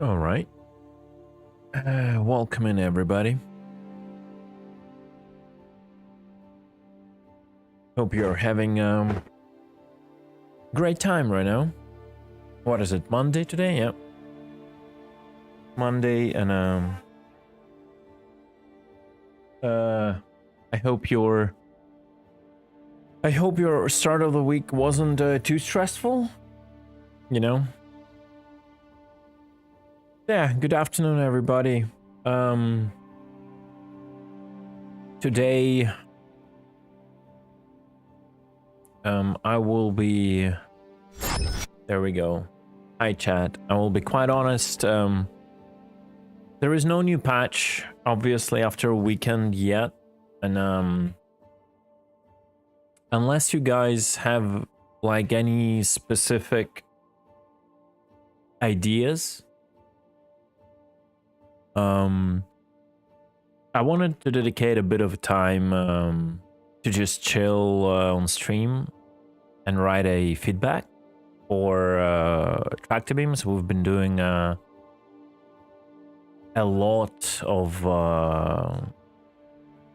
All right. Welcome in, everybody. Hope you're having a great time right now. What is it? Monday today? Yep. Monday, and I hope your start of the week wasn't too stressful. You know. Yeah. Good afternoon, everybody. Today, I will be. There we go. Hi, chat. I will be quite honest. There is no new patch, obviously, after a weekend yet, and unless you guys have like any specific ideas, I wanted to dedicate a bit of time to just chill on stream and write a feedback for tractor beams. We've been doing a lot of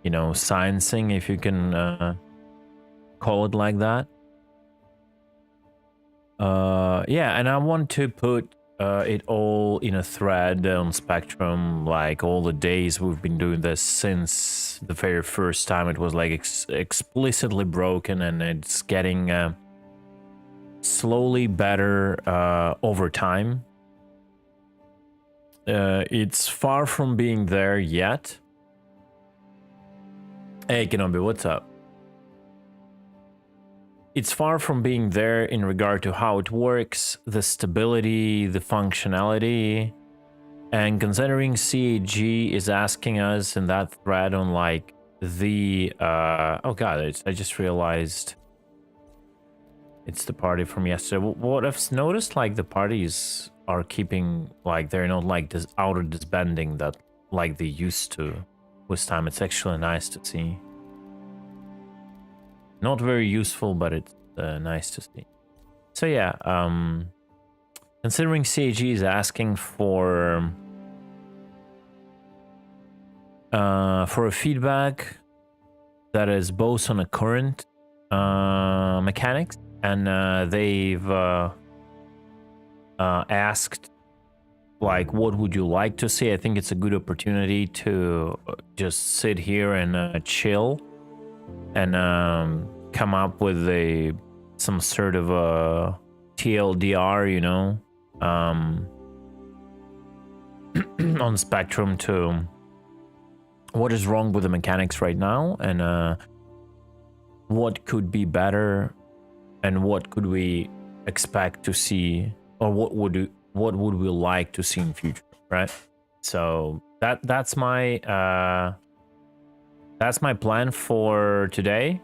sciencing, if you can call it like that. Yeah, and I want to put it all in a thread on Spectrum, like all the days we've been doing this since the very first time it was like explicitly broken, and it's getting slowly better over time. It's far from being there yet. Hey, Kenobi, what's up? It's far from being there in regard to how it works, the stability, the functionality, and considering CAG is asking us in that thread on like the oh god, I just realized it's the party from yesterday. What I've noticed, like the parties are keeping, like they're not like this outer disbanding that like they used to with time. It's actually nice to see. Not very useful, but it's nice to see. So yeah, considering CAG is asking for a feedback that is both on a current mechanics, and they've asked like what would you like to see. I think it's a good opportunity to just sit here and chill and come up with some sort of a TLDR, you know, on Spectrum to what is wrong with the mechanics right now, and what could be better, and what could we expect to see, or what would we like to see in future, right? So that's my plan for today.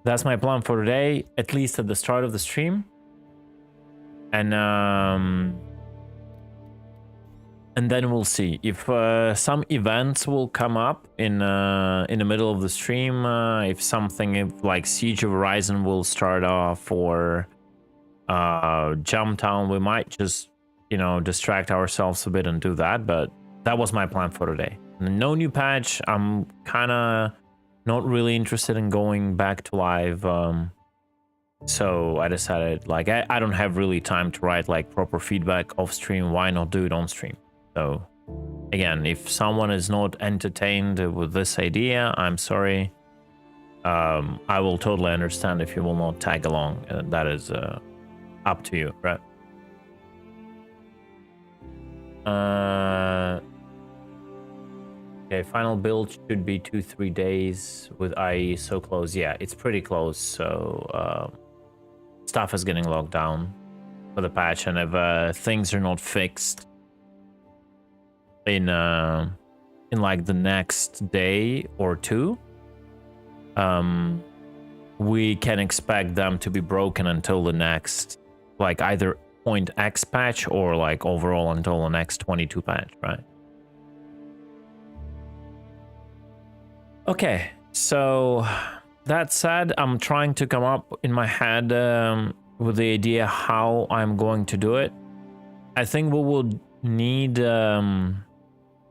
That's my plan for today, at least at the start of the stream. And then we'll see if some events will come up in the middle of the stream. If like Siege of Horizon will start off, or Jump Town, we might just distract ourselves a bit and do that. But that was my plan for today. No new patch. I'm kind of not really interested in going back to live, so I decided like I don't have really time to write like proper feedback off stream. Why not do it on stream? So again, if someone is not entertained with this idea, I'm sorry. I will totally understand if you will not tag along. That is up to you, right? Okay, final build should be 2-3 days with IE so close. Yeah, it's pretty close. So stuff is getting locked down for the patch, and if things are not fixed in like the next day or two, we can expect them to be broken until the next, like either point X patch or like overall until the next 22 patch, right? Okay, so that said, I'm trying to come up in my head with the idea how I'm going to do it. I think we will need,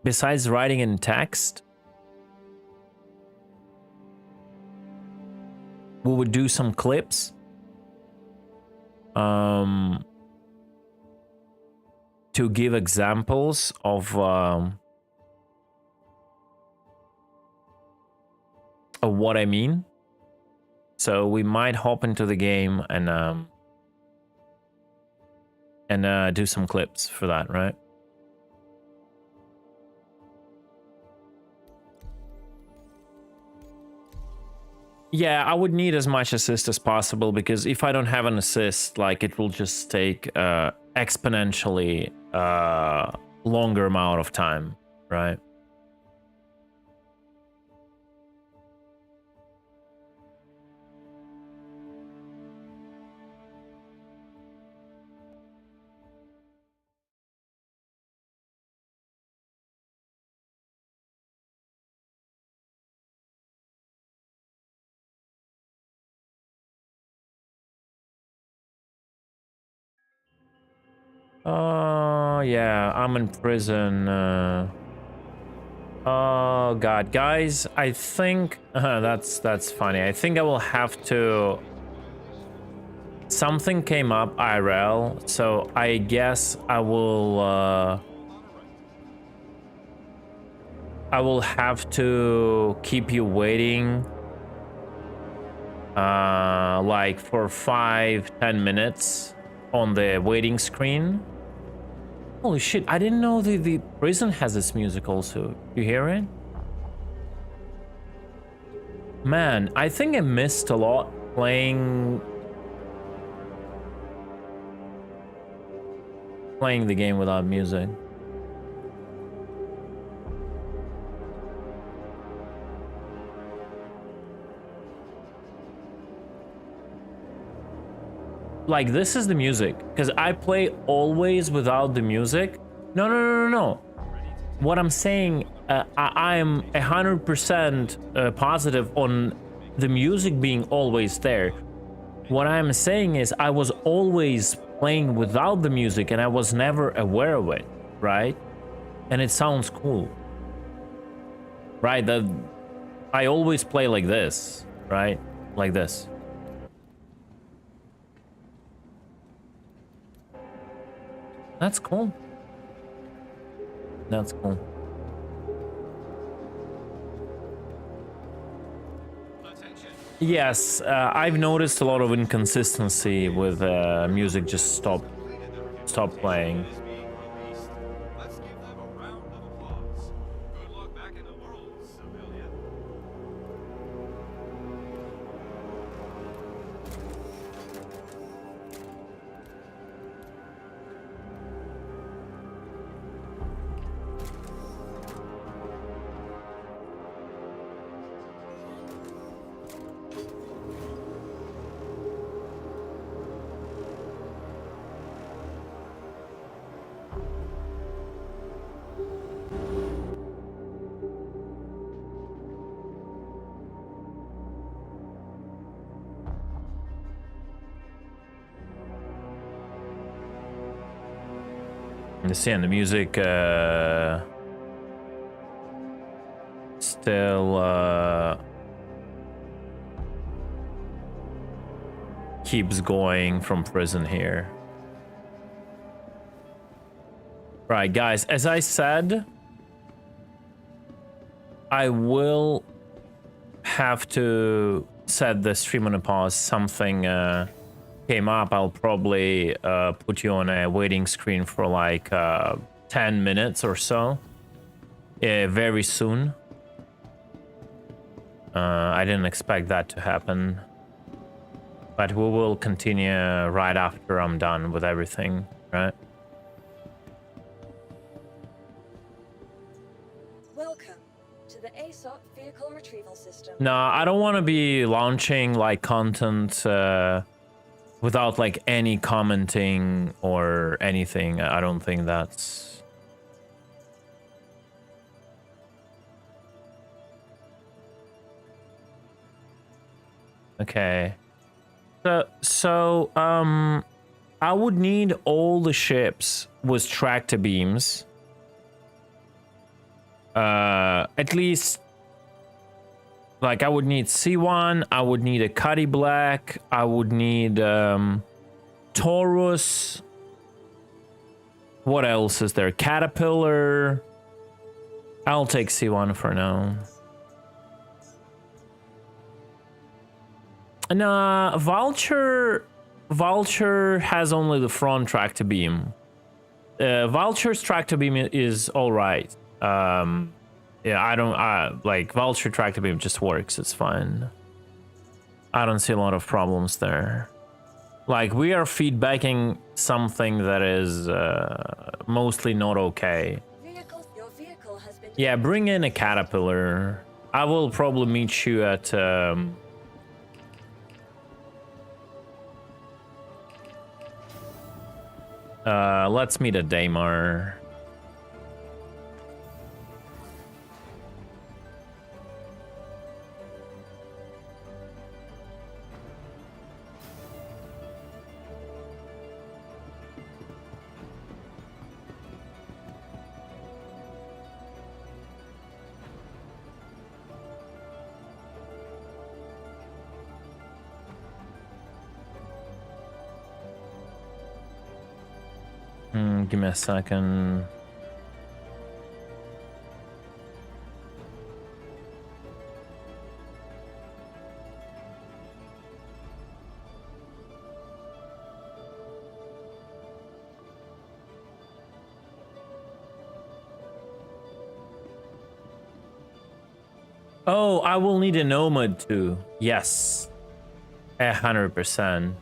besides writing in text, we would do some clips. To give examples of what I mean. So we might hop into the game and do some clips for that, right? Yeah, I would need as much assist as possible, because if I don't have an assist, like, it will just take exponentially longer amount of time, right? Oh, yeah, I'm in prison. Oh god, guys, I think that's funny. I think I will have to. Something came up IRL, so I guess I will have to keep you waiting like for 5-10 minutes on the waiting screen. Holy shit, I didn't know the prison has this music also. You hear it? Man, I think I missed a lot playing the game without music. Like, this is the music, because I play always without the music. No. What I'm saying, I am 100% positive on the music being always there. What I'm saying is I was always playing without the music and I was never aware of it, right? And it sounds cool, right? I always play like this, right? Like this. That's cool. That's cool. Yes, I've noticed a lot of inconsistency with music just stop playing. And the music still keeps going from prison here. Right, guys, as I said, I will have to set the stream on a pause. Something came up. I'll probably put you on a waiting screen for like 10 minutes or so. Very soon. I didn't expect that to happen. But we will continue right after I'm done with everything, right? Welcome to the ASOC vehicle retrieval system. No, I don't want to be launching like content without like any commenting or anything. I don't think that's... Okay. I would need all the ships with tractor beams. At least, like, I would need C1, I would need a Cuddy Black, I would need Taurus. What else is there? Caterpillar. I'll take C1 for now. Nah, Vulture has only the front tractor beam. Vulture's tractor beam is all right. Yeah, I don't like Vulture tractor beam just works. It's fine. I don't see a lot of problems there. Like, we are feedbacking something that is mostly not okay. Your vehicle has been... Yeah, bring in a Caterpillar. I will probably meet you at let's meet at Daymar. Give me a second. Oh, I will need a Nomad too. Yes. 100%.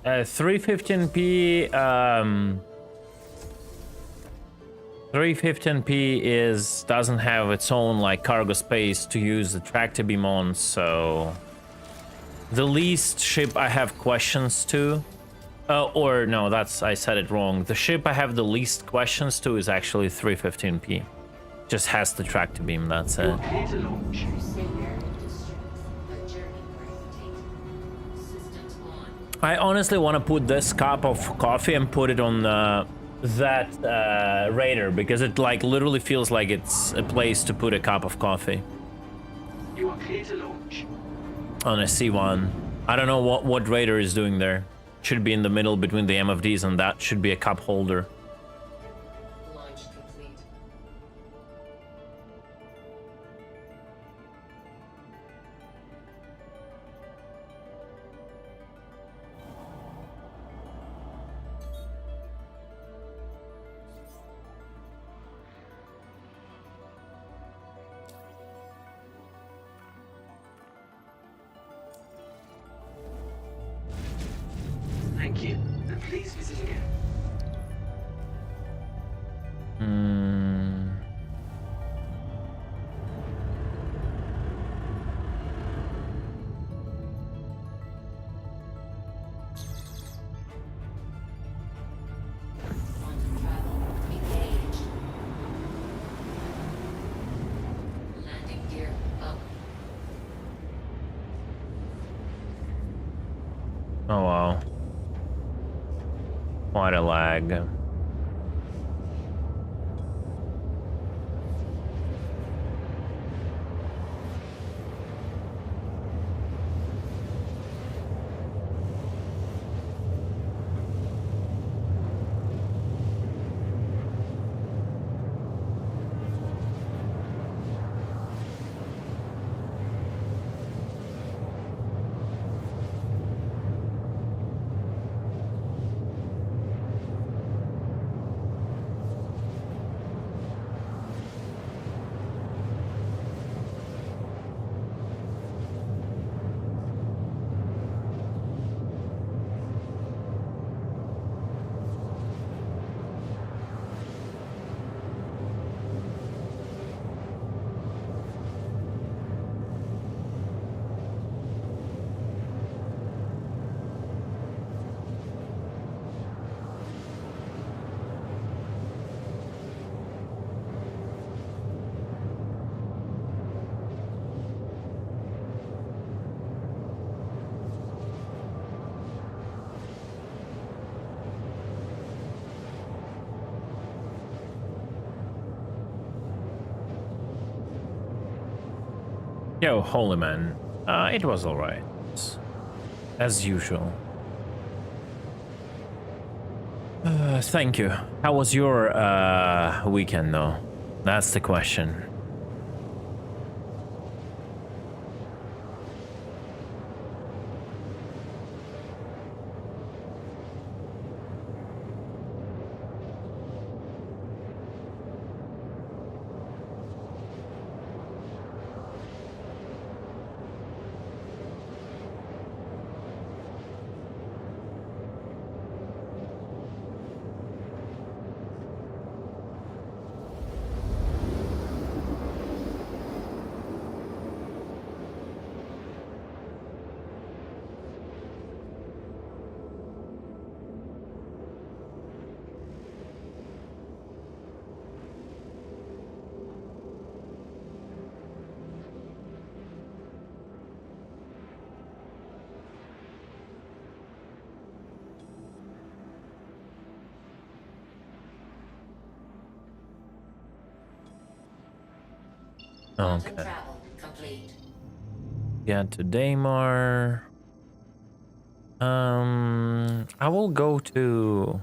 Uh, 315p 315p doesn't have its own like cargo space to use the tractor beam on, so the least ship I have questions to, or no, I said it wrong. The ship I have the least questions to is actually 315p. Just has the tractor beam, that's it. I honestly want to put this cup of coffee and put it on that raider, because it like literally feels like it's a place to put a cup of coffee. You are clear to launch. On a C1. I don't know what raider is doing there. Should be in the middle between the MFDs, and that should be a cup holder. Launch complete. Thank you, and please visit again. Quantum travel engaged. Landing gear up. Oh wow. Quite a lag. Yo, holy man. It was alright. As usual. Thank you. How was your weekend though? That's the question. Okay. Travel complete. Yeah, to Daymar. I will go to.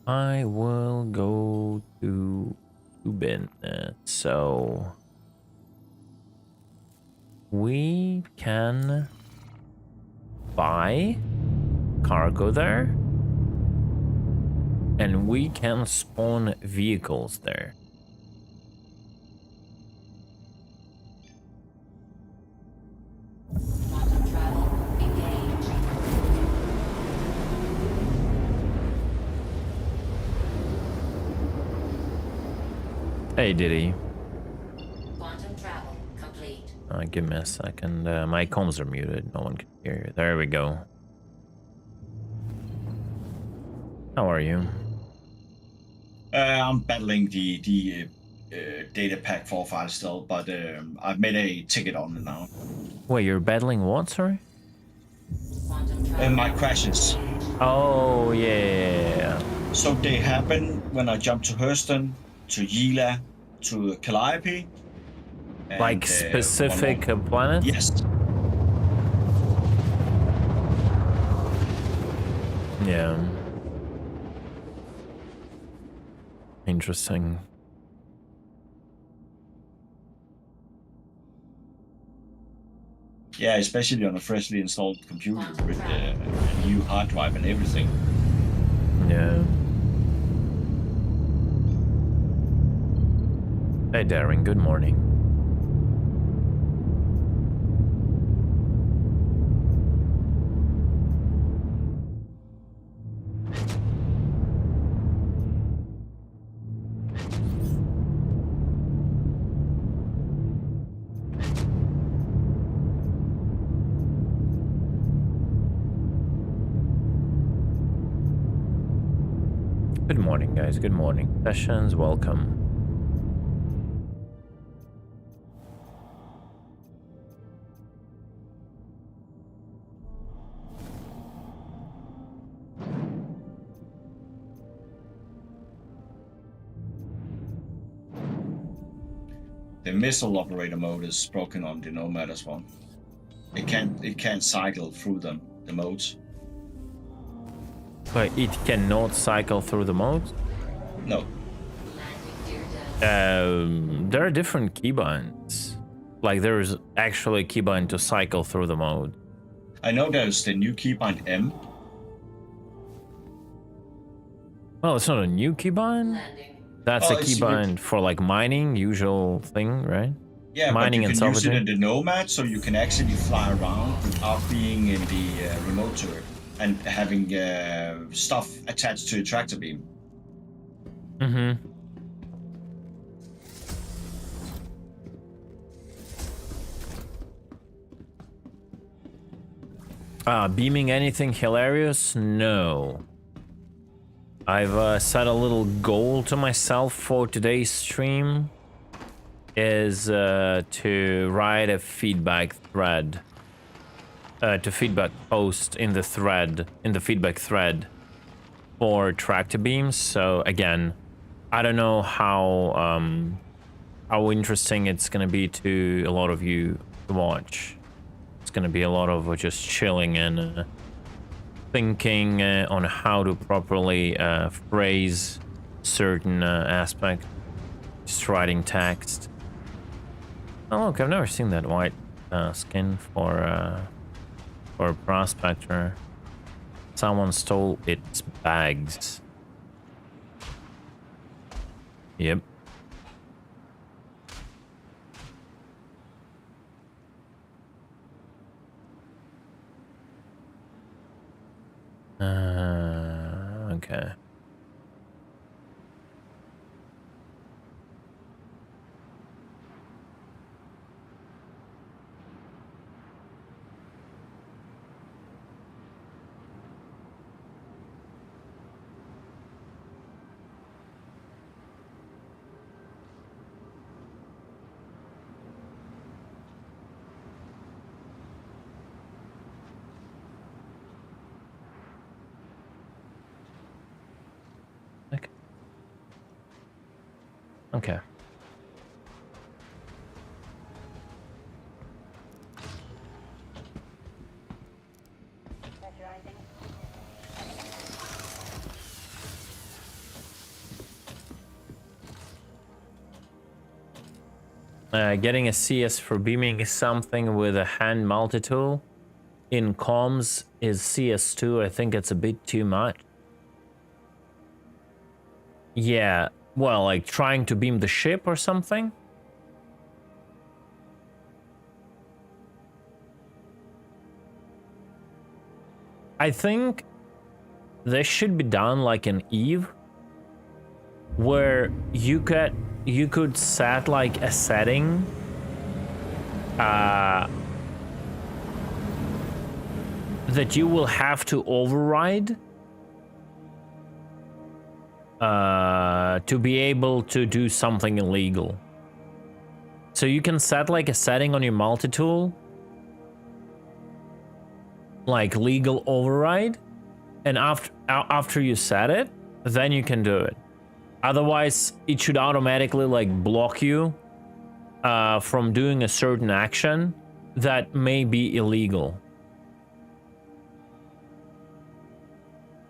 I will go to Ubin. So we can buy cargo there. And we can spawn vehicles there. Quantum travel engaged. Hey, Diddy. Quantum travel complete. Give me a second. My comms are muted. No one can hear you. There we go. How are you? I'm battling the data pack 4 file still, but I've made a ticket on it now. Wait, you're battling what, sorry? Quantum travel. My crashes. Oh, yeah. So they happen when I jump to Hurston, to Yila, to Calliope. and, Like specific planets? Yes. Yeah. Interesting. Yeah, especially on a freshly installed computer with a new hard drive and everything. Yeah. Hey, Darren, good morning. Good morning, guys. Good morning. Sessions, welcome. The missile operator mode is broken on the Nomad as well. It can't cycle through them, the modes. But it cannot cycle through the modes? No. There are different keybinds. Like, there's actually a keybind to cycle through the mode. I know there's the new keybind M. Well, it's not a new keybind. Landing. That's a it's- keybind for like mining, usual thing, right? Yeah, Mining but and you can use it salvaging. in the Nomad, so you can actually fly around without being in the remote turret and having stuff attached to a tractor beam. Mm-hmm. Beaming anything hilarious? No. I've set a little goal to myself for today's stream. Is to write a feedback thread. To feedback post in the thread, in the feedback thread for tractor beams. So again, I don't know how how interesting it's gonna be to a lot of you to watch. It's gonna be a lot of just chilling and thinking on how to properly phrase certain aspect. Just writing text. Oh look, I've never seen that white skin for a prospector. Someone stole its bags. Yep. Okay. Okay. Getting a CS for beaming is something with a hand multi-tool. In comms is CS2. I think it's a bit too much. Yeah, well, like trying to beam the ship or something? I think this should be done like an Eve, where you could set like a setting that you will have to override to be able to do something illegal. So you can set like a setting on your multi-tool, like legal override, and after you set it, then you can do it. Otherwise, it should automatically like block you from doing a certain action that may be illegal.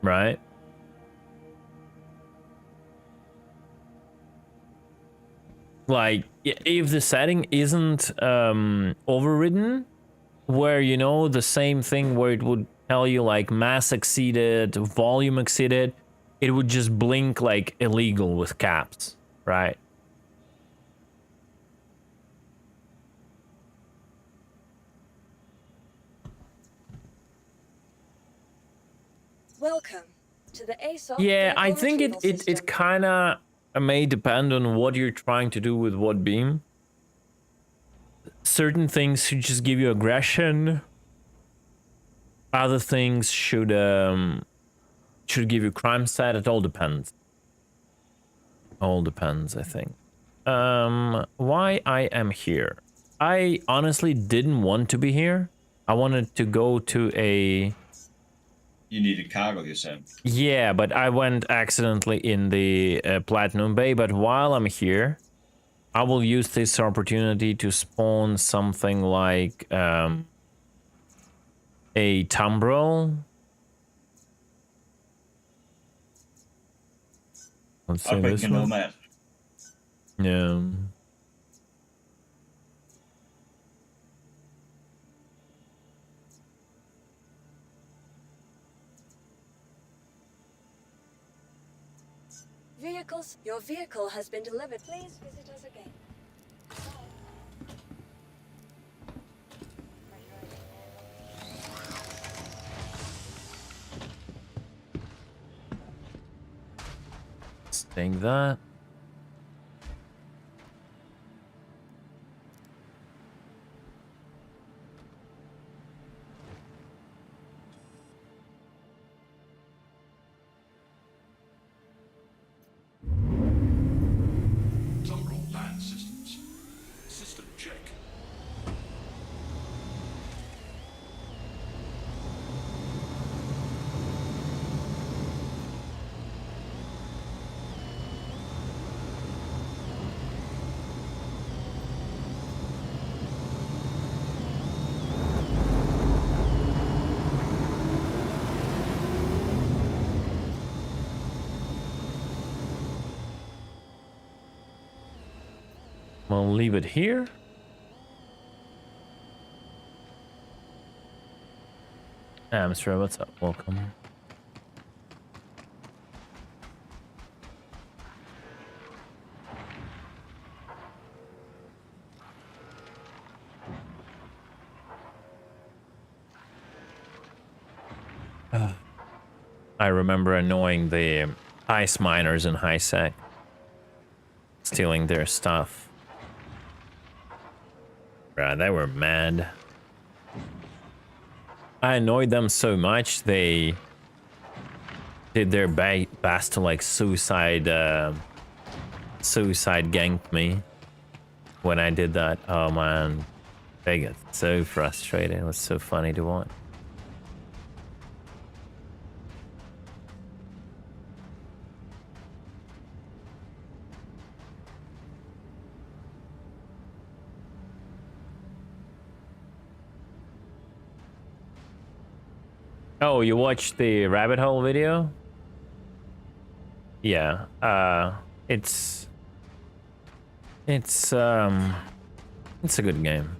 Right? Like, if the setting isn't overridden, where, you know, the same thing where it would tell you like mass exceeded, volume exceeded, it would just blink like illegal with caps, right? Welcome to the ASOP. Yeah, I vehicle think retrieval it system. kind of may depend on what you're trying to do with what beam. Certain things should just give you aggression. Other things should give you crime stat. It all depends. All depends, I think. Why I am here? I honestly didn't want to be here. I wanted to go to a... You needed cargo, you said. Yeah, but I went accidentally in the Platinum Bay. But while I'm here, I will use this opportunity to spawn something like a tumbrel. Let's see this one. Nomad. Yeah. Vehicles, your vehicle has been delivered. Please visit us again. Staying that. Tumbrel land systems. System check. I'll leave it here. Amstrad, what's up? Welcome. I remember annoying the ice miners in high sec, stealing their stuff. Right, they were mad. I annoyed them so much they did their best to like suicide gank me when I did that. Oh man, they got so frustrated. It was so funny to watch. Oh, you watched the rabbit hole video? Yeah. It's a good game.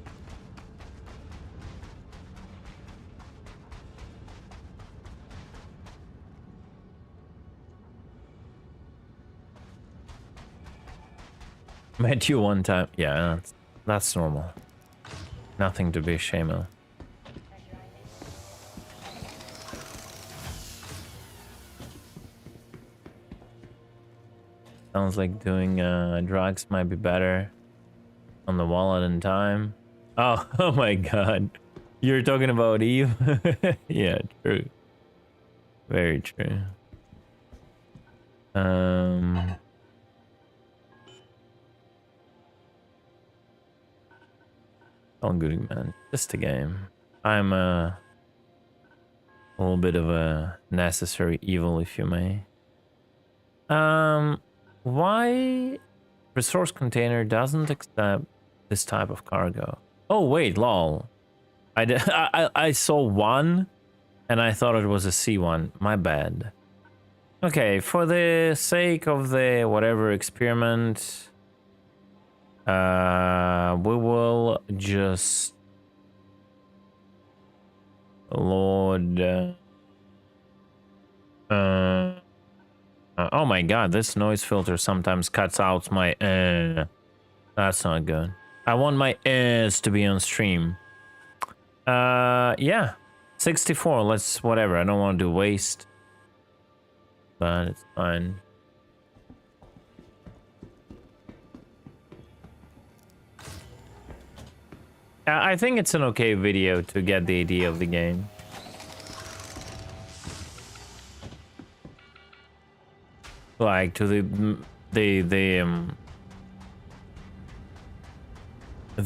Met you one time. Yeah, that's normal. Nothing to be ashamed of. Sounds like doing drugs might be better on the wallet in time. Oh, oh my god. You're talking about Eve? Yeah, true. Very true. All good, man. Just a game. I'm a little bit of a necessary evil, if you may. Why resource container doesn't accept this type of cargo? Oh wait, lol. I saw one and I thought it was a C1. My bad. Okay, for the sake of the whatever experiment, we will just load oh my god, this noise filter sometimes cuts out my That's not good. I want my to be on stream. Yeah. 64, let's whatever. I don't want to do waste. But it's fine. I think it's an okay video to get the idea of the game. Like to the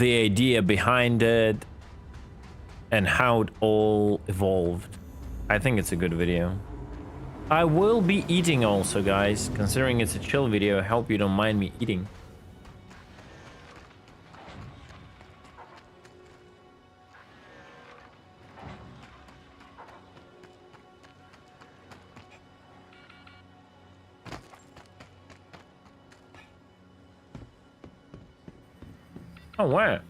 idea behind it and how it all evolved. I think it's a good video. I will be eating also, guys. Considering it's a chill video, I hope you don't mind me eating. Oh, where?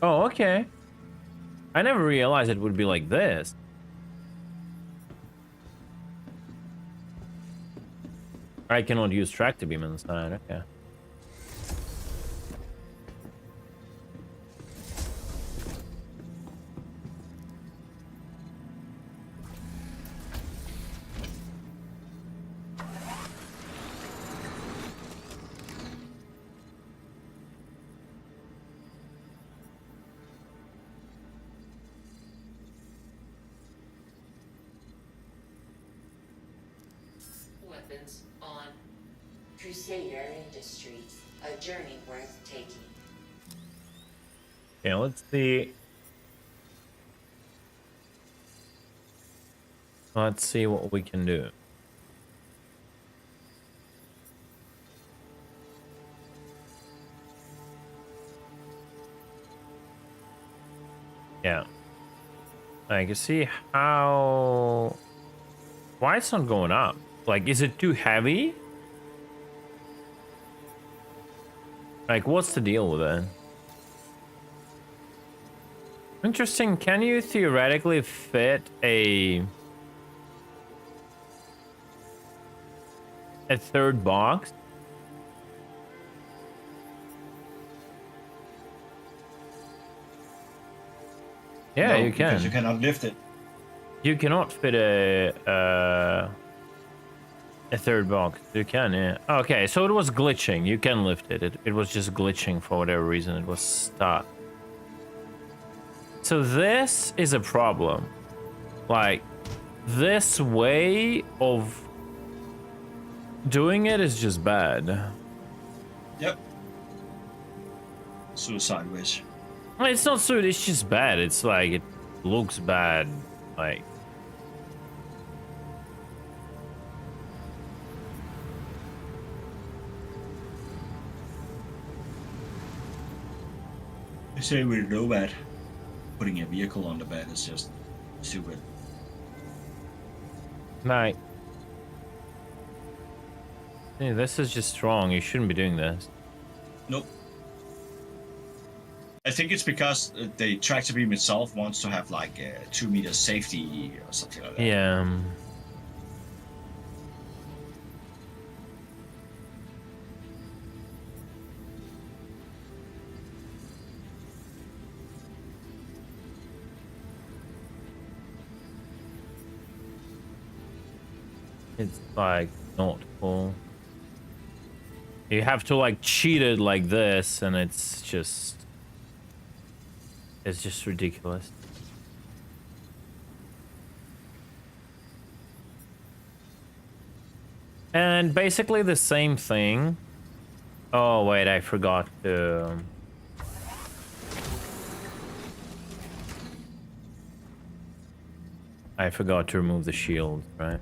Oh, okay. I never realized it would be like this. I cannot use tractor beam inside, okay. Weapons on. Crusader Industries, a journey worth taking. Okay, let's see. Let's see what we can do. Yeah. I can see how... Why it's not going up? Like, is it too heavy? Like, what's the deal with it? Interesting. Can you theoretically fit a third box? Yeah, No, you because you can. cannot lift it. You cannot fit a third box. You can, yeah. Okay, so it was glitching. You can lift it. It was just glitching for whatever reason. It was stuck. So this is a problem. Like, this way of doing it is just bad. Yep. Suicide wish. Well, it's not so, it's just bad. It's like, it looks bad. Like, I say with Nomad, putting a vehicle on the bed is just stupid. like, yeah, this is just wrong. You shouldn't be doing this. Nope. I think it's because the tractor beam itself wants to have like a 2 meter safety or something like that. Yeah. It's like not full. You have to like cheat it like this, and it's just ridiculous. And basically the same thing. Oh wait, I forgot to. I forgot to remove the shield, right?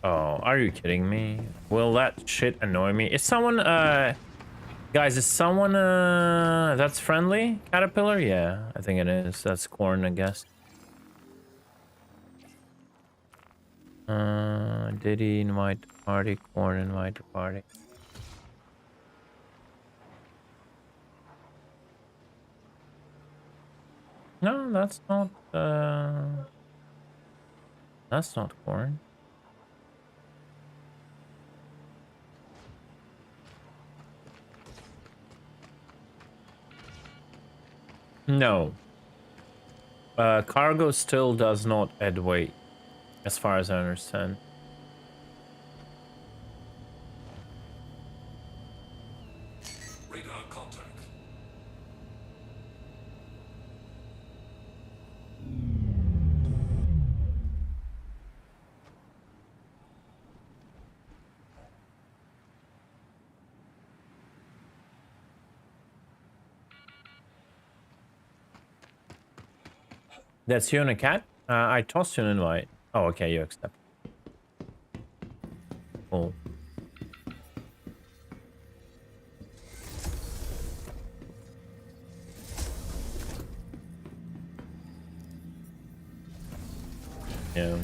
Oh, are you kidding me? Will that shit annoy me? Is someone, guys, is someone, that's friendly? Caterpillar? Yeah, I think it is. That's corn, I guess. Did he invite the party? Corn invite the party. No, that's not corn. No. Cargo still does not add weight, as far as I understand. Radar contact. That's you and a cat? I tossed you an invite. Oh, okay, you accept. Cool. Yeah.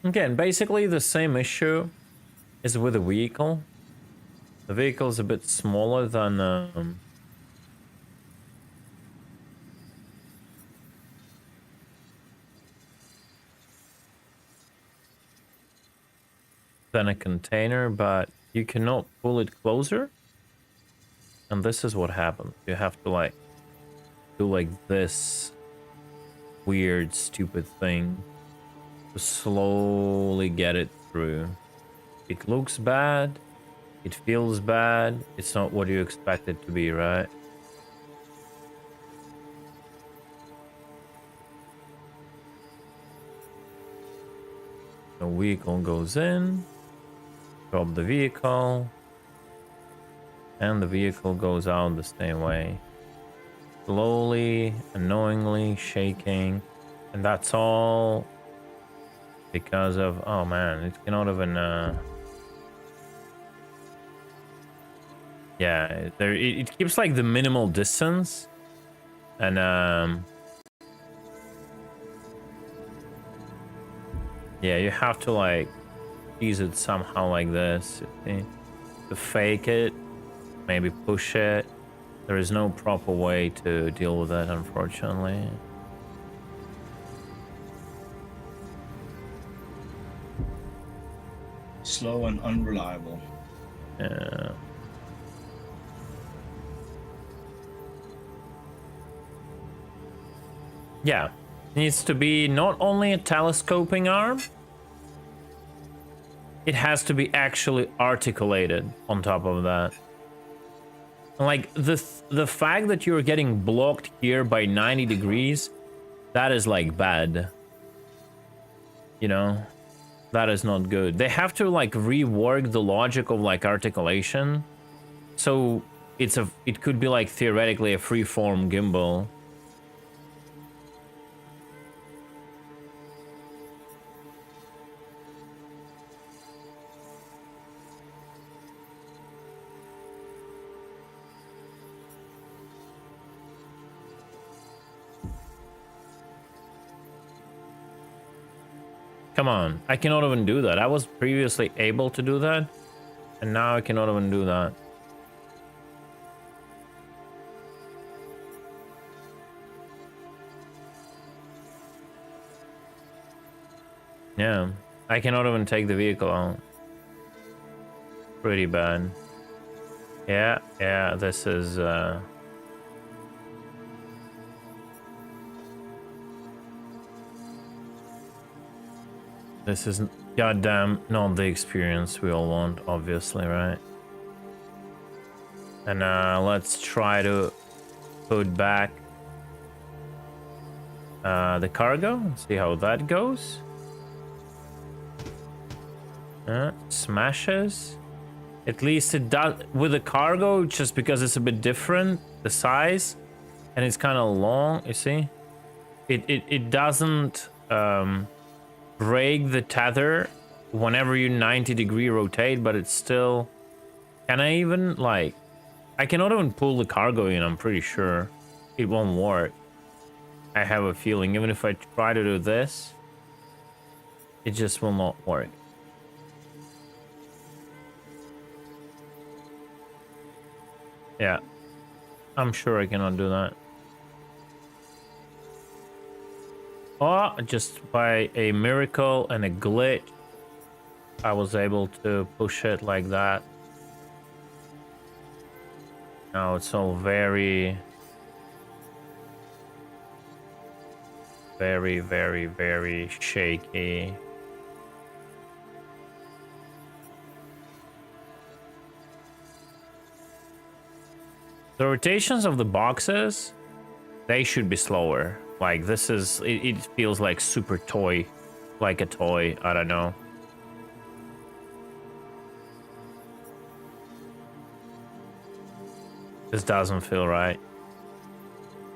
Again, basically the same issue is with the vehicle. The vehicle is a bit smaller than a container, but you cannot pull it closer. And this is what happens. You have to like do like this weird, stupid thing to slowly get it through. It looks bad. It feels bad. It's not what you expect it to be, right? The vehicle goes in. Drop the vehicle. And the vehicle goes out the same way. Slowly, annoyingly, shaking. And that's all because of... Oh man, it cannot even... Yeah, there it keeps like the minimal distance, and yeah, you have to like use it somehow like this, you see? To fake it, maybe push it. There is no proper way to deal with that, unfortunately. Slow and unreliable. Yeah. Yeah. It needs to be not only a telescoping arm, it has to be actually articulated on top of that. Like the fact that you're getting blocked here by 90 degrees, that is like bad. You know? That is not good. They have to like rework the logic of like articulation. So it could be like theoretically a free-form gimbal. Come on, I cannot even do that. I was previously able to do that, and now I cannot even do that. Yeah, I cannot even take the vehicle out. Pretty bad. Yeah, this is this is goddamn not the experience we all want, obviously, right? And let's try to put back the cargo, see how that goes. Smashes. At least it does with the cargo, just because it's a bit different, the size, and it's kind of long, you see? It doesn't break the tether whenever you 90-degree rotate, but it's still... Can I even, like... I cannot even pull the cargo in, I'm pretty sure. It won't work. I have a feeling, even if I try to do this, it just will not work. Yeah, I'm sure I cannot do that. Oh, just by a miracle and a glitch, I was able to push it like that. Now it's all very, very shaky. The rotations of the boxes, they should be slower. Like this is, it feels like super toy, like a toy, I don't know. This doesn't feel right.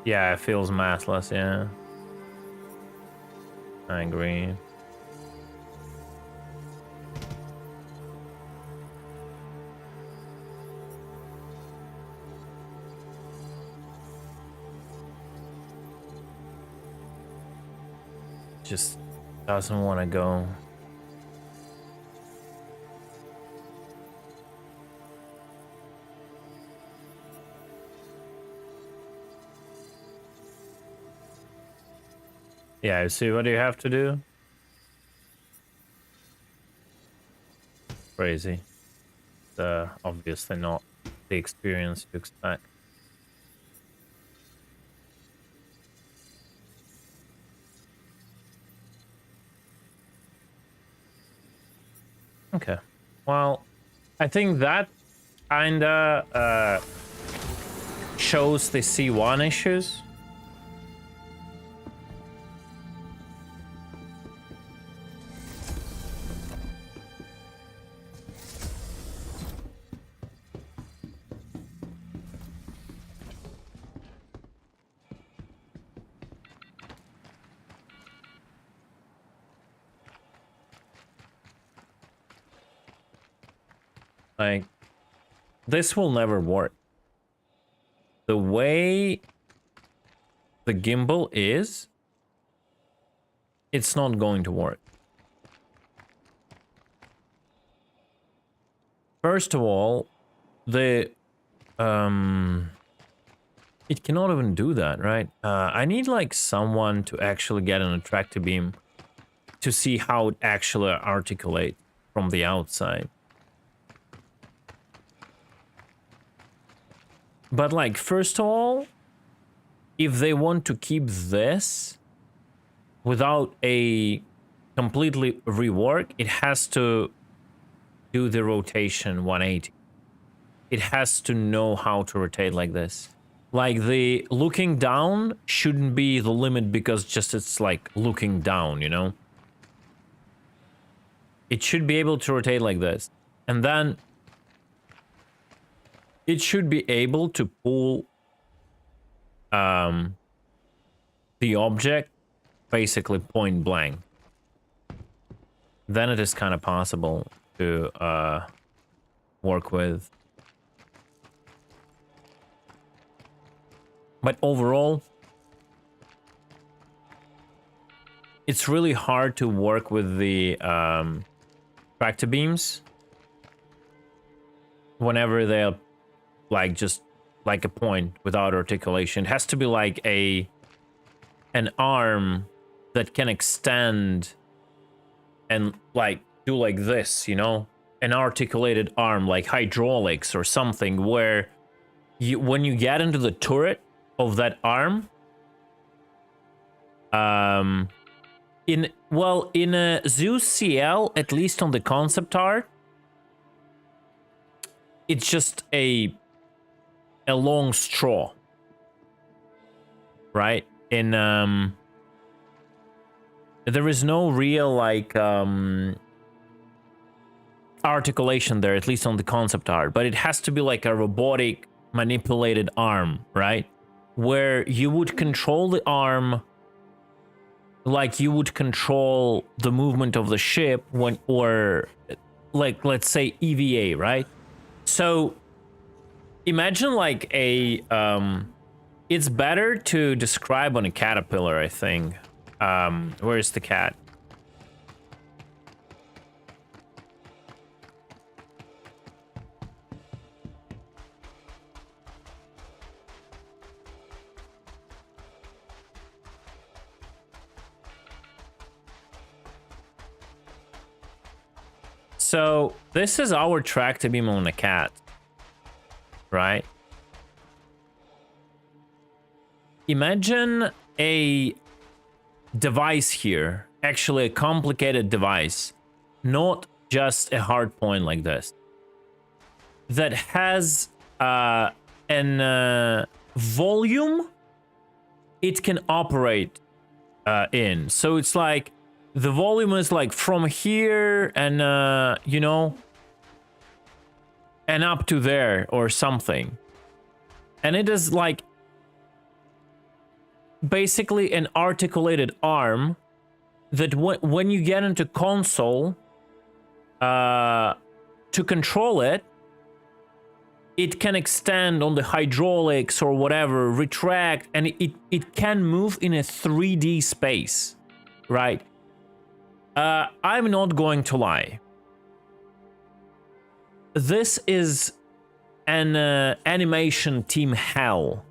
Yeah, it feels massless, yeah. I agree. Just doesn't want to go. Yeah, see what you have to do? Crazy. Obviously not the experience you expect. Okay. Well, I think that kinda shows the C1 issues. Like, this will never work. The way the gimbal is, it's not going to work. First of all, the it cannot even do that, right? I need like someone to actually get an attractor beam to see how it actually articulates from the outside. But like, first of all, if they want to keep this without a completely rework, it has to do the rotation 180. It has to know how to rotate like this. Like the looking down shouldn't be the limit because just it's like looking down, you know? It should be able to rotate like this. And then it should be able to pull the object basically point blank. Then it is kind of possible to work with. But overall, it's really hard to work with the tractor beams whenever they're like just like a point without articulation. It has to be like an arm that can extend and like do like this, you know, an articulated arm like hydraulics or something, where you, when you get into the turret of that arm, in a Zeus CL, at least on the concept art, it's just a long straw, right? In there is no real like articulation there, at least on the concept art, but it has to be like a robotic manipulated arm, right? Where you would control the arm like you would control the movement of the ship when, or like, let's say EVA, right? So imagine like a it's better to describe on a caterpillar, I think. Where is the cat? So this is our tractor beam on the cat, right? Imagine a device here, actually a complicated device, not just a hard point like this, that has an volume it can operate in. So it's like the volume is like from here and you know, and up to there or something, and it is like basically an articulated arm that when you get into console to control it, it can extend on the hydraulics or whatever, retract, and it can move in a 3D space, right? I'm not going to lie. This is an animation team hell.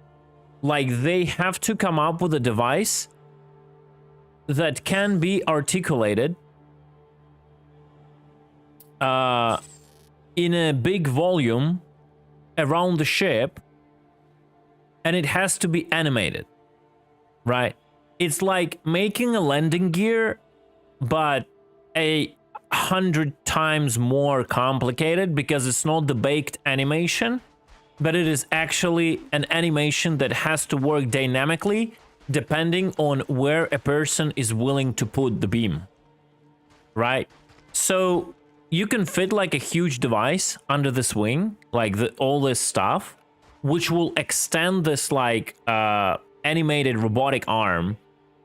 Like, they have to come up with a device that can be articulated in a big volume around the ship, and it has to be animated, right? It's like making a landing gear, but 100 times more complicated, because it's not the baked animation, but it is actually an animation that has to work dynamically depending on where a person is willing to put the beam, right? So you can fit like a huge device under this wing, like all this stuff, which will extend this like animated robotic arm,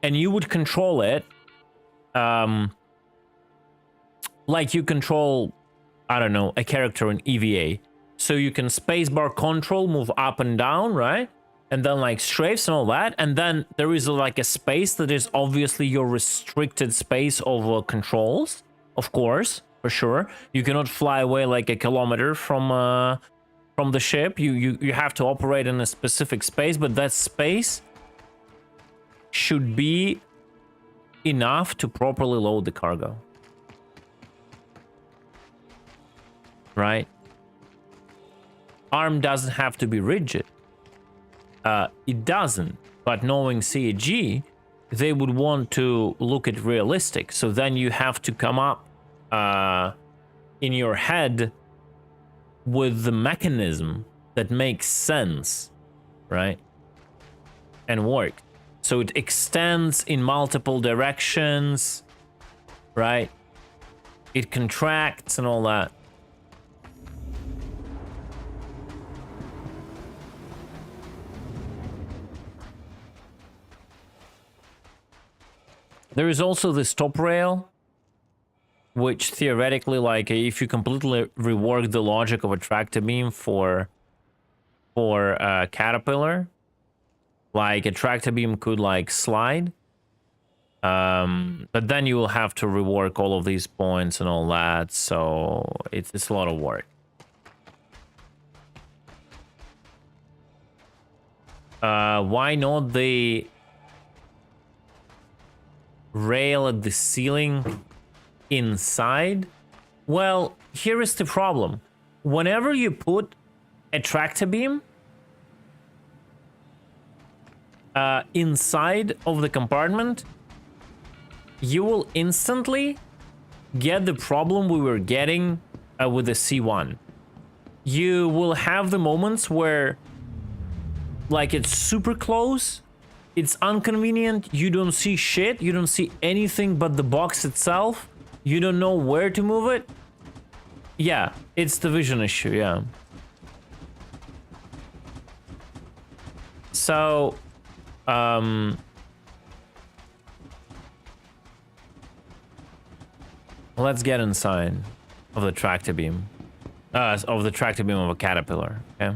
and you would control it like you control, I don't know, a character in EVA. So you can spacebar control, move up and down, right? And then like strafes and all that. And then there is like a space that is obviously your restricted space over controls, of course, for sure. You cannot fly away like a kilometer from the ship. You have to operate in a specific space, but that space should be enough to properly load the cargo. Right? Arm doesn't have to be rigid. It doesn't, but knowing CAG, they would want to look at realistic. So then you have to come up in your head with the mechanism that makes sense, right? And work. So it extends in multiple directions, right? It contracts and all that. There is also this top rail, which theoretically, like, if you completely rework the logic of a tractor beam for Caterpillar, like a tractor beam could like slide, but then you will have to rework all of these points and all that, so it's a lot of work. Why not the rail at the ceiling inside? Well, here is the problem. Whenever you put a tractor beam inside of the compartment, you will instantly get the problem we were getting with the C1. You will have the moments where like it's super close, it's inconvenient, you don't see shit, you don't see anything but the box itself, you don't know where to move it. Yeah, it's the vision issue, yeah. So, let's get inside of the tractor beam. Of the tractor beam of a Caterpillar, okay?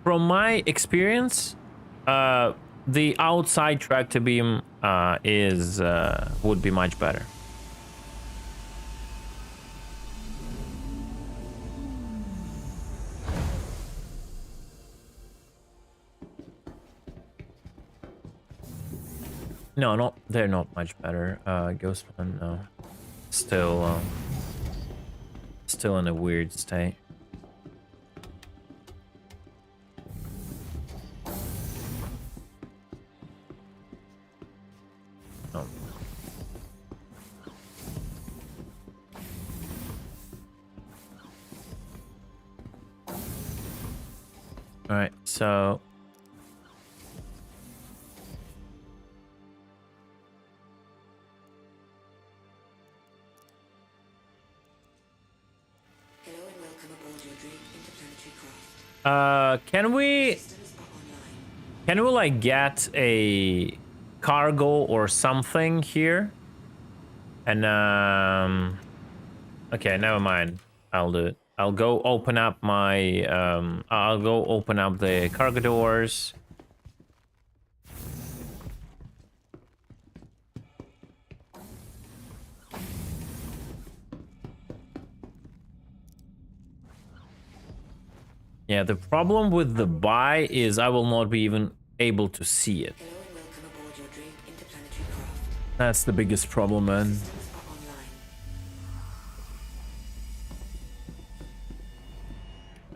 From my experience, the outside tractor beam would be much better. No, they're not much better. Ghostman, no, still in a weird state. All right, so Hello and welcome aboard your Drake interplanetary craft. can we Systems are online. like get a cargo or something here? And okay, never mind. I'll do it. I'll go open up my I'll go open up the cargo doors. Yeah, the problem with the buy is I will not be even able to see it. Hello and welcome aboard your Drake interplanetary craft. That's the biggest problem, man. Systems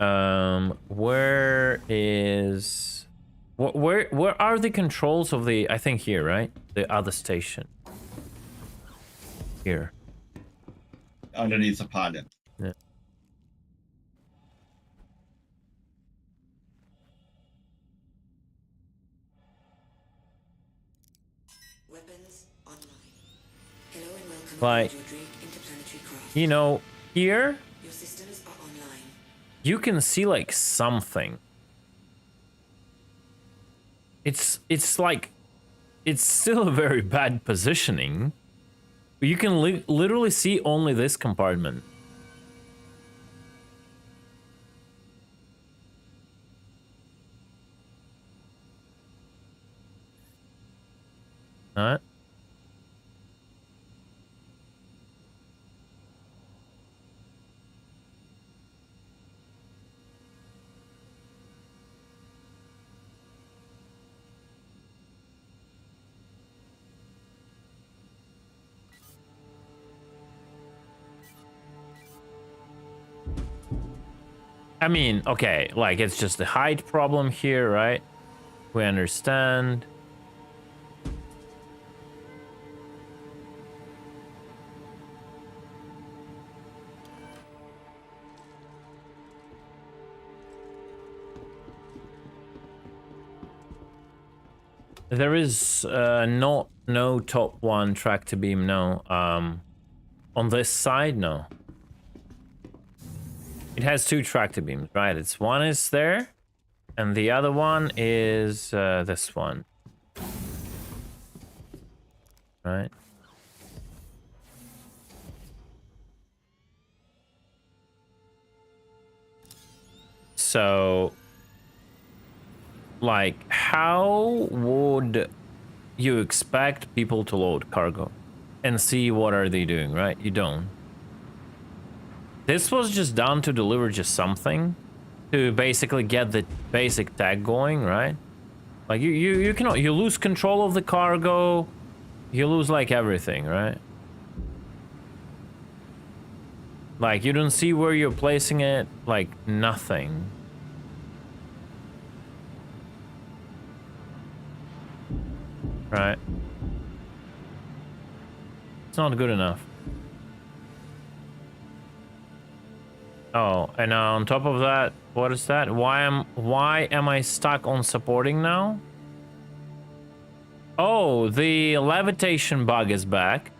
are online. Where are the controls of the, I think here, right? The other station. Here. Underneath the pilot. Yeah. Weapons online. Hello and welcome Like, aboard your Drake interplanetary craft. you know, here Your systems are online. you can see like something, It's like it's still a very bad positioning. You can literally see only this compartment. Alright. I mean, okay, like it's just the height problem here, right? We understand. There is no top one tractor beam, no. On this side, no. It has two tractor beams, right? It's one is there, and the other one is this one. Right? So, like, how would you expect people to load cargo and see what are they doing, right? You don't. This was just done to deliver just something, to basically get the basic tag going, right? Like you cannot, you lose control of the cargo, you lose like everything, right? Like you don't see where you're placing it, like nothing. Right? It's not good enough. Oh, and on top of that, what is that? Why am I stuck on supporting now? Oh, the levitation bug is back.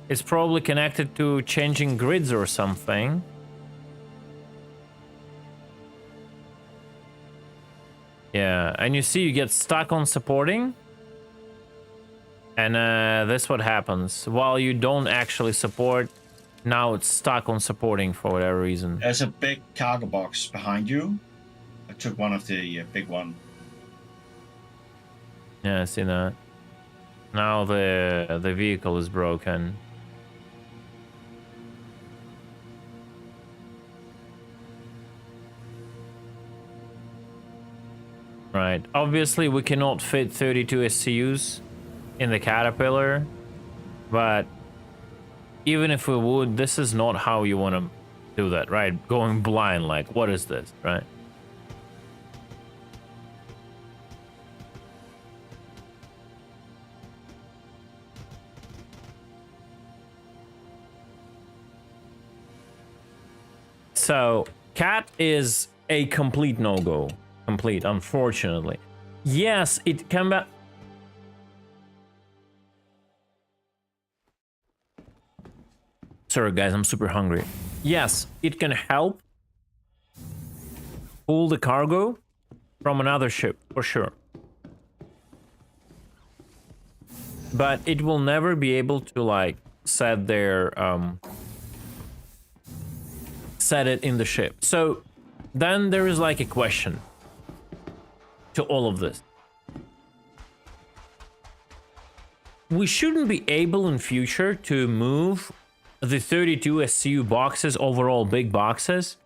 It's probably connected to changing grids or something. Yeah, and you see you get stuck on supporting. And that's what happens. While you don't actually support, now it's stuck on supporting for whatever reason. There's a big cargo box behind you. I took one of the big one. Yeah, I see that. Now the vehicle is broken. Right. Obviously, we cannot fit 32 SCUs in the Caterpillar, but even if we would, this is not how you want to do that, right? Going blind, like, what is this, right? So, Cat is a complete no-go. Complete, unfortunately. Yes, it can be... Sorry guys, I'm super hungry. Yes, it can help pull the cargo from another ship, for sure. But it will never be able to, like, set their, set it in the ship. So, then there is, like, a question to all of this. We shouldn't be able in future to move the 32 SCU boxes, overall big boxes,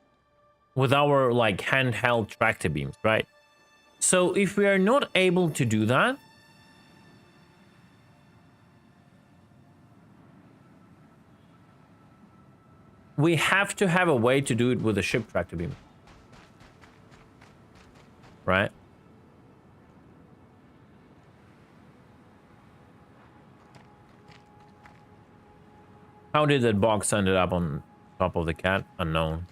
with our like handheld tractor beams, right? So if we are not able to do that, we have to have a way to do it with a ship tractor beam, right? How did that box ended up on top of the Cat? Unknown.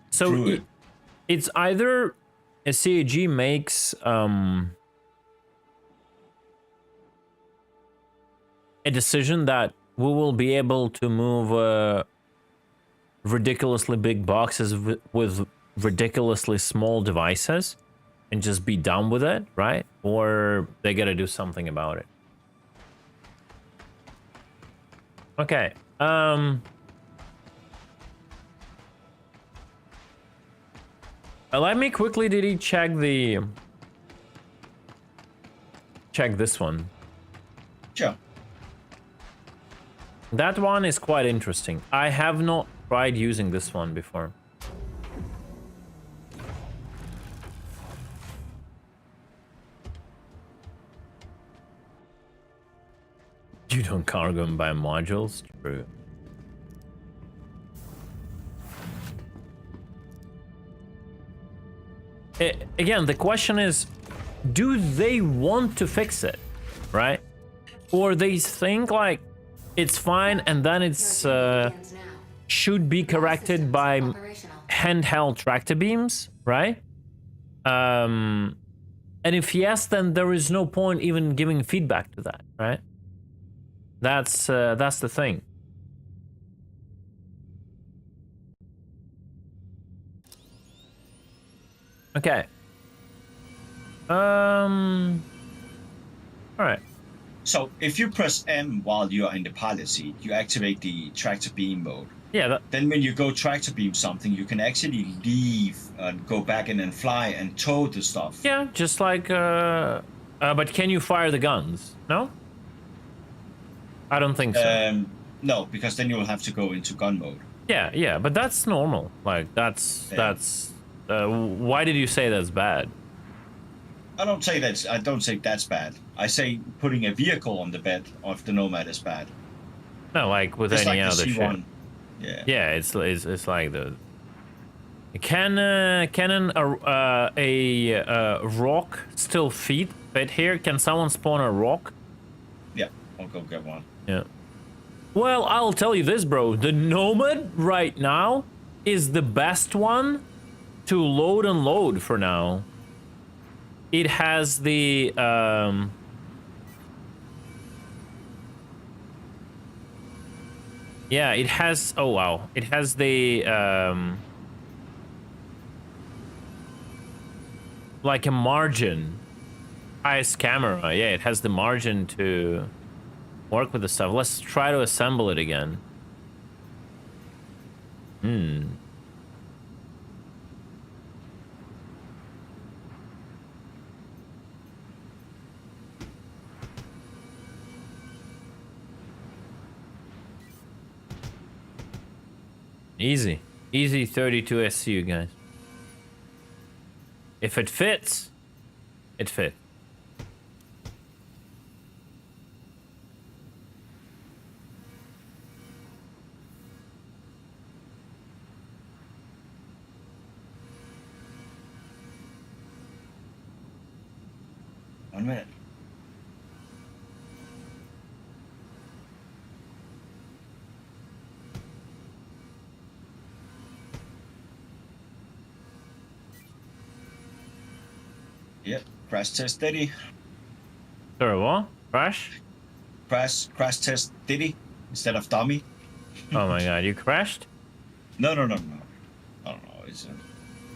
So it's either a CAG makes a decision that we will be able to move ridiculously big boxes with ridiculously small devices, and just be done with it, right? Or they gotta do something about it. Okay. Let me quickly check this one. Sure. That one is quite interesting. I have not tried using this one before. You don't cargo and buy modules? True. Again, the question is, do they want to fix it, right? Or they think like it's fine and then it's should be corrected by handheld tractor beams, right? And if yes, then there is no point even giving feedback to that, right? That's the thing. Okay. All right. So if you press M while you're in the pilot seat, you activate the tractor beam mode. Yeah. Then when you go tractor beam something, you can actually leave and go back in and fly and tow the stuff. Yeah, just like. But can you fire the guns? No. I don't think so. No, because then you'll have to go into gun mode. Yeah, but that's normal. Like that's. Why did you say that's bad? I don't say that's bad. I say putting a vehicle on the bed of the Nomad is bad. No, like with It's any like other the C1. shit. Yeah. Yeah, it's like the. Can a rock still fit here? Can someone spawn a rock? Yeah, I'll go get one. Yeah. Well, I'll tell you this, bro. The Nomad right now is the best one to load and load for now. It has the yeah, it has, oh wow, it has the like a margin. Highest camera. Yeah, it has the margin to work with the stuff. Let's try to assemble it again. Easy 32 SCU, guys. If it fits, it fits. One minute. Yep, crash test Diddy. Sorry, what? Crash? Crash test Diddy instead of dummy. Oh my god, you crashed? No. I don't know. It's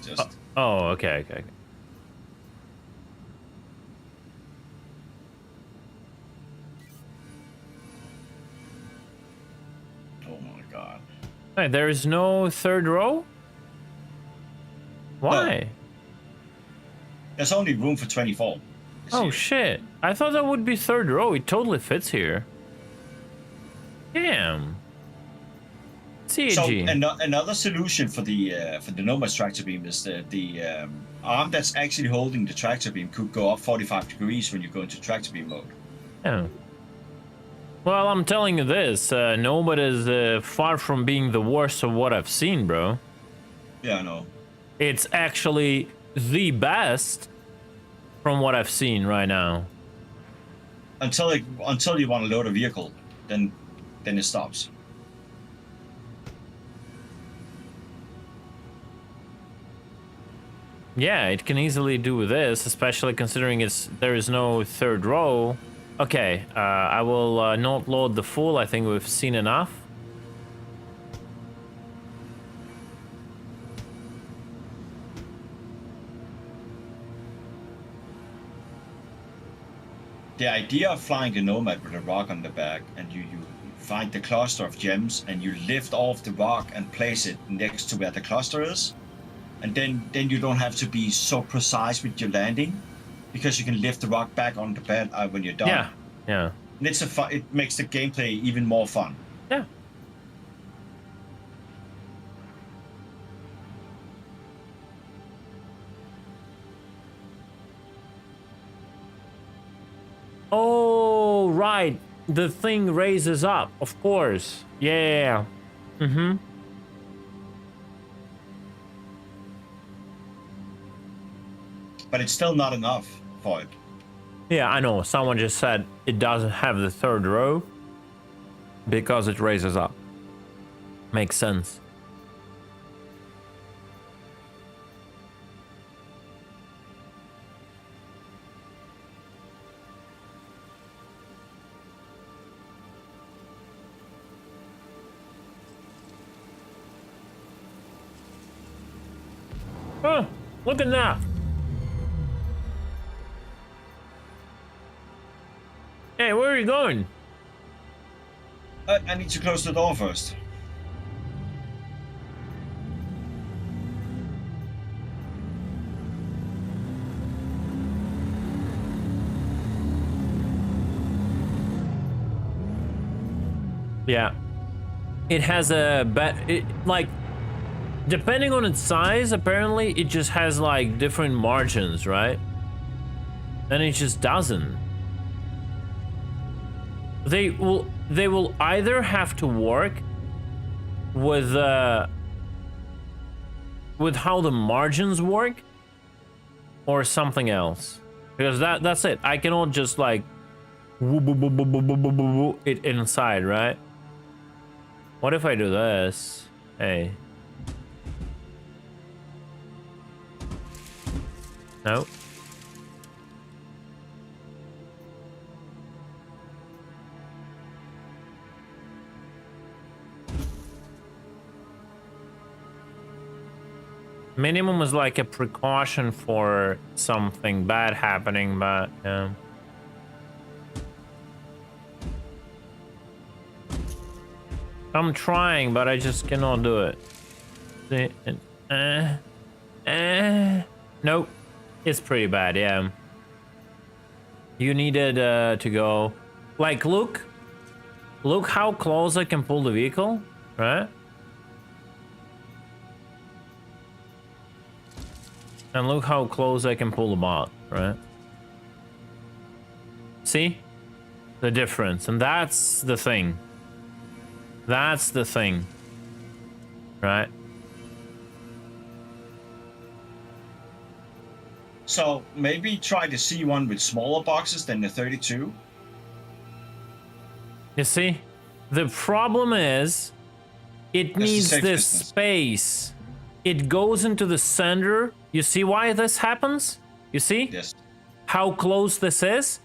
just. Oh, okay. Oh my god. Hey, there is no third row? Why? No. There's only room for 24. Oh here. shit. I thought that would be third row. It totally fits here. Damn. CAG. So another solution for the Nomad tractor beam is that the arm that's actually holding the tractor beam could go up 45 degrees when you go into tractor beam mode. Yeah. Well, I'm telling you this, Nomad is far from being the worst of what I've seen, bro. Yeah, I know. It's actually the best from what I've seen right now. Until you want to load a vehicle, then it stops. Yeah, it can easily do this, especially considering there is no third row. Okay, I will not load the full. I think we've seen enough. the idea of flying the Nomad with a rock on the back, and you find the cluster of gems, and you lift off the rock and place it next to where the cluster is, and then you don't have to be so precise with your landing, because you can lift the rock back on the bed when you're done. Yeah, yeah. And it makes the gameplay even more fun. Yeah. Oh, right. The thing raises up, of course. Yeah. Mm-hmm. But it's still not enough for it. Yeah, I know. Someone just said it doesn't have the third row because it raises up. Makes sense. Oh, look at that. Hey, where are you going? I need to close the door first. Yeah. It has a like, depending on its size, apparently it just has like different margins, right? And it just doesn't. They will either have to work with how the margins work, or something else, because that's it. I cannot just like it inside, right? What if I do this? Hey. No. Minimum is like a precaution for something bad happening, but yeah. I'm trying, but I just cannot do it. Nope. It's pretty bad, yeah. You needed to go. Like, look how close I can pull the vehicle, right? And look how close I can pull the bot, right? See? The difference. And that's the thing. That's the thing. Right? So maybe try the C1 with smaller boxes than the 32. You see? The problem is it needs safe this distance. space. It goes into the center. You see why this happens? You see? Yes. How close this is?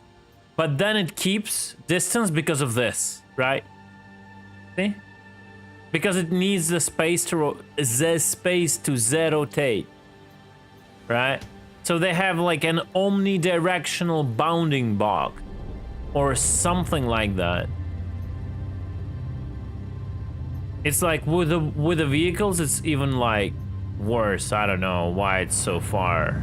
But then it keeps distance because of this, right? See? Because it needs the space to z-rotate, right? So they have like an omnidirectional bounding block or something like that. It's like with the vehicles, it's even like worse. I don't know why it's so far.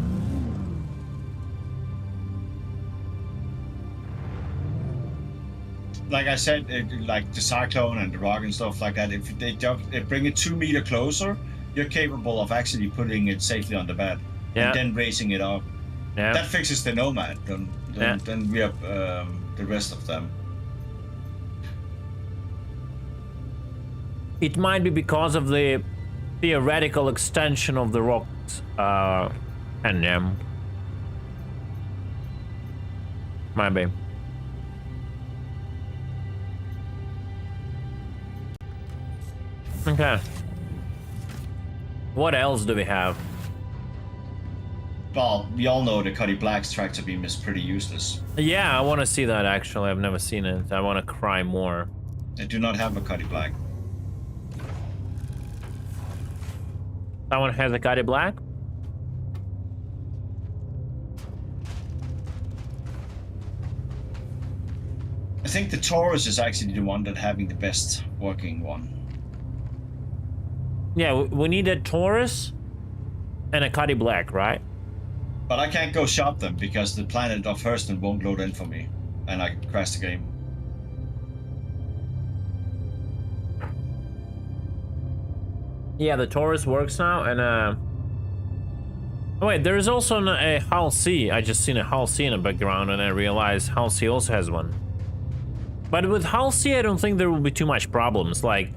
Like I said, like the Cyclone and the Rock and stuff like that, if they bring it 2 meters closer, you're capable of actually putting it safely on the bed. Yeah. And then raising it up. Yeah. That fixes the Nomad. Then we have the rest of them. It might be because of the theoretical extension of the rocks, and might be. Okay. What else do we have? Well, we all know the Cuddy Black's tractor beam is pretty useless. Yeah, I want to see that actually. I've never seen it. I want to cry more. I do not have a Cuddy Black. Someone has a Cuddy Black? I think the Taurus is actually the one that having the best working one. Yeah, we need a Taurus and a Cuddy Black, right? But I can't go shop them because the planet of Hurston won't load in for me, and I crash the game. Yeah, the Taurus works now, and oh wait, there is also a Hull C. I just seen a Hull C in the background, and I realized Hull C also has one. But with Hull C, I don't think there will be too much problems. Like,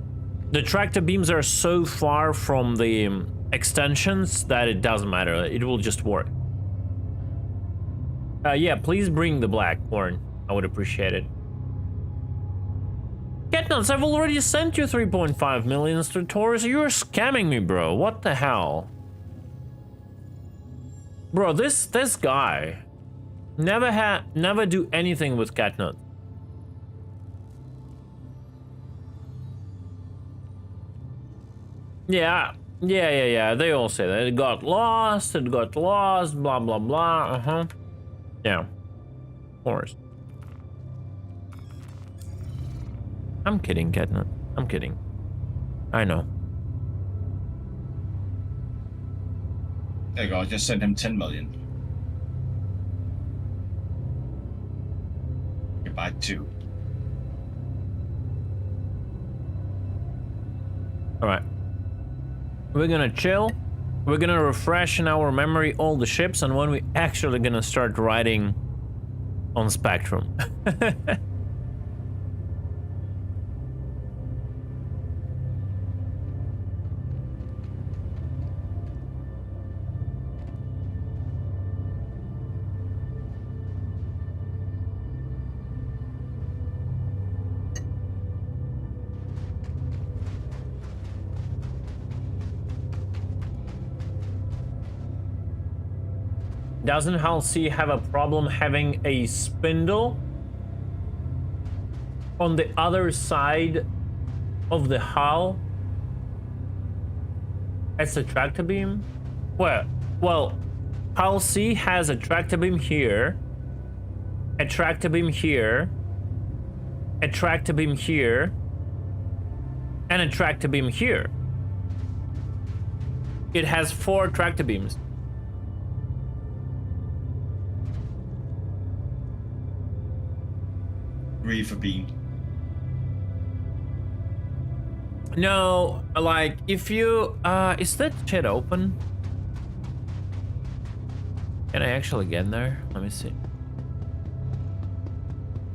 the tractor beams are so far from the extensions that it doesn't matter. It will just work. Yeah, please bring the black horn. I would appreciate it. Catnuts, I've already sent you 3.5 million to Taurus. You're scamming me, bro. What the hell? Bro, this guy never do anything with Catnut. Yeah. They all say that. It got lost, blah, blah, blah. Yeah. Of course. I'm kidding, Catnut. I'm kidding. I know. There you go, I just sent him 10 million. You buy 2. Alright. We're gonna chill. We're gonna refresh in our memory all the ships, and when we actually gonna start riding on Spectrum. Doesn't Hull C have a problem having a spindle on the other side of the hull as a tractor beam? Well, Hull C has a tractor beam here, a tractor beam here, a tractor beam here, and a tractor beam here. It has 4 tractor beams. Reefer beam. No, like, if you, is that shit open? Can I actually get in there? Let me see.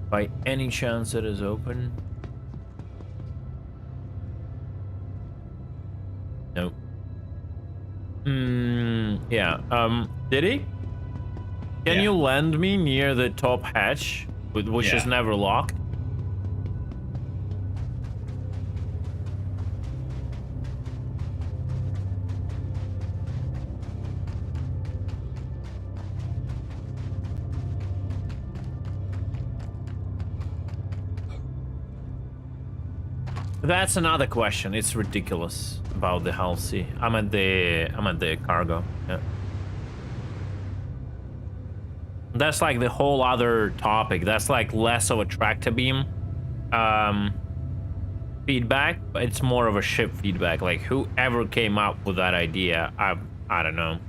By any chance it is open? Nope. Yeah, did he? Can you land me near the top hatch, which is never locked? That's another question. It's ridiculous about the Hull C. I'm at the cargo. Yeah. That's like the whole other topic. That's like less of a tractor beam feedback, but it's more of a ship feedback. Like, whoever came up with that idea, I don't know.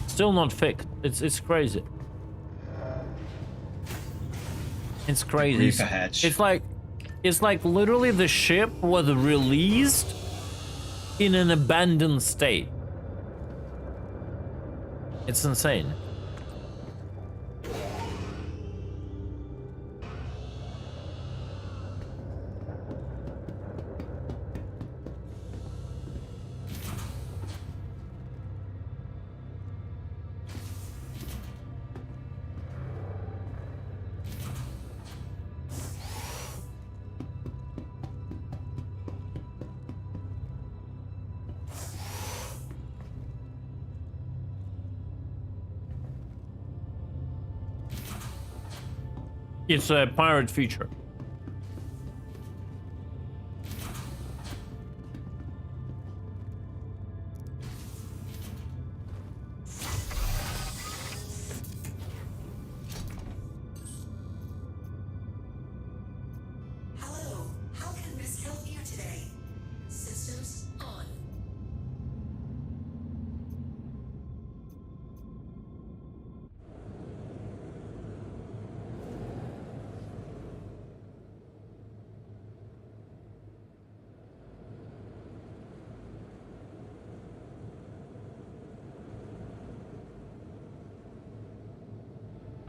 Still not fixed. It's crazy. It's crazy. Reefer hatch. It's like literally the ship was released in an abandoned state. It's insane. It's a pirate feature.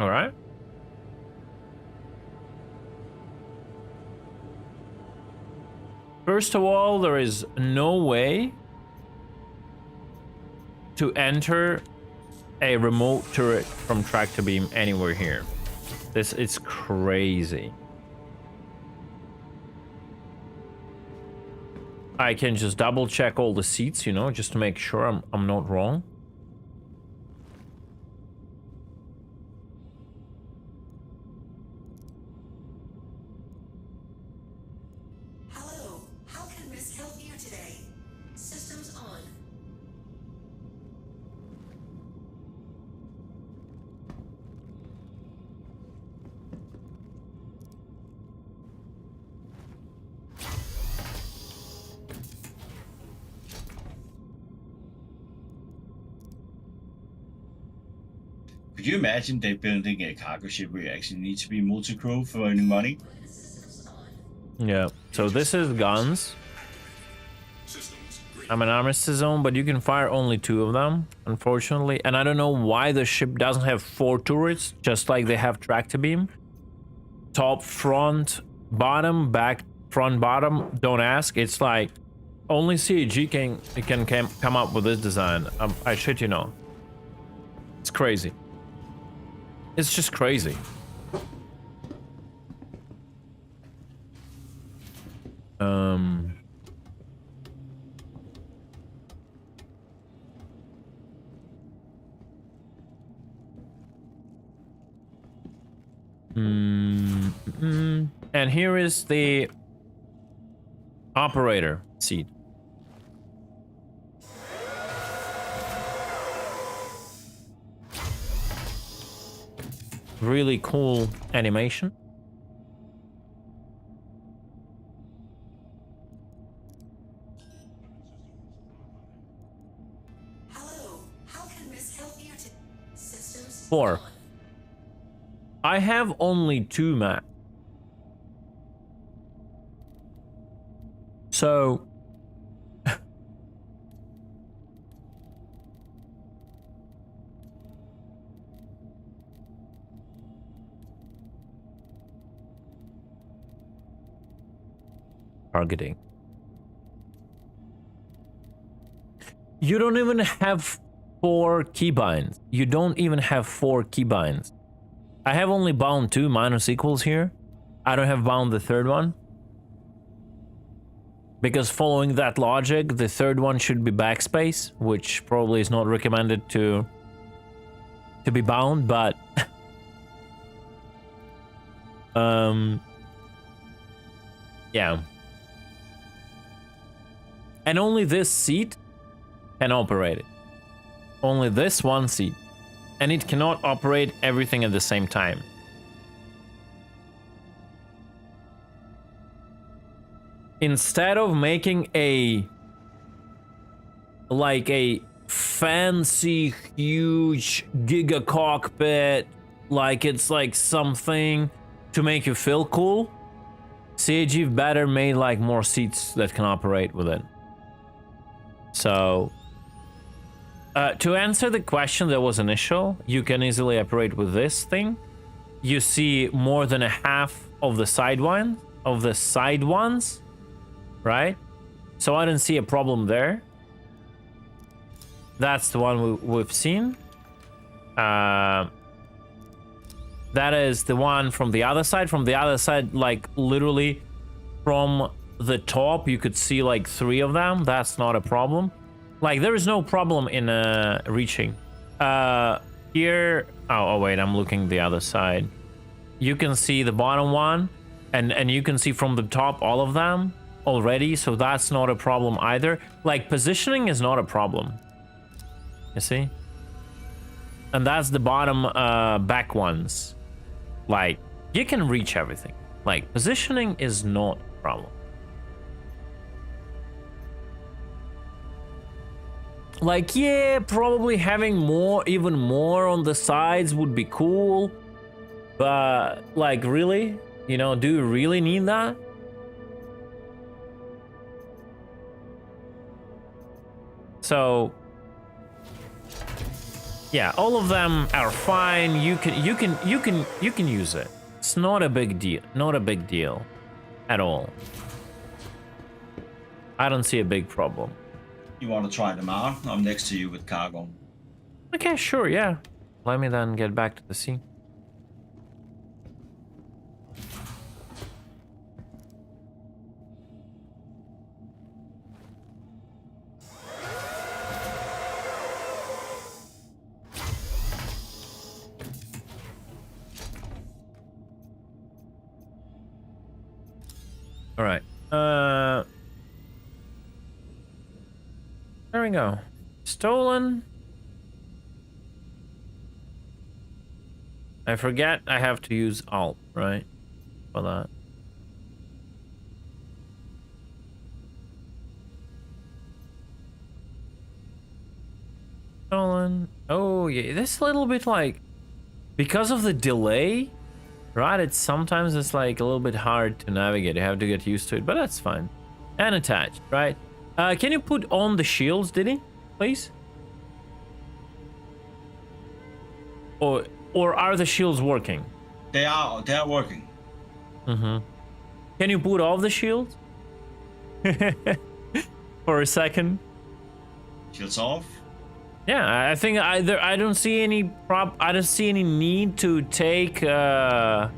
All right. First of all, there is no way to enter a remote turret from tractor beam anywhere here. This is crazy. I can just double check all the seats, you know, just to make sure I'm not wrong. Hello, how can Miss help you today? Systems on. Could you imagine they building a cargo ship where you actually need to be multi-crew for earning money? Yeah, so this is guns. Systems green. I'm an armistice zone, but you can fire only 2 of them, unfortunately. And I don't know why the ship doesn't have 4 turrets, just like they have tractor beam. Top, front, bottom, back, front, bottom. Don't ask. It's like only CAG can come up with this design. I shit you not. It's crazy. It's just crazy. And here is the operator seat. Really cool animation. Hello, how can Miss help you today? Systems 4. on. I have only 2 maps. So targeting. You don't even have 4 keybinds. You don't even have 4 keybinds. I have only bound 2 minus equals here. I don't have bound the 3rd one. Because following that logic, the 3rd one should be backspace, which probably is not recommended to be bound, but yeah. And only this seat can operate it. Only this one seat. And it cannot operate everything at the same time. Instead of making a fancy huge giga cockpit, like it's like something to make you feel cool, CAG better made like more seats that can operate with it. So to answer the question that was initial, you can easily operate with this thing. You see more than a half of the side ones, right? So I didn't see a problem there. That's the one we've seen. That is the one from the other side. From the other side, like literally from the top, you could see like 3 of them. That's not a problem. Like there is no problem in reaching. Here, oh wait, I'm looking the other side. You can see the bottom one, and you can see from the top all of them already, so that's not a problem either. Like positioning is not a problem. You see? And that's the bottom back ones. Like you can reach everything. Like positioning is not a problem. Like yeah, probably having more, even more on the sides would be cool. But like really? You know, do you really need that? So Yeah, all of them are fine. You can use it. It's not a big deal. Not a big deal at all. I don't see a big problem. You want to try them out? I'm next to you with cargo. Okay, sure, yeah. Let me then get back to the sea. All right. There we go. Stolen. I forget I have to use Alt, right? For that. Stolen. Oh, yeah. This a little bit like... Because of the delay, right? Sometimes it's like a little bit hard to navigate. You have to get used to it, but that's fine. And attached, right? Can you put on the shields, Diddy? Please? Or are the shields working? They are working. Mm-hmm. Can you put off the shields? For a second? Shields off. Yeah, I think I don't see any need to take the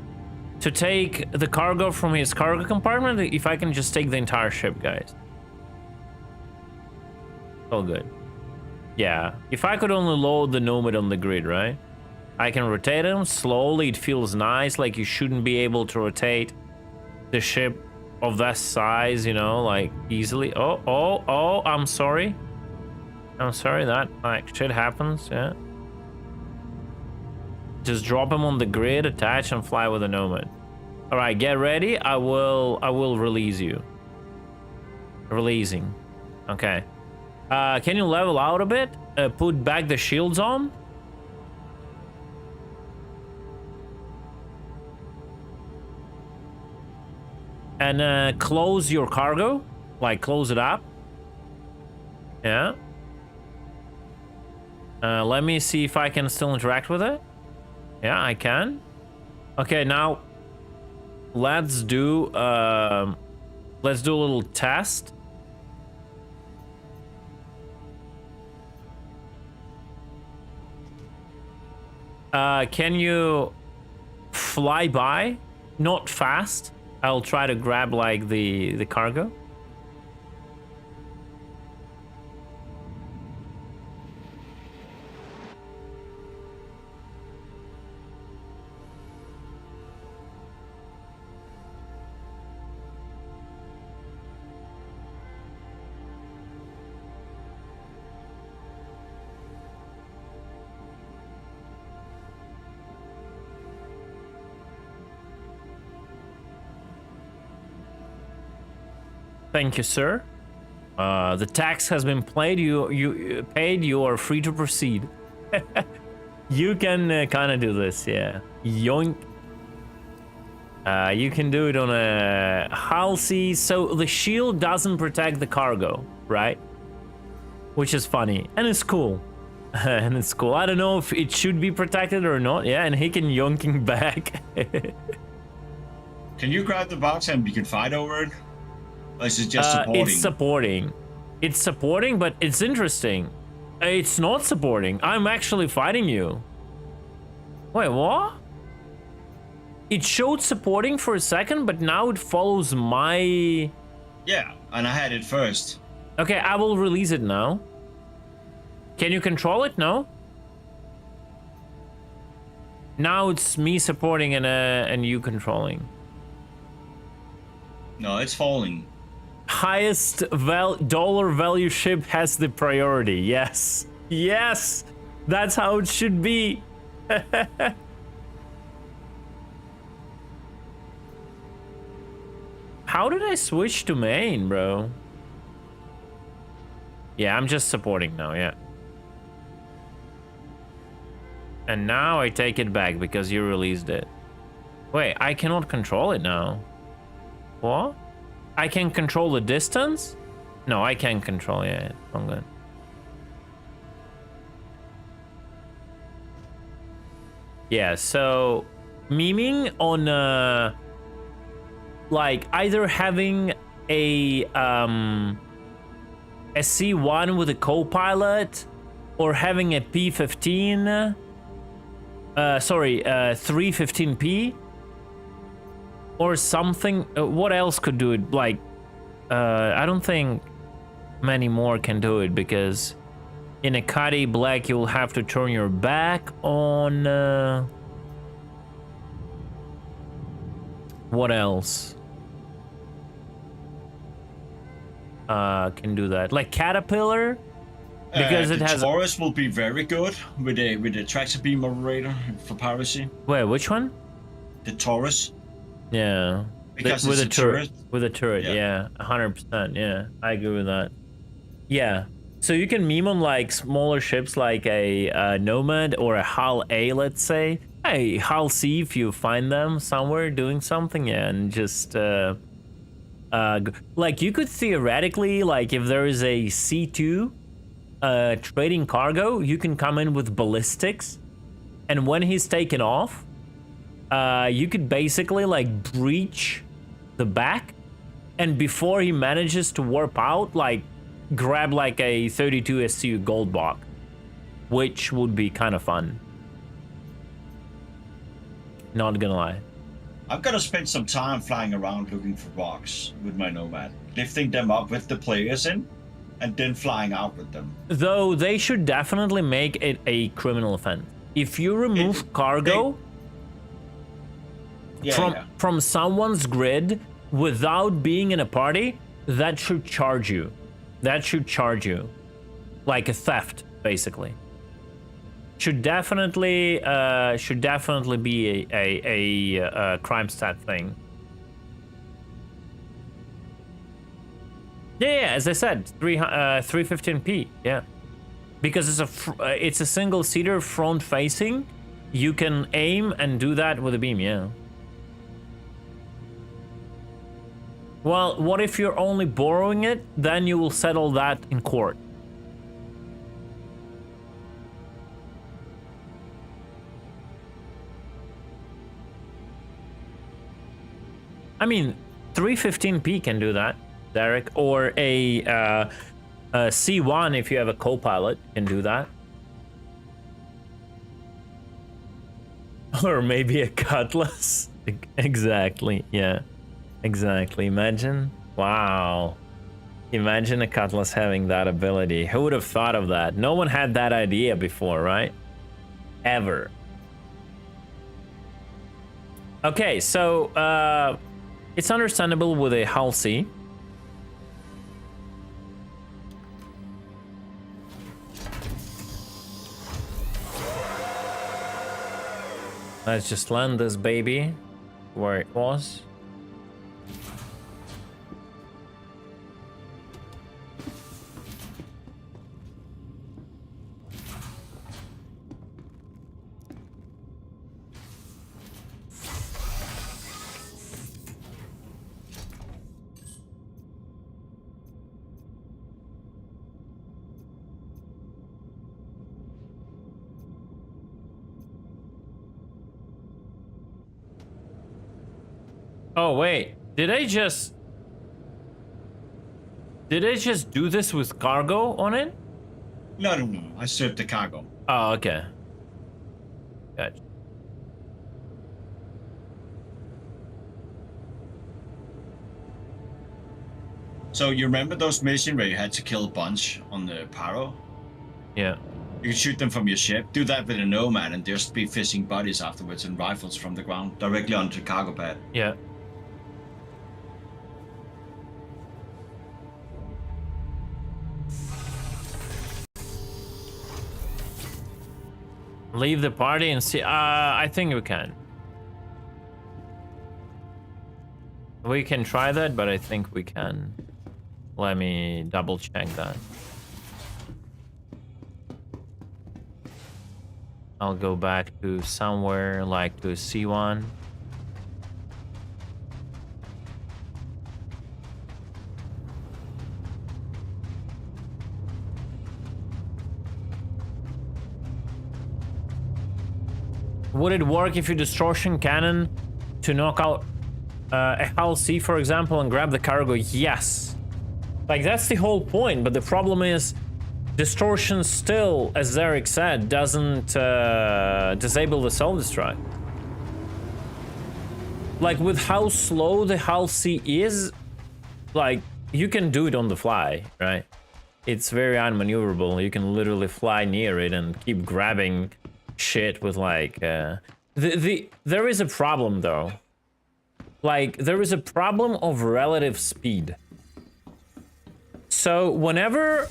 cargo from his cargo compartment if I can just take the entire ship, guys. All good. Yeah, if I could only load the Nomad on the grid, right? I can rotate him slowly. It feels nice. Like you shouldn't be able to rotate the ship of that size, you know, like easily. Oh, I'm sorry. I'm sorry, that like shit happens, yeah. Just drop him on the grid, attach and fly with the Nomad. All right, get ready. I will release you. Releasing. Okay. Can you level out a bit? Put back the shields on. And close your cargo. Like, close it up. Yeah. Let me see if I can still interact with it. Yeah, I can. Okay, now let's do a little test. Can you fly by? Not fast. I'll try to grab like the cargo. Thank you, sir. The tax has been paid. You paid. You are free to proceed. You can kind of do this, yeah. Yoink. You can do it on a Halsey. So the shield doesn't protect the cargo, right? Which is funny and it's cool. And it's cool. I don't know if it should be protected or not. Yeah, and he can yoinking back. Can you grab the box and we can fight over it? Or is it just supporting? It's supporting. It's supporting, but it's interesting. It's not supporting. I'm actually fighting you. Wait, what? It showed supporting for a second, but now it follows my... Yeah, and I had it first. Okay, I will release it now. Can you control it? No? Now it's me supporting and you controlling. No, it's falling. Highest dollar value ship has the priority. Yes. Yes. That's how it should be. How did I switch to main, bro? Yeah, I'm just supporting now, yeah. And now I take it back because you released it. Wait, I cannot control it now. What? I can control the distance? No, I can't control it. I'm good. Yeah, so memeing on like either having a C1 with a co-pilot or having a P15 315p or something. What else could do it? Like I don't think many more can do it, because in a Cuddy Black you'll have to turn your back on what else can do that? Like Caterpillar, because it has Taurus will be very good with a tractor beam operator for piracy. Wait, which one? The Taurus. Yeah, Because with it's a turret. With a turret, yeah, 100%. Yeah, I agree with that. Yeah, so you can meme on like smaller ships like a Nomad or a Hull A, let's say. Hey, Hull C if you find them somewhere doing something, yeah, and just like you could theoretically, like if there is a C2 trading cargo, you can come in with ballistics, and when he's taken off, you could basically like breach the back, and before he manages to warp out, like grab like a 32 SCU gold block, which would be kind of fun. Not gonna lie. I'm gonna spend some time flying around looking for rocks with my Nomad, lifting them up with the players in, and then flying out with them. Though they should definitely make it a criminal offense. If you remove cargo from someone's grid without being in a party, that should charge you. That should charge you, like a theft, basically. Should definitely be a crime stat thing. Yeah, as I said, 315p. Yeah, because it's a single seater front facing. You can aim and do that with a beam. Yeah. Well, what if you're only borrowing it? Then you will settle that in court. I mean, 315p can do that, Derek, or a C1 if you have a co-pilot can do that. Or maybe a Cutlass. Exactly, yeah. Exactly. Imagine. Wow. Imagine a Cutlass having that ability. Who would have thought of that? No one had that idea before, right? Ever. Okay, so it's understandable with a Hull C. Let's just land this baby where it was. Oh wait, did I just do this with cargo on it? No. I served the cargo. Oh, okay. Gotcha. So you remember those missions where you had to kill a bunch on the Paro? Yeah. You could shoot them from your ship. Do that with a Nomad and just be fishing bodies afterwards and rifles from the ground directly onto the cargo pad. Yeah. Leave the party and see. I think we can. We can try that, but I think we can. Let me double check that. I'll go back to somewhere like to C1. Would it work if you distortion cannon to knock out a hull C, for example, and grab the cargo? Yes. Like, that's the whole point, but the problem is distortion still, as Zarek said, doesn't disable the self-destruct. Like, with how slow the hull C is, like, you can do it on the fly, right? It's very unmaneuverable. You can literally fly near it and keep grabbing shit with, like, there is a problem, though. Like, there is a problem of relative speed. So, whenever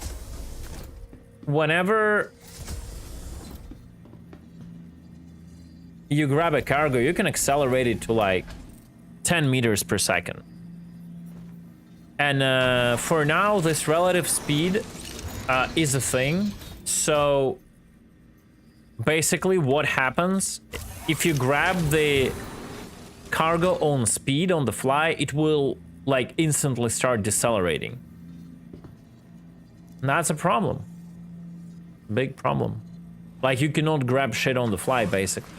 you grab a cargo, you can accelerate it to, like, 10 meters per second. And for now, this relative speed is a thing. So basically what happens, if you grab the cargo on speed on the fly, it will, like, instantly start decelerating. And that's a problem. Big problem. Like, you cannot grab shit on the fly, basically.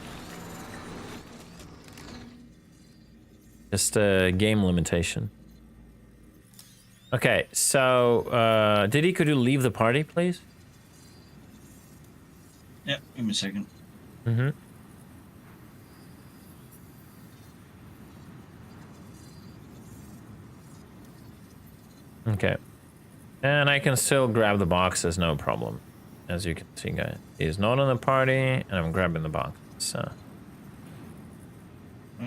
Just a game limitation. Okay, so, Diddy, could you leave the party, please? Yeah, give me a second. Mm-hmm. Okay. And I can still grab the boxes, no problem. As you can see, guys. He's not in the party, and I'm grabbing the box. So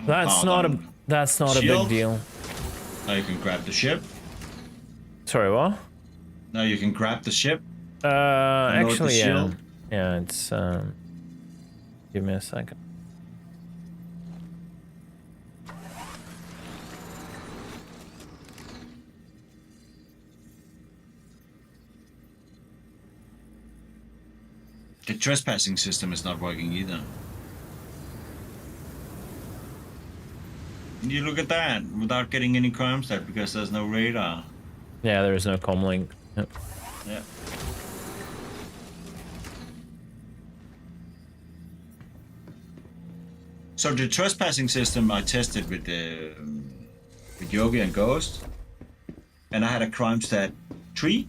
that's not a big Shield. deal. Now you can grab the ship. Sorry, what? Now you can grab the ship. Actually, yeah. shield. Yeah, it's give me a second. The trespassing system is not working either. You look at that without getting any crime stat because there's no radar. Yeah, there is no comlink. Yep. Yeah. So the trespassing system I tested with Yogi and Ghost, and I had a crime stat 3,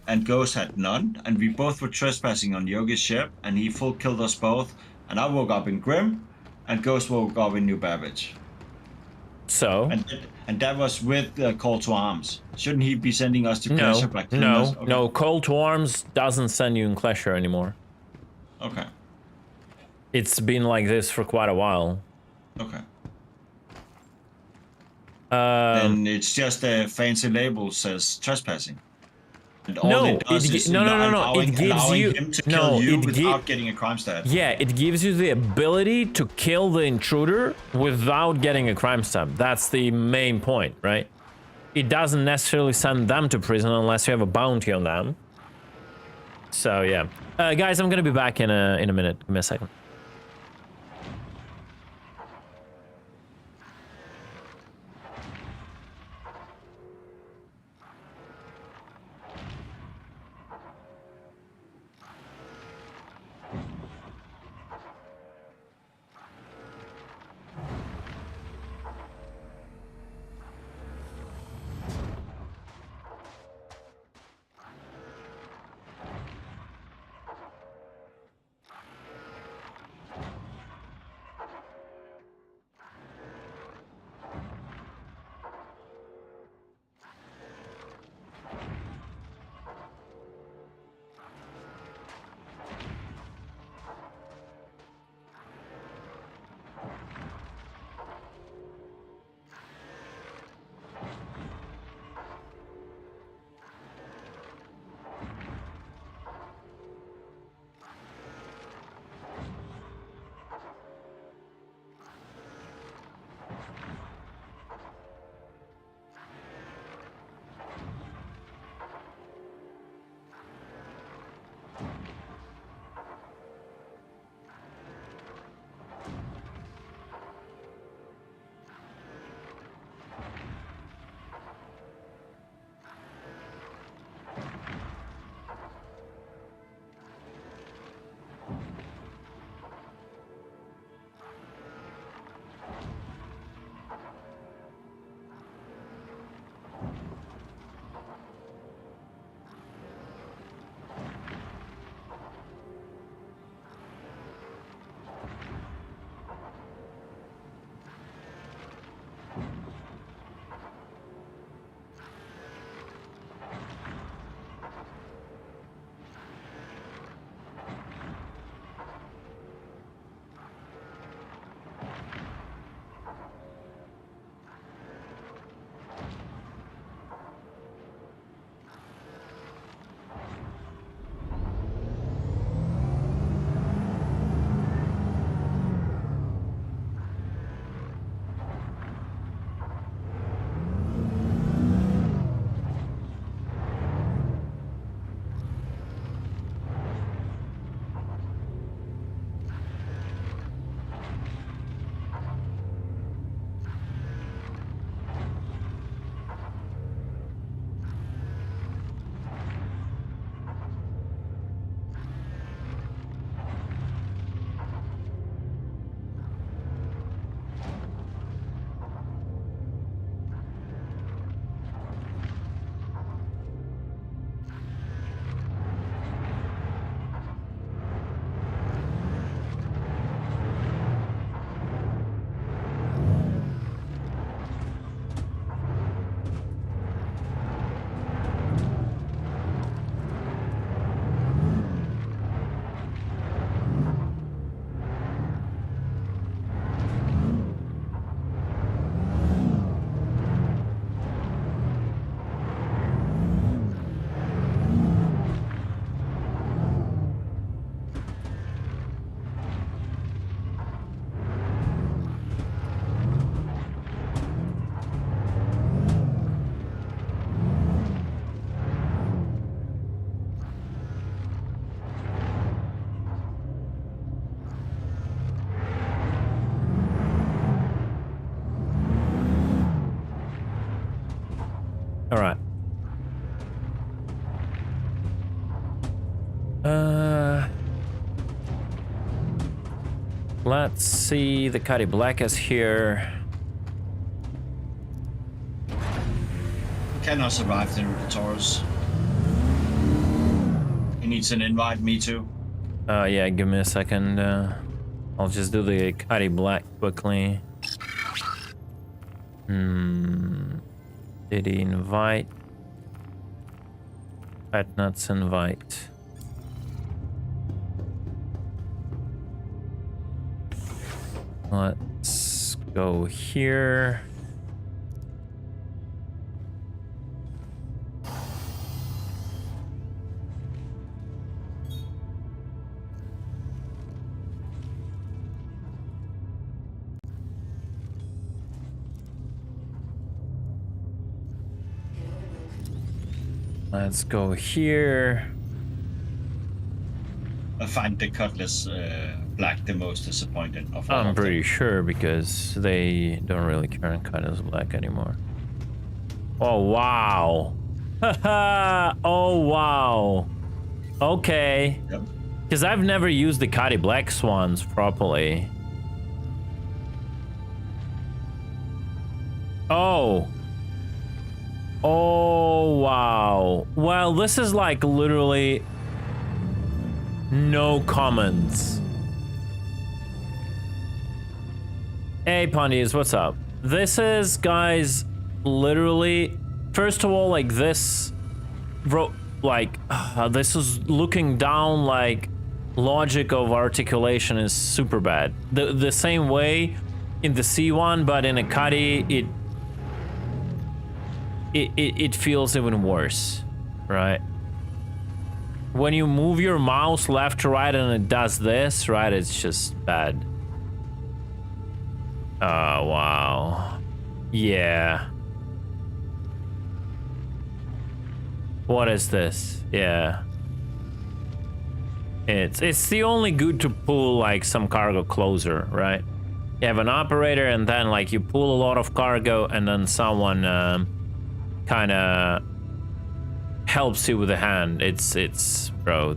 and Ghost had none, and we both were trespassing on Yogi's ship, and he full killed us both, and I woke up in Grim, and Ghost woke up in New Babbage. So? And that was with Call to Arms. Shouldn't he be sending us to Clasher? No. Call to Arms doesn't send you in Clasher anymore. Okay. It's been like this for quite a while. Okay. And it's just a fancy label says trespassing. And all it does is allowing him to kill you without getting a crime stat. Yeah, it gives you the ability to kill the intruder without getting a crime stat. That's the main point, right? It doesn't necessarily send them to prison unless you have a bounty on them. So yeah, guys, I'm gonna be back in a minute. Give me a second. Let's see. The Cuddy Black is here. Cannot survive through the Taurus. He needs an invite, me too. Yeah, give me a second. I'll just do the Cuddy Black quickly. Did he invite? Fat Nuts invite. Let's go here. Let's go here. I find the Cutlass Black the most disappointing of all I'm of them. pretty sure because they don't really care on Cutlass Black anymore. Oh, wow. Oh, wow. Okay. Yep. Because I've never used the Cuddy Black Swans properly. Oh. Oh, wow. Well, this is like literally no comments. Hey, Pondies, what's up? This is, guys, literally, first of all, like this, this is looking down like logic of articulation is super bad. The same way in the C1, but in a Cuddy, it feels even worse, right? When you move your mouse left to right and it does this, right, it's just bad. Oh, wow. Yeah. What is this? Yeah. It's the only good to pull like some cargo closer, right? You have an operator and then like you pull a lot of cargo and then someone kind of helps you with a hand. It's bro,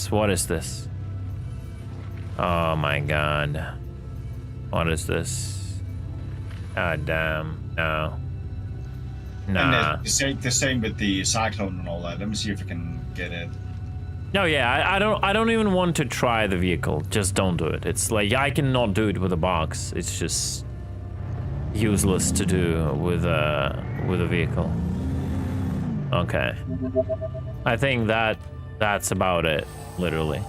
what is this? Oh my god. What is this? God damn, no. Nah. And the same with the Cyclone and all that. Let me see if I can get it. No, yeah, I don't even want to try the vehicle. Just don't do it. It's like I cannot do it with a box. It's just useless to do with a vehicle. Okay. I think that's about it, literally.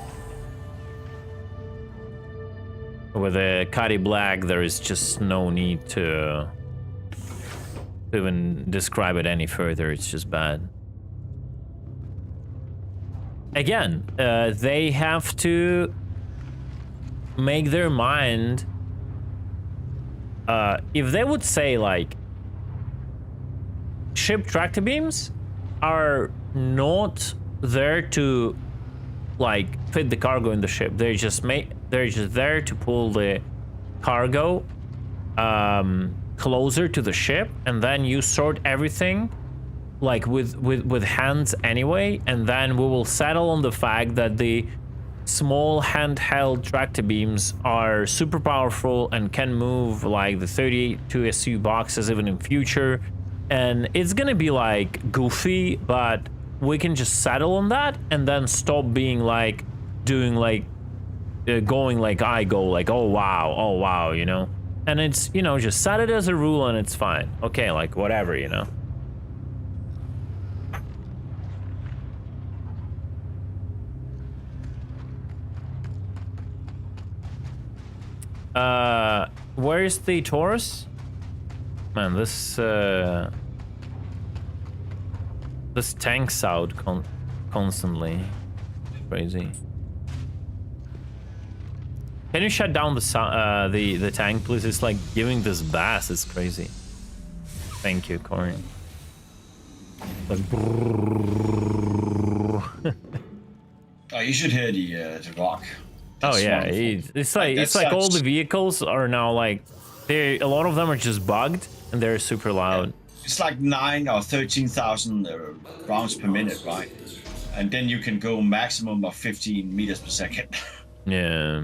With a Cuddy Black, there is just no need to even describe it any further. It's just bad. Again, they have to make their mind. If they would say like, ship tractor beams are not there to like fit the cargo in the ship. They're just there to pull the cargo closer to the ship, and then you sort everything like with hands anyway, and then we will settle on the fact that the small handheld tractor beams are super powerful and can move like the 32 SU boxes even in future, and it's gonna be like goofy, but we can just settle on that and then stop being like doing like going like I go like oh wow, you know, and it's, you know, just set it as a rule and it's fine. Okay, like whatever, you know. Where's the Taurus? Man, this tanks out constantly. Crazy. Can you shut down the tank, please? It's like giving this bass. It's crazy. Thank you, Corin. Like, Oh, you should hear the rock. oh yeah, it's like all the vehicles are now like a lot of them are just bugged and they're super loud. It's like 9 or 13,000 rounds per minute, right? And then you can go maximum of 15 meters per second. Yeah.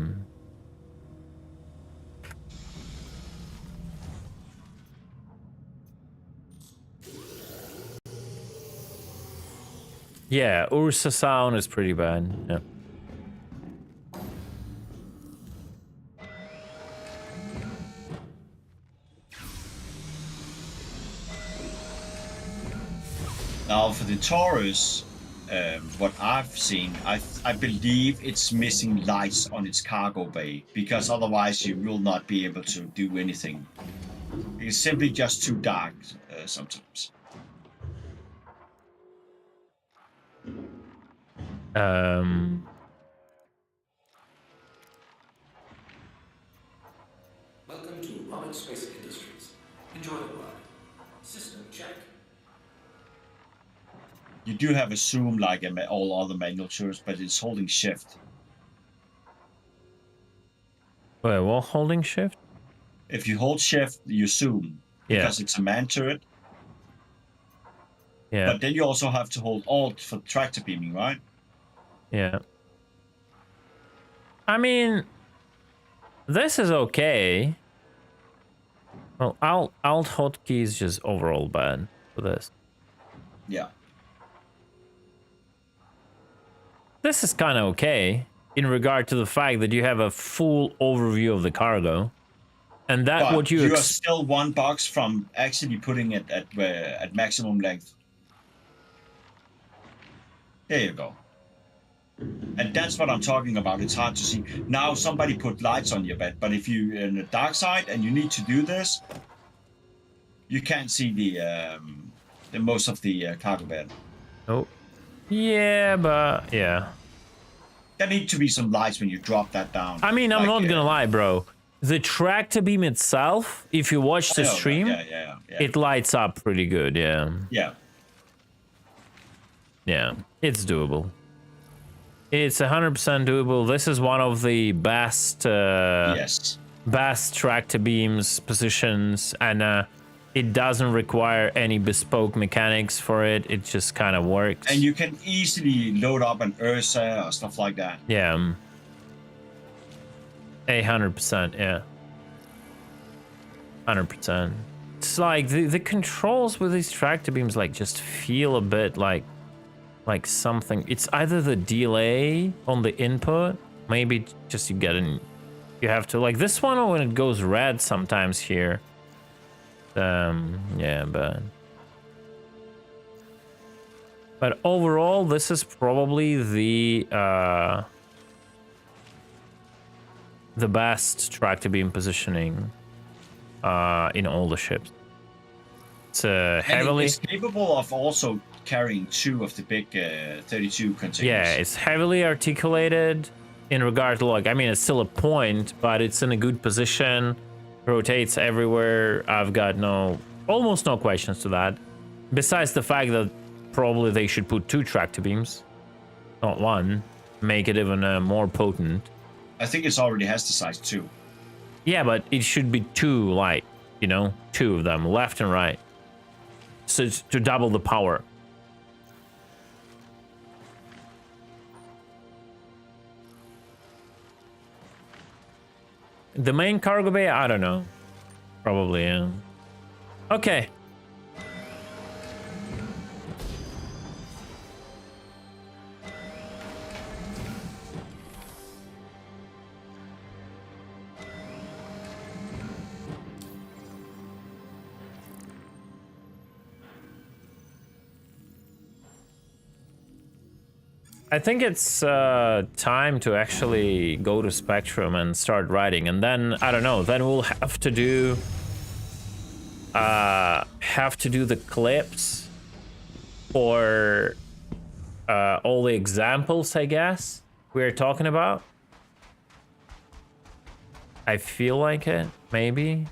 Yeah, Ursa sound is pretty bad. Yeah. Now for the Taurus, what I've seen, I believe it's missing lights on its cargo bay, because otherwise you will not be able to do anything. It's simply just too dark sometimes. Welcome to Roman Space Industries. Enjoy the ride. System check. You do have a zoom like all other manual tours, but it's holding shift. Wait, what holding shift? If you hold shift, you zoom, because it's a man turret. Yeah. But then you also have to hold alt for tractor beaming, right? Yeah. I mean, this is okay. Well, alt hotkey is just overall bad for this. Yeah. This is kind of okay in regard to the fact that you have a full overview of the cargo. And that But what you are still one box from actually putting it at maximum length. There you go. And that's what I'm talking about. It's hard to see. Now somebody put lights on your bed, but if you're in the dark side and you need to do this, you can't see the most of the cargo bed. Oh. Yeah, but yeah. There need to be some lights when you drop that down. I mean, I'm not gonna lie, bro. The tractor beam itself, if you watch the stream, it lights up pretty good, yeah. Yeah. Yeah, it's doable. It's 100% doable. This is one of the best best tractor beams positions, and it doesn't require any bespoke mechanics for it. It just kind of works. And you can easily load up an Ursa or stuff like that. Yeah. 100%, yeah. 100%. It's like the controls with these tractor beams like just feel a bit like something. It's either the delay on the input, maybe just you have to like this one, or when it goes red sometimes here. Yeah, but overall this is probably the best tractor beam positioning in all the ships. It's heavily... It's capable of also carrying 2 of the big 32 containers. Yeah, it's heavily articulated in regard to, like, I mean, it's still a point, but it's in a good position, rotates everywhere. I've got almost no questions to that. Besides the fact that probably they should put 2 tractor beams, not 1, make it even more potent. I think it already has the size 2. Yeah, but it should be 2, like, 2 of them, left and right. So it's to double the power. The main cargo bay, I don't know. Probably, yeah. Okay. I think it's time to actually go to Spectrum and start writing, and then I don't know. Then we'll have to do the clips for all the examples, I guess we're talking about. I feel like it, maybe.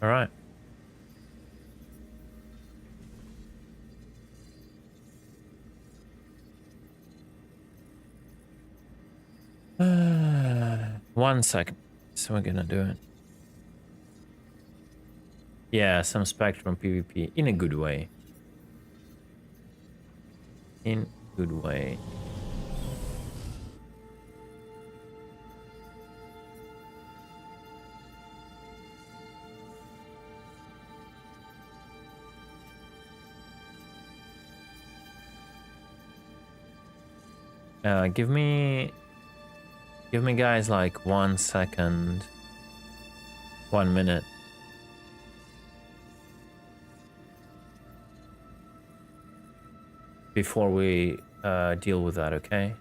All right. One second. So we're gonna do it. Yeah, some Spectrum PvP in a good way. In a good way. Give me guys like 1 second, 1 minute. Before we deal with that, okay?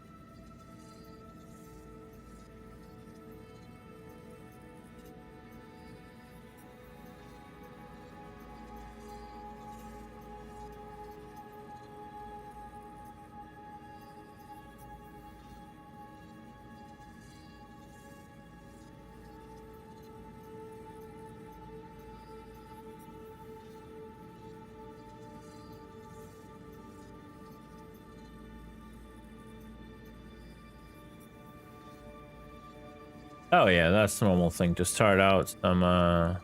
Oh yeah, that's the normal thing to start out some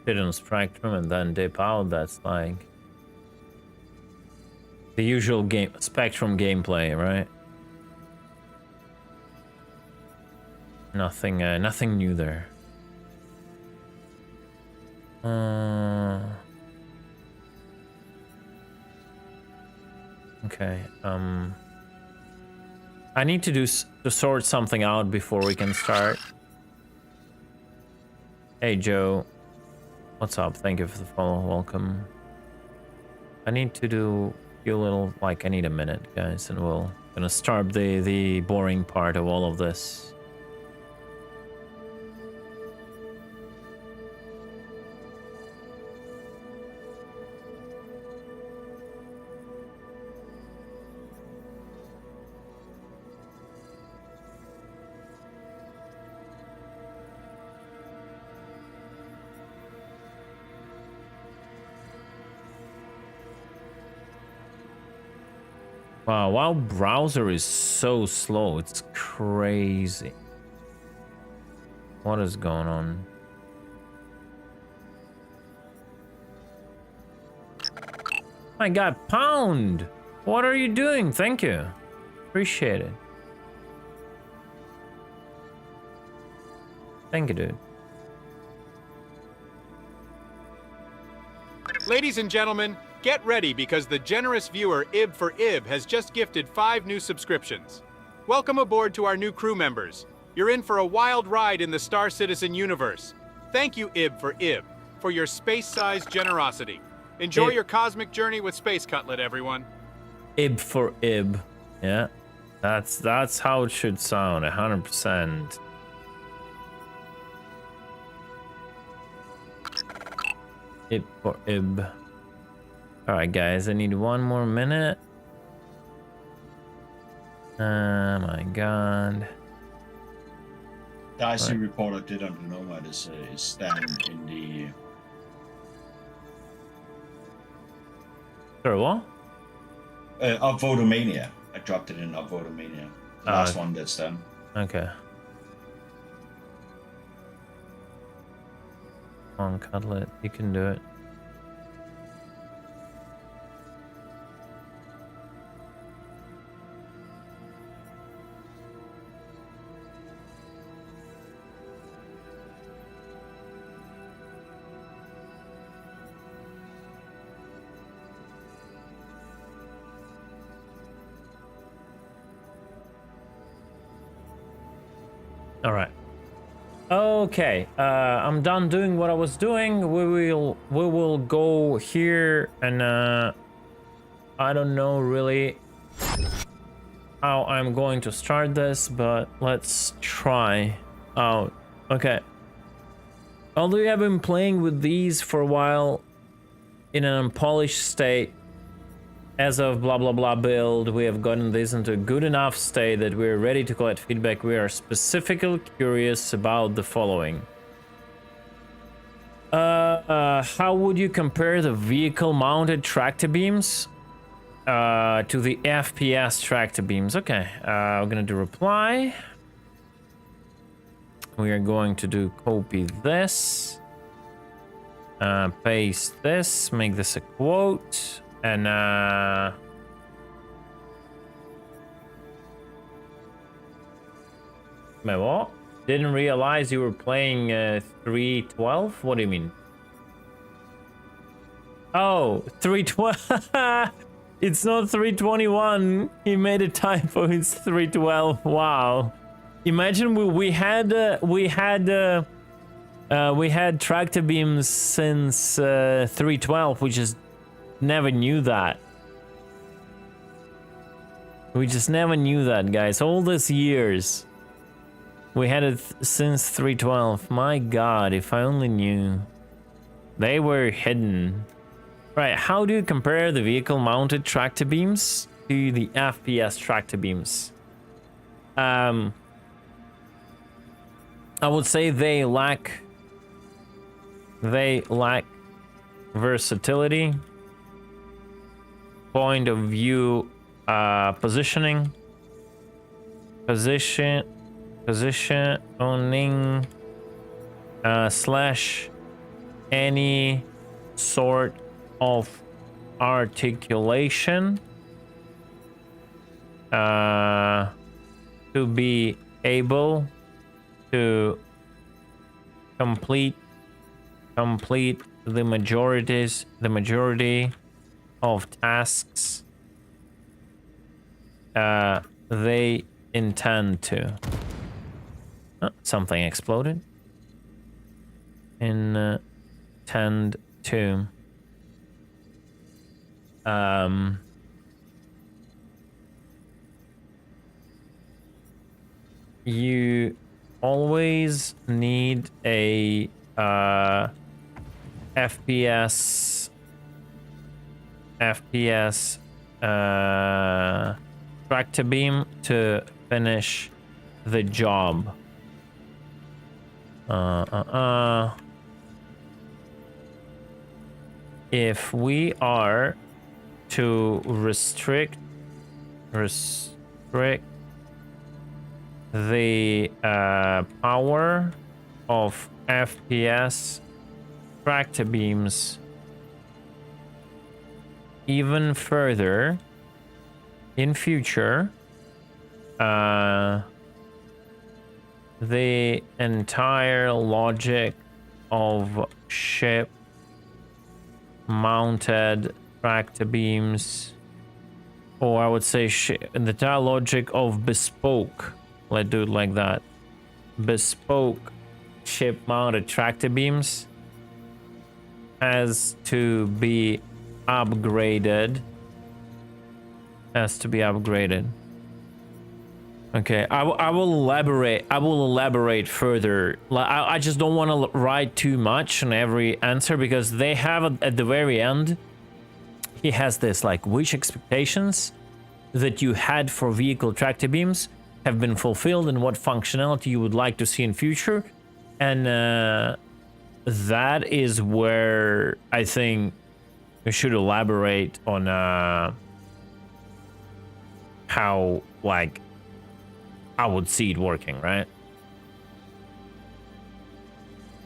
hidden spectrum and then dip out. That's like the usual game spectrum gameplay, right? Nothing nothing new there. Okay. I need to sort something out before we can start. Hey Joe, what's up? Thank you for the follow. Welcome. I need to do a little, like I need a minute, guys, and we'll gonna start the boring part of all of this. Wow, wow, browser is so slow. It's crazy. What is going on? My God, Pound! What are you doing? Thank you. Appreciate it. Thank you, dude. Ladies and gentlemen, get ready because the generous viewer Ib for Ib has just gifted 5 new subscriptions. Welcome aboard to our new crew members. You're in for a wild ride in the Star Citizen universe. Thank you, Ib for Ib, for your space-sized generosity. Enjoy your cosmic journey with Space Cutlet, everyone. Ib for Ib. Yeah, that's how it should sound, 100%. Ib for Ib. Alright guys, I need 1 more minute. Oh my God. The IC report I did on the Nomad is stand in the... Sorry, what? Upvotomania. I dropped it in Upvotomania. The last one that's done. Okay. Come on, Cutlet, you can do it. All right. Okay. I'm done doing what I was doing. We will go here and I don't know really how I'm going to start this, but let's try out. Okay. Although I've been playing with these for a while in an unpolished state, as of blah blah blah build, we have gotten this into a good enough state that we're ready to collect feedback. We are specifically curious about the following. How would you compare the vehicle-mounted tractor beams to the FPS tractor beams? Okay, we're gonna do reply. We are going to do copy this, paste this, make this a quote, and wait, what? Didn't realize you were playing 312? What do you mean? Oh, 312. It's not 321. He made a typo. It's 312. Wow. Imagine we had tractor beams since 312. We just never knew that. We just never knew that, guys. All these years. We had it since 312. My God, if I only knew. They were hidden. Right, how do you compare the vehicle-mounted tractor beams to the FPS tractor beams? I would say they lack versatility, point of view, positioning, positioning, slash any sort of articulation to be able to complete the majority of tasks they intend to. Something exploded. Intend to. You always need a FPS tractor beam to finish the job. If we are to restrict the power of FPS tractor beams even further in future, the entire logic of ship mounted tractor beams, or I would say the entire logic of bespoke, let's do it like that, bespoke ship mounted tractor beams has to be upgraded. Okay, I will elaborate further. I just don't want to write too much on every answer, because they have at the very end, he has this like, which expectations that you had for vehicle tractor beams have been fulfilled and what functionality you would like to see in future. And that is where I think we should elaborate on how, like, I would see it working, right?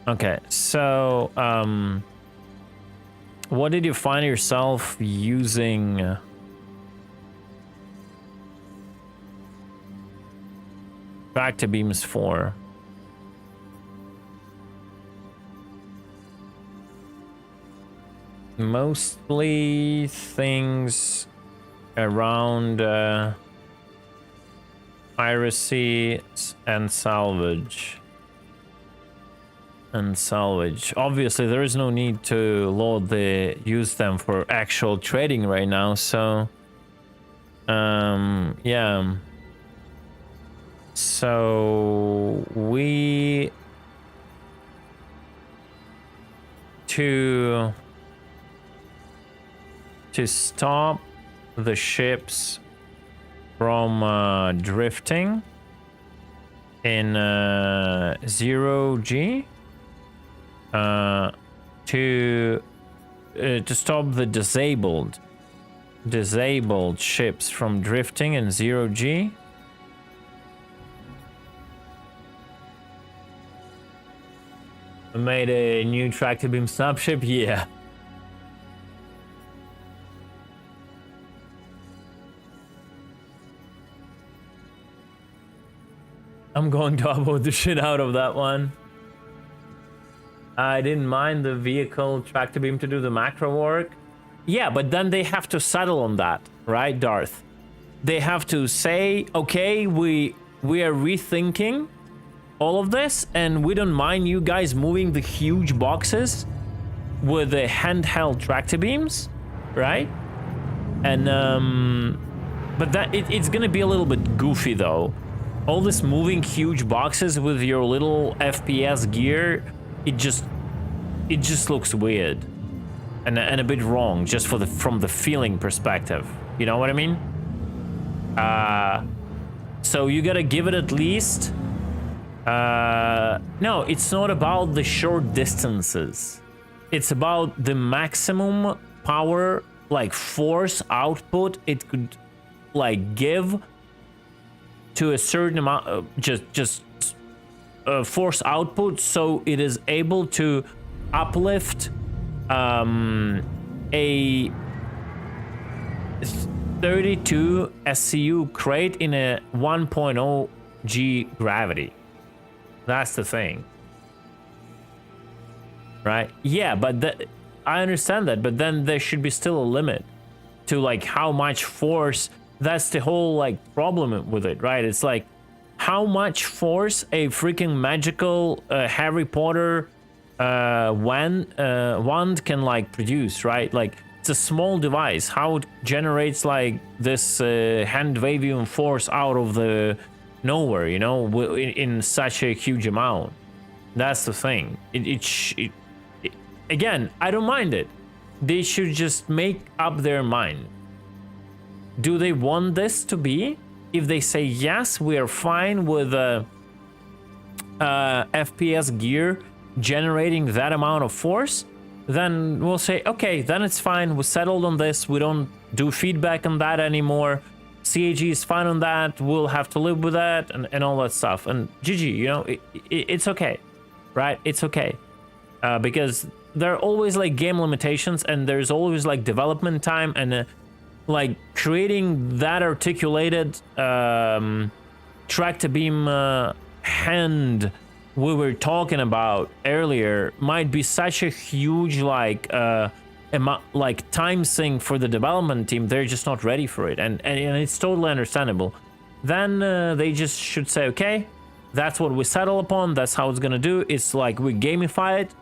Okay, so what did you find yourself using tractor beams for? Mostly things around piracy and salvage. Obviously, there is no need to use them for actual trading right now. So, yeah. So to stop the ships from drifting in 0G, to stop the disabled ships from drifting in 0G. I made a new tractor beam snap ship, yeah. I'm going to upload the shit out of that one. I didn't mind the vehicle tractor beam to do the macro work. Yeah, but then they have to settle on that, right, Darth? They have to say, okay, we are rethinking all of this, and we don't mind you guys moving the huge boxes with the handheld tractor beams, right? And but that it's gonna be a little bit goofy though. All this moving huge boxes with your little FPS gear, it just looks weird and a bit wrong, just from the feeling perspective. You know what I mean? So you gotta give it at least. No, it's not about the short distances. It's about the maximum power, like force output it could like give to a certain amount, just force output, so it is able to uplift a 32 SCU crate in a 1.0 G gravity. That's the thing, right? Yeah, but I understand that, but then there should be still a limit to like how much force. That's the whole like problem with it, right? It's like how much force a freaking magical Harry Potter wand can like produce, right? Like it's a small device. How it generates like this hand wavium force out of the nowhere, you know, in such a huge amount. That's the thing. It again, I don't mind it. They should just make up their mind. Do they want this to be? If they say yes, we are fine with FPS gear generating that amount of force, then we'll say, okay, then it's fine. We settled on this. We don't do feedback on that anymore. CAG is fine on that. We'll have to live with that and all that stuff. And GG, you know, it's okay, right? It's okay. Because there are always like game limitations, and there's always like development time, and like creating that articulated tractor beam hand we were talking about earlier might be such a huge like time sink for the development team. They're just not ready for it, and it's totally understandable. Then they just should say, okay, that's what we settle upon, that's how it's gonna do. It's like we gamify it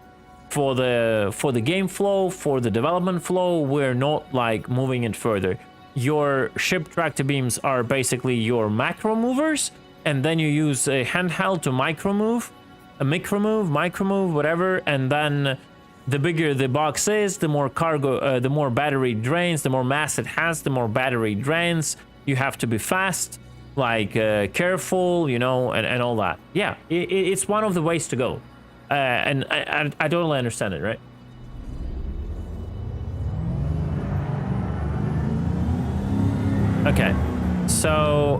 for the game flow, for the development flow. We're not like moving it further. Your ship tractor beams are basically your macro movers, and then you use a handheld to micro move, whatever. And then the bigger the box is, the more cargo, the more battery drains, the more mass it has, the more battery drains. You have to be fast, like careful, you know, and all that. Yeah, it's one of the ways to go. And I totally understand it, right? Okay, so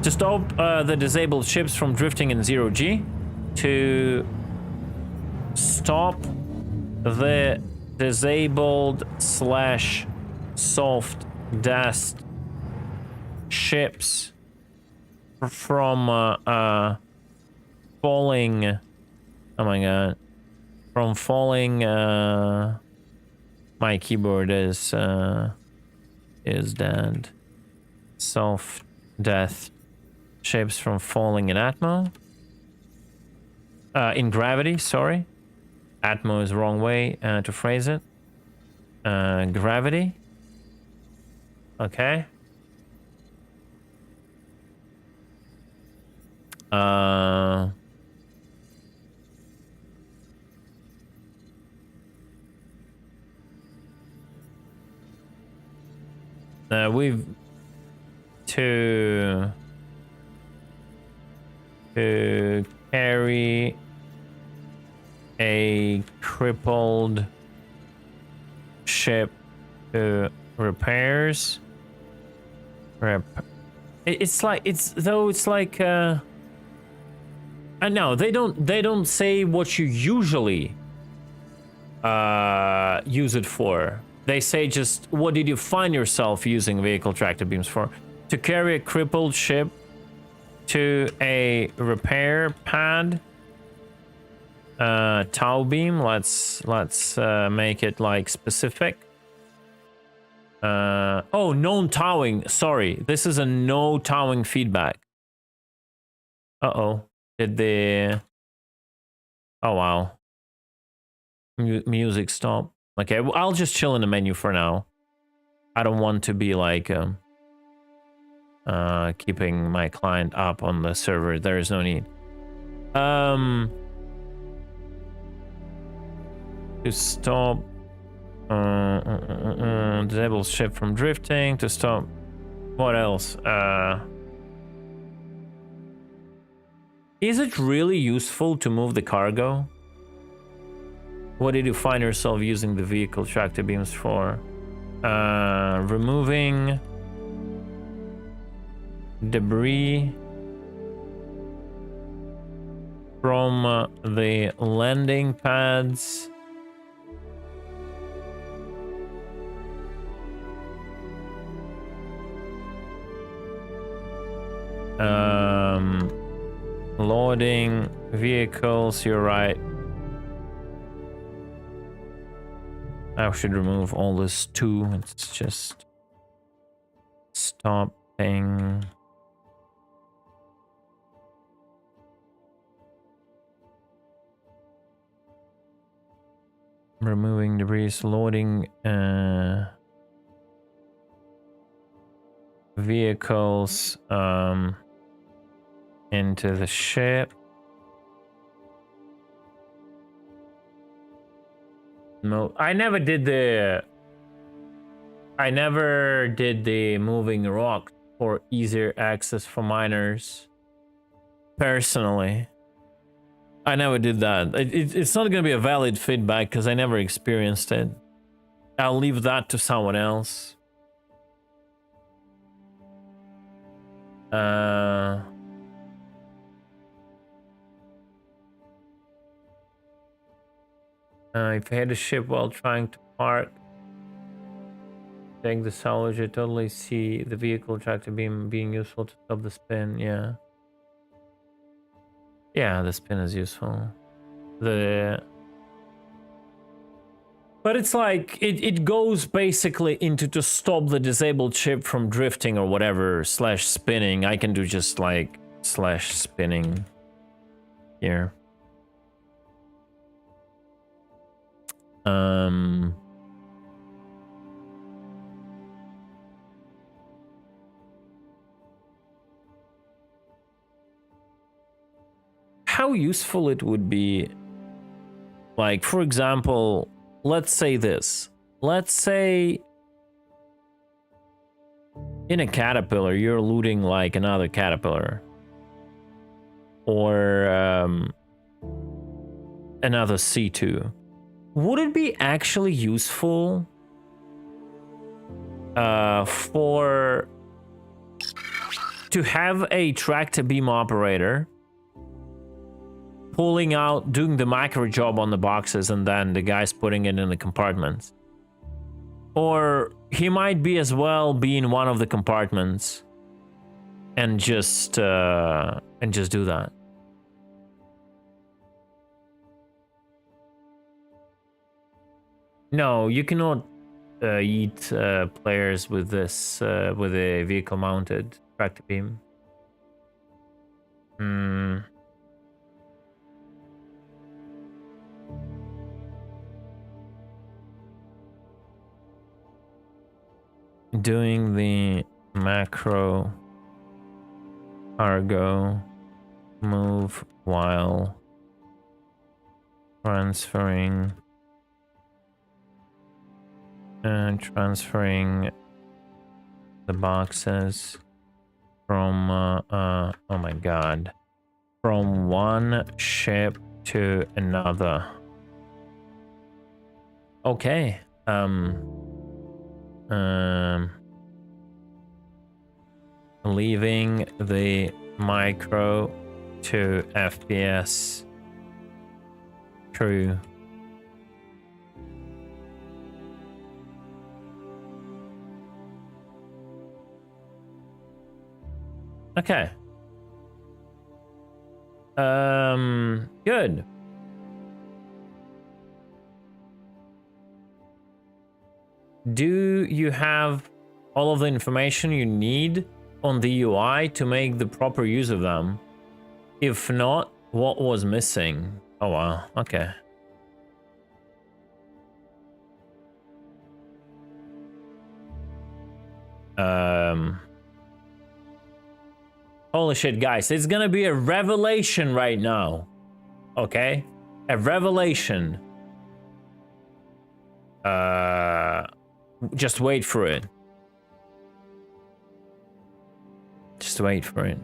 to stop the disabled ships from drifting in 0G, to stop the disabled / soft dust ships from falling. Oh my god, from falling. My keyboard is dead. Soft death ships from falling in Atmo. In gravity, sorry. Atmo is the wrong way to phrase it. Gravity. Okay. We've to carry a crippled ship to repairs. It's like no, they don't say what you usually use it for. They say just what did you find yourself using vehicle tractor beams for? To carry a crippled ship to a repair pad. Tow beam. Let's make it like specific. Oh, no towing. Sorry, this is a no towing feedback. Uh-oh. Did the... Oh, wow. Music stop. Okay, well, I'll just chill in the menu for now. I don't want to be like keeping my client up on the server. There is no need. To stop disable ship from drifting, to stop what else? Is it really useful to move the cargo? What did you find yourself using the vehicle tractor beams for? Removing debris from the landing pads. Loading vehicles, you're right. I should remove all this too. It's just stopping. Removing debris, loading vehicles into the ship. No, I never did the moving rock for easier access for miners. Personally, I never did that. It's not gonna be a valid feedback because I never experienced it. I'll leave that to someone else. If I had a ship while trying to park, take the salvage, I totally see the vehicle tractor beam being useful to stop the spin. Yeah, the spin is useful. But it's like it goes basically into to stop the disabled ship from drifting or whatever / spinning. I can do just like / spinning here. How useful it would be, like, for example, let's say this. Let's say in a caterpillar, you're looting like another caterpillar. Or another C2. Would it be actually useful to have a tractor beam operator pulling out, doing the micro job on the boxes, and then the guy's putting it in the compartments? Or he might be as well be in one of the compartments and just do that. No, you cannot eat players with this with a vehicle mounted tractor beam. Doing the macro cargo move while transferring the boxes from oh my god, from one ship to another. Okay. Leaving the micro to FPS. True. Okay. Good. Do you have all of the information you need on the UI to make the proper use of them? If not, what was missing? Oh wow, okay. Holy shit, guys, it's gonna be a revelation right now. Okay? A revelation. Just wait for it. Just wait for it.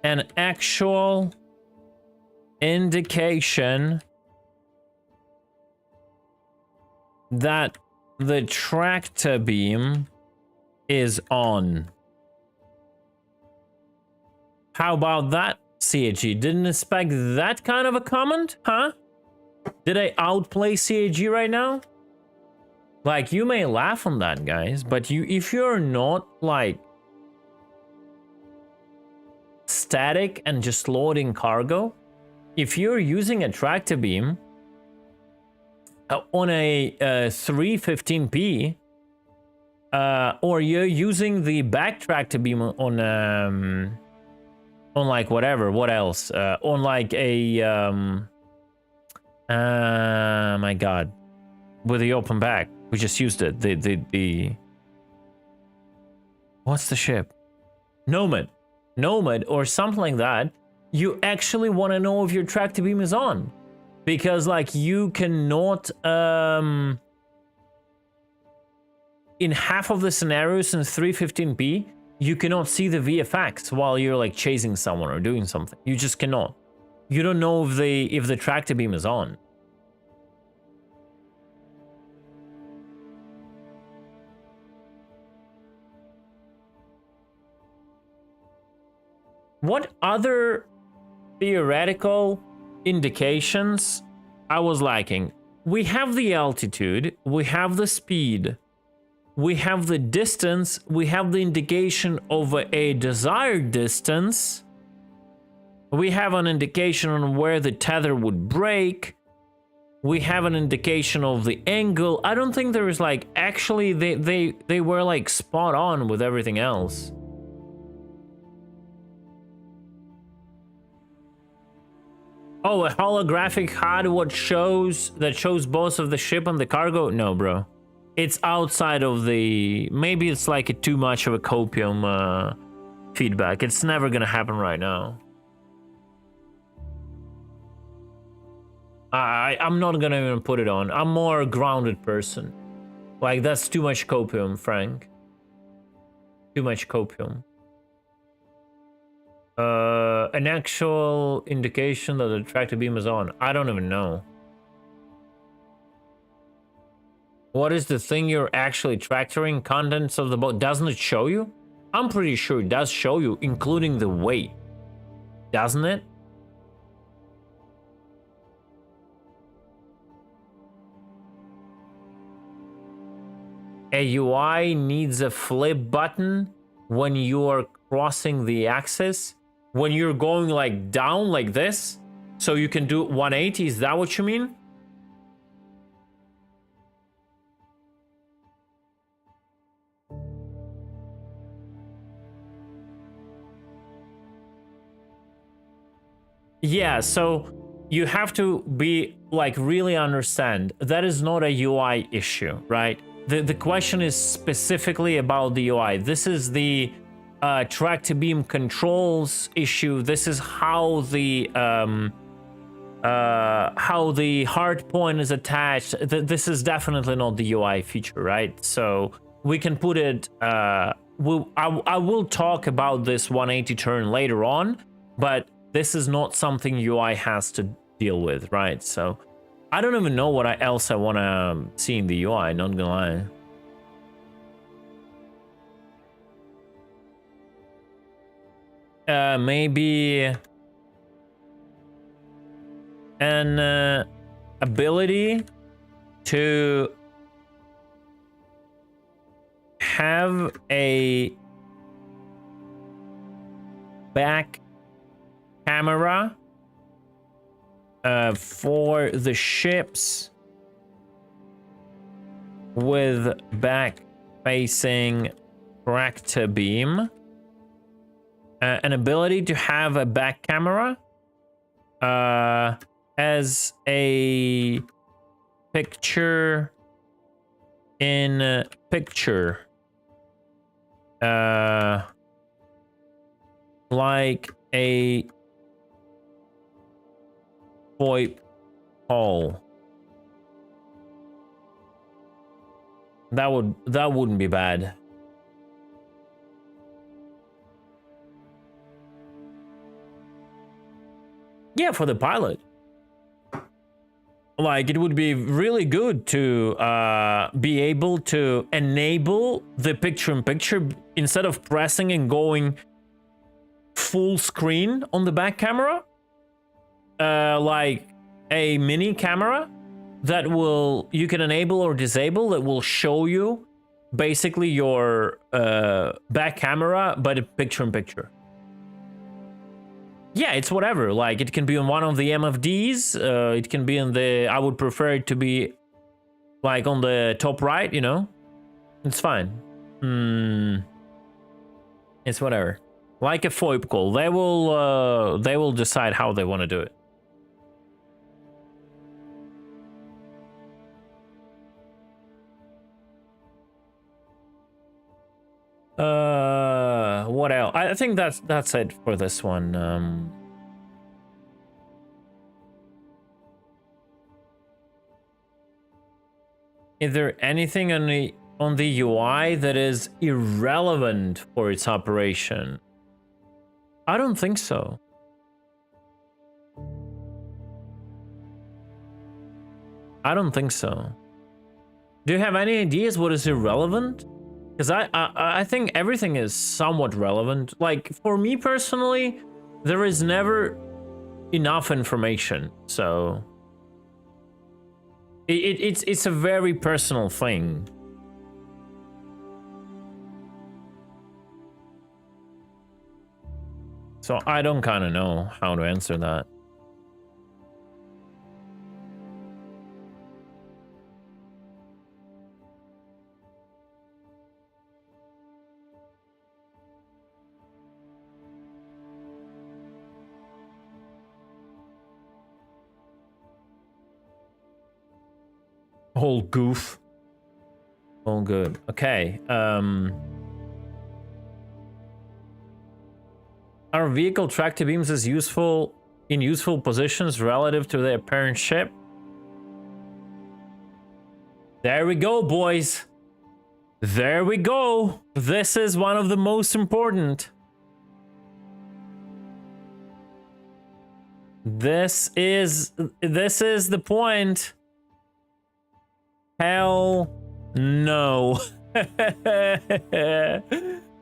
An actual indication that the tractor beam is on. How about that, CAG? Didn't expect that kind of a comment, huh? Did I outplay CAG right now? Like, you may laugh on that, guys, but if you're not, like, static and just loading cargo, if you're using a tractor beam on a 315p, or you're using the back tractor beam on like whatever, what else? On like a my god, with the open back, we just used it. The what's the ship? Nomad or something like that. You actually want to know if your tractor beam is on, because like you cannot in half of the scenarios in 315p you cannot see the VFX while you're like chasing someone or doing something. You just cannot. You don't know if the tractor beam is on. What other theoretical indications I was lacking? We have the altitude, we have the speed, we have the distance, we have the indication of a desired distance, we have an indication on where the tether would break, we have an indication of the angle. I don't think there is like, actually they were like spot on with everything else. Oh, a holographic HUD that shows both of the ship and the cargo? No, bro. It's outside of the... Maybe it's like too much of a copium feedback. It's never gonna happen right now. I'm not gonna even put it on. I'm more a grounded person. Like, that's too much copium, Frank. Too much copium. An actual indication that the tractor beam is on. I don't even know. What is the thing you're actually tractoring? Contents of the boat. Doesn't it show you? I'm pretty sure it does show you, including the weight. Doesn't it? A UI needs a flip button when you are crossing the axis. When you're going like down like this, so you can do 180. Is that what you mean? Yeah, so you have to be like really understand that is not a UI issue, right? The question is specifically about the UI. This is the tractor beam controls issue. This is how the hard point is attached. This is definitely not the UI feature, right? So we can put it. I will talk about this 180 turn later on, but this is not something UI has to deal with, right? So I don't even know what else I want to see in the UI, not gonna lie. Maybe an ability to have a back camera for the ships with back facing tractor beam. An ability to have a back camera as a picture in picture, like a VoIP call. That wouldn't be bad. Yeah, for the pilot. Like, it would be really good to be able to enable the picture-in-picture instead of pressing and going full screen on the back camera. Like a mini camera that you can enable or disable, that will show you basically your back camera, but a picture-in-picture. Yeah, it's whatever. Like, it can be on one of the MFDs. It can be in the... I would prefer it to be like on the top right, you know? It's fine. It's whatever. Like a VoIP call. They will decide how they want to do it. What else? I think that's it for this one. Is there anything on the UI that is irrelevant for its operation? I don't think so. I don't think so. Do you have any ideas what is irrelevant? Because I think everything is somewhat relevant. Like, for me personally, there is never enough information. So it's a very personal thing. So I don't kind of know how to answer that. Whole goof. All good. Okay. Are vehicle tractor beams as useful in useful positions relative to their parent ship? There we go, boys. There we go. This is one of the most important. This is the point. Hell no.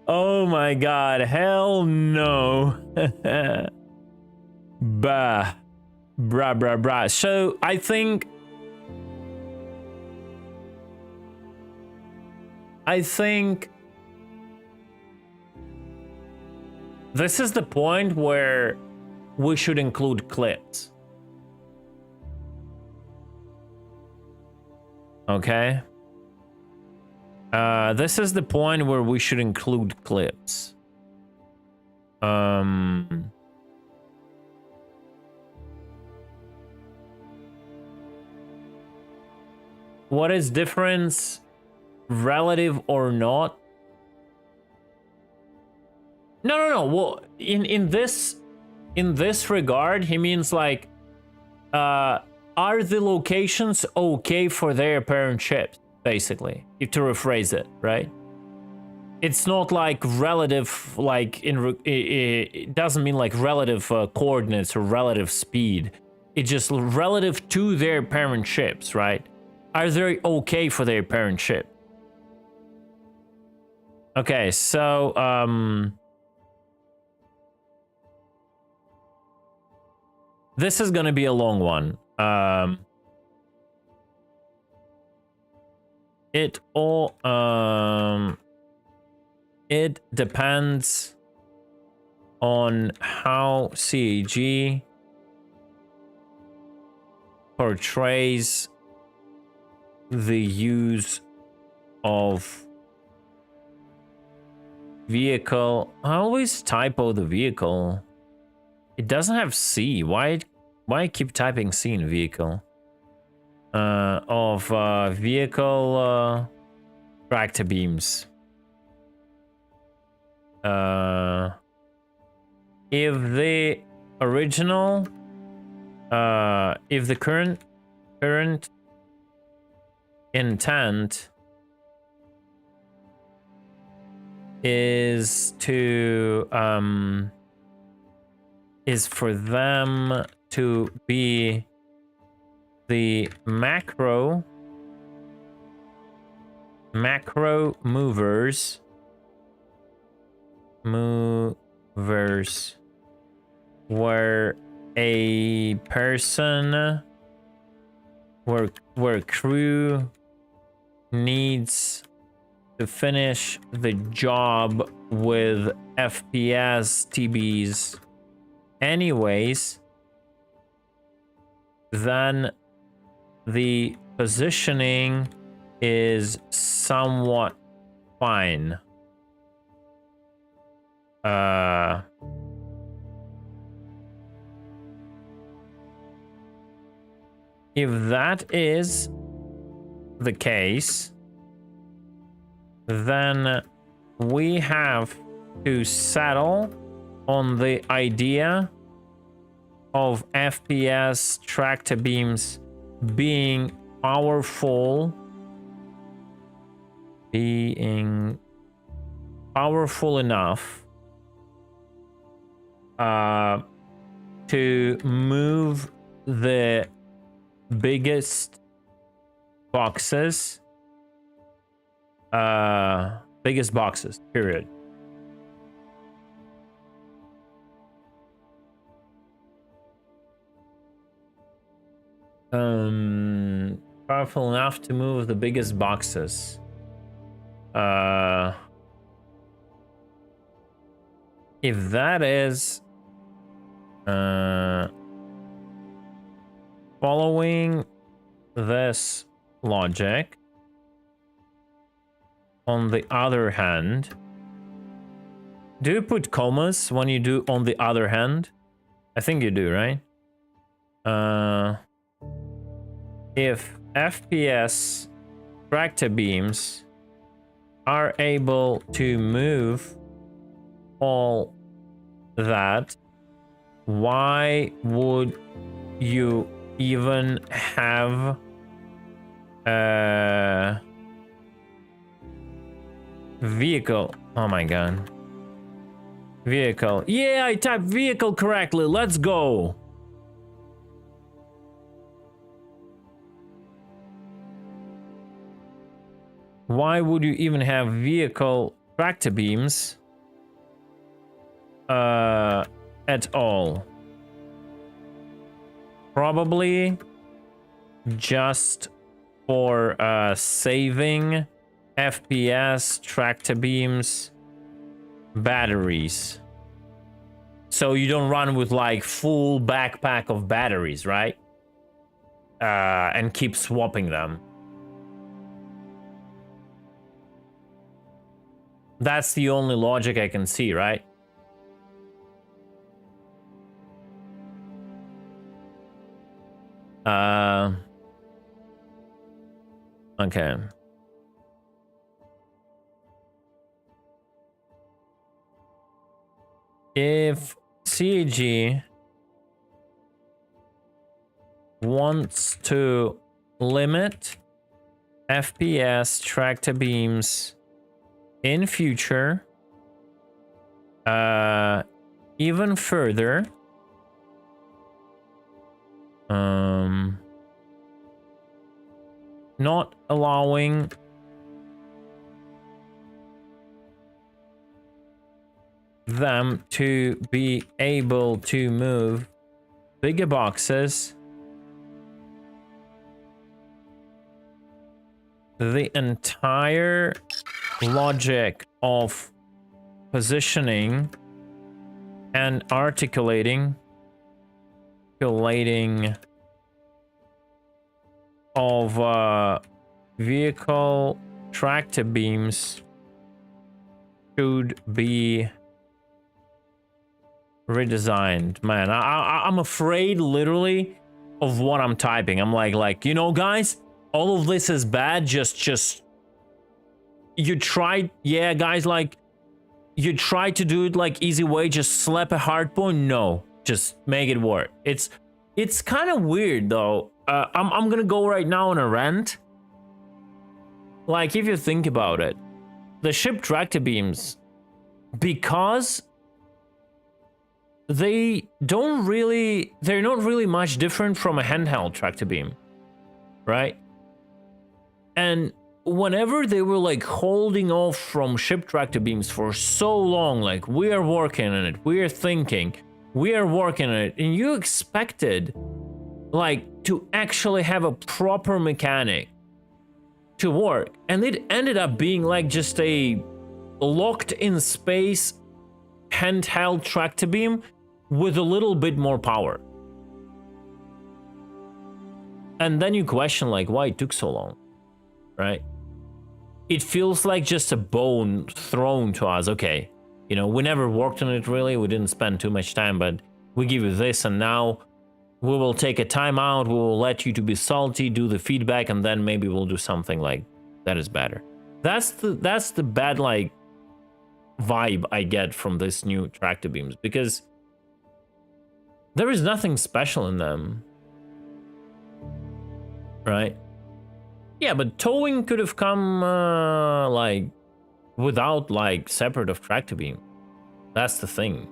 Oh my god, hell no. Bah. Brah. So I think this is the point where we should include clips. Okay. This is the point where we should include clips. What is difference, relative or not? No. Well, in this regard, he means like, are the locations okay for their parent ships, basically, if to rephrase it, right? It's not like relative, like it doesn't mean like relative coordinates or relative speed. It's just relative to their parent ships, right? Are they okay for their parent ship? Okay, so this is gonna be a long one. It depends on how CAG portrays the use of vehicle. I always typo the vehicle. It doesn't have C. Why I keep typing C in vehicle? Of vehicle tractor beams. If the original, if the current intent is to is for them to be the macro movers where a person where crew needs to finish the job with FPS TBs anyways, then the positioning is somewhat fine. If that is the case, then we have to settle on the idea of FPS tractor beams being powerful enough to move the biggest boxes, period. Powerful enough to move the biggest boxes. If that is following this logic, on the other hand, do you put commas when you do on the other hand? I think you do, right? If FPS tractor beams are able to move all that, why would you even have a vehicle? Oh my god. Vehicle. Yeah, I typed vehicle correctly. Let's go. Why would you even have vehicle tractor beams at all? Probably just for saving FPS tractor beams batteries. So you don't run with like full backpack of batteries, right? And keep swapping them. That's the only logic I can see, right? Okay. If CAG wants to limit FPS tractor beams in future even further, Not allowing them to be able to move bigger boxes. The entire logic of positioning and articulating of vehicle tractor beams should be redesigned. Man, I'm afraid literally of what I'm typing. I'm like, you know, guys, all of this is bad. Just you tried, yeah, guys, like you try to do it like easy way, just slap a hard point. No, just make it work. It's kind of weird though. I'm gonna go right now on a rant. Like, if you think about it, the ship tractor beams, because they're not really much different from a handheld tractor beam, right? And whenever they were like holding off from ship tractor beams for so long, like, we are working on it, we are thinking, we are working on it, and you expected like to actually have a proper mechanic to work, and it ended up being like just a locked in space handheld tractor beam with a little bit more power. And then you question like why it took so long, right? It feels like just a bone thrown to us. Okay, you know, we never worked on it really, we didn't spend too much time, but we give you this, and now we will take a time out, we will let you to be salty, do the feedback, and then maybe we'll do something like that is better. That's the bad like vibe I get from this new tractor beams, because there is nothing special in them, right? Yeah, but towing could have come like without like separate of tractor beam. That's the thing.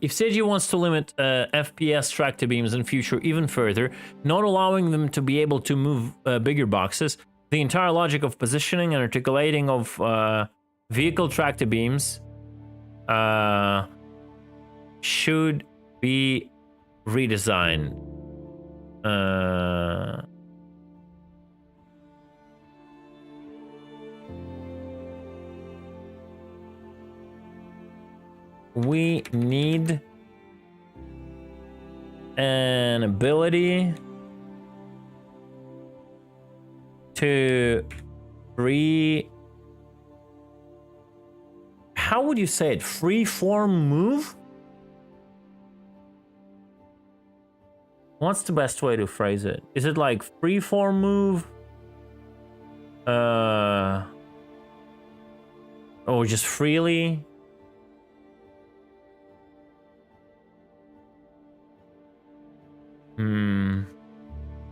If CG wants to limit FPS tractor beams in future even further, not allowing them to be able to move bigger boxes, the entire logic of positioning and articulating of vehicle tractor beams should be redesigned. We need an ability to how would you say it? Freeform move? What's the best way to phrase it? Is it like freeform move? Or just freely?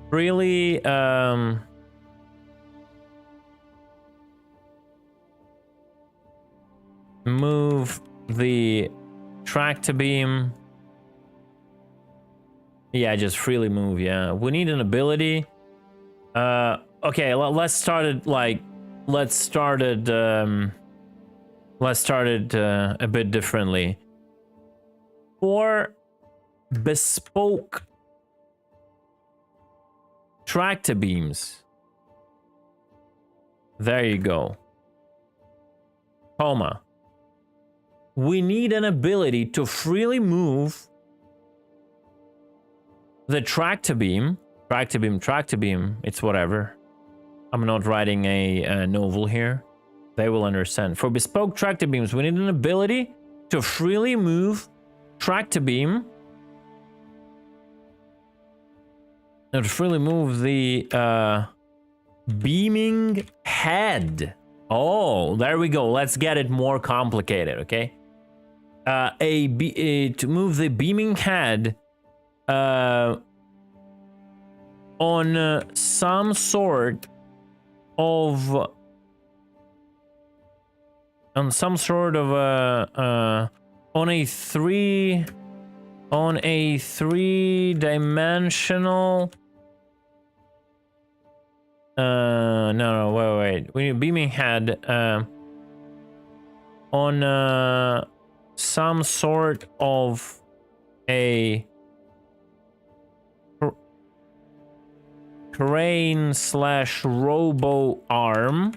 Really, move the tractor beam. Yeah, just freely move. Yeah, we need an ability. Okay, let's start it a bit differently. For bespoke tractor beams, there you go, comma, we need an ability to freely move the tractor beam, it's whatever. I'm not writing a novel here. They will understand. For bespoke tractor beams, we need an ability to freely move tractor beam, to freely move the beaming head. Oh, there we go. Let's get it more complicated, okay? To move the beaming head on some sort of on some sort of on a three-dimensional. No, wait. We need beaming head on some sort of a crane / robo arm.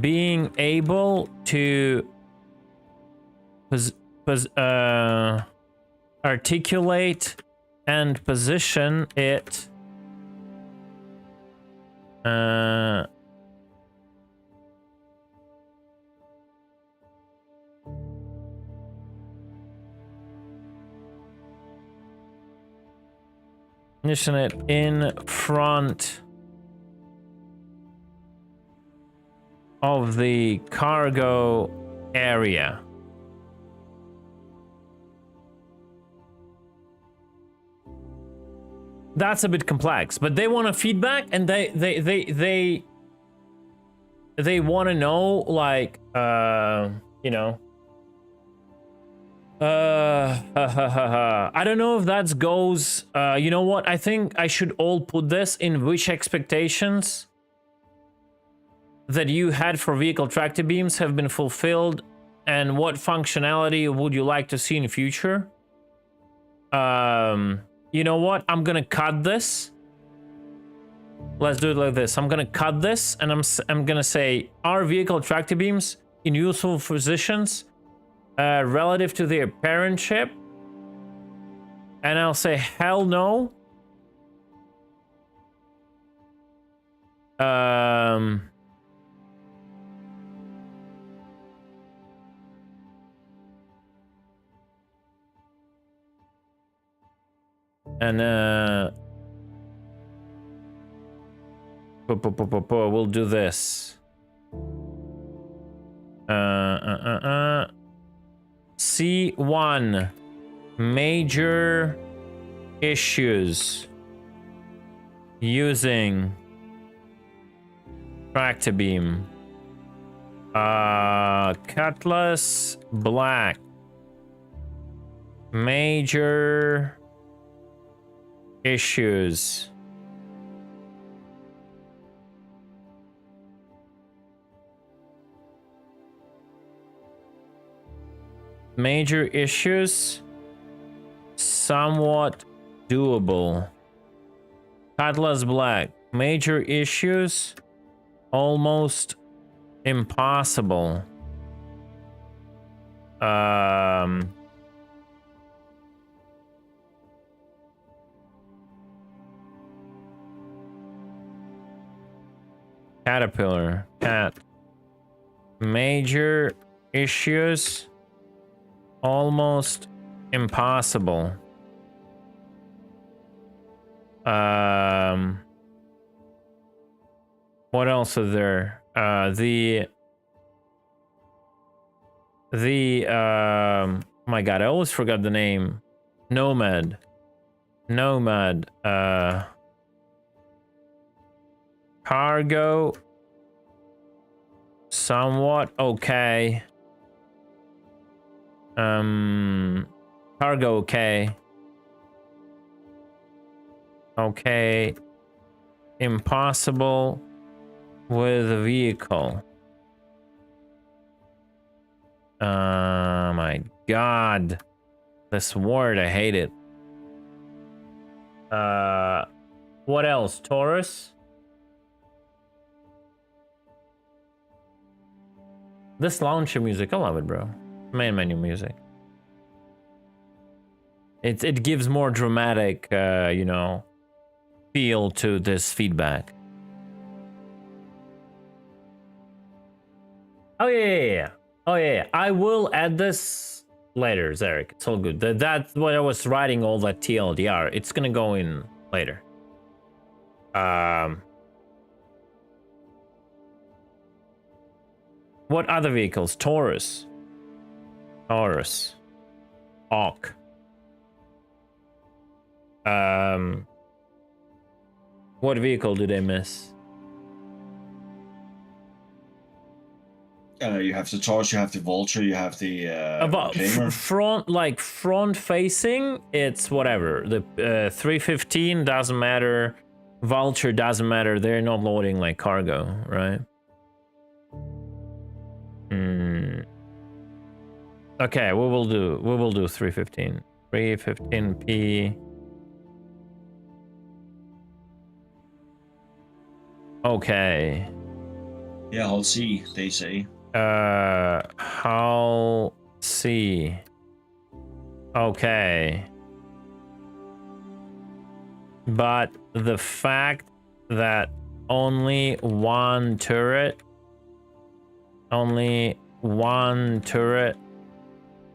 Being able to articulate and position it position it in front of the cargo area. That's a bit complex, but they want a feedback, and they want to know, like, you know, I don't know if that goes, you know what, I think I should all put this in which expectations that you had for vehicle tractor beams have been fulfilled, and what functionality would you like to see in future. You know what? I'm gonna cut this. Let's do it like this. I'm gonna cut this, and I'm gonna say, are vehicle tractor beams in useful positions relative to their parent ship? And I'll say, hell no. And we'll do this. C1 major issues using tractor beam. Cutlass black. Major issues. Major issues, somewhat doable. Cutlass black. Major issues, almost impossible. Caterpillar. Cat. Major issues, almost impossible. What else is there? Oh my god, I always forgot the name. Nomad. Cargo, somewhat okay. Cargo okay. Okay. Impossible with a vehicle. My god. This word, I hate it. What else? Taurus? This launcher music, I love it, bro. Main menu music. It gives more dramatic, you know, feel to this feedback. Oh yeah. Oh yeah. I will add this later, Zarek. It's all good. That's what I was writing all that TLDR. It's gonna go in later. What other vehicles? Taurus. Hawk. What vehicle did I miss? You have the Taurus, you have the Vulture, you have the About Reclaimer. front facing, it's whatever. The 315 doesn't matter. Vulture doesn't matter. They're not loading like cargo, right? Okay, we will do 315. 315p. Okay. Yeah, I'll see, they say. How see. Okay. But the fact that only one turret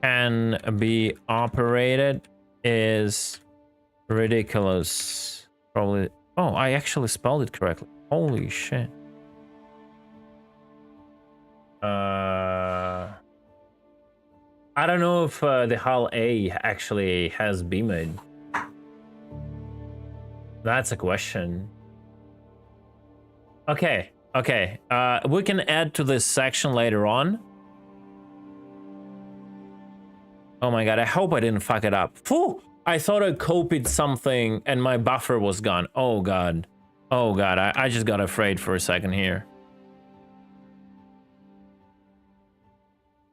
can be operated is ridiculous. Probably. Oh, I actually spelled it correctly. Holy shit. I don't know if the Hull A actually has Beamage. That's a question. Okay. We can add to this section later on. Oh my god, I hope I didn't fuck it up. Phew! I thought I copied something and my buffer was gone. Oh god. I just got afraid for a second here.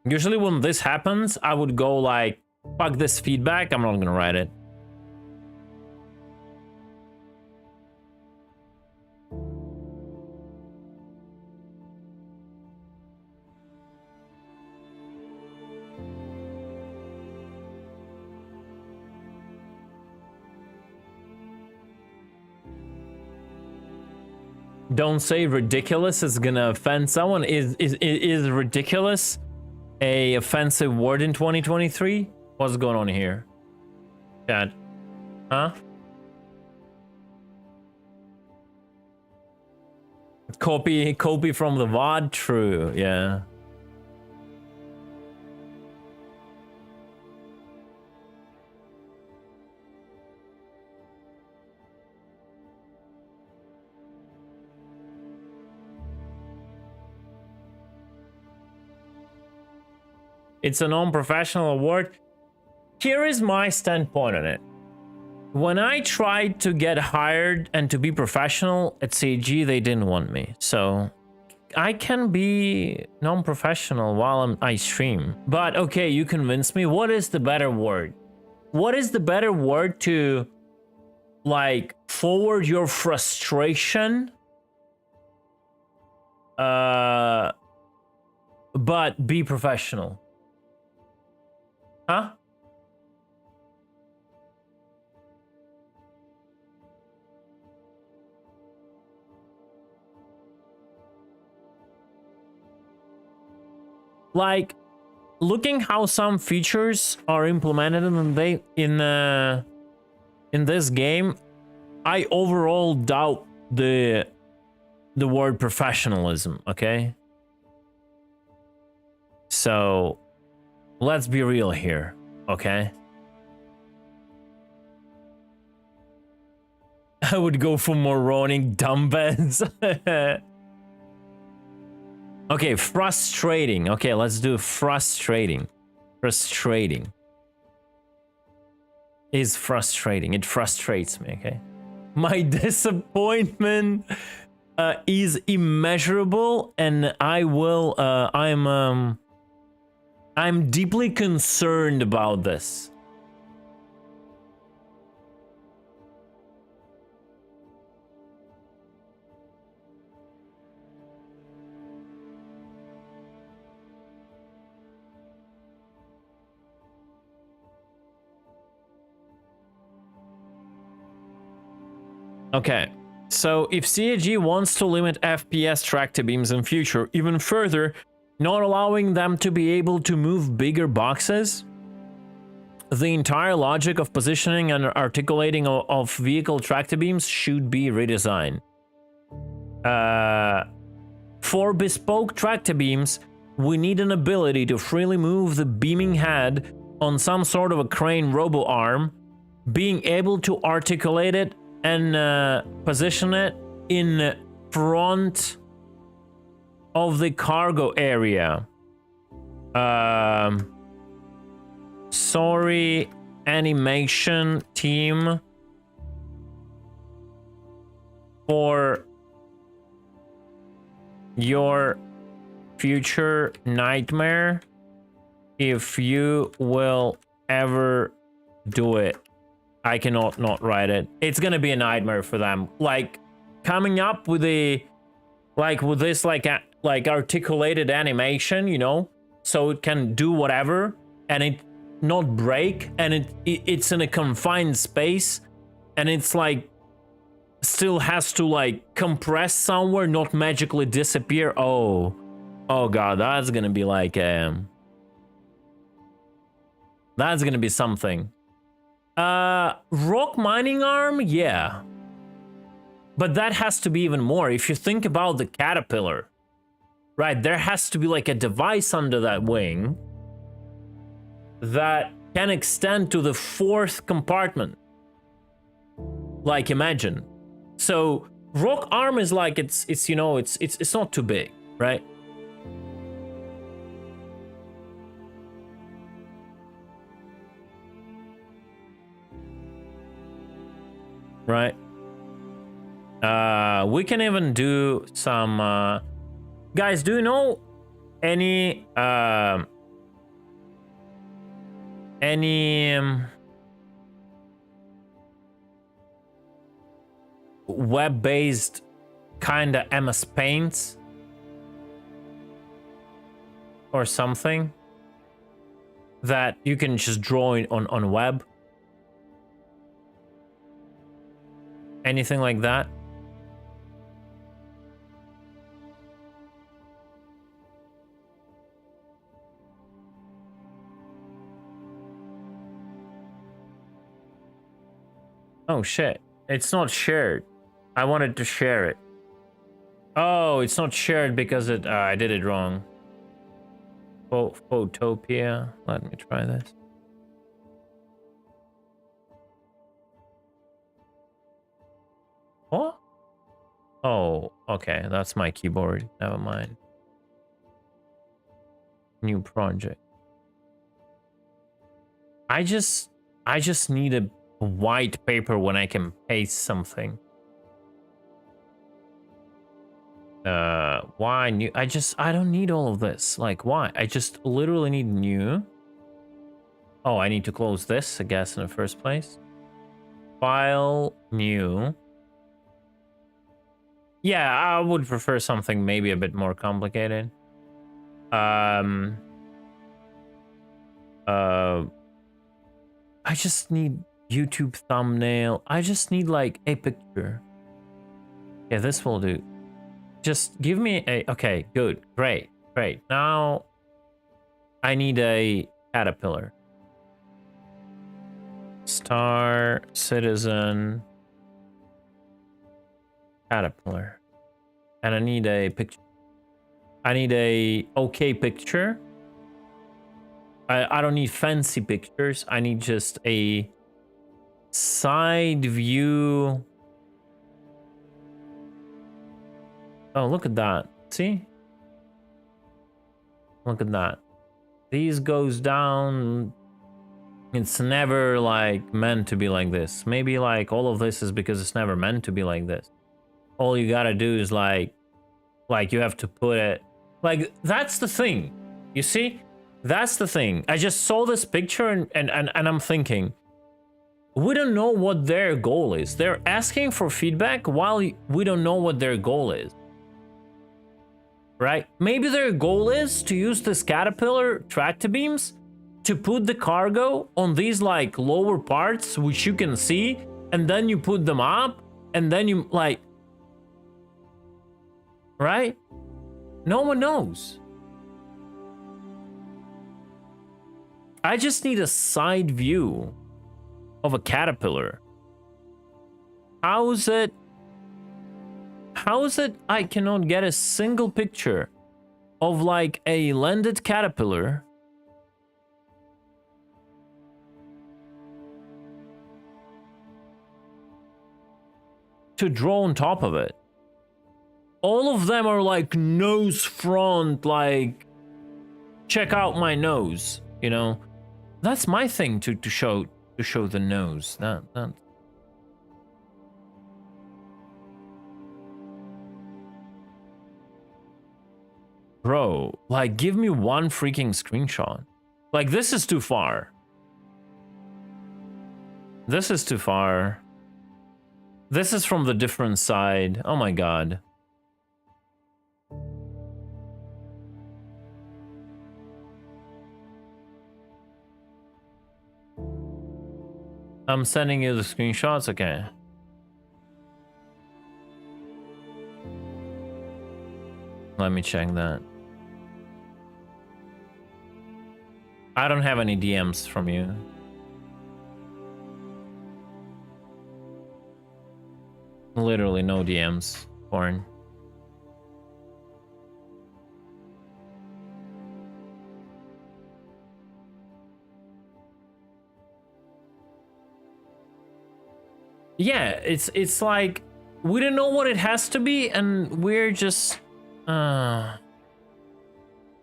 Usually when this happens, I would go like, fuck this feedback, I'm not gonna write it. Don't say ridiculous is gonna offend someone. Is ridiculous a offensive word in 2023? What's going on here? Chad? Huh? Copy from the VOD? True, yeah. It's a non-professional award. Here is my standpoint on it. When I tried to get hired and to be professional at CG, they didn't want me. So I can be non-professional while I stream. But okay, you convinced me. What is the better word? What is the better word to like forward your frustration? But be professional. Huh? Like, looking how some features are implemented in this game, I overall doubt the word professionalism, okay? So let's be real here, okay? I would go for moronic dumbbells. Okay, frustrating. Okay, let's do frustrating. Frustrating. Is frustrating. It frustrates me, okay? My disappointment is immeasurable, and I'm deeply concerned about this. Okay, so if CAG wants to limit FPS tractor beams in future even further, not allowing them to be able to move bigger boxes, the entire logic of positioning and articulating of vehicle tractor beams should be redesigned. For bespoke tractor beams, we need an ability to freely move the beaming head on some sort of a crane robo arm, being able to articulate it and position it in front of the cargo area. Sorry, animation team, for your future nightmare, if you will ever do it. I cannot not write it. It's gonna be a nightmare for them. Like, coming up with a, like, with this, like articulated animation, you know, so it can do whatever and it not break, and it's in a confined space, and it's like still has to like compress somewhere, not magically disappear. Oh god, that's gonna be like that's gonna be something. Rock mining arm, yeah, but that has to be even more. If you think about the caterpillar, right, there has to be like a device under that wing that can extend to the 4th compartment. Like, imagine. So rock arm is like, it's you know, it's not too big, right? Right. We can even do some guys, do you know any web-based kind of MS Paints or something that you can just draw on web? Anything like that? Oh shit, it's not shared. I wanted to share it. Oh, it's not shared because I did it wrong. Photopia, let me try this. What? Oh, okay, that's my keyboard, never mind. New project. I just need a white paper when I can paste something. Why new? I don't need all of this. Like, why? I just literally need new. Oh, I need to close this, I guess, in the first place. File, new. Yeah, I would prefer something maybe a bit more complicated. I just need YouTube thumbnail. I just need like a picture. Yeah, this will do. Just give me a, okay, good, great. Now I need a caterpillar. Star Citizen caterpillar. And I need a picture. I need a okay picture. I don't need fancy pictures. I need just a side view. Oh, look at that. See? Look at that. These goes down. It's never like meant to be like this. Maybe like all of this is because it's never meant to be like this. All you gotta do is like you have to put it, like, that's the thing. You see? That's the thing. I just saw this picture and I'm thinking, we don't know what their goal is. They're asking for feedback while we don't know what their goal is. Right? Maybe their goal is to use this caterpillar tractor beams to put the cargo on these like lower parts, which you can see, and then you put them up, and then you like, right? No one knows. I just need a side view of a caterpillar. How is it I cannot get a single picture of like a landed caterpillar? to draw on top of it. All of them are like nose front, like check out my nose, you know. That's my thing to show the nose. That Bro, like give me one freaking screenshot. Like this is too far. This is too far. This is from the different side. Oh my god. I'm sending you the screenshots, okay. Let me check that. I don't have any DMs from you. Literally no DMs, porn. Yeah, it's like we don't know what it has to be, and we're just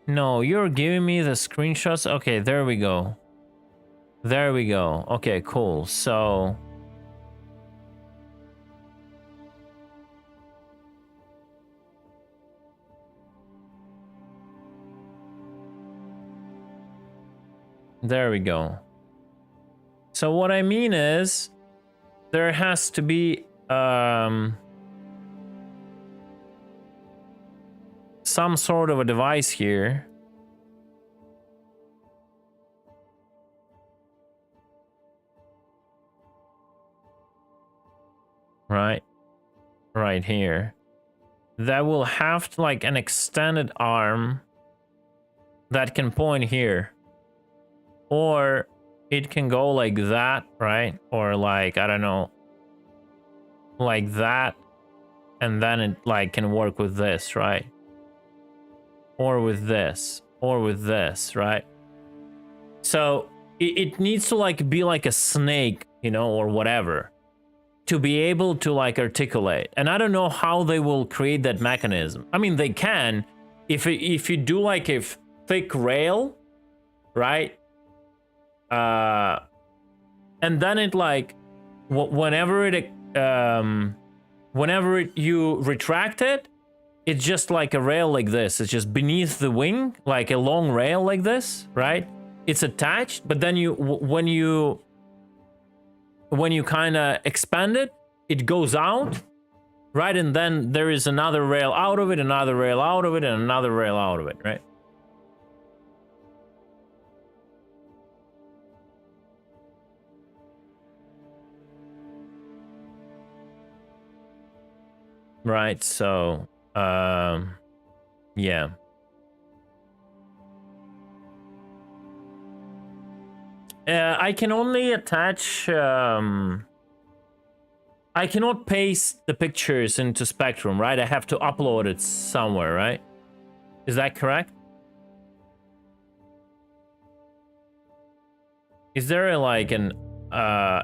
no, you're giving me the screenshots. Okay, there we go. There we go. Okay, cool. So there we go. So what I mean is there has to be some sort of a device here. Right here. That will have to like an extended arm that can point here. Or it can go like that, right? Or like, I don't know, like that. And then it like can work with this, right? Or with this, right? So it needs to like be like a snake, you know, or whatever, to be able to like articulate. And I don't know how they will create that mechanism. I mean, they can, if you do like a thick rail, right? And then it like, whenever you retract it, it's just like a rail like this. It's just beneath the wing, like a long rail like this, right? It's attached, but then when you kind of expand it, it goes out, right? And then there is another rail out of it, another rail out of it, and another rail out of it, right? Right, so yeah. I can only attach I cannot paste the pictures into Spectrum, right? I have to upload it somewhere, right? Is that correct? Is there like an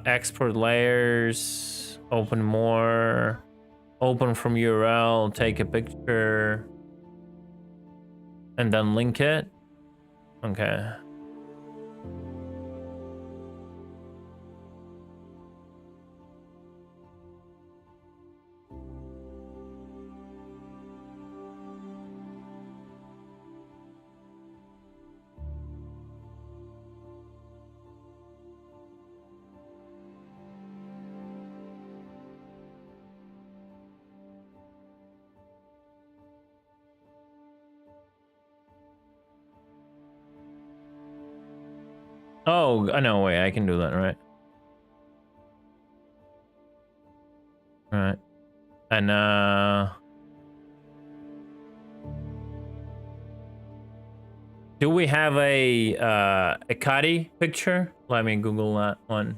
export layers, open more, open from URL, take a picture, and then link it? Okay. Oh, no way, I can do that, right? Alright. And do we have a Cuddy picture? Let me Google that one.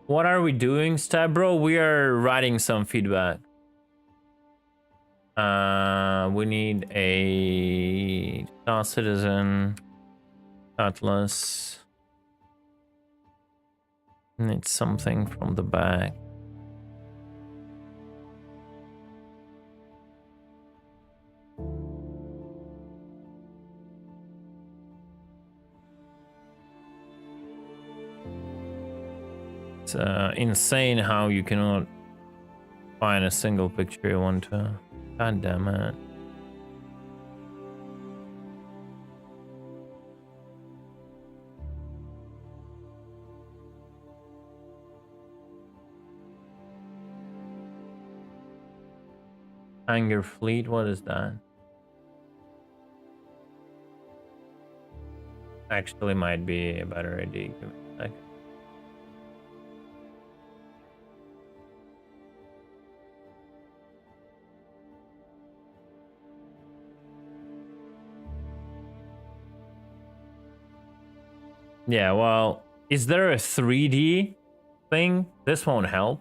What are we doing, Stabro? We are writing some feedback. We need a citizen atlas. Need something from the back. It's insane how you cannot find a single picture you want to. God damn it. Hangar fleet, what is that? Actually might be a better idea. Give me a second. Yeah, well, is there a 3D thing? This won't help.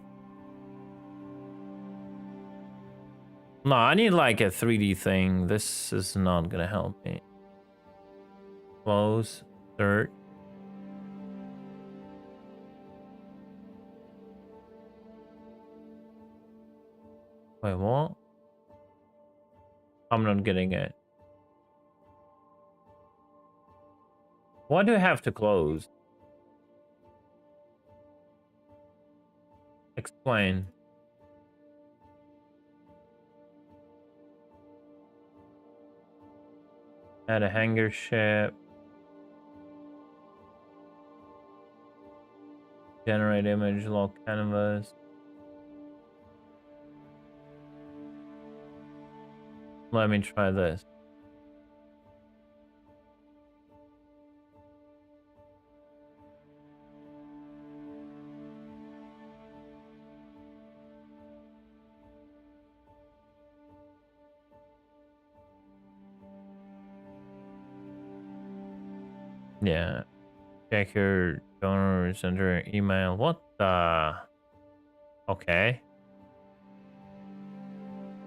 No, I need like a 3D thing. This is not gonna help me. Close, search. Wait, what? I'm not getting it. Why do I have to close? Explain. Add a hangar ship. Generate image, lock canvas. Let me try this. Yeah. Check your donor center email. What the? Okay.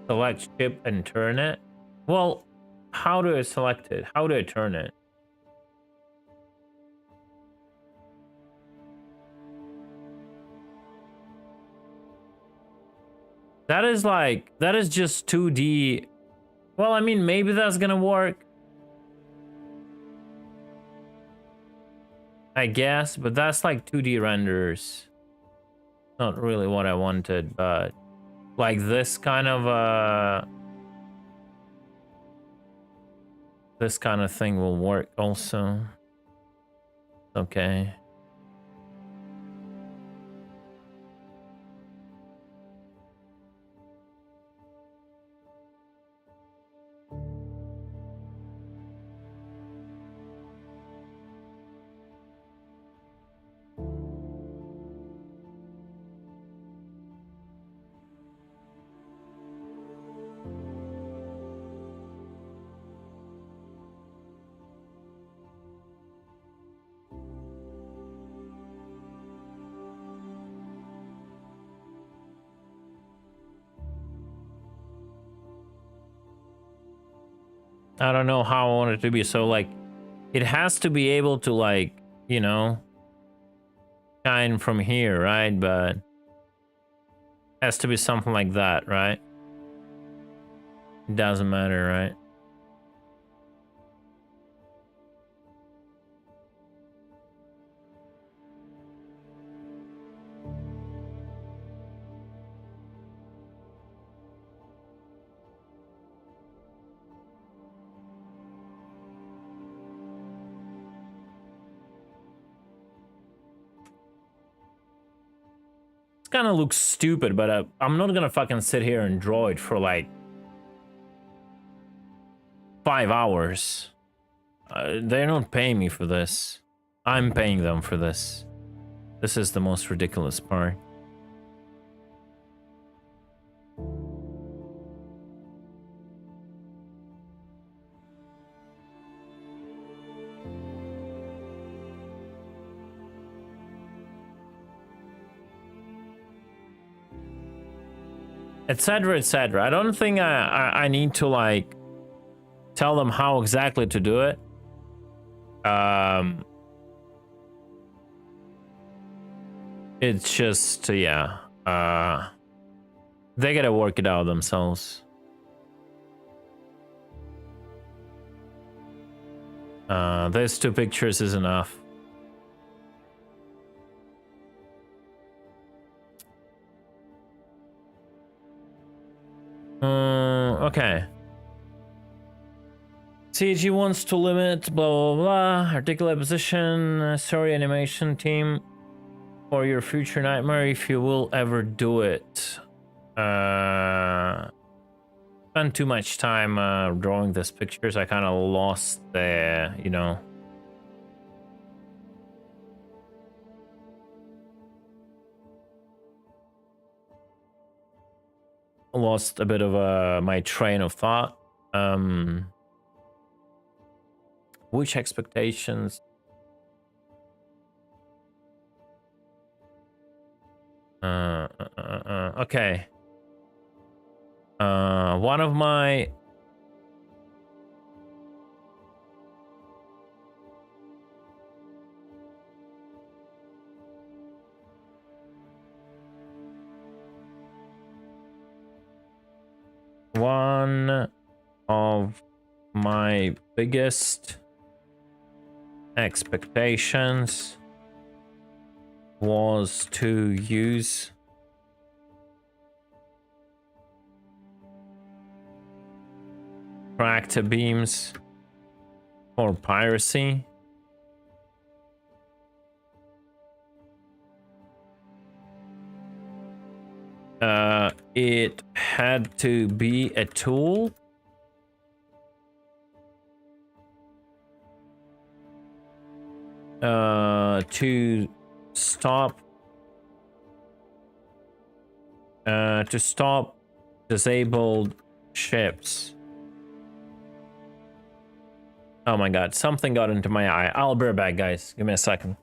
Select ship and turn it. Well, how do I select it? How do I turn it? That is just 2D. Well, I mean, maybe that's gonna work. I guess, but that's like 2D renders. Not really what I wanted, but like this kind of this kind of thing will work also. Okay. I don't know how I want it to be. So like, it has to be able to like, you know, shine from here, right? But has to be something like that, right? It doesn't matter, right? Kind of looks stupid, but I'm not gonna fucking sit here and draw it for like 5 hours. They're not paying me for this. I'm paying them for this. This is the most ridiculous part. Etc, etc. I don't think I need to like tell them how exactly to do it. It's just, yeah. They gotta work it out themselves. Those 2 pictures is enough. Okay. CG wants to limit blah blah blah. Articulate position. Sorry, animation team, for your future nightmare if you will ever do it. Spent too much time drawing these pictures. I kind of lost the, you know. Lost a bit of my train of thought. Which expectations? Okay. One of my biggest expectations was to use tractor beams for piracy. It had to be a tool to stop disabled ships. Oh my god, something got into my eye. I'll be right back, guys. Give me a second.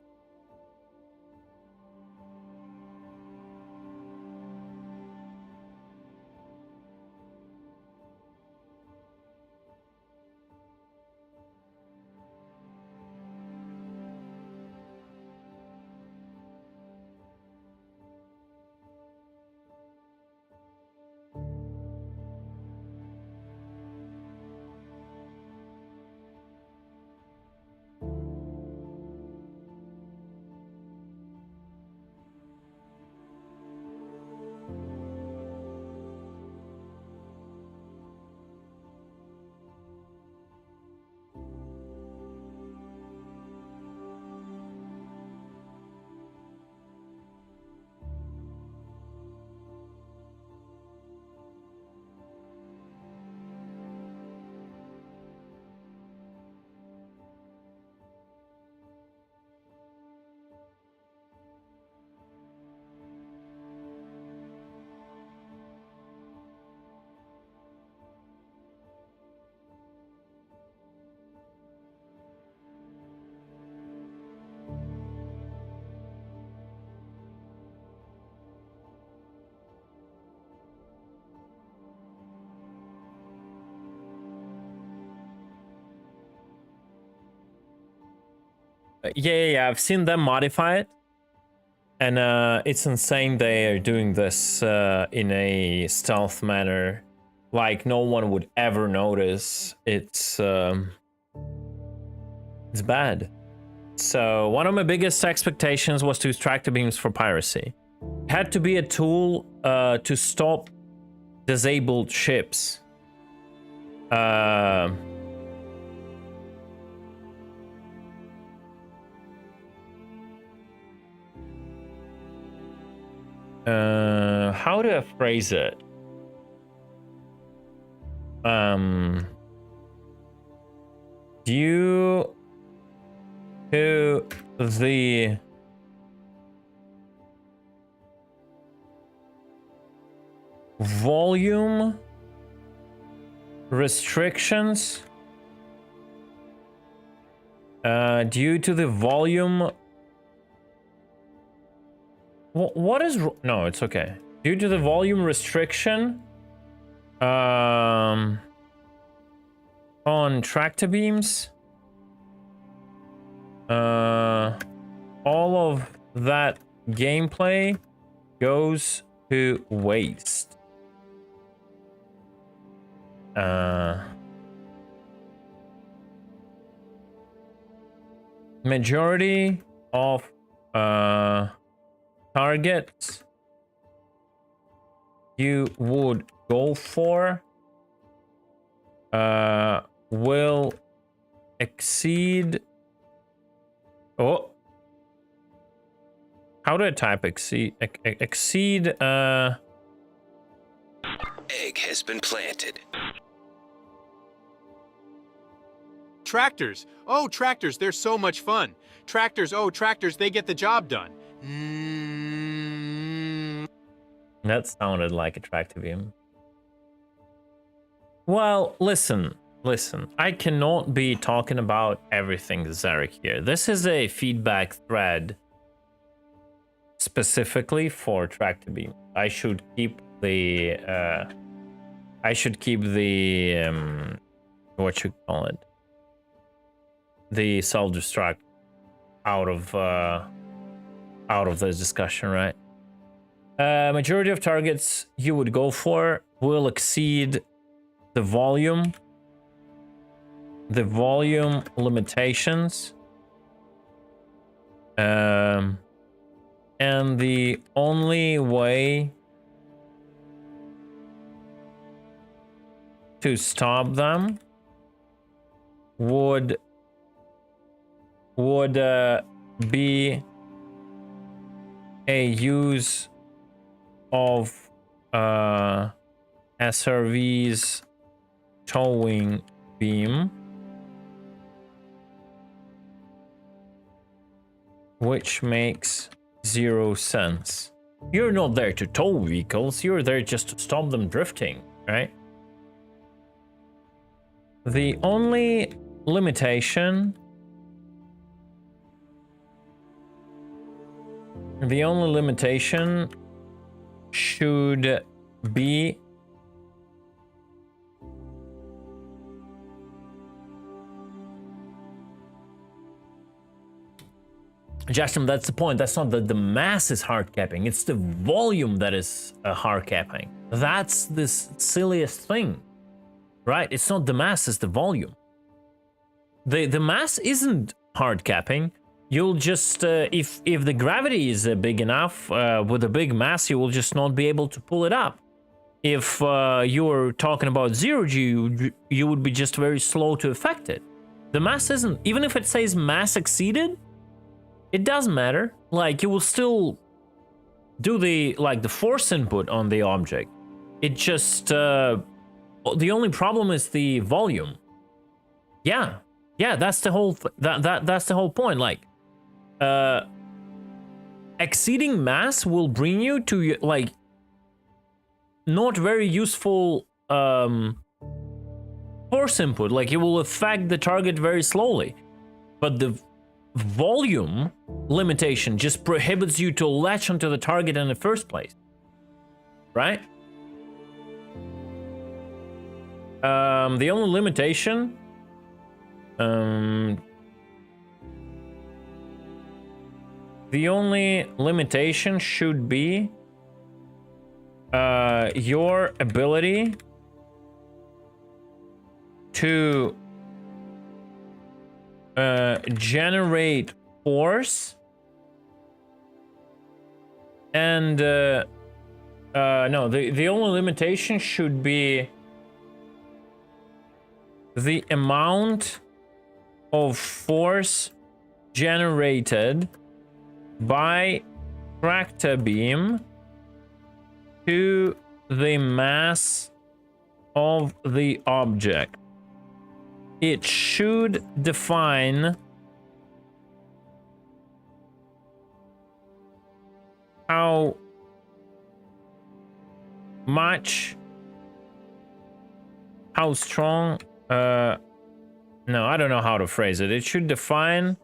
Yeah, I've seen them modify it, and it's insane they are doing this in a stealth manner, like no one would ever notice. It's bad. So one of my biggest expectations was to use tractor beams for piracy. It had to be a tool to stop disabled ships. How do I phrase it? Due to the volume restrictions, due to the volume. What is no? It's okay. Due to the volume restriction, on tractor beams, all of that gameplay goes to waste. Majority of targets you would go for will exceed. Oh, how do I type exceed? Exceed. Egg has been planted. Tractors. Oh, tractors, they're so much fun. Tractors, oh, tractors, they get the job done. That sounded like a tractor beam. Well, listen. I cannot be talking about everything, Zarek, here. This is a feedback thread specifically for tractor beam. I should keep the what you call it, the self-destruct out of this discussion, right? Majority of targets you would go for will exceed the volume limitations, and the only way to stop them would be a use of SRV's towing beam, which makes 0 sense. You're not there to tow vehicles, you're there just to stop them drifting, right? The only limitation should be Justin, that's the point. That's not the mass is hard capping. It's the volume that is hard capping. That's this silliest thing, right? It's not the mass, it's the volume. The mass isn't hard capping. You'll just, if the gravity is big enough, with a big mass, you will just not be able to pull it up. If you're talking about 0G, you would be just very slow to affect it. The mass isn't, even if it says mass exceeded, it doesn't matter. Like, you will still do the force input on the object. It just, the only problem is the volume. Yeah, that's the whole, that's the whole point. Like, exceeding mass will bring you to, like, not very useful force input. Like, it will affect the target very slowly, but the volume limitation just prohibits you to latch onto the target in the first place, right? The only limitation should be your ability to generate force, and no, the only limitation should be the amount of force generated by tractor beam to the mass of the object. It should define how strong, no, I don't know how to phrase it. It should define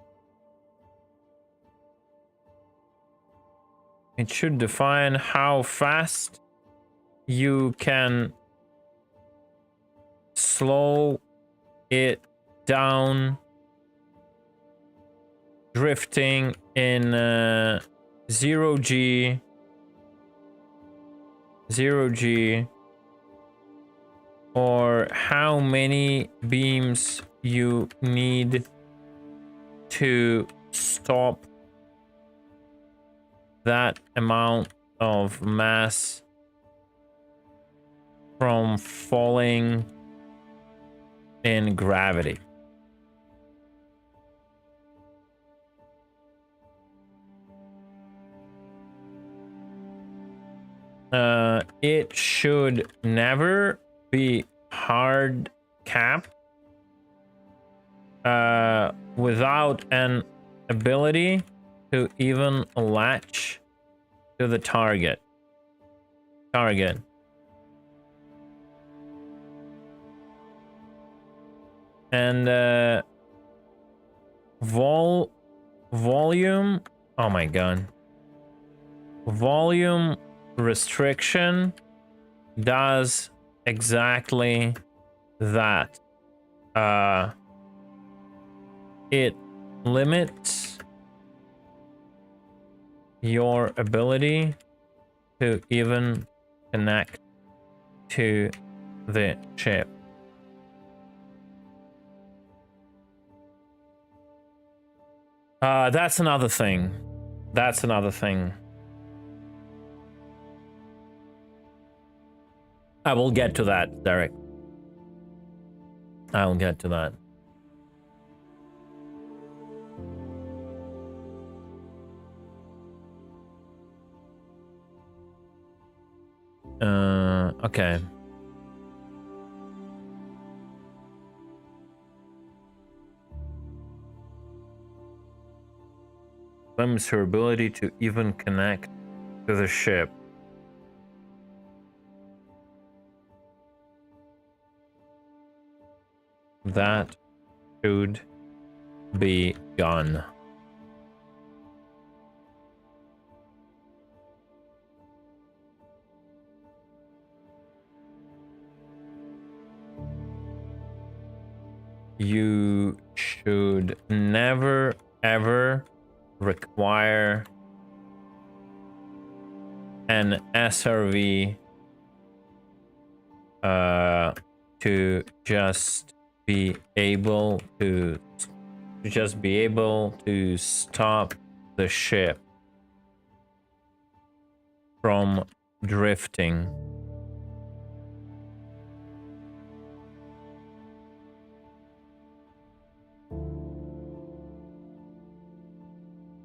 how fast you can slow it down drifting in 0G, 0G, or how many beams you need to stop that amount of mass from falling in gravity. It should never be hard cap without an ability to even latch to the target. And volume, oh my god, volume restriction does exactly that. It limits your ability to even connect to the chip. That's another thing. I will get to that, Derek. I will get to that. Okay. Limits her ability to even connect to the ship. That should be gone. You should never ever require an SRV to just be able to stop the ship from drifting.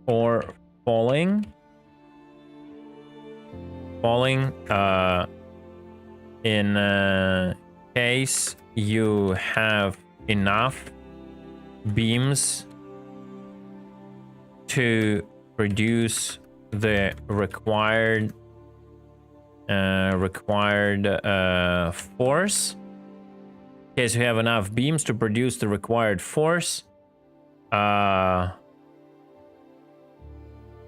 Or falling in case you have enough beams to produce the required force. In case you have enough beams to produce the required force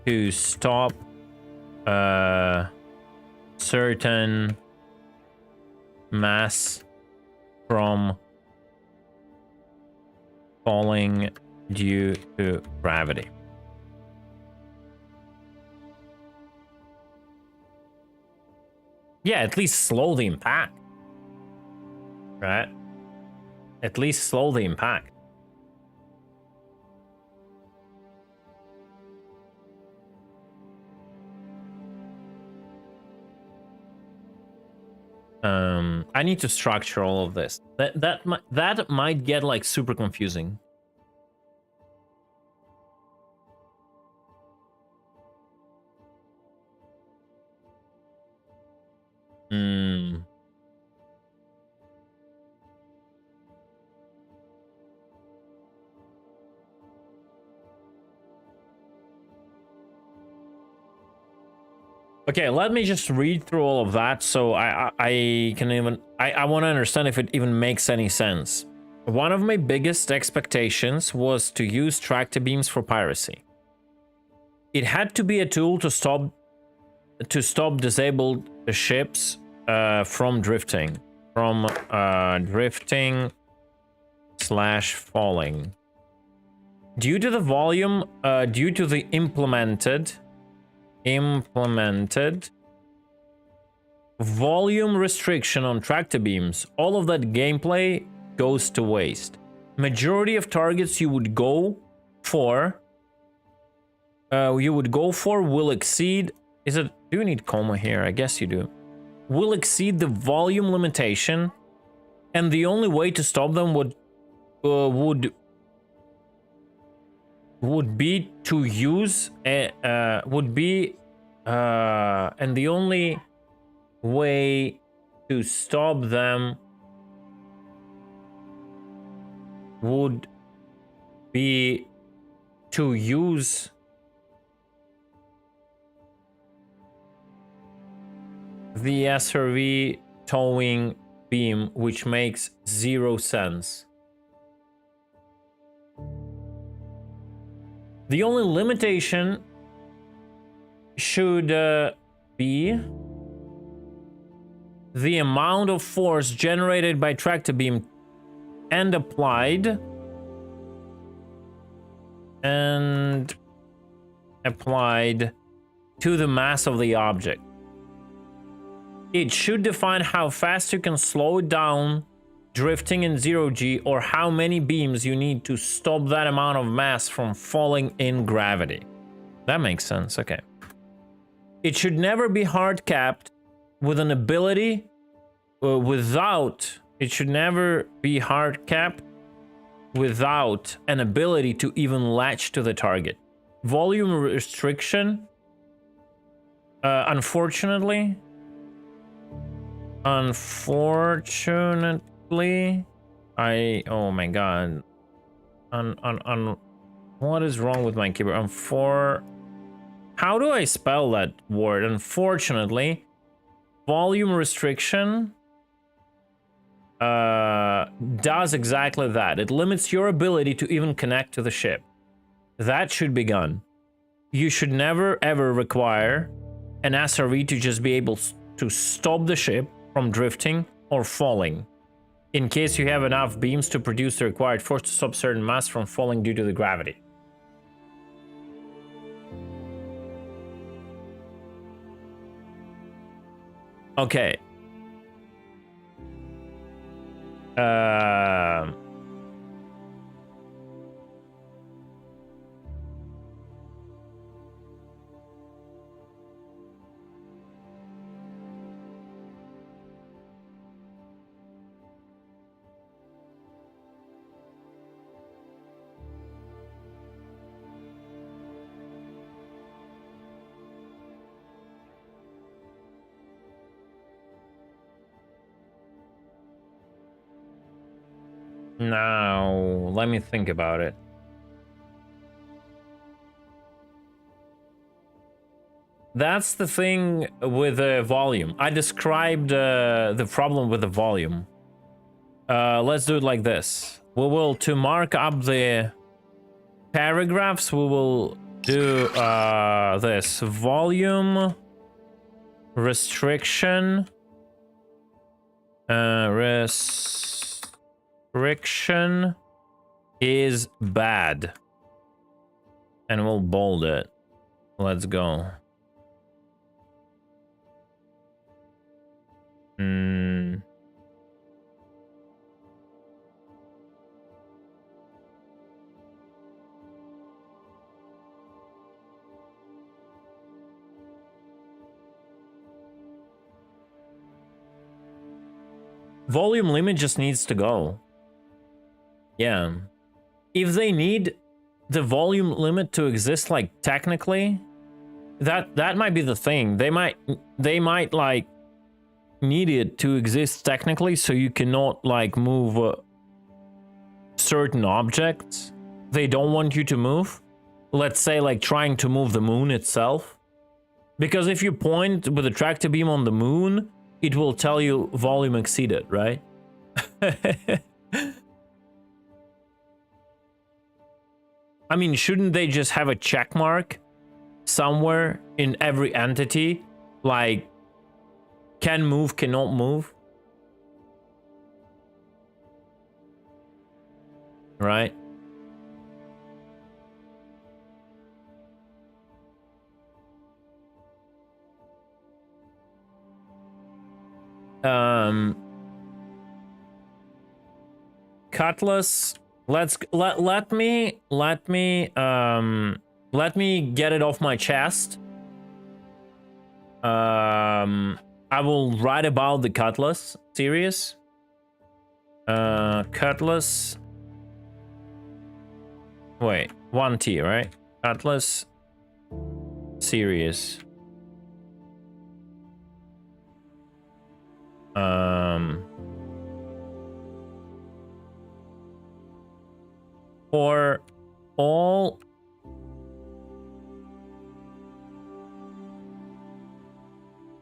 to stop certain mass from falling due to gravity. Yeah, at least slow the impact. Right? At least slow the impact. I need to structure all of this. That might get like super confusing. Okay, let me just read through all of that so I want to understand if it even makes any sense. One of my biggest expectations was to use tractor beams for piracy. It had to be a tool to stop disabled ships from drifting, / falling. Due to the volume, due to the implemented implemented volume restriction on tractor beams, all of that gameplay goes to waste. Majority of targets you would go for will exceed, do you need comma here? I guess you do. Will exceed the volume limitation, and the only way to stop them would be to use and the only way to stop them would be to use the SRV towing beam, which makes 0 sense. The only limitation should be the amount of force generated by tractor beam and applied to the mass of the object. It should define how fast you can slow it down drifting in 0G, or how many beams you need to stop that amount of mass from falling in gravity. That makes sense, okay. It should never be hard capped with an ability it should never be hard capped without an ability to even latch to the target. Volume restriction, unfortunately, oh my god, what is wrong with my keyboard? How do I spell that word? Unfortunately, volume restriction does exactly that. It limits your ability to even connect to the ship. That should be gone. You should never ever require an SRV to just be able to stop the ship from drifting or falling, in case you have enough beams to produce the required force to stop certain mass from falling due to the gravity. Okay. Now, let me think about it. That's the thing with the volume. I described the problem with the volume. Let's do it like this. We will, to mark up the paragraphs, we will do this. Volume restriction. Restriction is bad. And we'll bold it. Let's go. Volume limit just needs to go. Yeah. If they need the volume limit to exist, like technically, that might be the thing. They might like need it to exist technically, so you cannot like move certain objects they don't want you to move. Let's say like trying to move the moon itself. Because if you point with a tractor beam on the moon, it will tell you volume exceeded, right? I mean, shouldn't they just have a check mark somewhere in every entity? Like, can move, cannot move? Right? Cutlass, let me get it off my chest. I will write about the Cutlass series. Cutlass. Wait, 1T, right? Cutlass series. For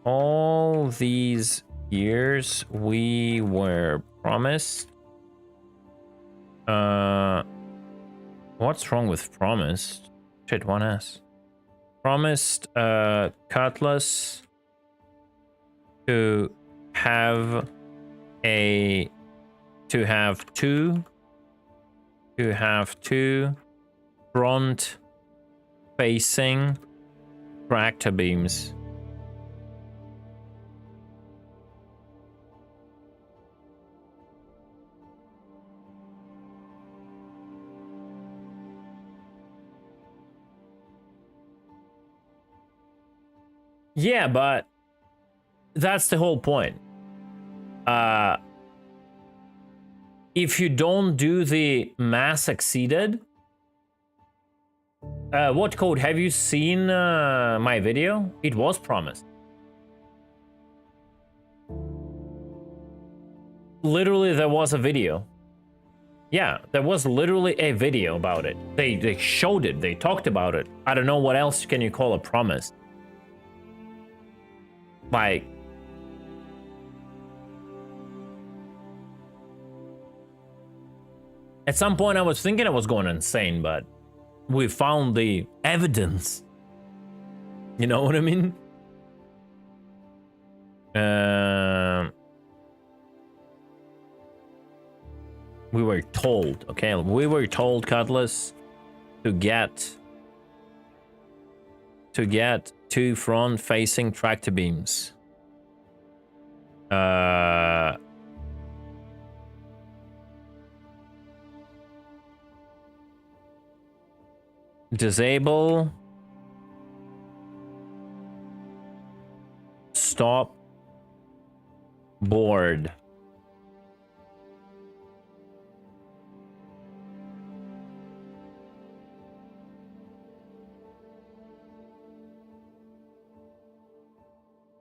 all these years we were promised. What's wrong with promised? Shit, 1S. Promised Cutlass to have two front facing tractor beams. Yeah, but that's the whole point. If you don't do the mass exceeded, what code? Have you seen my video? It was promised. Literally, there was a video. Yeah, there was literally a video about it. They showed it. They talked about it. I don't know what else can you call a promise. Like, at some point I was thinking I was going insane, but we found the evidence. You know what I mean? We were told, okay? We were told, Cutlass, to get two front-facing tractor beams. Disable. Stop. Board.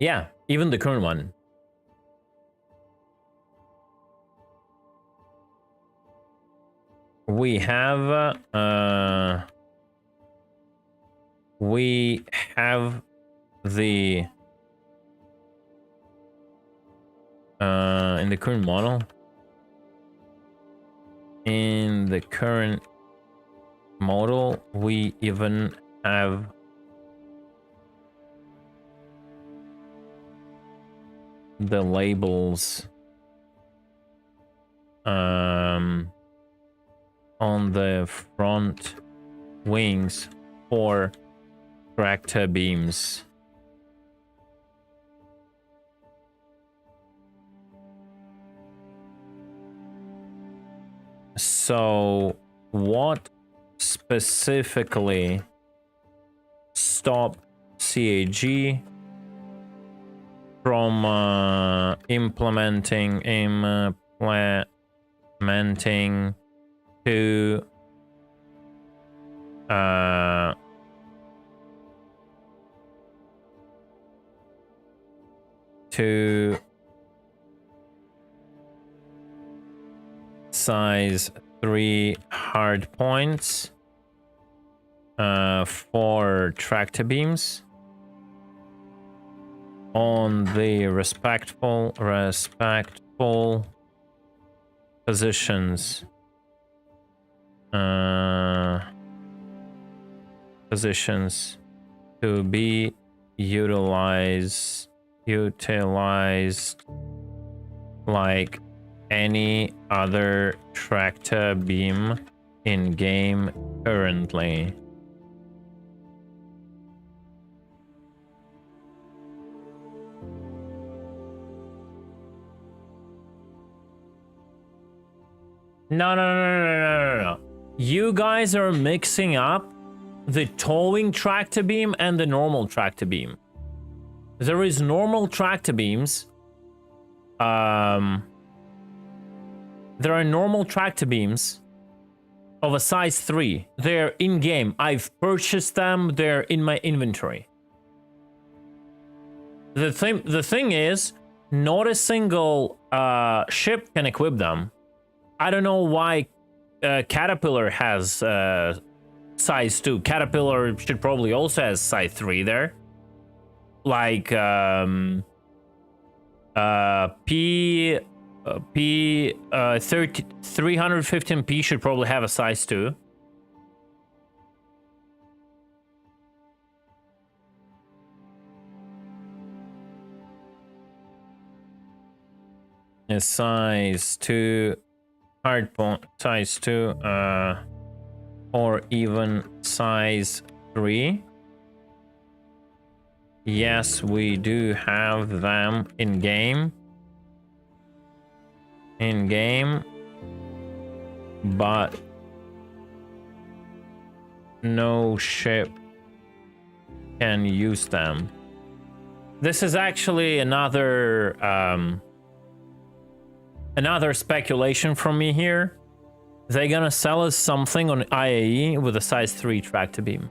Yeah, even the current one. We have the in the current model. In the current model, we even have the labels on the front wings for tractor beams. So what specifically stopped CAG from implementing to size 3 hard points for tractor beams on the respectful positions to be utilized like any other tractor beam in game currently. No. You guys are mixing up the towing tractor beam and the normal tractor beam. There is normal tractor beams. There are normal tractor beams of a size 3. They're in-game. I've purchased them. They're in my inventory. The thing is, not a single ship can equip them. I don't know why Caterpillar has size 2. Caterpillar should probably also has size 3 there. Like P 315P should probably have a size 2. A size 2 hard point, size 2 or even size 3. Yes, we do have them in game. But no ship can use them. This is actually another speculation from me here. They're gonna sell us something on IAE with a size 3 tractor beam.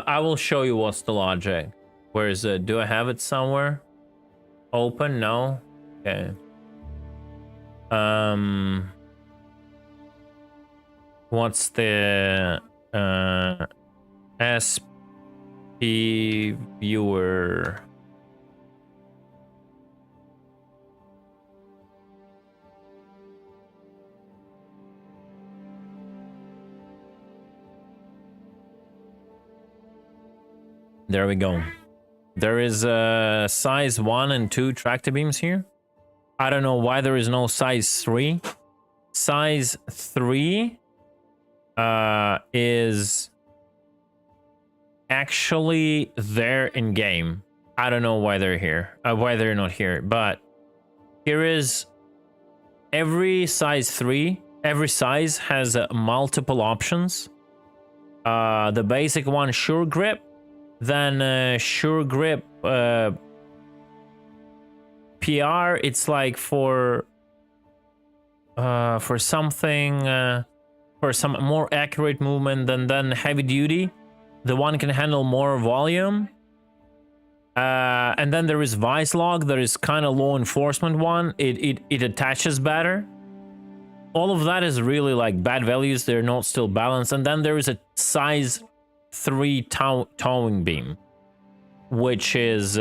I will show you what's the logic. Where is it? Do I have it somewhere? Open? No? Okay. What's the SP viewer? There we go. There is size 1 and 2 tractor beams here. I don't know why there is no size 3. Size 3 is actually there in game. I don't know why they're here. Why they're not here. But here is every size 3. Every size has multiple options. The basic one, sure grip. Then sure grip PR, it's like for something for some more accurate movement. Then heavy duty, the one can handle more volume. And then there is vice lock, there is kind of law enforcement one. It attaches better. All of that is really like bad values. They're not still balanced. And then there is a size 3 towing beam, which is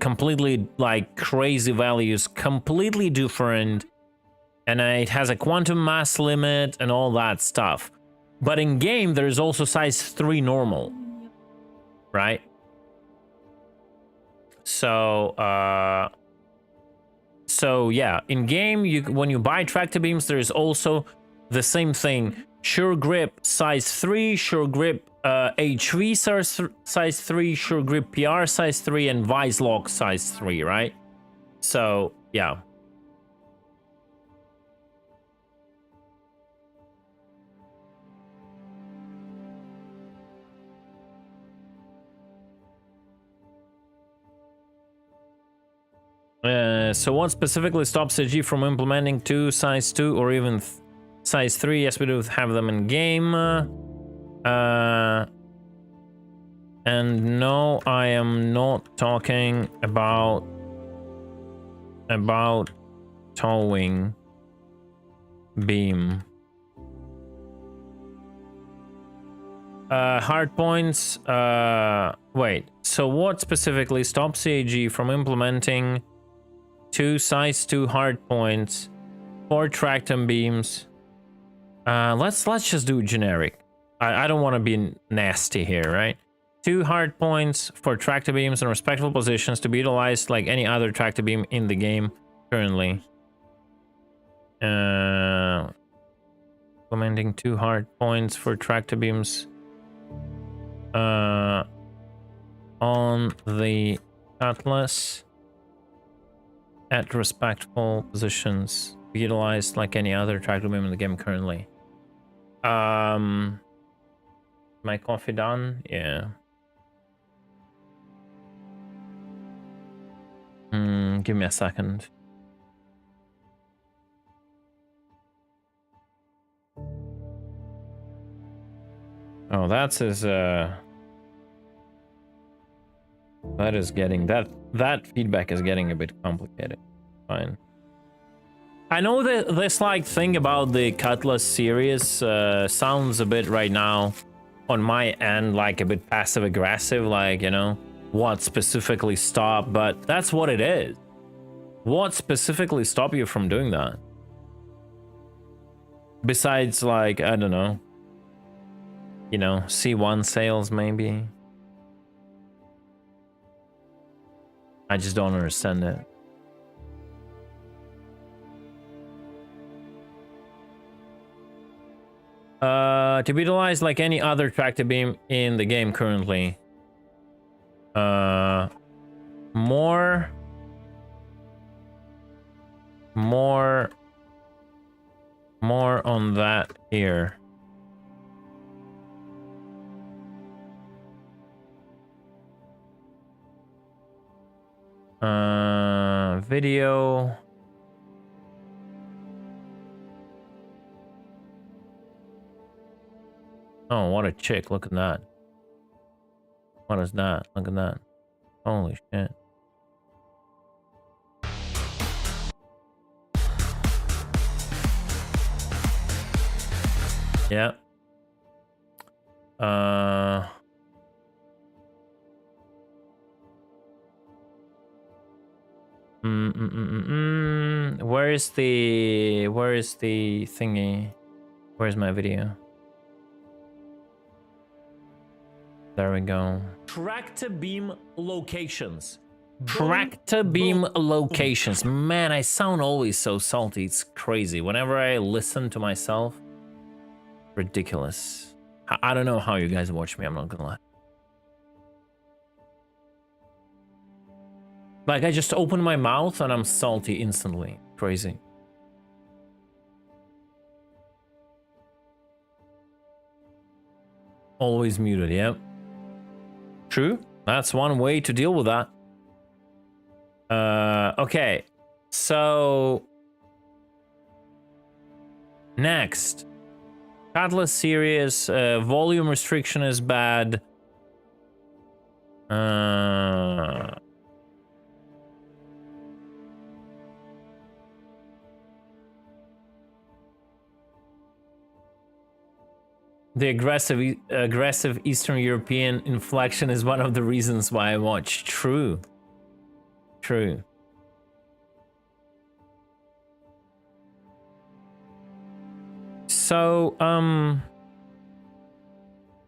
completely like crazy values, completely different, and it has a quantum mass limit and all that stuff. But in game there is also size 3 normal, right? So yeah, in game when you buy tractor beams there is also the same thing: sure grip size 3, sure grip HV size 3, sure grip PR size 3, and vice lock size 3, right? So yeah. So what specifically stops AG from implementing size 2 or even size 3? Yes, we do have them in game. And no, I am not talking about towing beam. Hard points. Wait. So what specifically stops CAG from implementing size 2 hard points for tractor beams? Let's just do generic. I don't want to be nasty here, right? 2 hard points for tractor beams in respectful positions to be utilized like any other tractor beam in the game currently. Implementing 2 hard points for tractor beams on the Atlas at respectful positions, utilized like any other tractor beam in the game currently. My coffee done? Yeah. Give me a second. Oh, that's his, that is getting, that feedback is getting a bit complicated. Fine. I know that this, like, thing about the Cutlass series sounds a bit right now, on my end, like a bit passive-aggressive, like, you know, what specifically stopped, but that's what it is. What specifically stopped you from doing that? Besides, like, I don't know, you know, C1 sales, maybe? I just don't understand it. To be utilized like any other tractor beam in the game currently. More on that here. Video. Oh, what a chick. Look at that. What is that? Look at that. Holy shit. Yeah. Where is the thingy? Where's my video? There we go. Tractor beam locations. Tractor beam locations. Man, I sound always so salty. It's crazy. Whenever I listen to myself, ridiculous. I don't know how you guys watch me. I'm not gonna lie. Like, I just open my mouth and I'm salty instantly. Crazy. Always muted, yep. True. That's one way to deal with that. Okay. So next. Cutlass series, volume restriction is bad. The aggressive Eastern European inflection is one of the reasons why I watch. True. True. So, come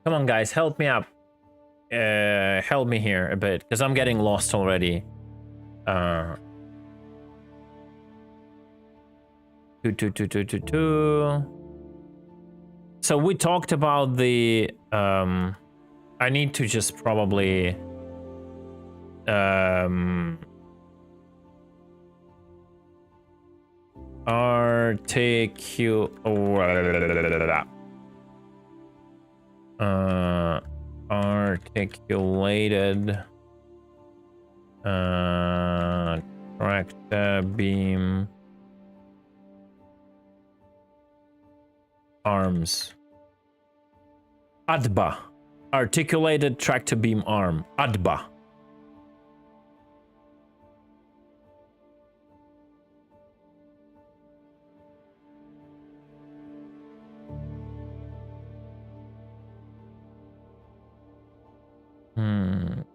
on, guys, help me up. Help me here a bit, because I'm getting lost already. So we talked about the, I need to just probably, articulated, tractor beam arms. ADBA. Articulated tractor beam arm. ADBA.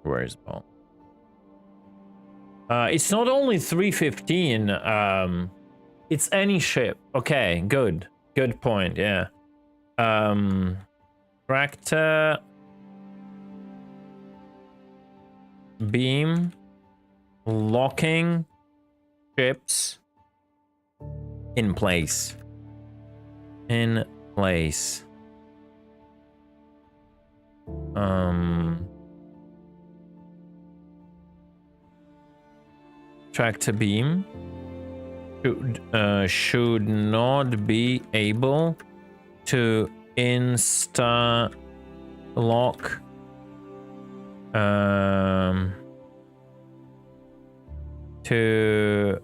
Where is ball? It's not only 315. It's any ship. Okay, good. Good point, yeah. Tractor beam locking ships in place. In place. Tractor beam should not be able to insta lock to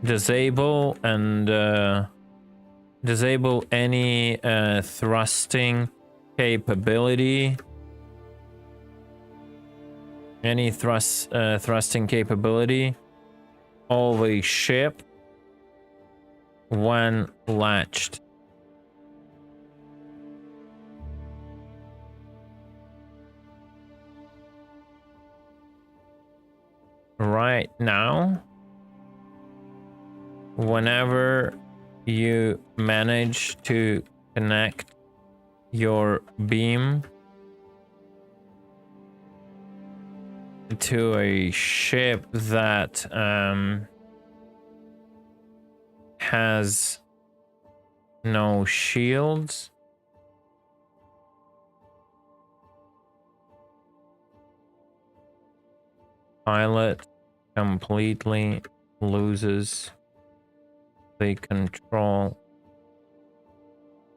disable and disable any thrusting capability. Any thrusting capability of a ship when latched. Right now, whenever you manage to connect your beam to a ship that has no shields, pilot completely loses the control,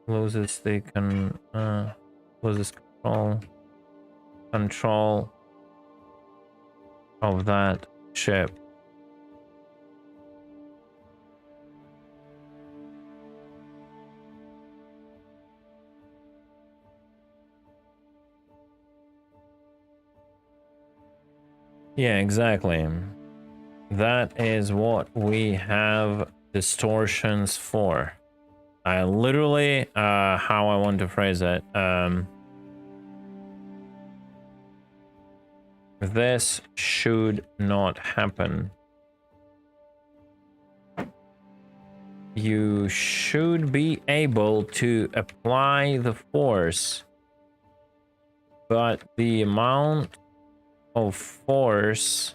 loses control of that ship. Yeah, exactly. That is what we have distortions for. I literally, how I want to phrase it, this should not happen. You should be able to apply the force, but the amount of force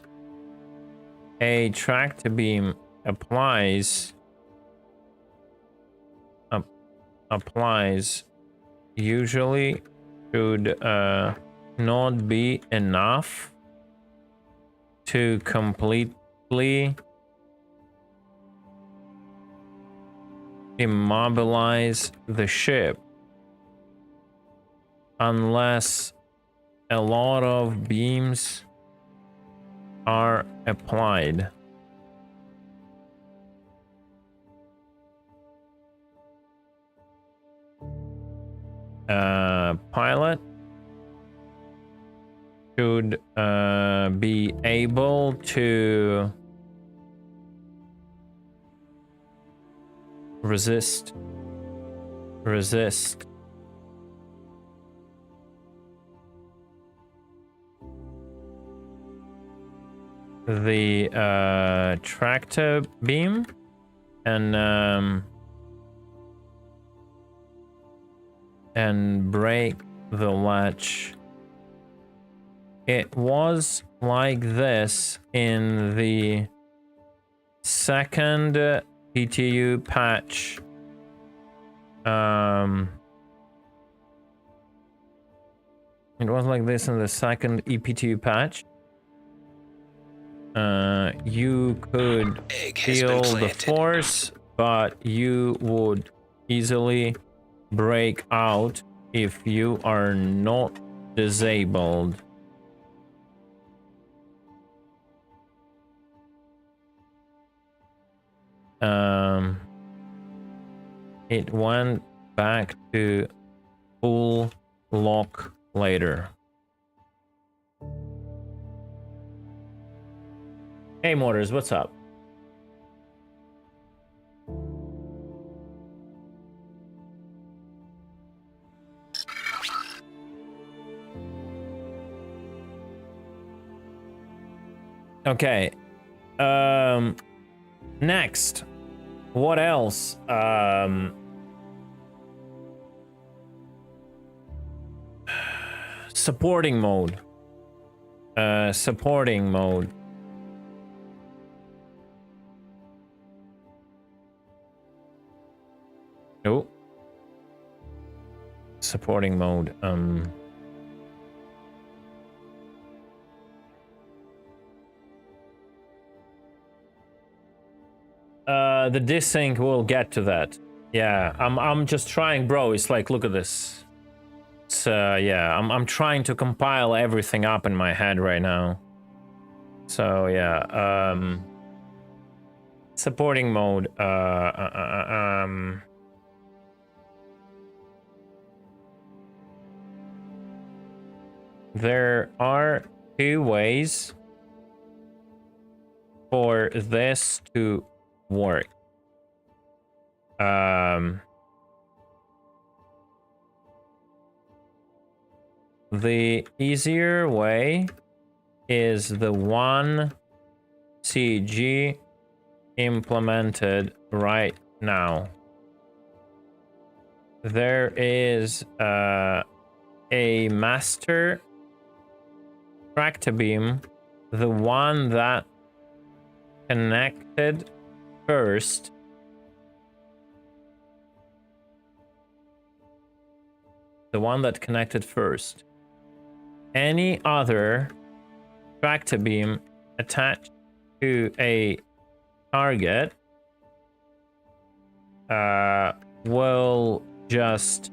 a tractor beam applies usually should not be enough to completely immobilize the ship unless a lot of beams are applied. Pilot should be able to resist the tractor beam and break the latch. It was like this in the second EPTU patch. It was like this in the second EPTU patch. You could feel the force, but you would easily break out if you are not disabled. It went back to full lock later. Hey Motors, what's up? Okay. Next. What else? Supporting mode. Supporting mode. Oh. Supporting mode. The desync will get to that. Yeah, I'm just trying, bro. It's like, look at this. It's yeah, I'm trying to compile everything up in my head right now. So yeah, supporting mode. There are two ways for this to work. The easier way is the one CG implemented right now. There is a master tractor beam, the one that connected first. The one that connected first. Any other tractor beam attached to a target will just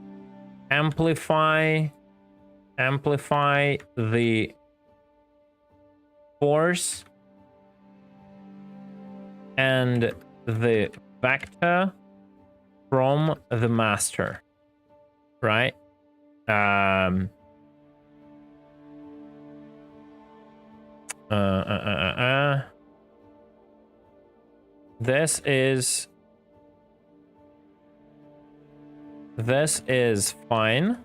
amplify the force and the vector from the master, right? This is fine.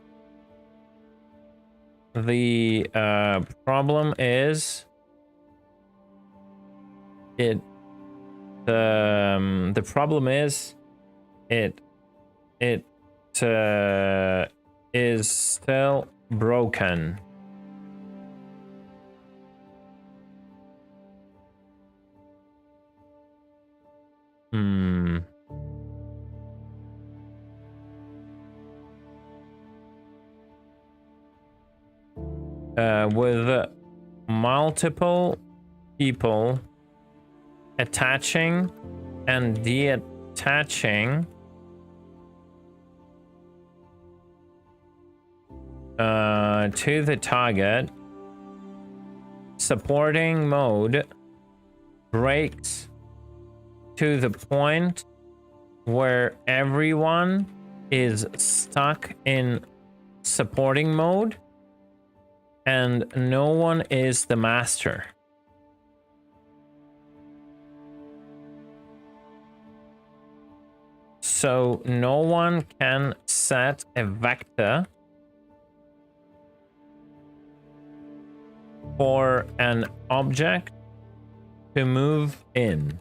The problem is the problem is it is still broken. With multiple people attaching and deattaching to the target, supporting mode breaks to the point where everyone is stuck in supporting mode and no one is the master. So no one can set a vector for an object to move in.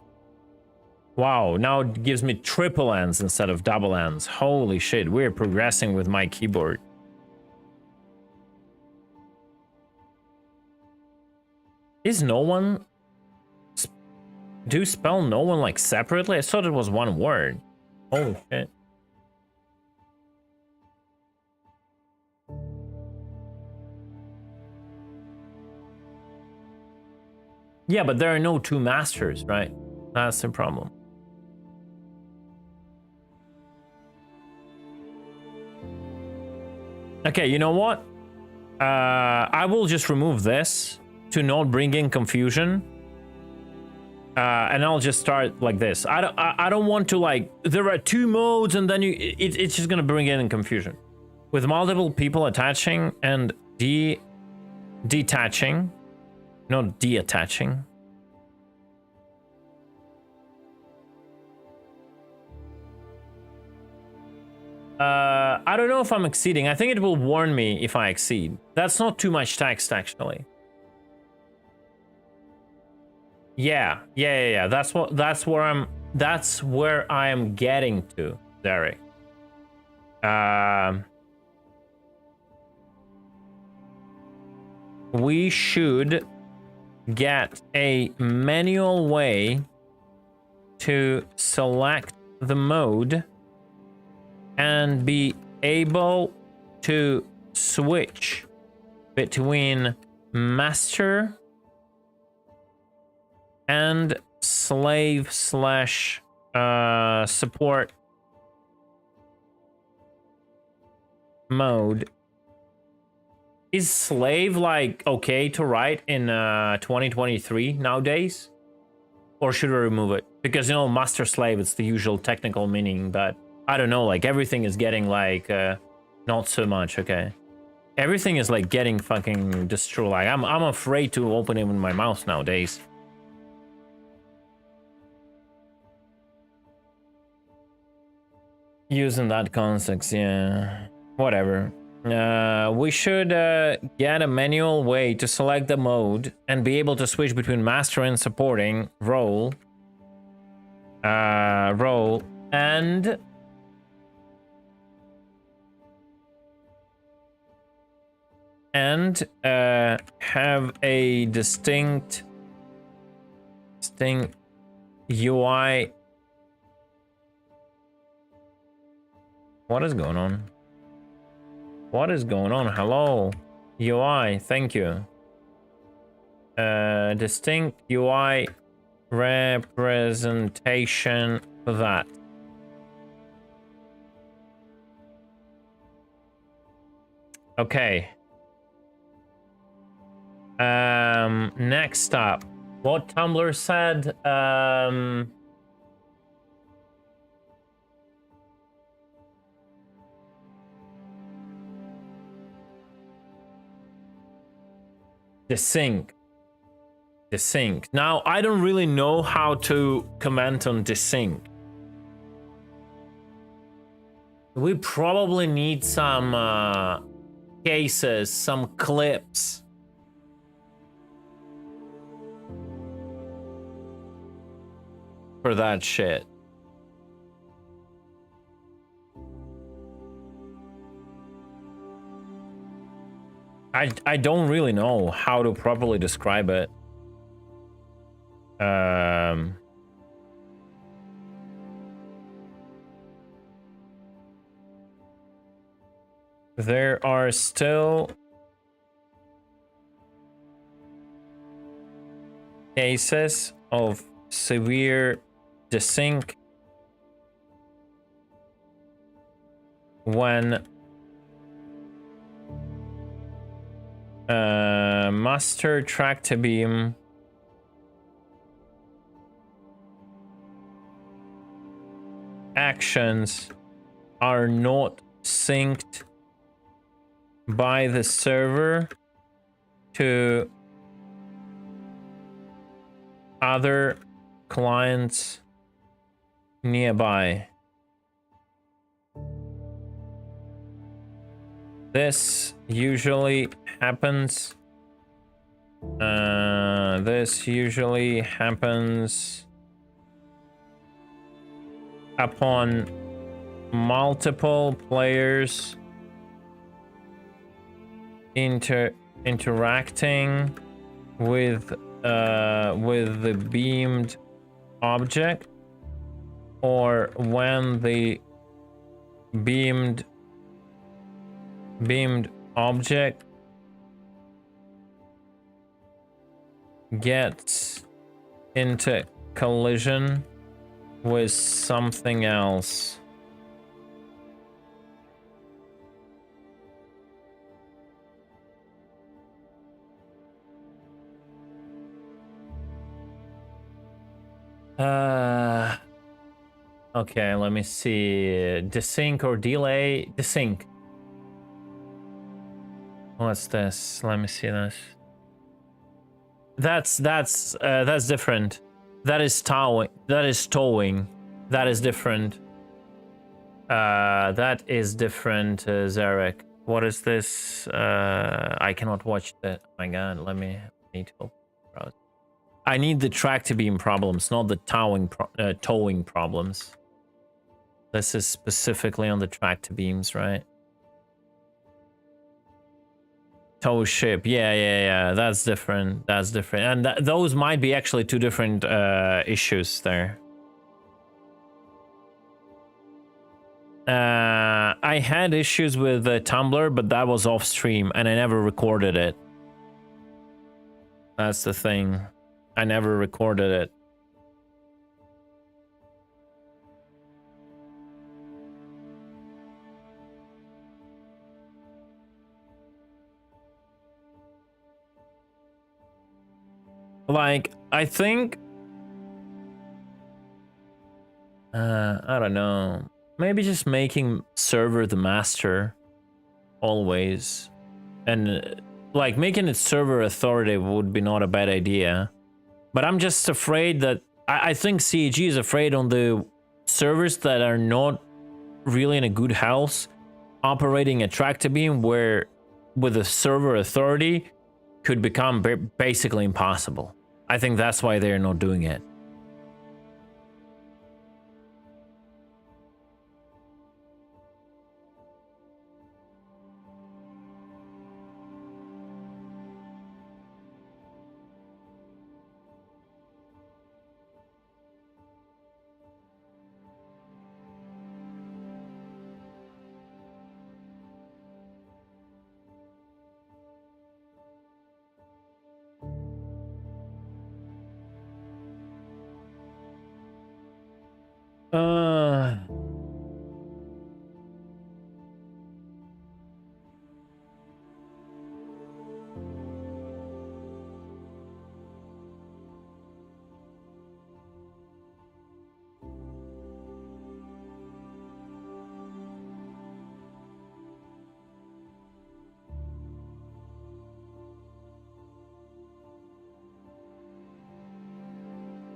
Wow, now it gives me triple N's instead of double N's. Holy shit, we're progressing with my keyboard. Is no one... Do you spell no one like separately? I thought it was one word. Holy shit. Yeah, but there are no two masters, right? That's the problem. Okay, you know what? I will just remove this to not bring in confusion. And I'll just start like this. I don't want to, like, there are two modes and then it's just gonna bring in confusion. With multiple people attaching and detaching, not deattaching. I don't know if I'm exceeding. I think it will warn me if I exceed. That's not too much text, actually. Yeah. That's where I am getting to, Derek. We should get a manual way to select the mode and be able to switch between master and slave slash support mode. Is slave like okay to write in 2023 nowadays? Or should we remove it? Because, you know, master slave, it's the usual technical meaning, but I don't know, like everything is getting like not so much, okay. Everything is like getting fucking destroyed. Like I'm afraid to open it with my mouse nowadays. Using that context, yeah. Whatever. We should get a manual way to select the mode and be able to switch between master and supporting role. And have a distinct UI. What is going on? What is going on? Hello, UI. Thank you. Distinct UI representation for that. Okay. Next up, what Tumblr said. Desync. Now, I don't really know how to comment on desync. We probably need some cases, some clips. For that shit. I don't really know how to properly describe it. There are still cases of severe desync when master tractor beam actions are not synced by the server to other clients nearby. This usually happens. Upon multiple players interacting with the beamed object, or when the beamed object gets into collision with something else. Okay, let me see. Desync or delay? Desync. What's this? Let me see this. That's different. That is towing. That is towing. That is different. That is different, Zarek. What is this? I cannot watch that. Oh my god, let me need to open the browser. I need the tractor beam problems, not the towing problems. This is specifically on the tractor beams, right? Tow ship, yeah. That's different. And those might be actually two different issues there. I had issues with Tumblr, but that was off stream and I never recorded it. That's the thing. I never recorded it. Like, I think... I don't know. Maybe just making server the master. Always. And, like, making it server authoritative would be not a bad idea. But I'm just afraid that... I think CAG is afraid on the servers that are not really in a good health, operating a tractor beam where, with a server authority, could become basically impossible. I think that's why they're not doing it.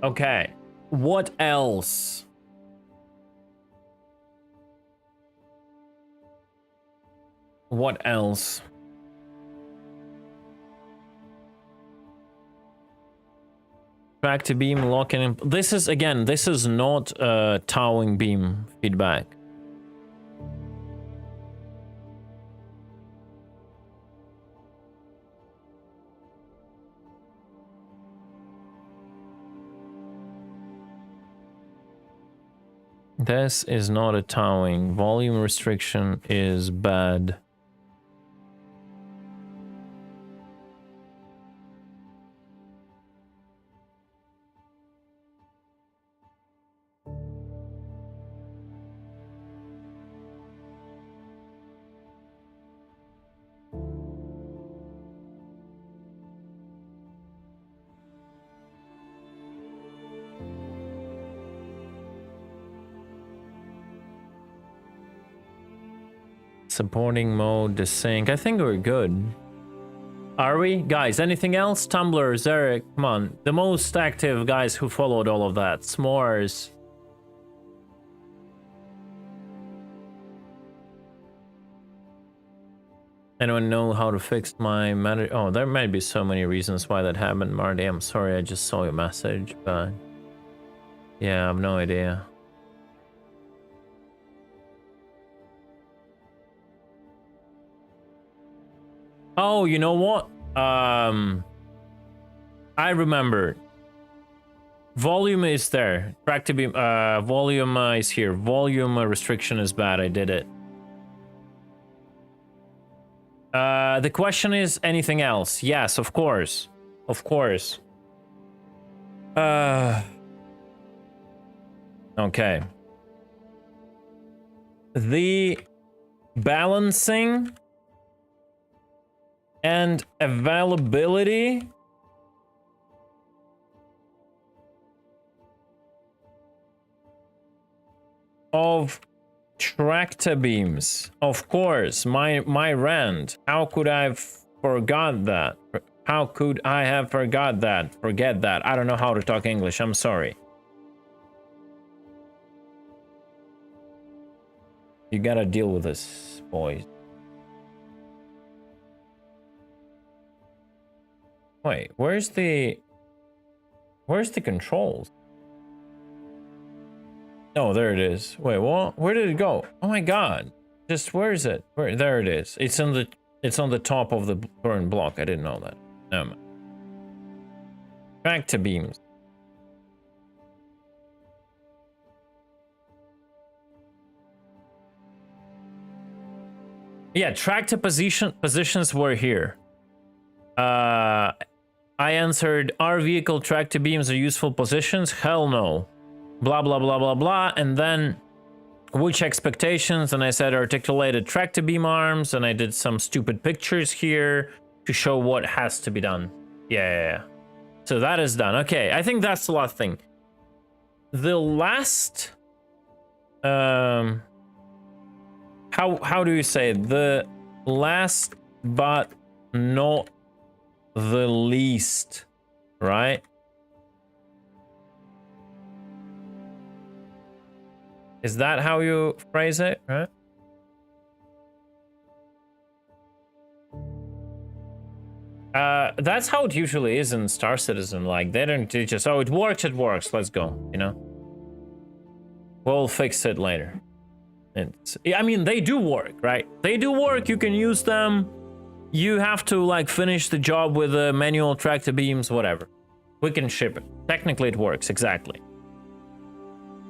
Okay. What else? What else? Back to beam locking in. This is, again, this is not towing beam feedback. This is not a towing. Volume restriction is bad. Supporting mode, desync. I think we're good. Are we? Guys, anything else? Tumblr, Zarek, come on. The most active guys who followed all of that. S'mores. Anyone know how to fix my matter? Oh, there might be so many reasons why that happened, Marty. I'm sorry, I just saw your message, but... yeah, I have no idea. Oh, you know what? I remember. Volume is there. Track to be volume is here. Volume restriction is bad. I did it. The question is anything else? Yes, of course. Of course. Okay. The balancing and availability of tractor beams. Of course, my rant. How could I have forgot that? How could I have forget that? I don't know how to talk English. I'm sorry. You gotta deal with this, boys. Wait, where's the controls? Oh, there it is. Wait, what? Where did it go? Oh my god. Just where is it? Where? There it is. It's on the top of the current block. I didn't know that. No. Back to beams. . Yeah, tractor positions were here. I answered, are vehicle tractor beams are useful positions? Hell no. Blah, blah, blah, blah, blah. And then, which expectations? And I said articulated tractor beam arms, and I did some stupid pictures here to show what has to be done. Yeah. So that is done. Okay, I think that's the last thing. The last... how do you say it? The last but not the least, right? Is that how you phrase it, right? That's how it usually is in Star Citizen. Like, they don't teach us, oh, it works, let's go, you know? We'll fix it later. I mean, they do work, right? They do work, you can use them. You have to, like, finish the job with manual tractor beams, whatever. We can ship it. Technically, it works, exactly.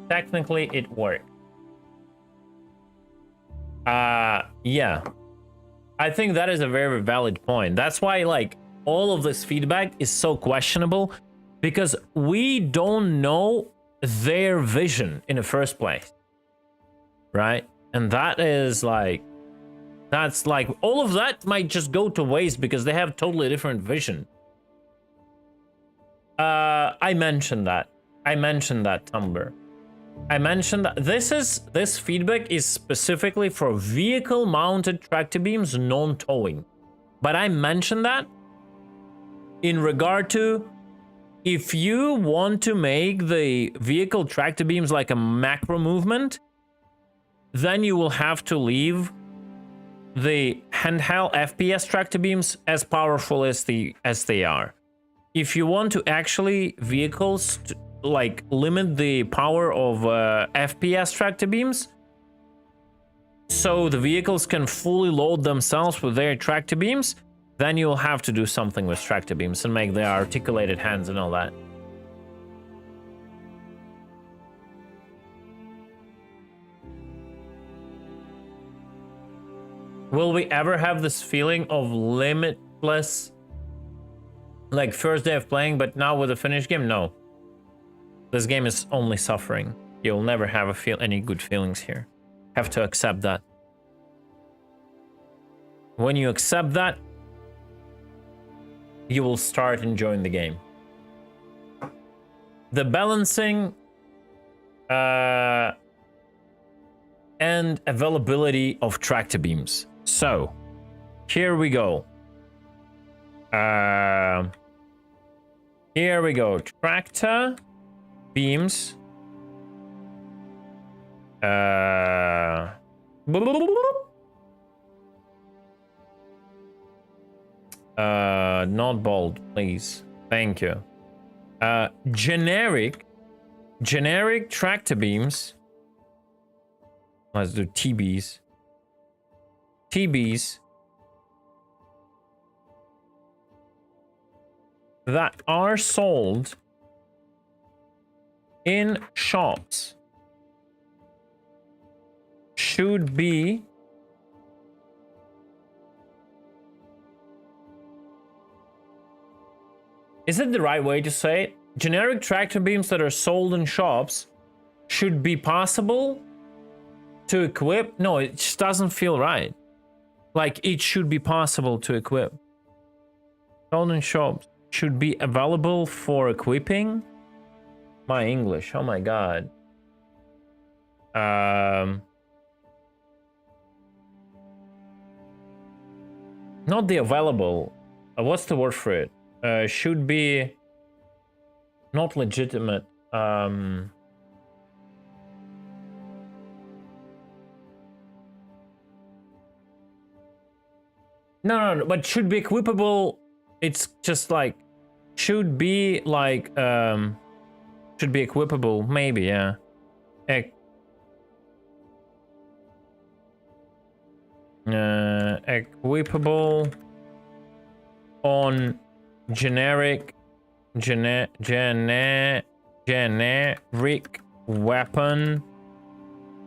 Technically, it works. Yeah. I think that is a very valid point. That's why, like, all of this feedback is so questionable, because we don't know their vision in the first place, right? And that is like, that's like, all of that might just go to waste because they have totally different vision. I mentioned that Tumblr. I mentioned that this feedback is specifically for vehicle mounted tractor beams, non-towing. But I mentioned that in regard to, if you want to make the vehicle tractor beams like a macro movement, then you will have to leave the handheld FPS tractor beams as powerful as they are. If you want to actually vehicles like limit the power of FPS tractor beams, so the vehicles can fully load themselves with their tractor beams, then you'll have to do something with tractor beams and make their articulated hands and all that. Will we ever have this feeling of limitless, like first day of playing, but now with a finished game? No. This game is only suffering. You'll never have any good feelings here. Have to accept that. When you accept that, you will start enjoying the game. The balancing and availability of tractor beams. So, here we go. Here we go. Tractor beams. Not bold, please. Thank you. Generic tractor beams. Let's do TBs. TBs that are sold in shops should be Is it the right way to say it? Generic tractor beams that are sold in shops should be possible to equip? No, it just doesn't feel right. Like, it should be possible to equip. Sold in shops should be available for equipping? My English, oh my god. Not the available. What's the word for it? Should be not legitimate. No, but should be equipable. It's just like should be like should be equipable, maybe, yeah. Equipable on generic weapon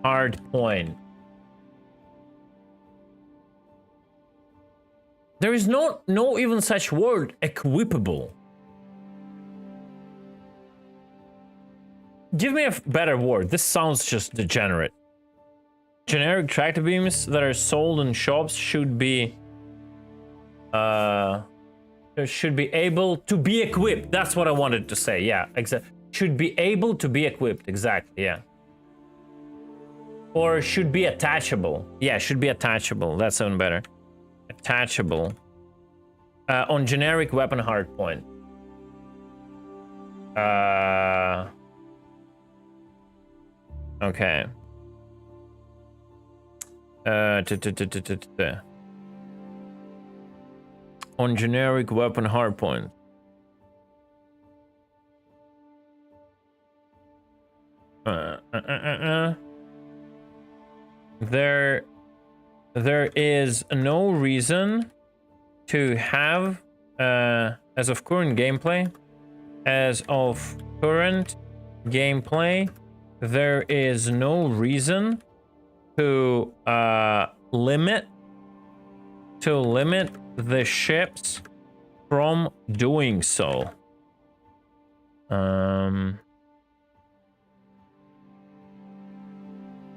hard point. There is no even such word, equipable. Give me a better word. This sounds just degenerate. Generic tractor beams that are sold in shops should be able to be equipped. That's what I wanted to say. Yeah, exactly. Should be able to be equipped. Exactly. Yeah. Or should be attachable. Yeah, should be attachable. That's even better. Attachable. On generic weapon hardpoint. Okay. On generic weapon hardpoint. There is no reason to have, as of current gameplay, there is no reason to limit the ships from doing so.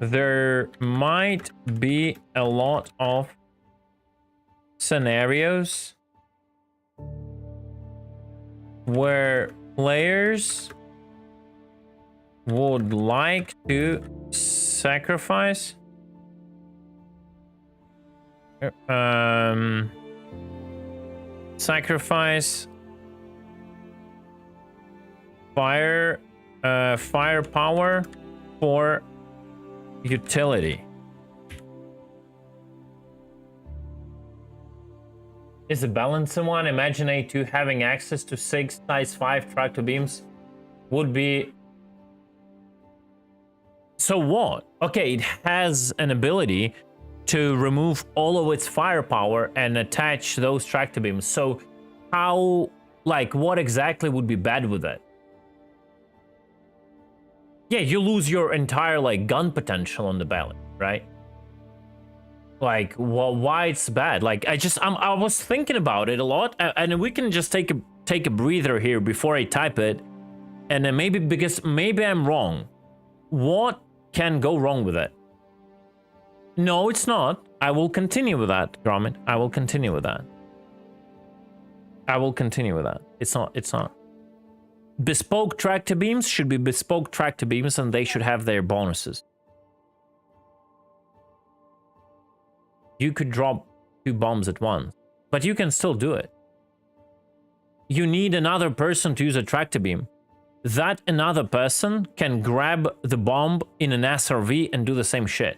There might be a lot of scenarios where players would like to sacrifice firepower for utility. Is a balancing one. Imagine A2 having access to 6 size 5 tractor beams would be. So what? Okay, it has an ability to remove all of its firepower and attach those tractor beams. So how, like, what exactly would be bad with that? Yeah, you lose your entire, like, gun potential on the ballot, right? Like, well, why it's bad? Like, I was thinking about it a lot, and we can just take a breather here before I type it, and then maybe I'm wrong. What can go wrong with it? No, it's not. I will continue with that, Gromit. I will continue with that. It's not. Bespoke tractor beams should be bespoke tractor beams, and they should have their bonuses. You could drop 2 bombs at once, but you can still do it. You need another person to use a tractor beam. That another person can grab the bomb in an SRV and do the same shit.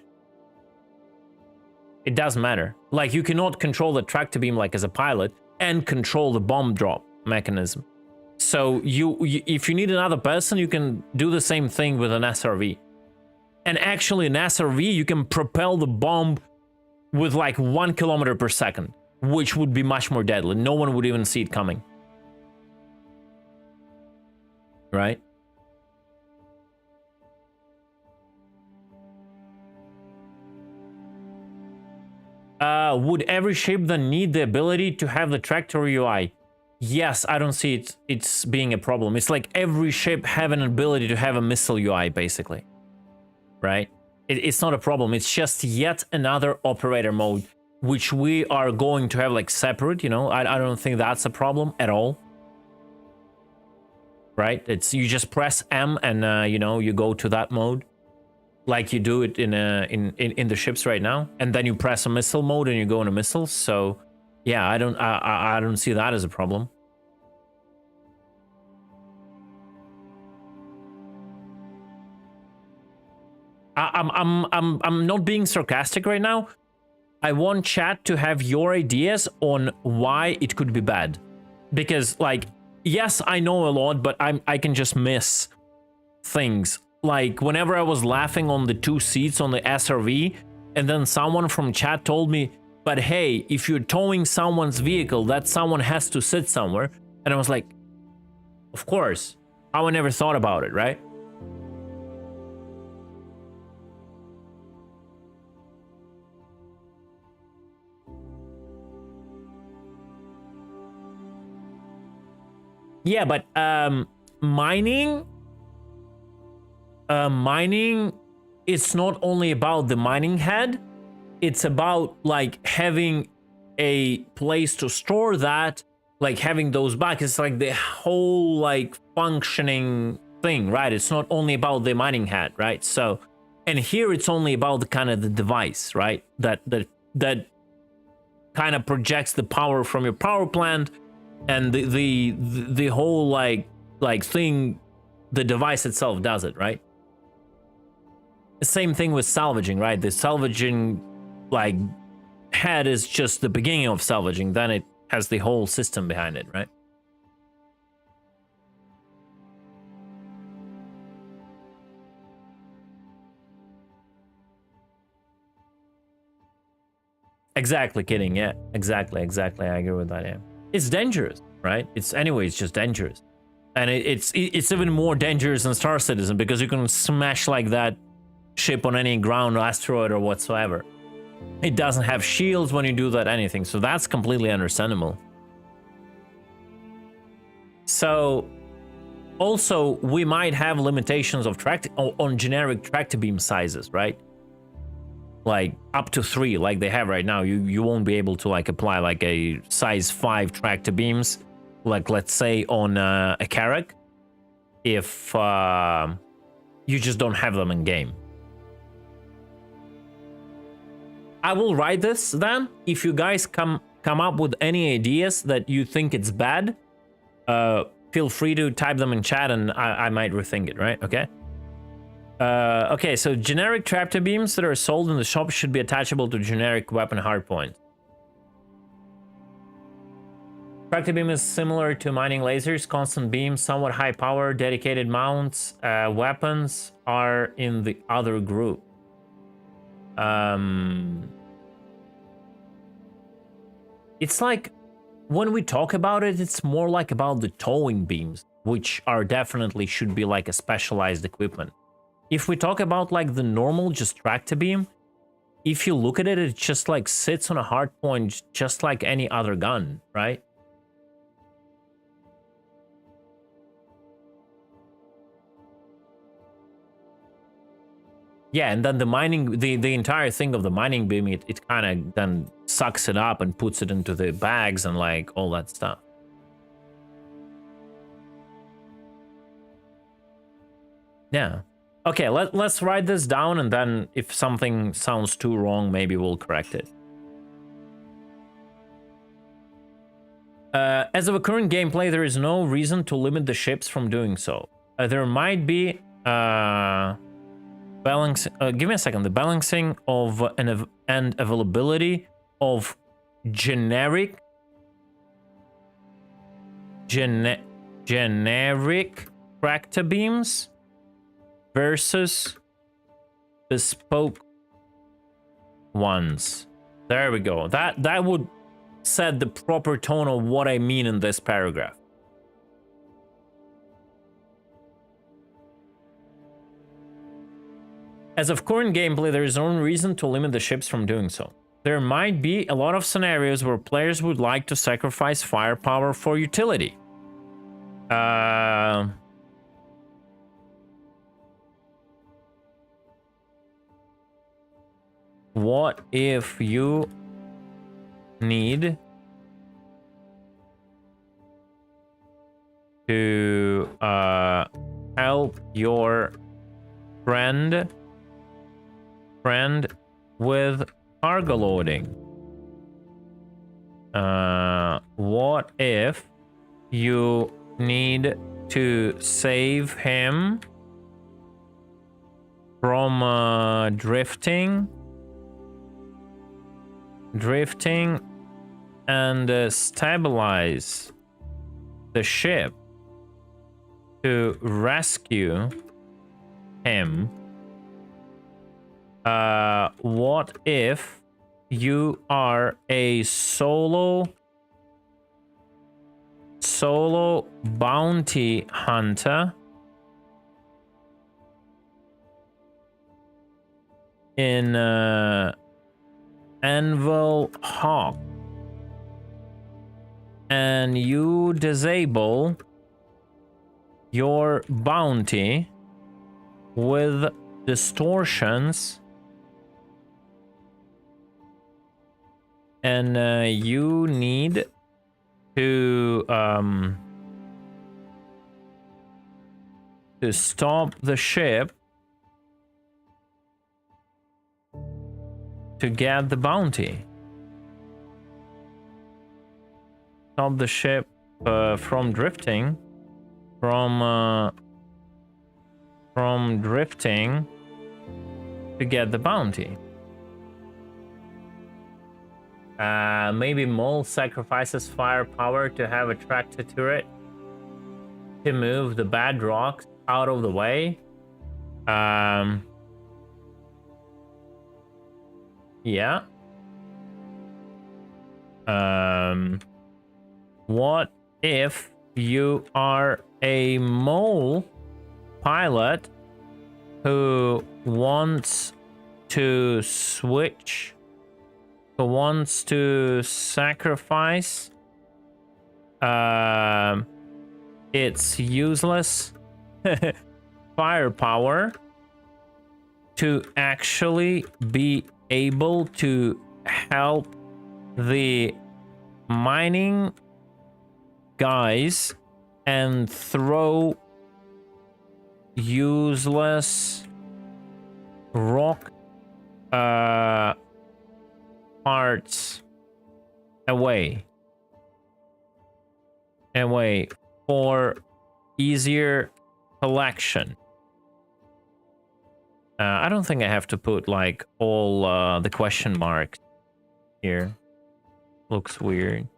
It doesn't matter. Like, you cannot control the tractor beam like as a pilot and control the bomb drop mechanism. So if you need another person, you can do the same thing with an SRV. And actually, an SRV, you can propel the bomb with like 1 kilometer per second, which would be much more deadly. No one would even see it coming. Right? Would every ship then need the ability to have the tractor UI? Yes, I don't see it's being a problem. It's like every ship have an ability to have a missile UI, basically. Right? It's not a problem. It's just yet another operator mode, which we are going to have like separate, you know. I don't think that's a problem at all. Right? It's, you just press M and you know, you go to that mode, like you do it in the ships right now, and then you press a missile mode and you go into missiles. So yeah, I don't see that as a problem. I'm not being sarcastic right now. I want chat to have your ideas on why it could be bad, because like, yes, I know a lot, but I can just miss things. Like whenever I was laughing on the 2 seats on the SRV, and then someone from chat told me, but hey, if you're towing someone's vehicle, that someone has to sit somewhere. And I was like, of course. How I never thought about it, right? Yeah, but mining, it's not only about the mining head. It's about like having a place to store that, like having those back. It's like the whole like functioning thing, right? It's not only about the mining head, right? So, and here it's only about the kind of the device, right? That kind of projects the power from your power plant, and the whole like thing, the device itself does it, right? The same thing with salvaging, right? The salvaging like head is just the beginning of salvaging, then it has the whole system behind it, right? Exactly, kidding. Yeah, exactly. I agree with that. Yeah, it's dangerous, right? It's just dangerous, and it's even more dangerous than Star Citizen because you can smash like that ship on any ground or asteroid or whatsoever. It doesn't have shields when you do that anything, so that's completely understandable. So, also we might have limitations of on generic tractor beam sizes, right? Like up to 3, like they have right now. You won't be able to like apply like a size 5 tractor beams, like let's say on a Carrack, if you just don't have them in game. I will write this then. If you guys come up with any ideas that you think it's bad, feel free to type them in chat and I might rethink it, right? Okay. Okay, so generic tractor beams that are sold in the shop should be attachable to generic weapon hardpoint. Tractor beam is similar to mining lasers, constant beam, somewhat high power, dedicated mounts. Weapons are in the other group. It's like, when we talk about it, it's more like about the towing beams, which are definitely should be like a specialized equipment. If we talk about like the normal just tractor beam, if you look at it, it just like sits on a hard point just like any other gun, right? Yeah, and then the mining, the entire thing of the mining beam, it kind of then sucks it up and puts it into the bags and like all that stuff. Yeah. Okay, let's write this down, and then if something sounds too wrong, maybe we'll correct it. As of a current gameplay, there is no reason to limit the ships from doing so. There might be balance. Give me a second. The balancing of and availability of generic tractor beams versus bespoke ones. There we go. That would set the proper tone of what I mean in this paragraph. As of current gameplay, there is no reason to limit the ships from doing so. There might be a lot of scenarios where players would like to sacrifice firepower for utility. What if you need to help your friend with cargo loading? What if you need to save him from drifting and stabilize the ship to rescue him? What if you are a solo bounty hunter in Anvil Hawk, and you disable your bounty with distortions, and you need to stop the ship to get the bounty. Stop the ship from drifting, from drifting to get the bounty. Maybe Mole sacrifices firepower to have a tractor turret to move the bad rocks out of the way. Yeah. What if you are a Mole pilot who wants to switch, who wants to sacrifice its useless firepower to actually be able to help the mining guys and throw useless rock parts away for easier collection. I don't think I have to put like all the question marks here. Looks weird.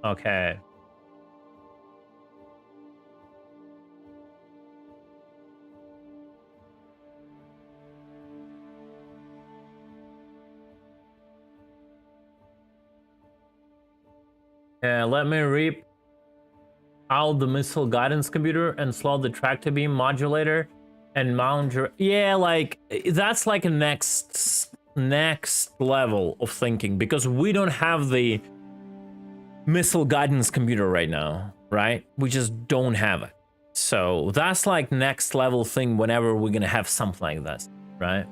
Okay. Let me rip out the missile guidance computer and slot the tractor beam modulator and mount your... Yeah, like, that's like a next level of thinking, because we don't have the missile guidance computer right now, right? We just don't have it. So that's like next level thing whenever we're gonna have something like this, right?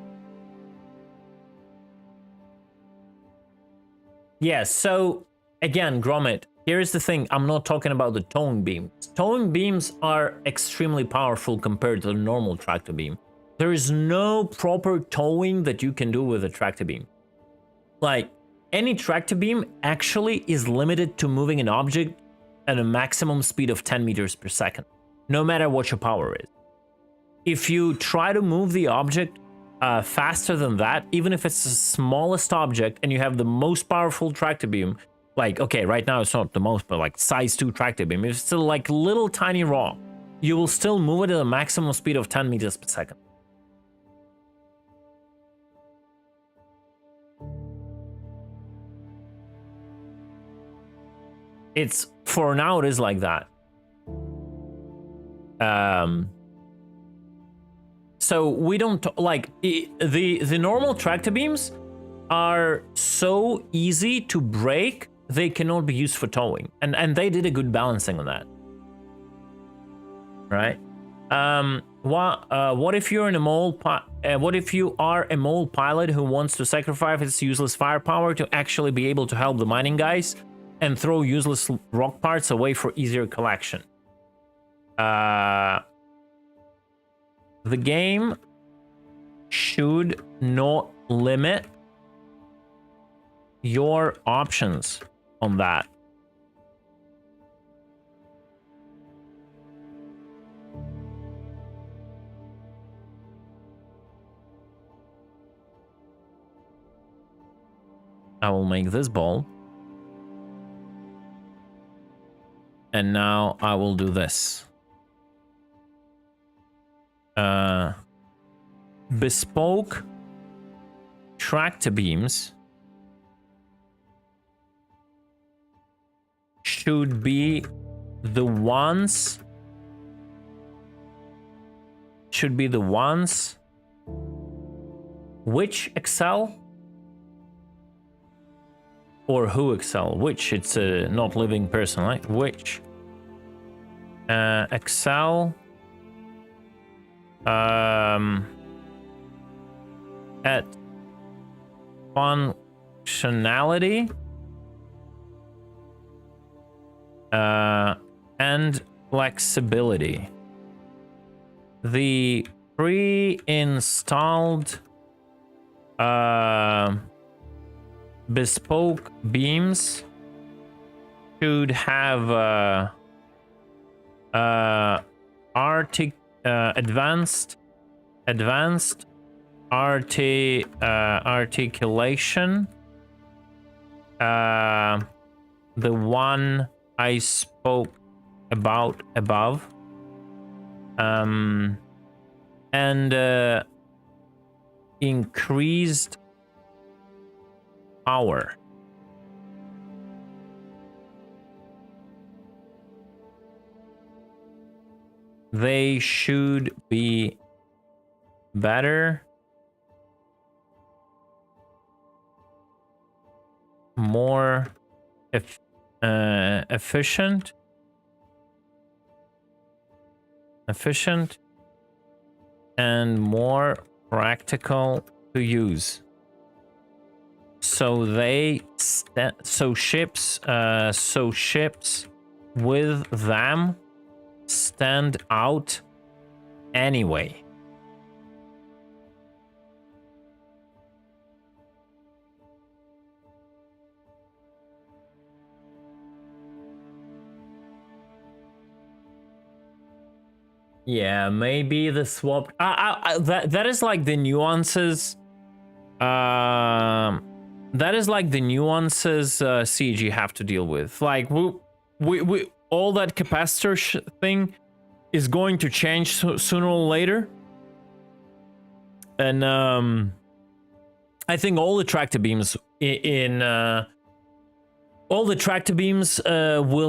Yeah, so again, Gromit, here's the thing. I'm not talking about the towing beams. Towing beams are extremely powerful compared to the normal tractor beam. There is no proper towing that you can do with a tractor beam. Like, any tractor beam actually is limited to moving an object at a maximum speed of 10 meters per second, no matter what your power is. If you try to move the object faster than that, even if it's the smallest object and you have the most powerful tractor beam, like, okay, right now it's not the most, but like size 2 tractor beam, it's still like little tiny rock, you will still move it at a maximum speed of 10 meters per second. It's, for now it is like that. So we don't, like, the normal tractor beams are so easy to break, they cannot be used for towing, and they did a good balancing on that, right? What if you're in a mole? What if you are a mole pilot who wants to sacrifice its useless firepower to actually be able to help the mining guys and throw useless rock parts away for easier collection? The game should not limit your options on that. I will make this ball. And now I will do this. Bespoke tractor beams should be the ones which excel. or who excel? Which? It's a not living person, right? Which? Excel at functionality and flexibility. The pre-installed bespoke beams should have advanced articulation, the one I spoke about above, and increased power. They should be better, more efficient, and more practical to use. So ships with them stand out anyway. Yeah, maybe the swap. That is like the nuances. That is like the nuances CG have to deal with. Like we all that capacitor thing is going to change sooner or later, and I think all the tractor beams will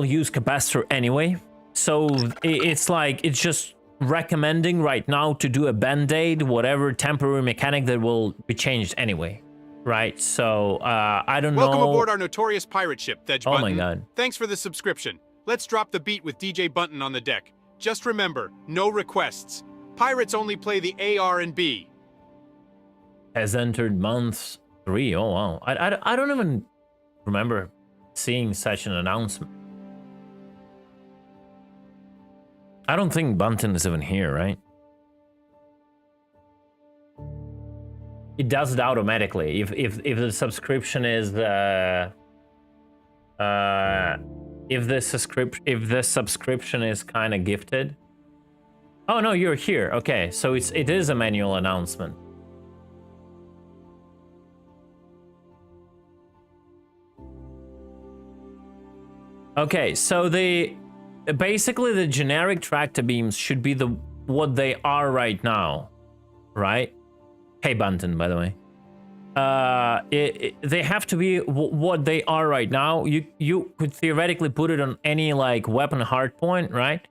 use capacitor anyway. So it's like it's just recommending right now to do a band-aid, whatever temporary mechanic that will be changed anyway, right? So I don't know. Welcome aboard our notorious pirate ship, Thedge Bunton. Oh my god. Thanks for the subscription. Let's drop the beat with DJ Bunton on the deck. Just remember, no requests. Pirates only play the A, R, and B. Has entered month 3. Oh wow. I don't even remember seeing such an announcement. I don't think Bunton is even here, right? It does it automatically. If the subscription is if the subscription is kind of gifted. Oh no, you're here. Okay, so it is a manual announcement. Okay, so basically the generic tractor beams should be what they are right now, right? Hey Bunton, by the way. They have to be what they are right now. You could theoretically put it on any like weapon hardpoint, right?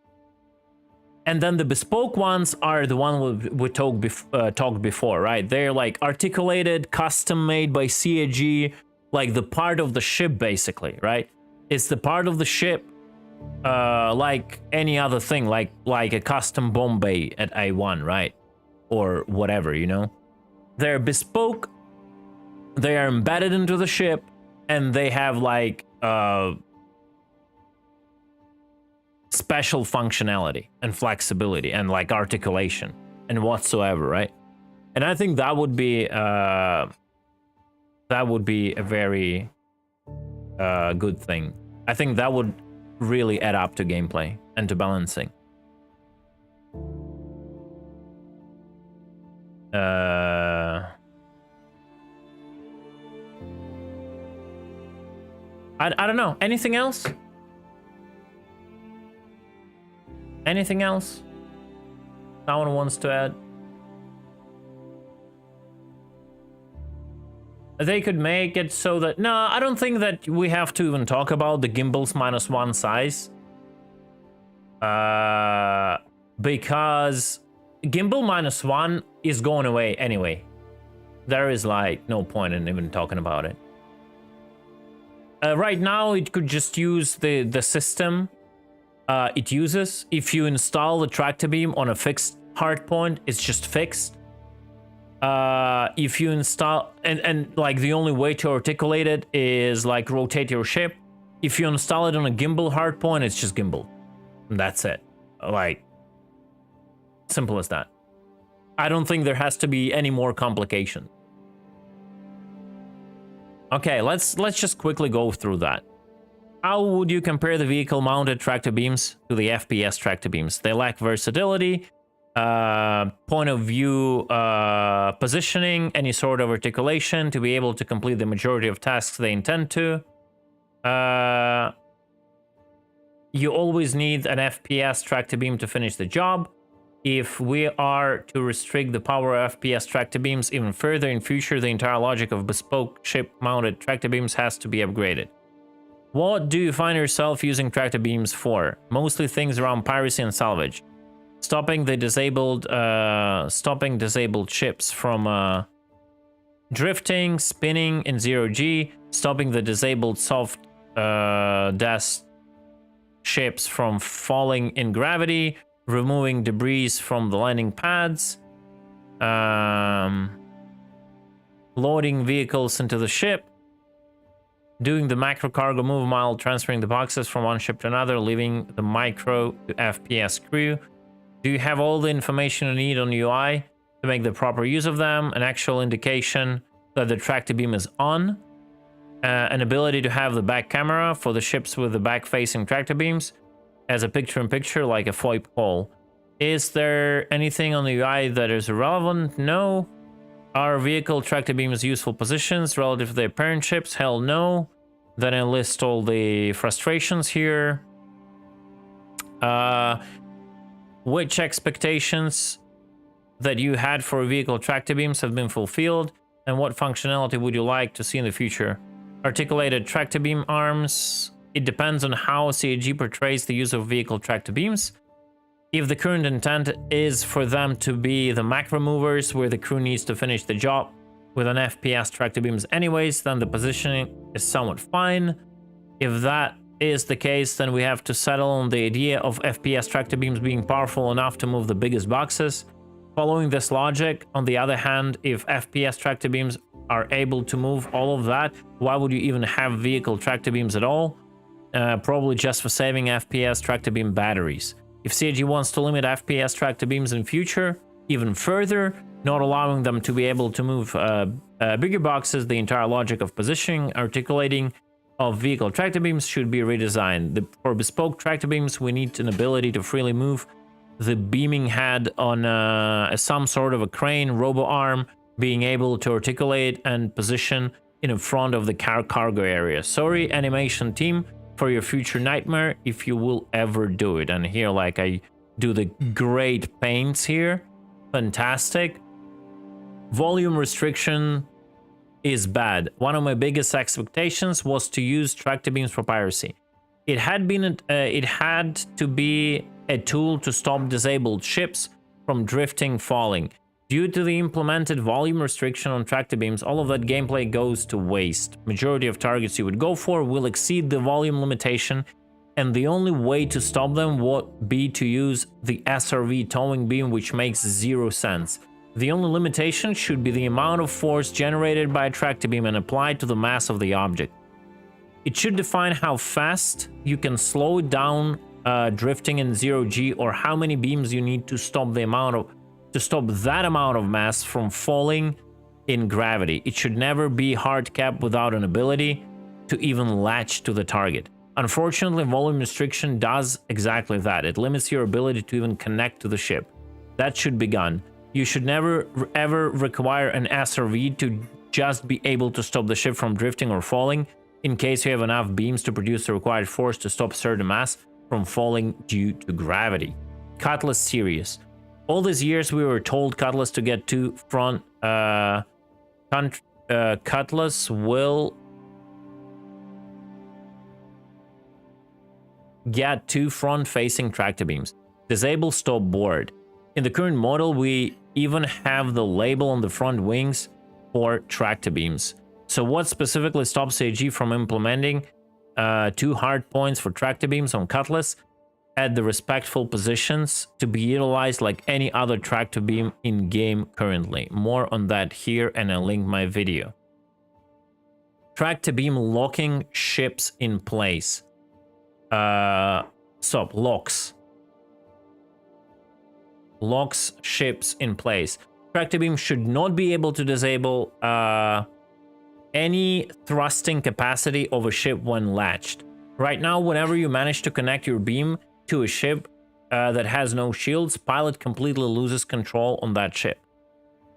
And then the bespoke ones are the one we talked before, right? They're like articulated, custom made by CAG, like the part of the ship basically, right? It's the part of the ship, like any other thing, like a custom bomb bay at A1, right? Or whatever, you know? They're bespoke, they are embedded into the ship, and they have like special functionality and flexibility and like articulation and whatsoever, right? And I think that would be a very good thing. I think that would really add up to gameplay and to balancing. I don't know. Anything else? Anything else? Someone wants to add? They could make it so that... No, I don't think that we have to even talk about the gimbal's -1 size. Because gimbal -1 is going away anyway. There is like no point in even talking about it. Right now, it could just use the system it uses. If you install the tractor beam on a fixed hardpoint, it's just fixed. If you install and like the only way to articulate it is like rotate your ship. If you install it on a gimbal hardpoint, it's just gimbal. And that's it. Like, simple as that. I don't think there has to be any more complication. Okay, let's just quickly go through that. How would you compare the vehicle-mounted tractor beams to the FPS tractor beams? They lack versatility, point of view positioning, any sort of articulation to be able to complete the majority of tasks they intend to. You always need an FPS tractor beam to finish the job. If we are to restrict the power of FPS tractor beams even further in future, the entire logic of bespoke ship-mounted tractor beams has to be upgraded. What do you find yourself using tractor beams for? Mostly things around piracy and salvage. Stopping disabled ships from drifting, spinning in 0G, stopping the disabled soft desk ships from falling in gravity, removing debris from the landing pads, loading vehicles into the ship, doing the macro cargo move while transferring the boxes from one ship to another, leaving the micro to FPS crew. Do you have all the information you need on UI to make the proper use of them? An actual indication that the tractor beam is on? An ability to have the back camera for the ships with the back-facing tractor beams as a picture-in-picture like a FOIP call. Is there anything on the UI that is irrelevant? No. Are vehicle tractor beams useful positions relative to their parent ships? Hell no. Then I list all the frustrations here. Which expectations that you had for vehicle tractor beams have been fulfilled, and what functionality would you like to see in the future? Articulated tractor beam arms. It depends on how CAG portrays the use of vehicle tractor beams. If the current intent is for them to be the macro movers where the crew needs to finish the job with an FPS tractor beams anyways, then the positioning is somewhat fine. If that is the case, then we have to settle on the idea of FPS tractor beams being powerful enough to move the biggest boxes. Following this logic, on the other hand, if FPS tractor beams are able to move all of that, why would you even have vehicle tractor beams at all? Probably just for saving FPS tractor beam batteries. If CAG wants to limit FPS tractor beams in future even further, not allowing them to be able to move bigger boxes, the entire logic of positioning, articulating of vehicle tractor beams should be redesigned. For bespoke tractor beams, we need an ability to freely move the beaming head on some sort of a crane, robo arm, being able to articulate and position in front of the cargo area. Sorry, animation team, for your future nightmare, if you will ever do it. And here, like, I do the great paints here. Fantastic. Volume restriction is bad. One of my biggest expectations was to use tractor beams for piracy. It had to be a tool to stop disabled ships from drifting, falling. Due to the implemented volume restriction on tractor beams, all of that gameplay goes to waste. Majority of targets you would go for will exceed the volume limitation, and the only way to stop them would be to use the SRV towing beam, which makes 0 sense. The only limitation should be the amount of force generated by a tractor beam and applied to the mass of the object. It should define how fast you can slow it down drifting in 0G, or how many beams you need to stop that amount of mass from falling in gravity. It should never be hard capped without an ability to even latch to the target. Unfortunately, volume restriction does exactly that. It limits your ability to even connect to the ship. That should be gone. You should never ever require an SRV to just be able to stop the ship from drifting or falling, in case you have enough beams to produce the required force to stop certain mass from falling due to gravity. Cutlass series. All these years we were told Cutlass to get two front Cutlass will get two front-facing tractor beams. Disable stop board. In the current model, we even have the label on the front wings for tractor beams. So what specifically stops AG from implementing 2 hard points for tractor beams on Cutlass at the respectful positions to be utilized like any other tractor beam in game currently? More on that here, and I'll link my video. Tractor beam locking ships in place. Locks ships in place. Tractor beam should not be able to disable any thrusting capacity of a ship when latched. Right now, whenever you manage to connect your beam to a ship that has no shields, pilot completely loses control on that ship.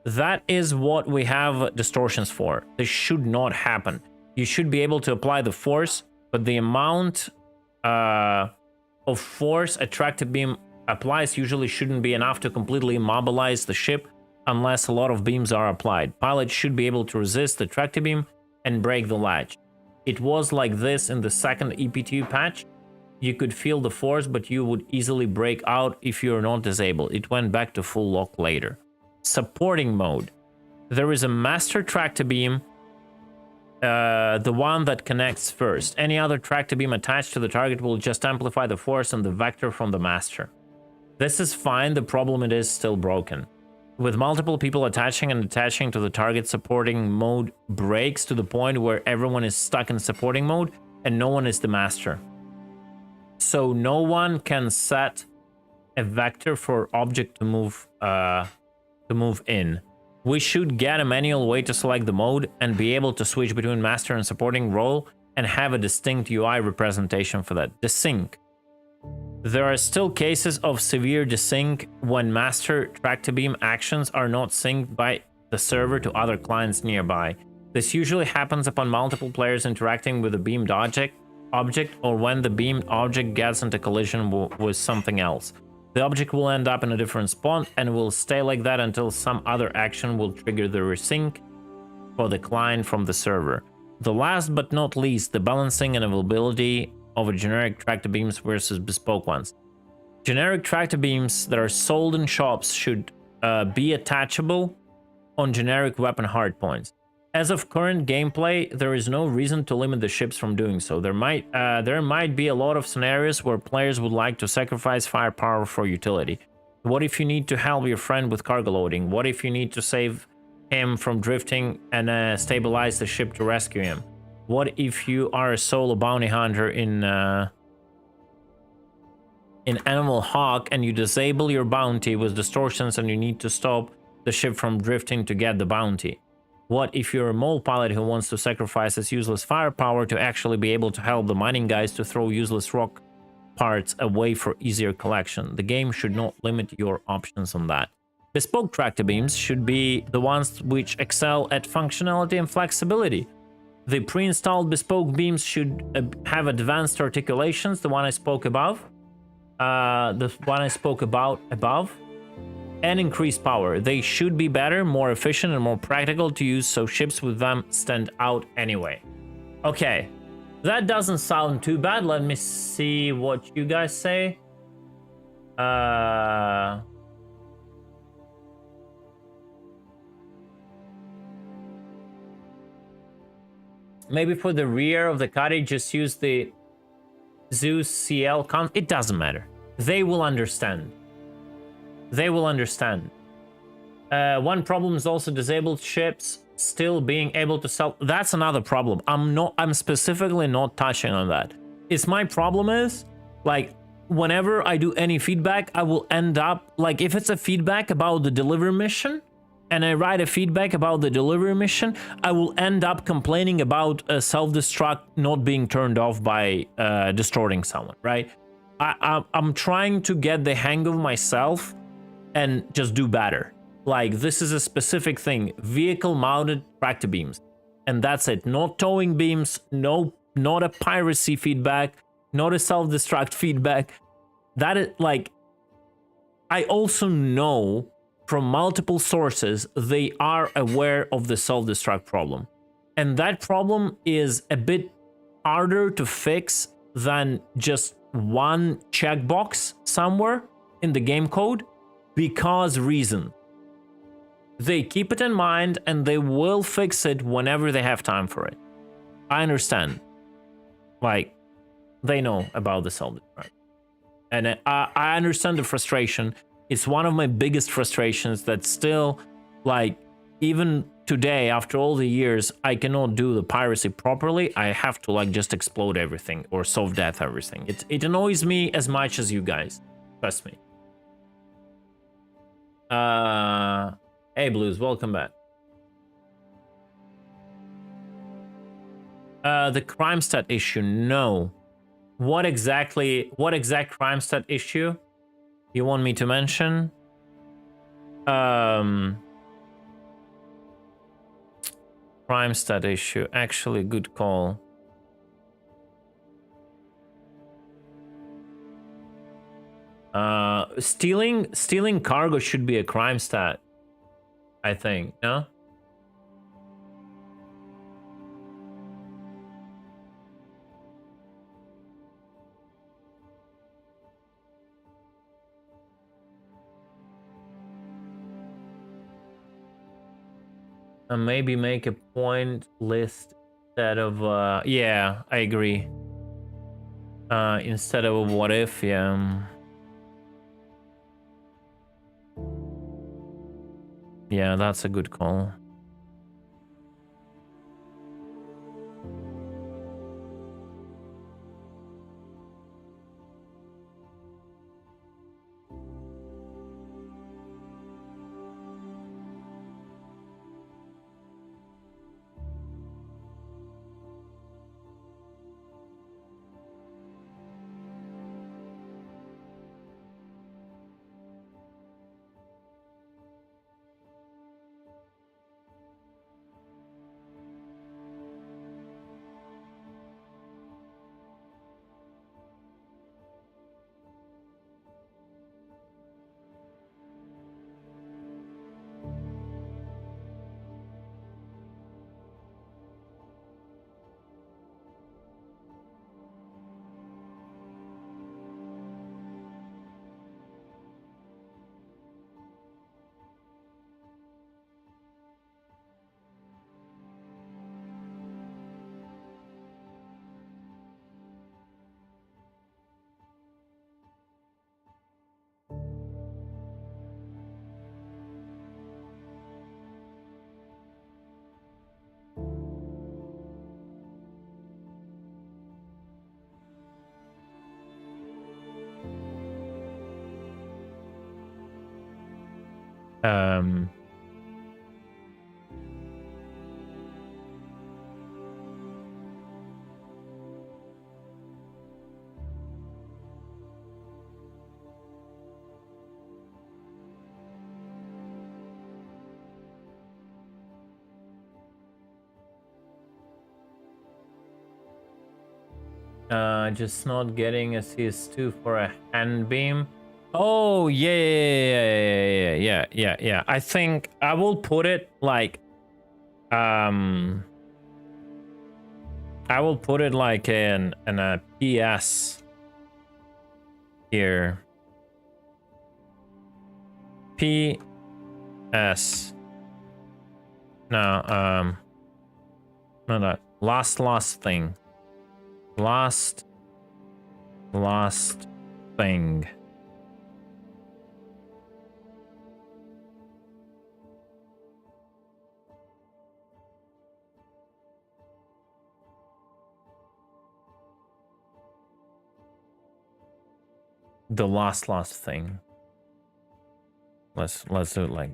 That is what we have distortions for. This should not happen. You should be able to apply the force, but the amount of force a tractor beam applies usually shouldn't be enough to completely immobilize the ship unless a lot of beams are applied. Pilots should be able to resist the tractor beam and break the latch. It was like this in the second EPTU patch. You could feel the force, but you would easily break out if you're not disabled. It went back to full lock later. Supporting mode. There is a master tractor beam, the one that connects first. Any other tractor beam attached to the target will just amplify the force and the vector from the master. This is fine, the problem it is still broken. With multiple people attaching and detaching to the target, supporting mode breaks to the point where everyone is stuck in supporting mode and no one is the master. So no one can set a vector for object to move in. We should get a manual way to select the mode and be able to switch between master and supporting role and have a distinct UI representation for that. Desync. There are still cases of severe desync when master tractor beam actions are not synced by the server to other clients nearby. This usually happens upon multiple players interacting with a beamed object or when the beamed object gets into collision with something else. The object will end up in a different spot and will stay like that until some other action will trigger the resync for the client from the server. The last but not least, the balancing and availability of a generic tractor beams versus bespoke ones. Generic tractor beams that are sold in shops should be attachable on generic weapon hardpoints. As of current gameplay, there is no reason to limit the ships from doing so. There might be a lot of scenarios where players would like to sacrifice firepower for utility. What if you need to help your friend with cargo loading? What if you need to save him from drifting and stabilize the ship to rescue him? What if you are a solo bounty hunter in Animal Hawk and you disable your bounty with distortions and you need to stop the ship from drifting to get the bounty? What if you're a mole pilot who wants to sacrifice his useless firepower to actually be able to help the mining guys to throw useless rock parts away for easier collection? The game should not limit your options on that. Bespoke tractor beams should be the ones which excel at functionality and flexibility. The pre-installed bespoke beams should have advanced articulations, the one I spoke above, and increased power. They should be better, more efficient, and more practical to use, so ships with them stand out anyway. Okay, that doesn't sound too bad. Let me see what you guys say. Maybe for the rear of the cottage, just use the Zeus CL It doesn't matter. They will understand. They will understand. One problem is also disabled ships still being able to sell. That's another problem. I'm specifically not touching on that. It's my problem is, like, whenever I do any feedback, I will end up, like, if it's a feedback about the delivery mission, and I write a feedback about the delivery mission, I will end up complaining about a self-destruct not being turned off by distorting someone, right? I'm trying to get the hang of myself and just do better. Like, this is a specific thing, vehicle-mounted tractor beams, and that's it. Not towing beams, no, not a piracy feedback, not a self-destruct feedback. That is, like, I also know from multiple sources, they are aware of the self-destruct problem. And that problem is a bit harder to fix than just one checkbox somewhere in the game code, because reason. they keep it in mind and they will fix it whenever they have time for it. I understand. Like, they know about this all the time. And I understand the frustration. It's one of my biggest frustrations that still, like, even today, after all the years, I cannot do the piracy properly. I have to, like, just explode everything or solve death everything. It annoys me as much as you guys. Trust me. Hey, Blues, welcome back. The crime stat issue, no. What exact crime stat issue you want me to mention? Crime stat issue, actually good call. Stealing cargo should be a crime stat, I think, no? And maybe make a point list instead of yeah, I agree. Instead of a what if, yeah. Yeah, that's a good call. Just not getting a CS2 for a hand beam. Oh yeah. I think I will put it like I will put it like in a PS here. PS. No, no, that last thing. Last thing. The last thing. Let's do it like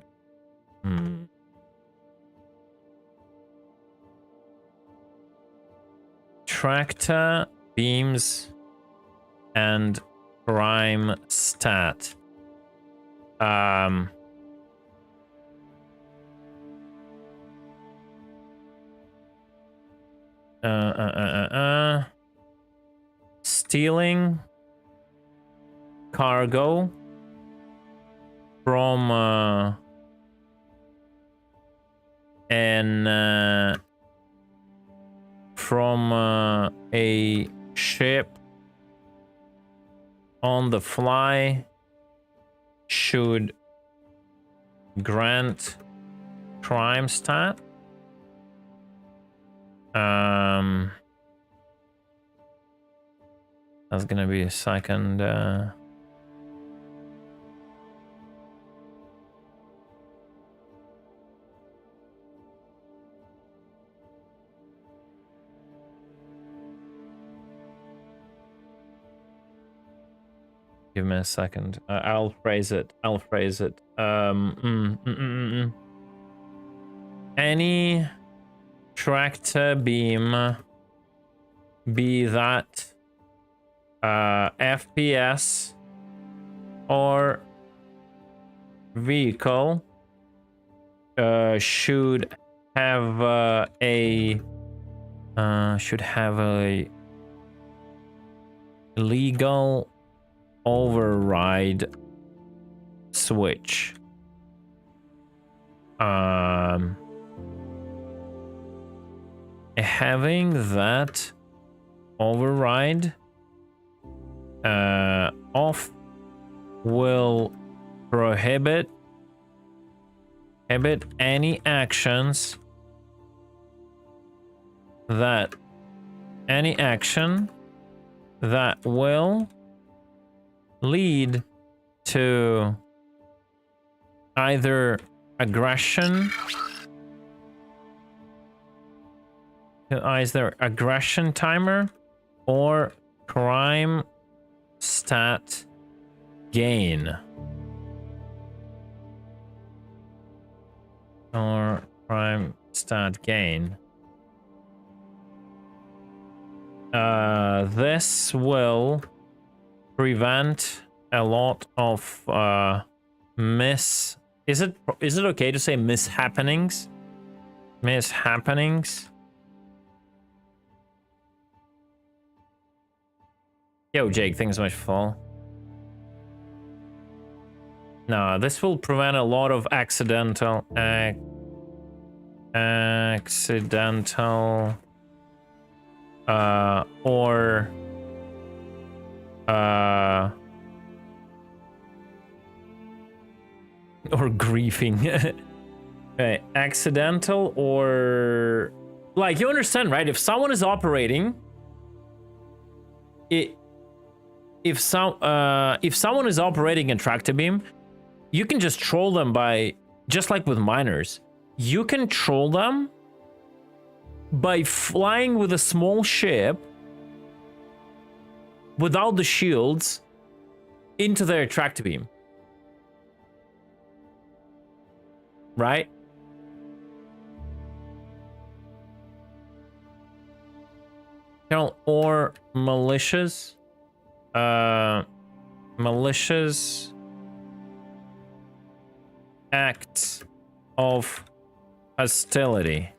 Tractor, beams, and crime stat. Stealing cargo from a ship on the fly should grant crime stat. That's gonna be a second. Give me a second. I'll phrase it. Any tractor beam, be that FPS or vehicle, should have a legal override switch. Having that override off will prohibit any actions that will lead to either aggression timer or crime stat gain. This will prevent a lot of is it okay to say mishappenings? Yo, Jake, thanks so much for follow. No, this will prevent a lot of accidental or griefing. Okay, accidental or like, you understand, right? If someone is operating if someone is operating a tractor beam, you can just troll them by, just like with miners, you can troll them by flying with a small ship without the shields into their tractor beam. Right? Or malicious acts of hostility.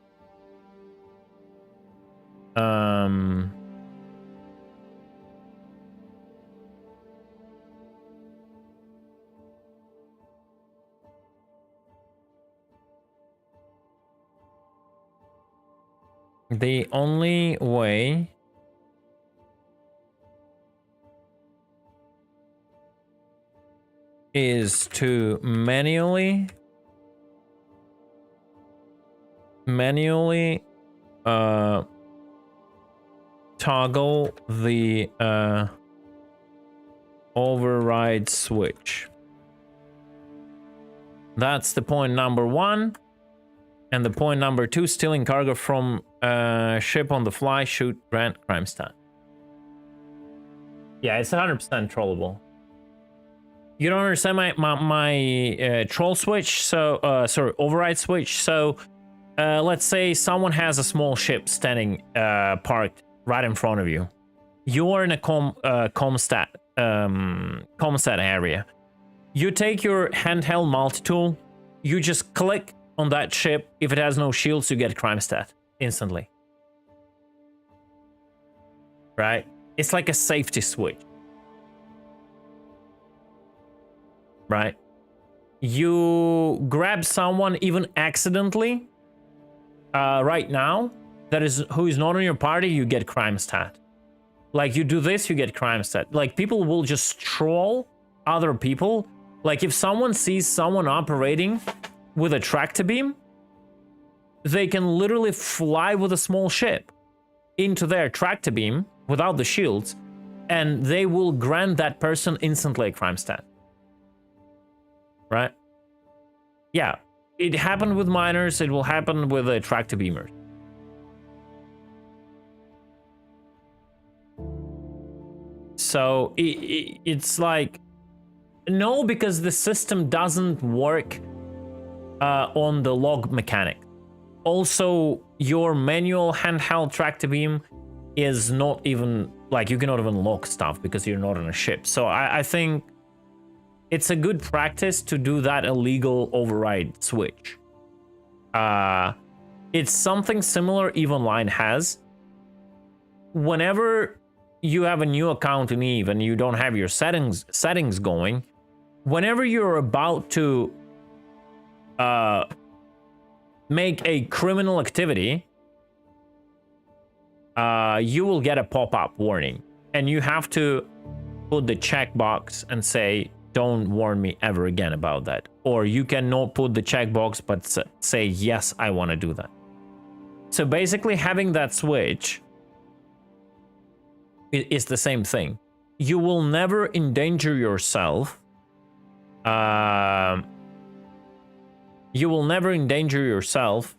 The only way is to manually toggle the override switch. That's the point number one. And the point number two, stealing cargo from ship on the fly, shoot, grant, crime stat. Yeah, it's 100% trollable. You don't understand my troll switch? So, sorry, override switch. So, let's say someone has a small ship standing parked right in front of you. You're in a comstat area. You take your handheld multi-tool, you just click on that ship. If it has no shields, you get crime stat instantly. Right? It's like a safety switch. Right? You grab someone even accidentally right now who is not on your party, you get crime stat. Like, you do this, you get crime stat. Like, people will just troll other people. Like, if someone sees someone operating with a tractor beam, they can literally fly with a small ship into their tractor beam without the shields, and they will grant that person instantly a crime stat. Right? Yeah, it happened with miners, it will happen with a tractor beamers. So it's like, no, because the system doesn't work on the log mechanic. Also, your manual handheld tractor beam is not even, like, you cannot even log stuff because you're not on a ship. So I think it's a good practice to do that illegal override switch. It's something similar EVE Online has. Whenever you have a new account in EVE and you don't have your settings going, whenever you're about to make a criminal activity, you will get a pop-up warning, and you have to put the checkbox and say, don't warn me ever again about that. Or you cannot put the checkbox but say, yes, I want to do that. So basically having that switch is the same thing. You will never endanger yourself. You will never endanger yourself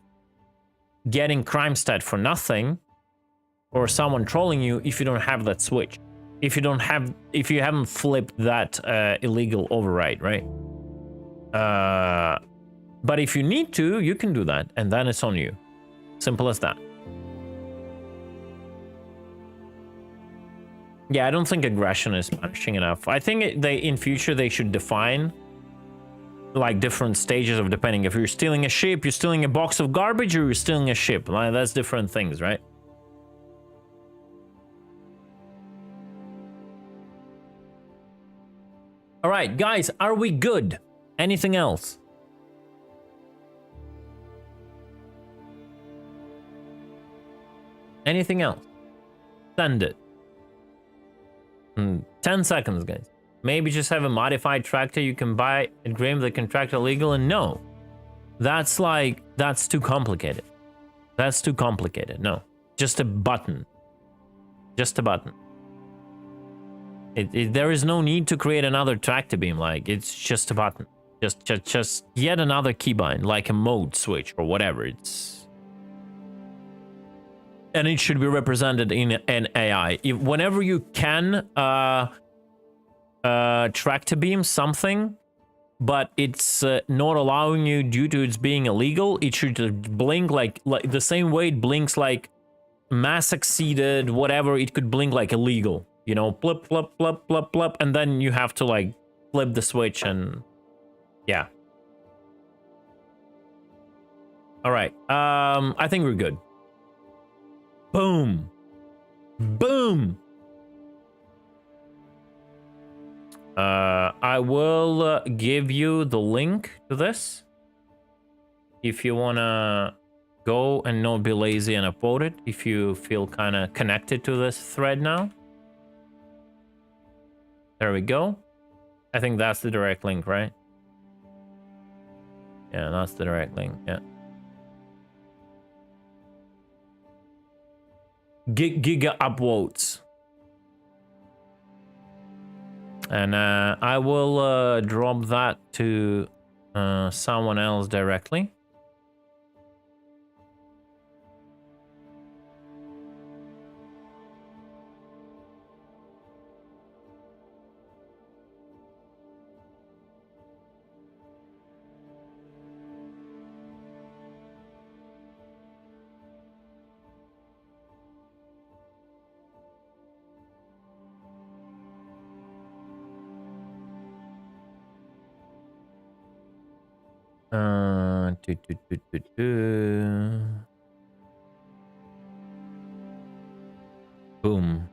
getting crime stat for nothing, or someone trolling you, if you don't have that switch. If you haven't flipped that illegal override, right? But if you need to, you can do that, and then it's on you. Simple as that. Yeah, I don't think aggression is punishing enough. I think in future they should define like different stages of, depending if you're stealing a ship, you're stealing a box of garbage, or you're stealing a ship. Like, that's different things, right? All right, guys, are we good? Anything else? Anything else? Send it. 10 seconds, guys. Maybe just have a modified tractor you can buy at Grim that can tractor legal, and no. That's too complicated. That's too complicated. No. Just a button. Just a button. There is no need to create another tractor beam. Like, it's just a button. Just yet another keybind, like a mode switch or whatever. And it should be represented in an AI. Whenever you can tractor beam something, but it's not allowing you due to its being illegal, it should blink like the same way it blinks like mass exceeded, whatever. It could blink like illegal, you know, blip, blip, blip, blip, blip, and then you have to like flip the switch and yeah. All right, I think we're good. Boom. Boom. I will give you the link to this if you wanna go and not be lazy and upload it, if you feel kind of connected to this thread now. There we go. I think that's the direct link, right? Yeah, that's the direct link. Yeah. Giga upvotes. And I will drop that to someone else directly. Boom.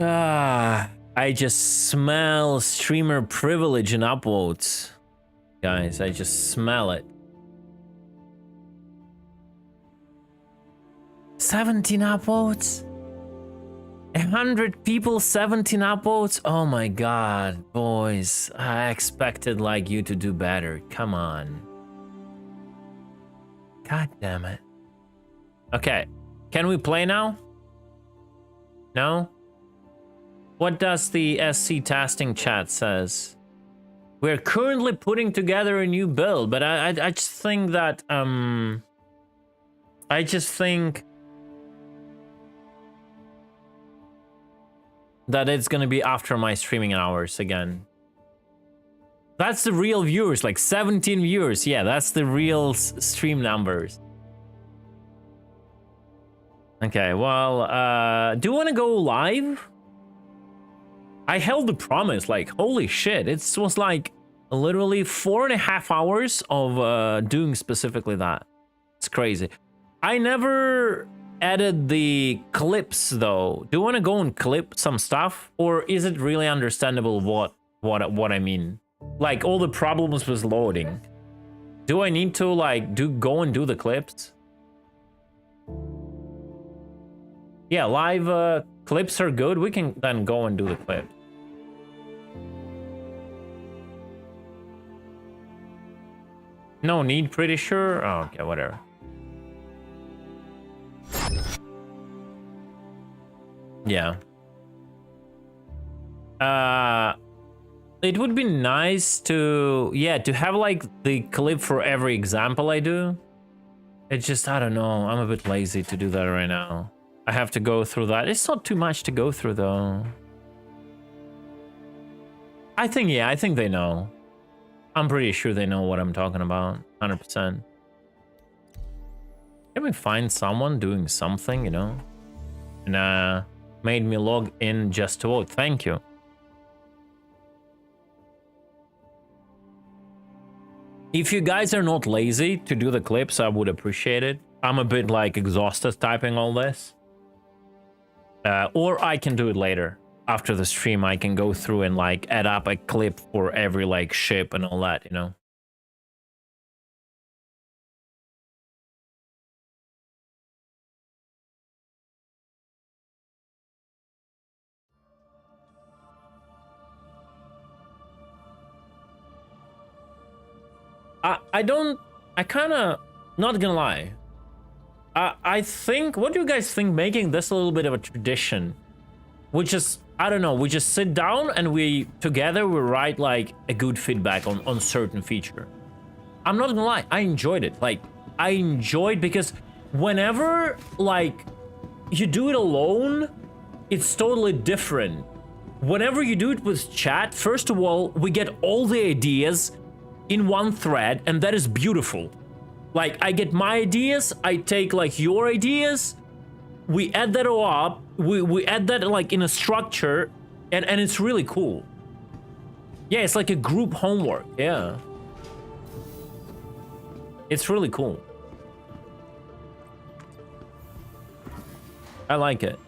I just smell streamer privilege and upvotes. Guys, I just smell it. 17 upvotes? 100 people, 17 upvotes. Oh my god, boys. I expected like you to do better. Come on. God damn it. Okay. Can we play now? No? What does the SC testing chat says? We're currently putting together a new build, but I just think that I just think that it's gonna be after my streaming hours again. That's the real viewers, like 17 viewers. Yeah, that's the real stream numbers. Okay, well, do you want to go live? I held the promise, like, holy shit. It was like literally 4.5 hours of doing specifically that. It's crazy. I never added the clips though. Do you want to go and clip some stuff? Or is it really understandable what I mean? Like all the problems with loading. Do I need to like go and do the clips? Yeah, live clips are good. We can then go and do the clips. No need, pretty sure. Oh, okay, whatever. Yeah. It would be nice to, yeah, to have like the clip for every example I do. It's just, I don't know. I'm a bit lazy to do that right now. I have to go through that. It's not too much to go through though. I think they know. I'm pretty sure they know what I'm talking about. 100%. Can we find someone doing something, you know? And made me log in just to vote. Thank you. If you guys are not lazy to do the clips, I would appreciate it. I'm a bit like exhausted typing all this. Or I can do it later. After the stream, I can go through and like add up a clip for every like ship and all that, you know? I kind of, not gonna lie. I think, what do you guys think making this a little bit of a tradition? Which is, I don't know, we just sit down and we write like a good feedback on certain feature. I'm not gonna lie, I enjoyed it. Like, I enjoyed because whenever like you do it alone, it's totally different. Whenever you do it with chat, first of all, we get all the ideas in one thread, and that is beautiful. Like, I get my ideas, I take like your ideas, we add that all up, we add that like in a structure, and it's really cool. Yeah, it's like a group homework, yeah. It's really cool. I like it.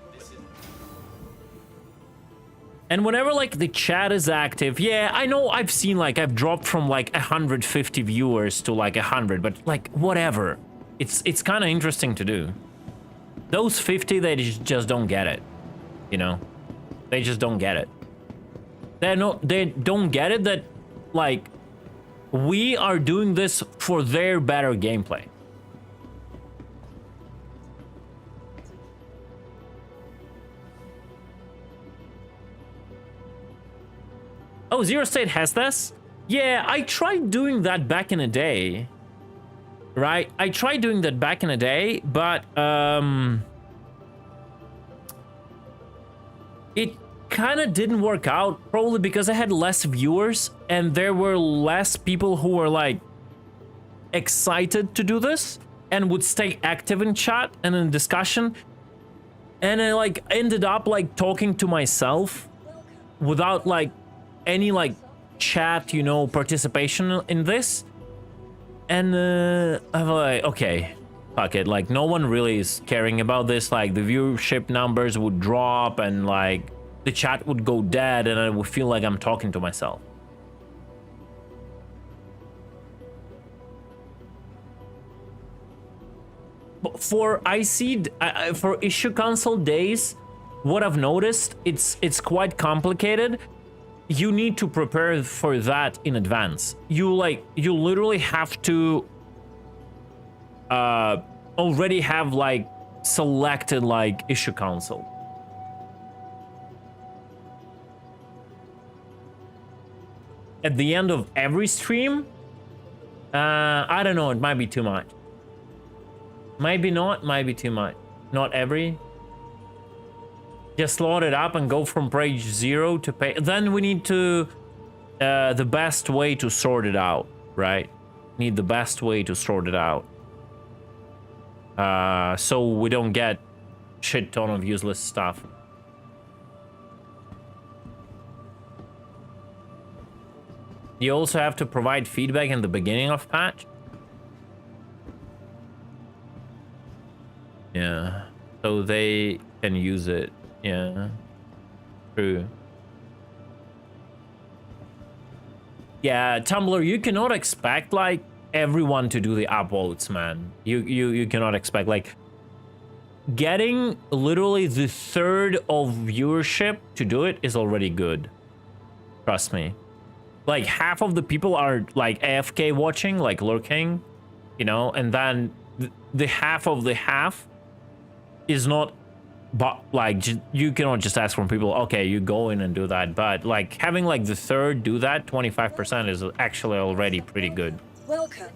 And whenever like the chat is active, yeah, I know I've seen like I've dropped from like 150 viewers to like 100, but like whatever. It's kind of interesting to do. Those 50, they just don't get it, you know? They just don't get it. They don't get it that like we are doing this for their better gameplay. Oh, Zero State has this? Yeah, I tried doing that back in the day. Right? I tried doing that back in the day, but it kind of didn't work out, probably because I had less viewers and there were less people who were like excited to do this and would stay active in chat and in discussion. And I like ended up like talking to myself without like any like chat, you know, participation in this. And I'm like, okay, fuck it, like no one really is caring about this. Like the viewership numbers would drop and like the chat would go dead and I would feel like I'm talking to myself. But for IC, for issue console days, what I've noticed, it's quite complicated. You need to prepare for that in advance. You literally have to already have like selected like issue council. At the end of every stream, I don't know, it might be too much. Maybe not, might be too much. Not every. Just load it up and go from page 0 to page. Then we need to the best way to sort it out, right? Need the best way to sort it out. So we don't get shit ton of useless stuff. You also have to provide feedback in the beginning of patch. Yeah, so they can use it. Yeah, true. Yeah, Tumblr, you cannot expect like everyone to do the upvotes, man. You cannot expect like getting literally the third of viewership to do it is already good. Trust me. Like half of the people are like AFK watching, like lurking, you know, and then the half of the half is not, but like you cannot just ask from people, okay, you go in and do that. But like having like the third do that, 25% is actually already pretty good. Welcome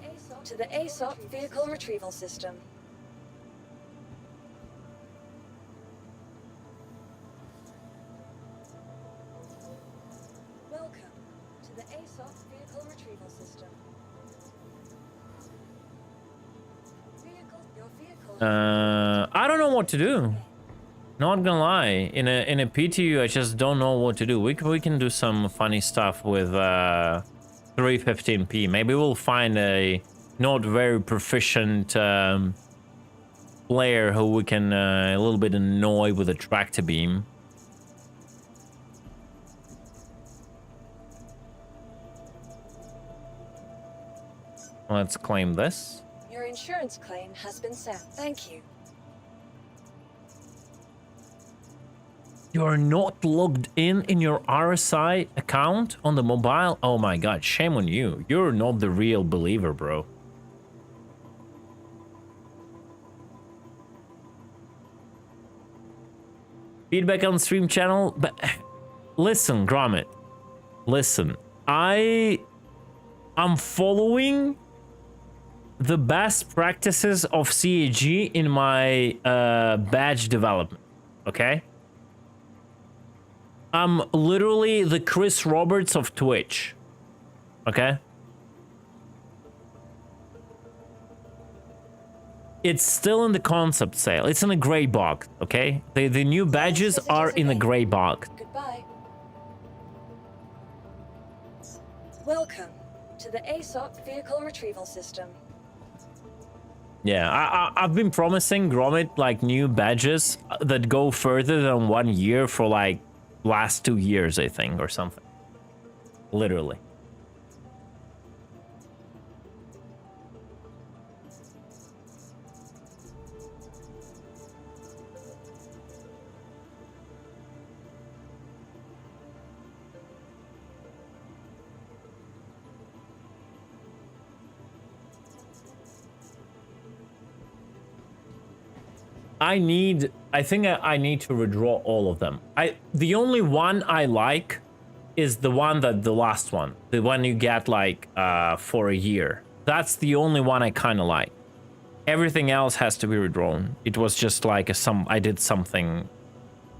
to the ASOP vehicle retrieval system. Welcome to the ASOP vehicle retrieval system. Your vehicle. I don't know what to do. Not gonna lie, in a PTU, I just don't know what to do. We can do some funny stuff with 315p. Maybe we'll find a not very proficient player who we can a little bit annoy with a tractor beam. Let's claim this. Your insurance claim has been sent. Thank you. You are not logged in your RSI account on the mobile? Oh my god, shame on you. You're not the real believer, bro. Feedback on stream channel? But listen, Gromit. Listen, I'm following the best practices of CAG in my badge development, okay? I'm literally the Chris Roberts of Twitch, okay? It's still in the concept sale. It's in a gray box, okay? The new badges are in a gray box. Goodbye. Welcome to the ASOP vehicle retrieval system. Yeah, I've been promising Gromit like new badges that go further than 1 year for like last 2 years, I think, or something. Literally. I think I need to redraw all of them. The only one I like is the one the last one, the one you get like for a year. That's the only one I kind of like. Everything else has to be redrawn. It was just like I did something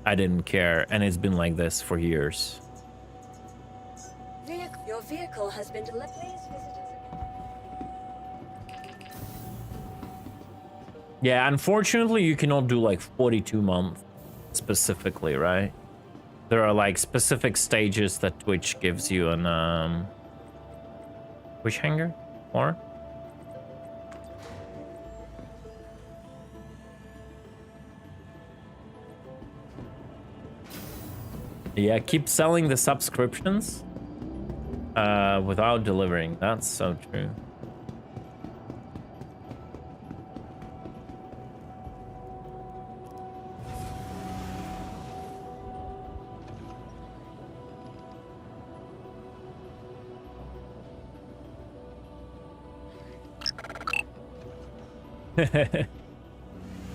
I didn't care, and it's been like this for years. Your vehicle has been delivered. Please visit us again. Yeah, unfortunately, you cannot do like 42 months specifically, right? There are like specific stages that Twitch gives you an which hanger? Or? Yeah, keep selling the subscriptions without delivering. That's so true.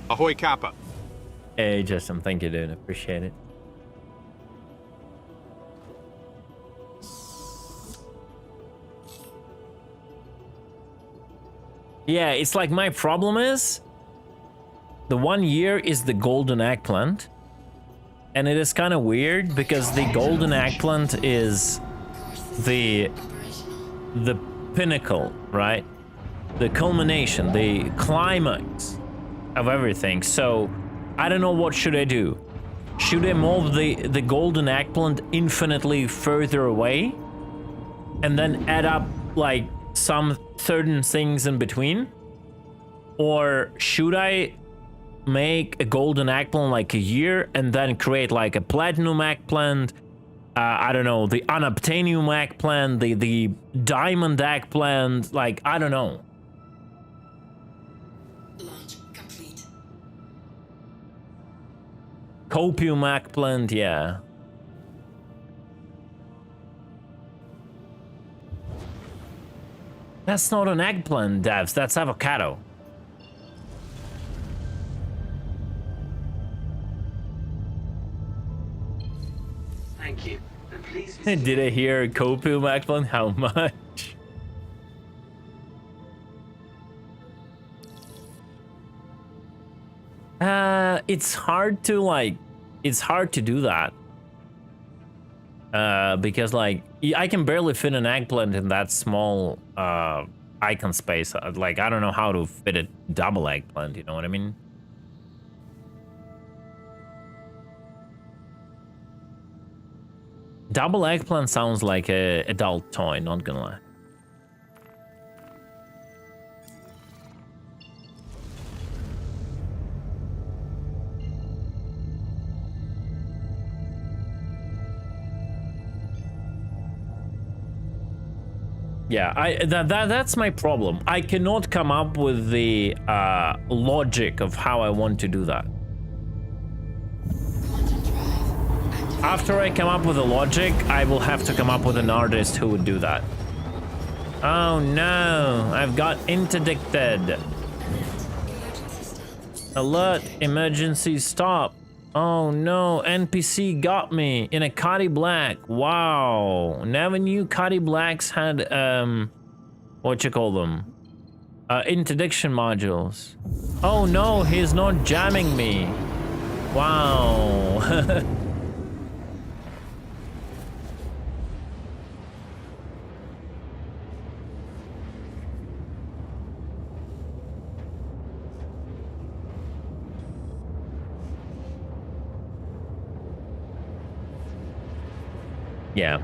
Ahoy Kappa. Hey, Justin, thank you, dude. Appreciate it. Yeah, it's like my problem is the 1 year is the golden eggplant. And it is kind of weird because the golden eggplant is the pinnacle, right? The culmination, the climax of everything. So I don't know, what should I do? Should I move the golden eggplant infinitely further away and then add up like some certain things in between? Or should I make a golden eggplant like a year and then create like a platinum eggplant, I don't know, the unobtainium eggplant, the diamond eggplant, like, I don't know. Launch complete. Copium eggplant, yeah. That's not an eggplant, devs, that's avocado. Thank you. And please visit Did I hear copium eggplant? How much? It's hard to like, it's hard to do that. Because like, I can barely fit an eggplant in that small icon space. Like, I don't know how to fit a double eggplant, you know what I mean? Double eggplant sounds like a adult toy, not gonna lie. Yeah, that's my problem. I cannot come up with the logic of how I want to do that. After I come up with a logic, I will have to come up with an artist who would do that. Oh no, I've got interdicted. Alert, emergency stop. Oh no, NPC got me in a Cuddy Black. Wow, never knew Cuddy Blacks had, what you call them? Interdiction modules. Oh no, he's not jamming me. Wow. Yeah,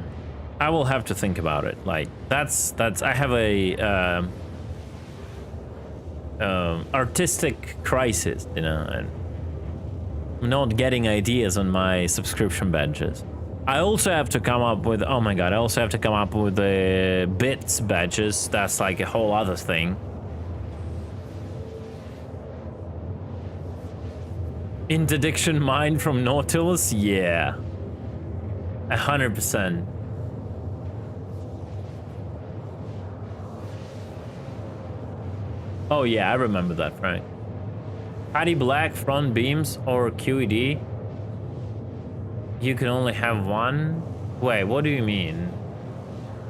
I will have to think about it. Like, that's I have a artistic crisis, you know, and I'm not getting ideas on my subscription badges. I also have to come up with, oh my god, I also have to come up with the bits badges. That's like a whole other thing. Interdiction mine from Nautilus? Yeah. 100%. Oh yeah, I remember that, right? Cuddy Black front beams or QED? You can only have one? Wait, what do you mean?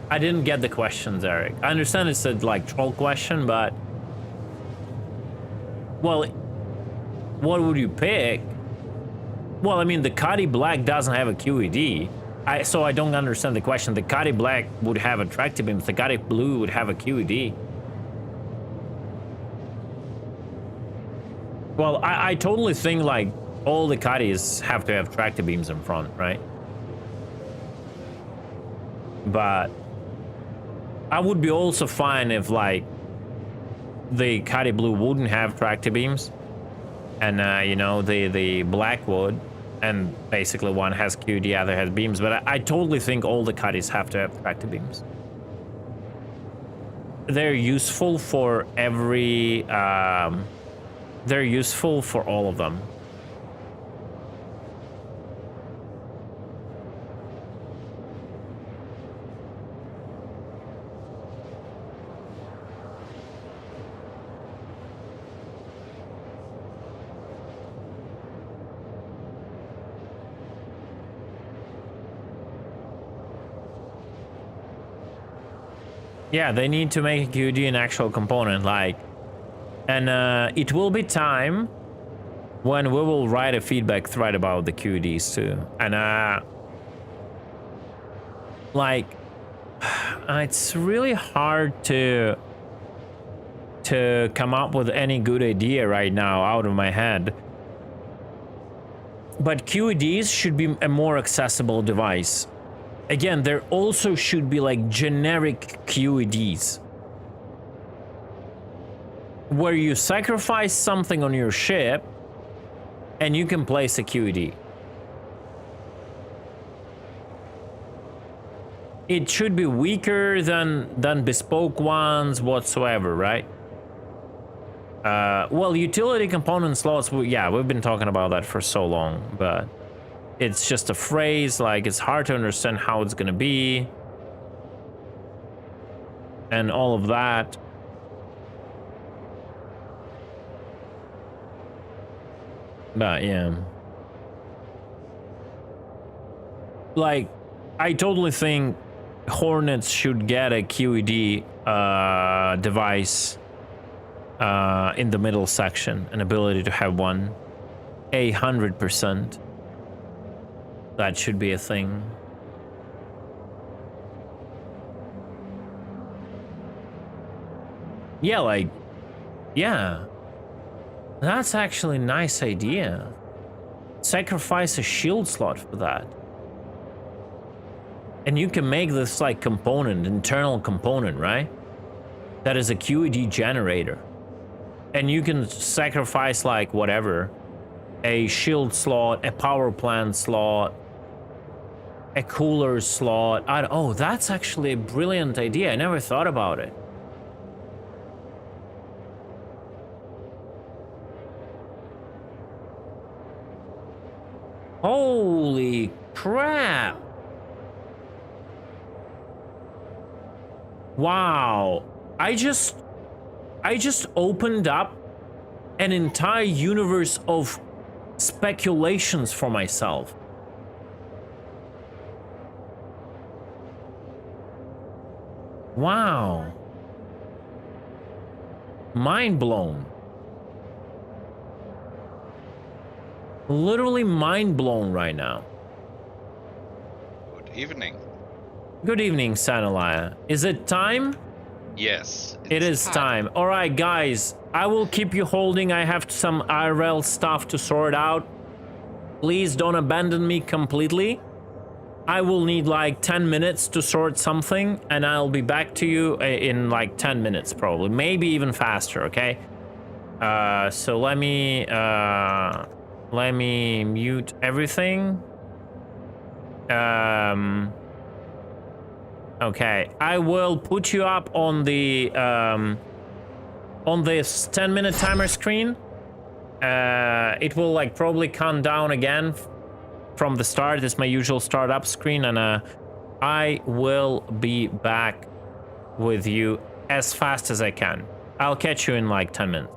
I didn't get the questions, Eric. I understand it's a like troll question, but well, what would you pick? Well, I mean, the Cuddy Black doesn't have a QED. So I don't understand the question. The Cuddy Black would have a tractor beam. The Cuddy Blue would have a QED. Well, I totally think like all the Cuddys have to have tractor beams in front, right? But I would be also fine if like the Cuddy Blue wouldn't have tractor beams, and you know, the Black would. And basically one has Q, the other has beams, but I totally think all the Cuddys have to have tractor beams. They're useful for every, they're useful for all of them. Yeah, they need to make a QED an actual component, like, and it will be time when we will write a feedback thread about the QEDs too. And like, it's really hard to come up with any good idea right now out of my head. But QEDs should be a more accessible device. Again, there also should be like generic QEDs where you sacrifice something on your ship and you can place a QED. It should be weaker than bespoke ones whatsoever, right? Well, utility component slots, yeah, we've been talking about that for so long, but it's just a phrase, like, it's hard to understand how it's gonna be and all of that. But yeah, like, I totally think Hornets should get a QED device in the middle section, an ability to have one. 100%. That should be a thing. Yeah, like, yeah. That's actually a nice idea. Sacrifice a shield slot for that. And you can make this like component, internal component, right? That is a QED generator. And you can sacrifice like whatever. A shield slot, a power plant slot, a cooler slot. Oh, that's actually a brilliant idea. I never thought about it. Holy crap. Wow. I just opened up an entire universe of speculations for myself. Wow. Mind blown. Literally mind blown right now. Good evening. Good evening, Sanalaya. Is it time? Yes. It is time. All right, guys. I will keep you holding. I have some IRL stuff to sort out. Please don't abandon me completely. I will need like 10 minutes to sort something, and I'll be back to you in like 10 minutes, probably. Maybe even faster, okay? So let me mute everything. Okay, I will put you up on the on this 10-minute timer screen. It will like probably count down again from the start. It's my usual startup screen, and I will be back with you as fast as I can. I'll catch you in like 10 minutes.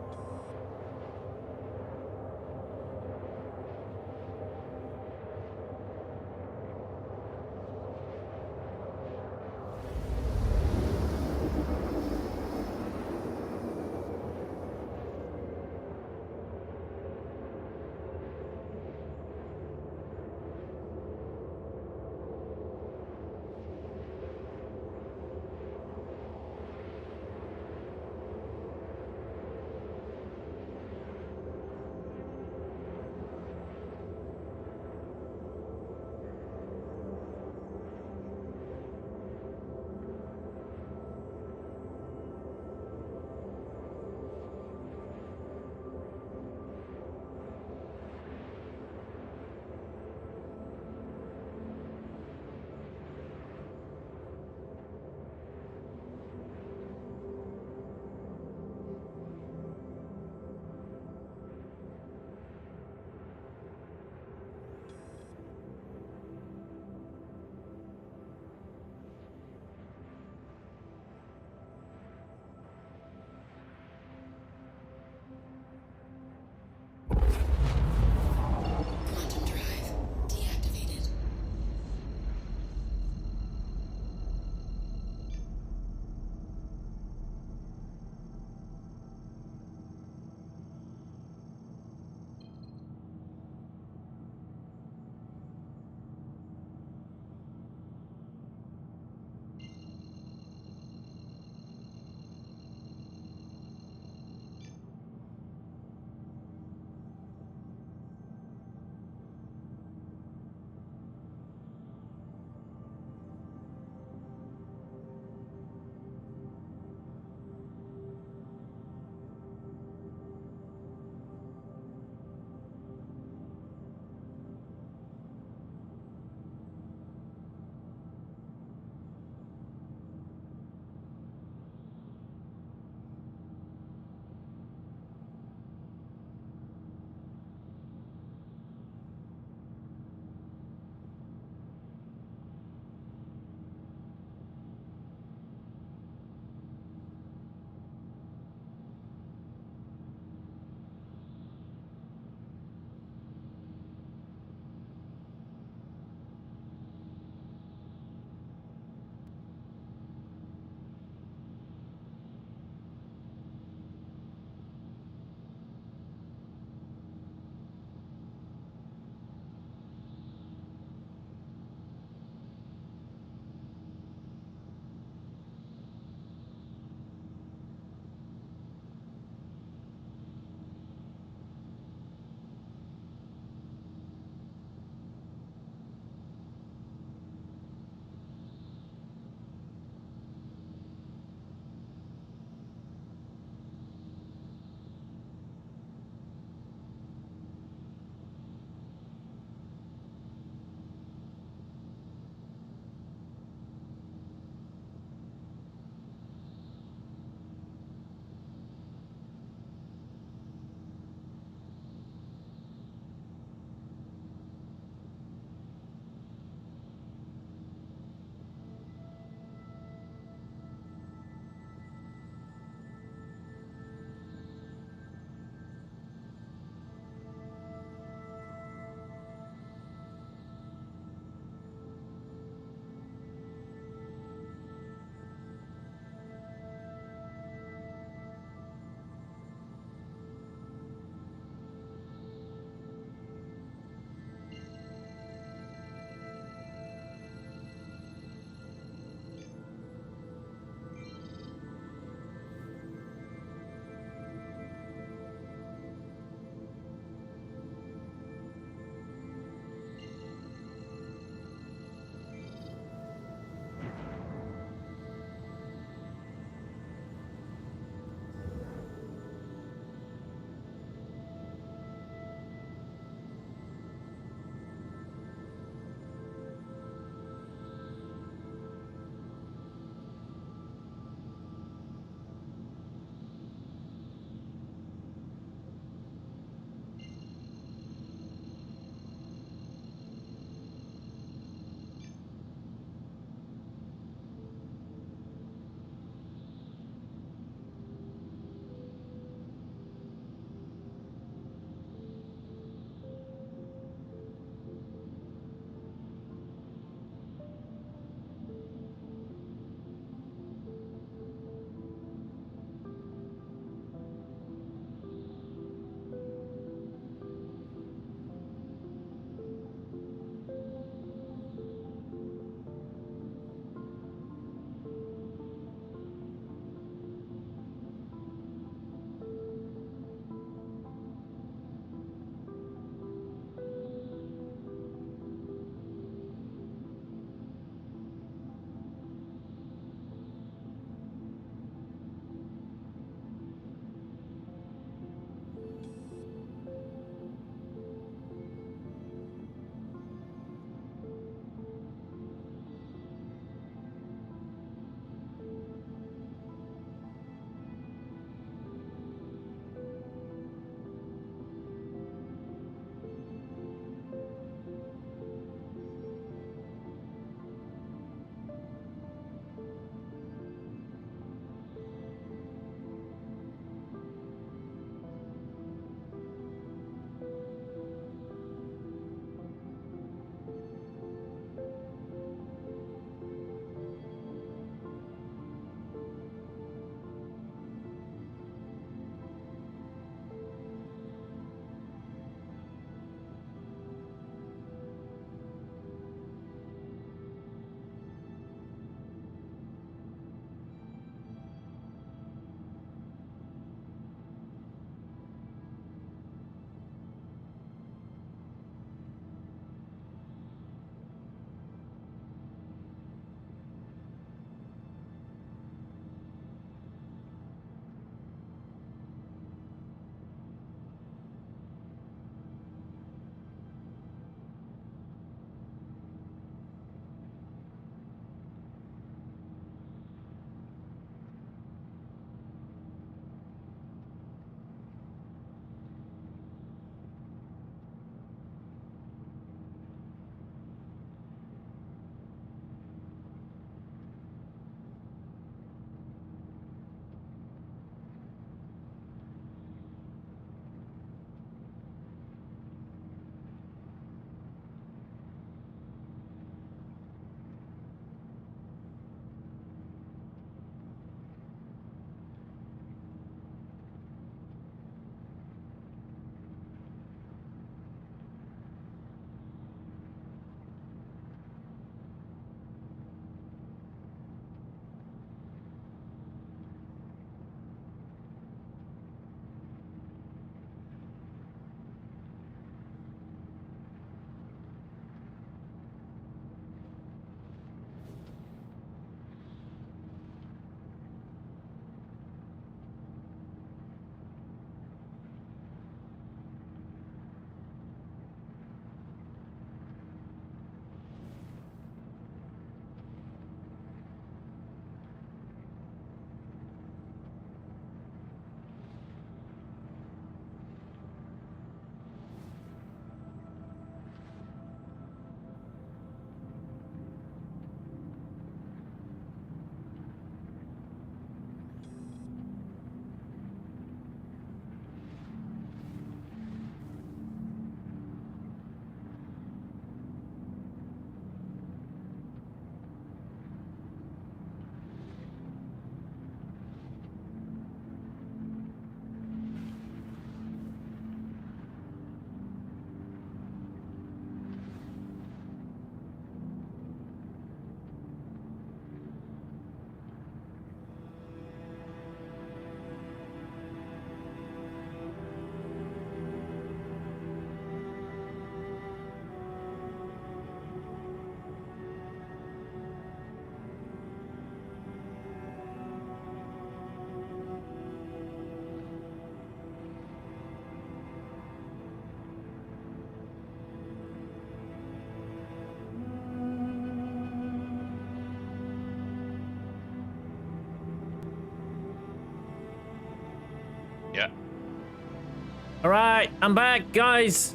All right, I'm back, guys.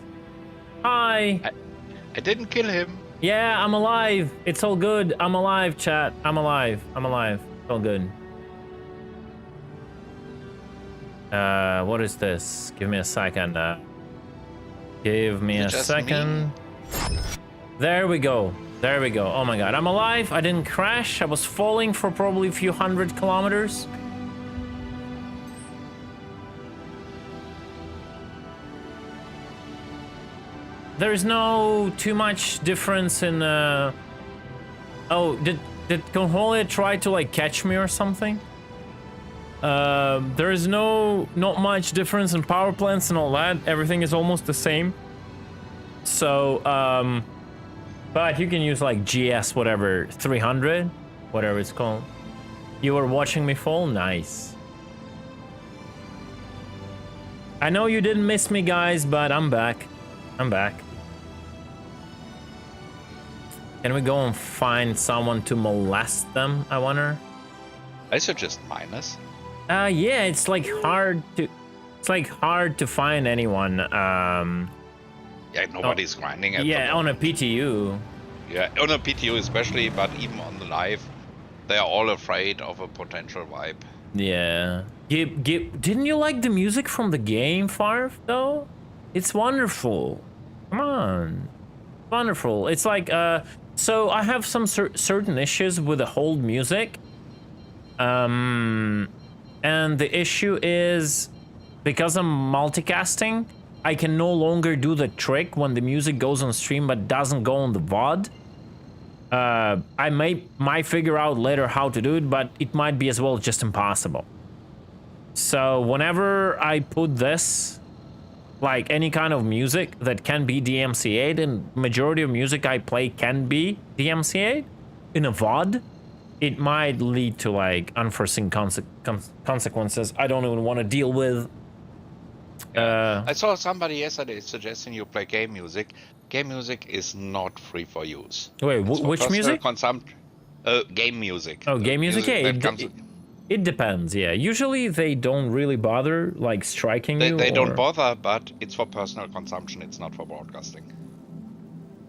Hi. I didn't kill him. Yeah, I'm alive. It's all good. I'm alive, chat. I'm alive. I'm alive. It's all good. What is this? Give me a second. Give me a second. There we go. There we go. Oh my god, I'm alive. I didn't crash. I was falling for probably a few 100 kilometers. There's no too much difference in Oh, did Conholia try to like catch me or something? There is not much difference in power plants and all that. Everything is almost the same. So, but you can use like GS whatever 300, whatever it's called. You were watching me fall? Nice. I know you didn't miss me, guys, but I'm back. I'm back. Can we go and find someone to molest them, I wonder? I suggest minus. Yeah, it's like hard to find anyone. Yeah, nobody's grinding at yeah, the on a moment. PTU. Yeah, on a PTU especially, but even on the live, they are all afraid of a potential wipe. Yeah. Didn't you like the music from the game, Farf, though? It's wonderful. Come on. Wonderful. It's like, so I have some certain issues with the hold music. And the issue is, because I'm multicasting, I can no longer do the trick when the music goes on stream but doesn't go on the VOD. I might figure out later how to do it, but it might be as well just impossible. So whenever I put this, like any kind of music that can be DMCA'd, and majority of music I play can be DMCA'd in a VOD, it might lead to like unforeseen consequences I don't even want to deal with. I saw somebody yesterday suggesting you play game music. Game music is not free for use. Wait, It's for which personal music? Game music. Oh, game music? Yeah, that comes- it depends, yeah. Usually they don't really bother like striking you. They or... don't bother, but it's for personal consumption. It's not for broadcasting.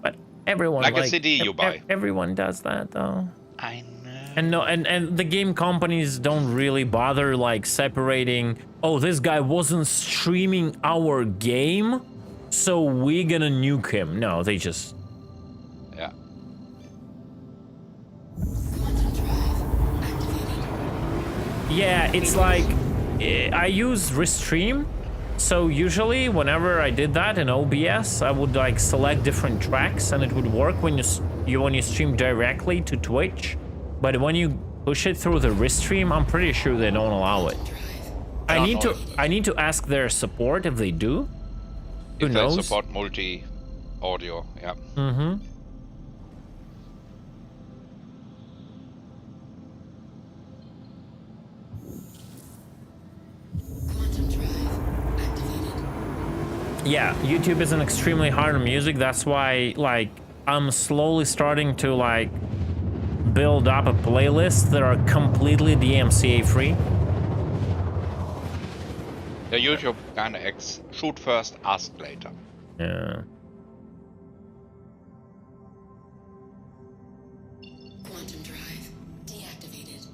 But everyone Like a CD you buy. Everyone does that though. I know. And no, and the game companies don't really bother like separating. Oh, this guy wasn't streaming our game, so we're gonna nuke him. No, they just. Yeah. Yeah, it's like I use Restream, so usually whenever I did that in OBS, I would like select different tracks, and it would work when you stream directly to Twitch. But when you push it through the Restream, I'm pretty sure they don't allow it. I need to ask their support if they do. Who If knows? they support multi audio, yeah. Mm-hmm. Yeah, YouTube is an extremely hard on music. That's why, like, I'm slowly starting to, like, build up a playlist that are completely DMCA free. The YouTube kind of acts shoot first, ask later. Yeah. Quantum drive deactivated.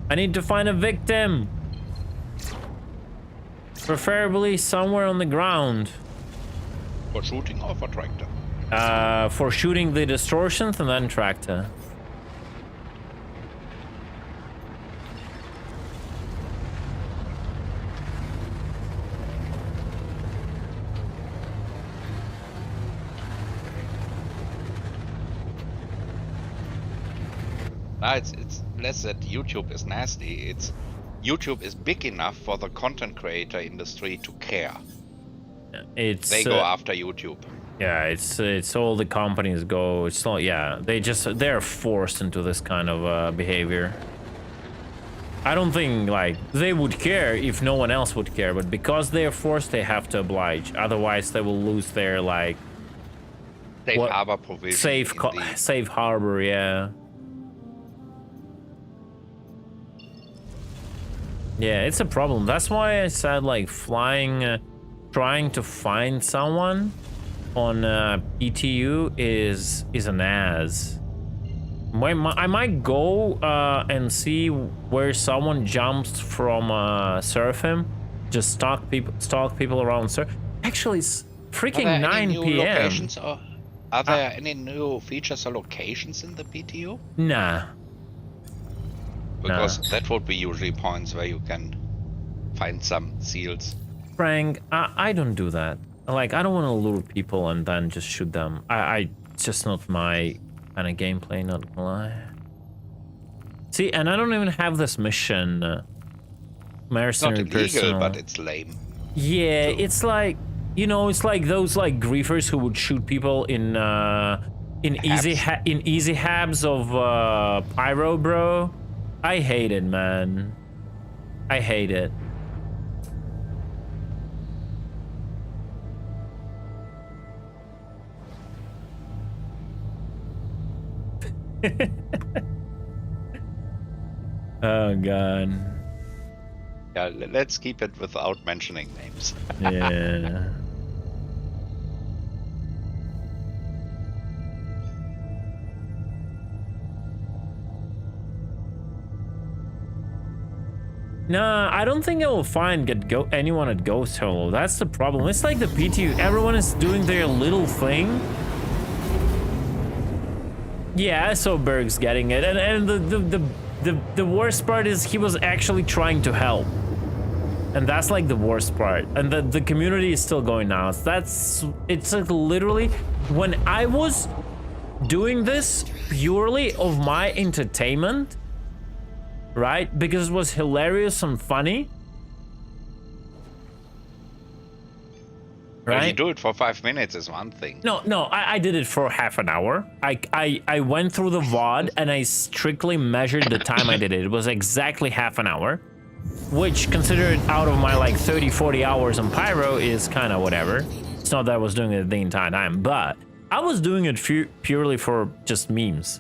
I need to find a victim. Preferably somewhere on the ground. For shooting or for tractor? For shooting the distortions and then tractor. It's less that YouTube is nasty. It's YouTube is big enough for the content creator industry to care. They go after YouTube. Yeah, it's all the companies go. It's not. Yeah, they're forced into this kind of behavior. I don't think like they would care if no one else would care, but because they are forced, they have to oblige. Otherwise, they will lose their like Safe What- harbor provision. safe in the- safe harbor, yeah. Yeah, it's a problem. That's why I said like flying, trying to find someone on EPTU is an ass. I might go and see where someone jumps from Seraphim, just stalk people around Seraphim. Actually, it's freaking Are there 9 any new p.m. locations or are there any new features or locations in the PTU? Nah. Because that would be usually points where you can find some seals. Frank, I don't do that. Like, I don't want to lure people and then just shoot them. It's just not my kind of gameplay, not gonna lie. See, and I don't even have this mission. It's not Mercenary illegal, personnel. but it's lame. Yeah, it's like, you know, it's like those like griefers who would shoot people in easy habs of pyro, bro. I hate it, man. I hate it. Oh god. Yeah, let's keep it without mentioning names. Yeah. Nah, I don't think I will find anyone at Ghost Hollow. That's the problem. It's like the PTU. Everyone is doing their little thing. Yeah, I saw Berg's getting it, and the worst part is he was actually trying to help, and that's like the worst part. And the community is still going nuts. It's like literally when I was doing this purely of my entertainment, right? Because it was hilarious and funny. Well, Right? you do it for 5 minutes is one thing. No, I did it for half an hour. I went through the VOD and I strictly measured the time I did it. It was exactly half an hour, which considered out of my like 30-40 hours on Pyro is kind of whatever. It's not that I was doing it the entire time, but I was doing it purely for just memes,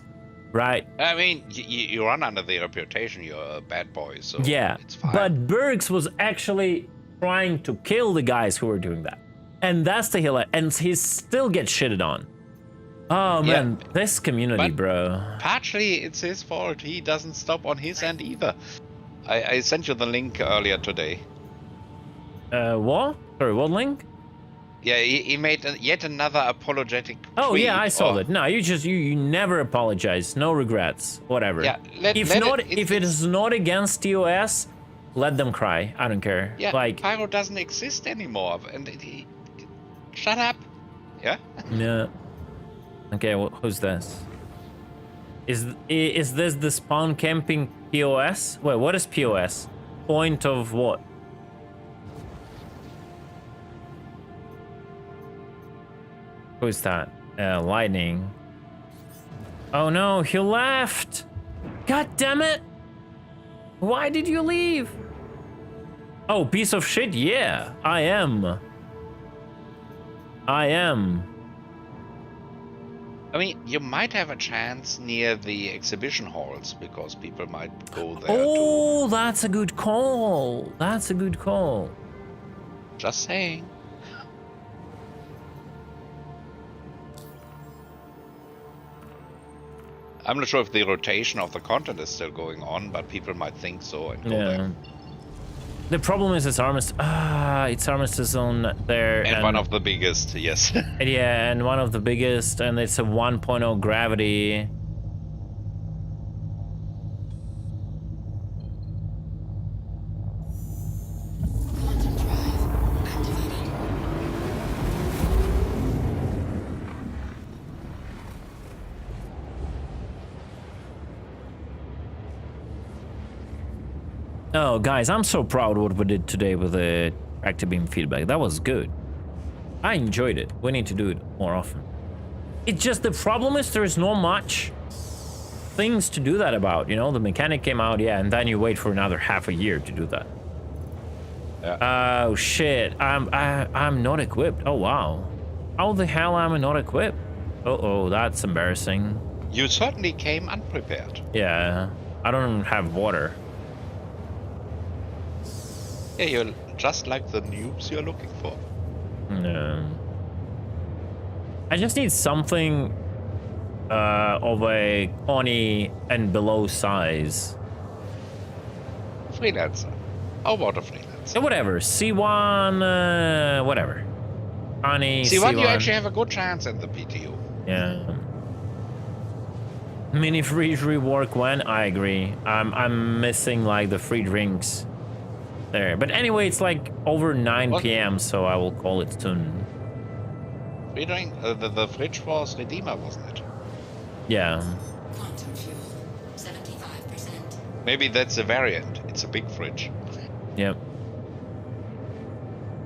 right? I mean, you run under the reputation you're a bad boy, so Yeah, it's fine. but Bergs was actually trying to kill the guys who were doing that. And that's the hill, and he still gets shitted on. Oh man, this community, but bro. Partially, it's his fault. He doesn't stop on his end either. I sent you the link earlier today. What? Sorry, what link? Yeah, he made yet another apologetic Oh tweet, yeah, I saw or- that. No, you never apologize, no regrets, whatever. Yeah, if it is not against TOS, let them cry. I don't care. Yeah, like Pyro doesn't exist anymore, and shut up. Yeah. yeah. Okay, who's this? Is this the spawn camping POS? Wait, what is POS? Point of what? Who's that? Lightning. Oh no, he left! God damn it! Why did you leave? Oh, piece of shit? Yeah, I am. I mean, you might have a chance near the exhibition halls because people might go there Oh, that's a good call. That's a good call. Just saying. I'm not sure if the rotation of the content is still going on, but people might think so and go there. The problem is it's Armistice. It's Armistice Zone there. And one of the biggest, yes. Yeah, and one of the biggest, and it's a 1.0 gravity. Quantum drive activated. Oh, guys, I'm so proud what we did today with the tractor beam feedback. That was good. I enjoyed it. We need to do it more often. It's just the problem is there's not much things to do that about. You know, the mechanic came out, yeah, and then you wait for another half a year to do that. Yeah. Oh shit! I'm not equipped. Oh wow! How the hell am I not equipped? Uh-oh, that's embarrassing. You certainly came unprepared. Yeah, I don't have water. Yeah, you're just like the noobs you're looking for. No. I just need something of a Oni and below size. Freelancer. How about a freelancer? Whatever, C1, whatever. Oni, C1, C1. you actually have a good chance in the PTU. Yeah. Mini free rework when? I agree. I'm missing like the free drinks there. But anyway, it's like over 9 p.m. so I will call it soon. Free drink? The fridge was Redeemer, wasn't it? Yeah. Quantum fuel, 75%. Maybe that's a variant. It's a big fridge. Yep.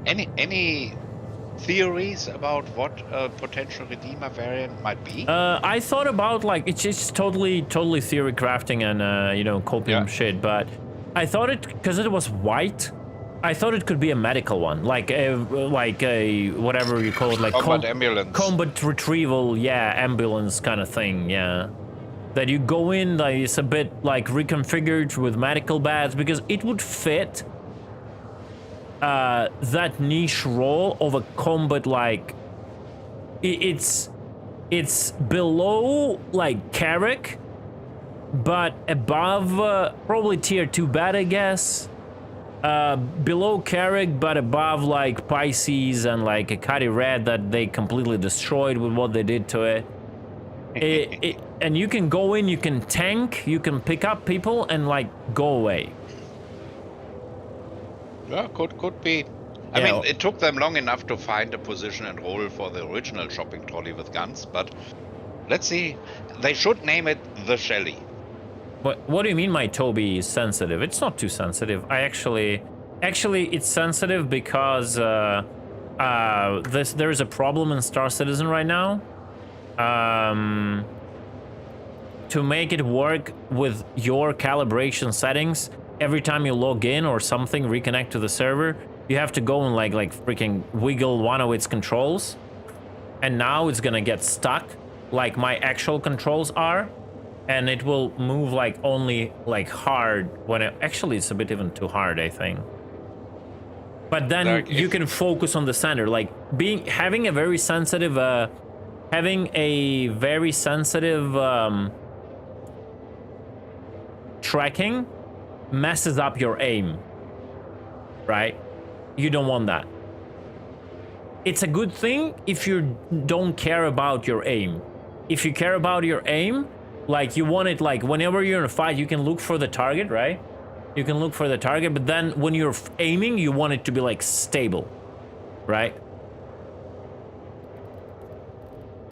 Any theories about what a potential Redeemer variant might be? I thought about like it's just totally theory crafting and you know, copium shit, but I thought it because it was white. I thought it could be a medical one, like a whatever you call it, like combat ambulance, combat retrieval, yeah, ambulance kind of thing, yeah. That you go in, like it's a bit like reconfigured with medical beds because it would fit that niche role of a combat like it's below like Carrick, but above probably tier 2 bad, I guess. Below Carrick, but above like Pisces and like a Cuddy Red that they completely destroyed with what they did to it. And you can go in, you can tank, you can pick up people and like go away. Yeah, could be. I mean, it took them long enough to find a position and role for the original shopping trolley with guns, but let's see. They should name it the Shelly. What do you mean my Toby is sensitive? It's not too sensitive. I actually it's sensitive because there is a problem in Star Citizen right now. To make it work with your calibration settings, every time you log in or something, reconnect to the server, you have to go and like freaking wiggle one of its controls. And now it's gonna get stuck like my actual controls are. And it will move like only like hard when actually it's a bit even too hard, I think. But then like you can focus on the center, like having a very sensitive tracking messes up your aim, right? You don't want that. It's a good thing if you don't care about your aim. If you care about your aim, like you want it, like whenever you're in a fight, you can look for the target, right? You can look for the target, but then when you're aiming, you want it to be like stable, right?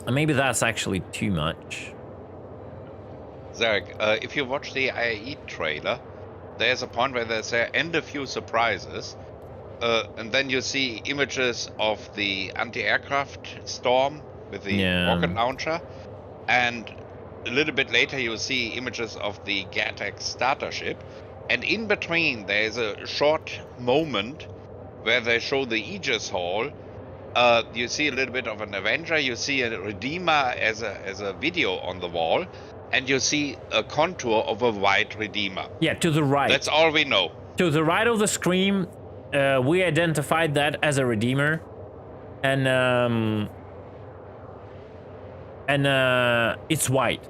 And maybe that's actually too much. Zarek, if you watch the IAE trailer, there's a point where they say end a few surprises, and then you see images of the anti-aircraft storm with the rocket launcher, and a little bit later you see images of the Gatex starter ship, and in between there's a short moment where they show the Aegis Hall. You see a little bit of an Avenger, you see a Redeemer as a video on the wall, and you see a contour of a white Redeemer. Yeah, to the right. That's all we know. To the right of the screen, we identified that as a Redeemer, and it's white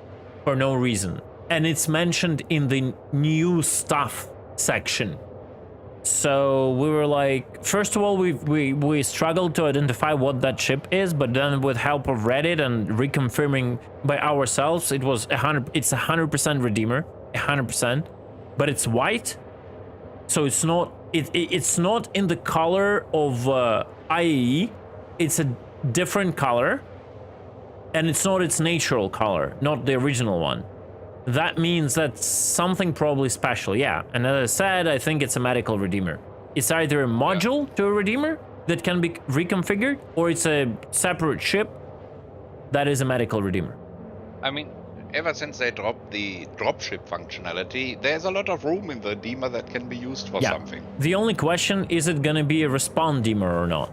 for no reason, and it's mentioned in the new stuff section. So we were like, first of all, we struggled to identify what that ship is, but then with help of Reddit and reconfirming by ourselves, it's 100% Redeemer, 100%, but it's white, so it's not in the color of IAE. It's a different color, and it's not its natural color, not the original one. That means that's something probably special, yeah. And as I said, I think it's a medical Redeemer. It's either a module to a Redeemer that can be reconfigured, or it's a separate ship that is a medical Redeemer. I mean, ever since they dropped the dropship functionality, there's a lot of room in the Redeemer that can be used for something. The only question, is it gonna be a respawn Redeemer or not?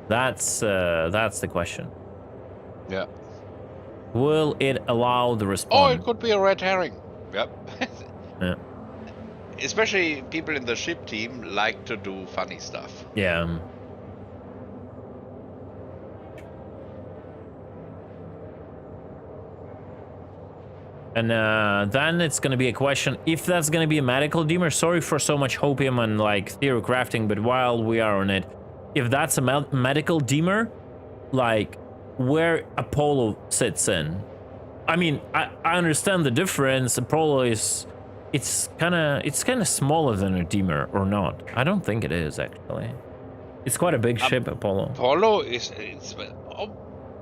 That's the question. Yeah. Will it allow the Oh, respawn? it could be a red herring. Yep. Yeah. Especially people in the ship team like to do funny stuff. Yeah. And then it's gonna be a question if that's gonna be a medical deemer. Sorry for so much hopium and like theory crafting, but while we are on it, if that's a medical deemer, like where Apollo sits in. I mean, I understand the difference. Apollo is, it's kind of smaller than a deemer, or not? I don't think it is actually. It's quite a big ship, Apollo. Apollo is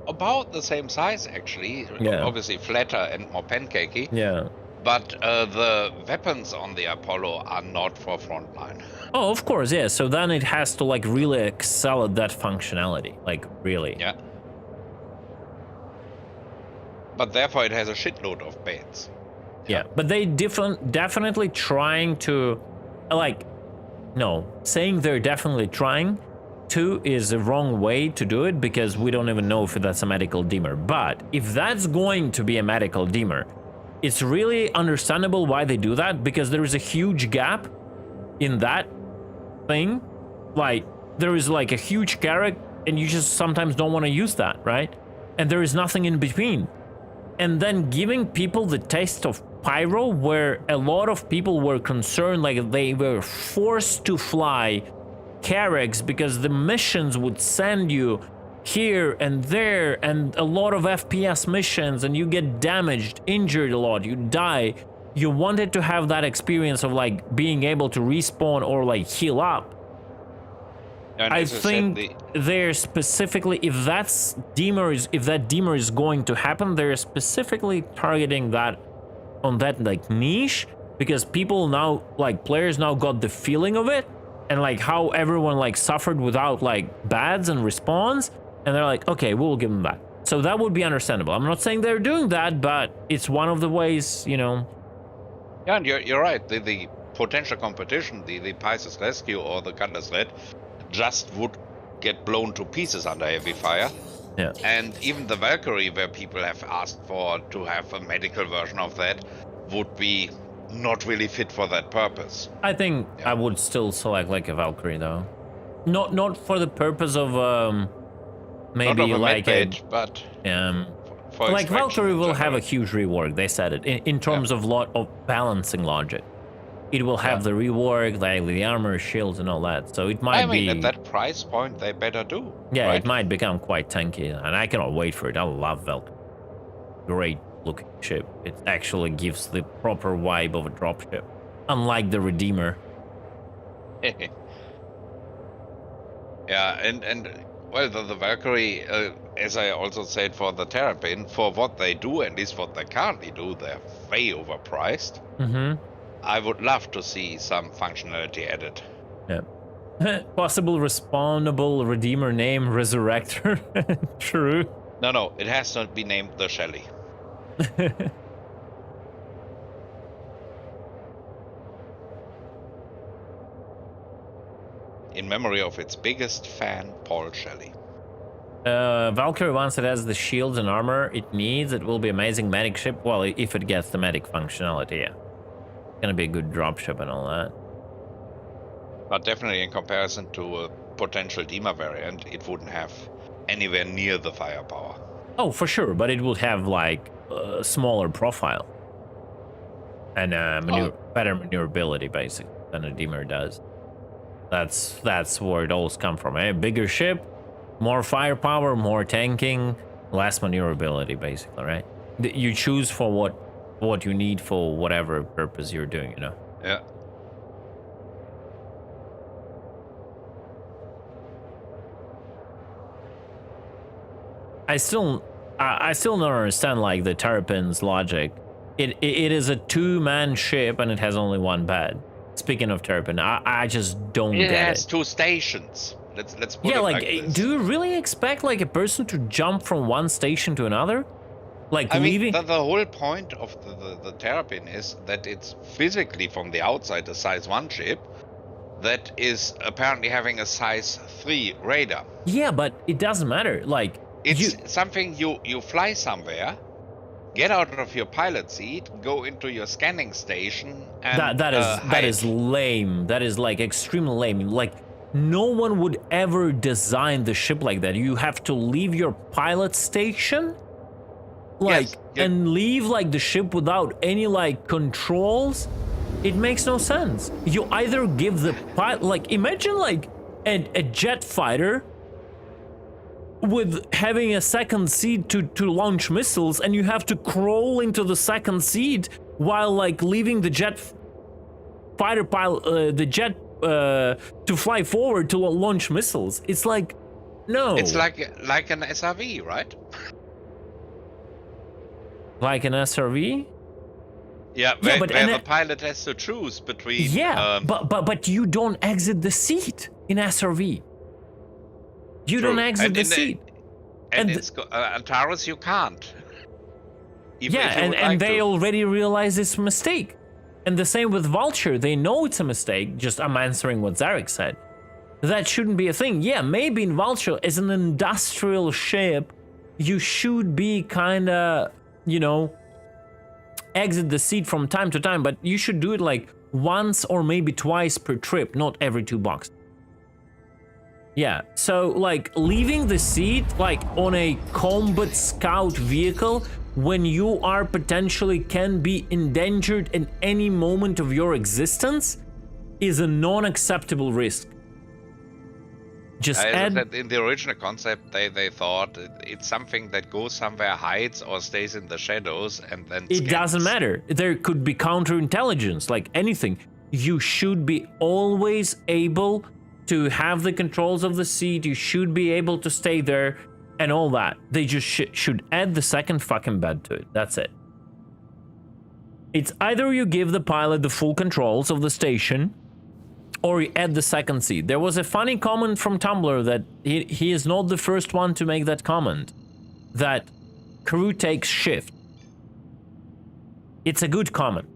about the same size actually. Yeah. Obviously flatter and more pancakey. Yeah. But the weapons on the Apollo are not for frontline. Oh, of course, yeah. So then it has to like really excel at that functionality, like really. Yeah. But therefore it has a shitload of beds. Yeah, but they definitely trying to, like, no, saying they're definitely trying to is the wrong way to do it because we don't even know if that's a medical deemer. But if that's going to be a medical deemer, it's really understandable why they do that because there is a huge gap in that thing. Like, there is like a huge carrot and you just sometimes don't want to use that, right? And there is nothing in between. And then giving people the taste of pyro, where a lot of people were concerned, like they were forced to fly Carracks because the missions would send you here and there, and a lot of FPS missions, and you get damaged, injured a lot, you die. You wanted to have that experience of like being able to respawn or like heal up. And I as think said, they're specifically, if that deemer is going to happen, they're specifically targeting that on that like niche because people now, like players now got the feeling of it and like how everyone like suffered without like bads and respawns, and they're like, okay, we'll give them that. So that would be understandable. I'm not saying they're doing that, but it's one of the ways, you know. Yeah, and you're right. The potential competition, the Pisces Rescue or the Cutlass Red, just would get blown to pieces under heavy fire. Yeah. And even the Valkyrie, where people have asked for to have a medical version of that, would be not really fit for that purpose. I think I would still select like a Valkyrie though. Not for the purpose of maybe not of a like med-bait, but for like extraction Valkyrie will in have a general. huge rework. They said it in terms of lot of balancing logic. It will have the rework, like the armor, shields, and all that. So it might I mean, be. at that price point, they better do. Yeah, right? it might become quite tanky, and I cannot wait for it. I love Valkyrie. Great looking ship. It actually gives the proper vibe of a dropship, unlike the Redeemer. Yeah, and well, the Valkyrie, as I also said for the Terrapin, for what they do, at least what they currently do, they're way overpriced. Mm-hmm. I would love to see some functionality added. Yeah. Possible respawnable Redeemer name, Resurrector. True. No, it has to be named the Shelley. In memory of its biggest fan, Paul Shelley. Valkyrie, once it has the shields and armor it needs, it will be amazing medic ship. Well, if it gets the medic functionality, yeah. It's gonna be a good dropship and all that. But definitely in comparison to a potential Dima variant, it wouldn't have anywhere near the firepower. Oh, for sure, but it will have like a smaller profile and better maneuverability, basically, than a Deemer does. That's where it always comes from. A bigger ship, more firepower, more tanking, less maneuverability, basically, right? You choose for what you need for whatever purpose you're doing, you know. Yeah. I still don't understand like the Terrapin's logic. It is a two-man ship and it has only one bed. Speaking of Terrapin, I just don't get it. It has two stations. Let's put yeah, it like this. do you really expect like a person to jump from one station to another? Like I leaving? mean, the whole point of the Terrapin is that it's physically from the outside a size 1 ship that is apparently having a size 3 radar. Yeah, but it doesn't matter. Like It's something you fly somewhere, get out of your pilot seat, go into your scanning station, and that is lame. That is like extremely lame. Like no one would ever design the ship like that. You have to leave your pilot station, like, and leave like the ship without any like controls. It makes no sense. You either give the pilot, like, imagine like a jet fighter with having a second seat to launch missiles, and you have to crawl into the second seat while like leaving the jet fighter pilot, the jet to fly forward to launch missiles. It's like, no. It's like an SRV, right? Like an SRV? Yeah, where the pilot has to choose between. Yeah, but you don't exit the seat in SRV. You don't exit the seat. And it's Antares, you can't. And they already realize it's a mistake. And the same with Vulture. They know it's a mistake. Just I'm answering what Zarek said. That shouldn't be a thing. Yeah, maybe in Vulture, as an industrial ship, you should be kind of, you know, exit the seat from time to time, but you should do it like once or maybe twice per trip, not every 2 blocks. Yeah, so like leaving the seat like on a combat scout vehicle when you are potentially can be endangered in any moment of your existence is a non-acceptable risk. Just that in the original concept, they thought it's something that goes somewhere, hides, or stays in the shadows, and then it doesn't matter. There could be counterintelligence, like anything. You should be always able to have the controls of the seat. You should be able to stay there and all that. They just should add the second fucking bed to it. That's it. It's either you give the pilot the full controls of the station, or you add the second seat. There was a funny comment from Tumblr that he is not the first one to make that comment, that crew takes shift. It's a good comment.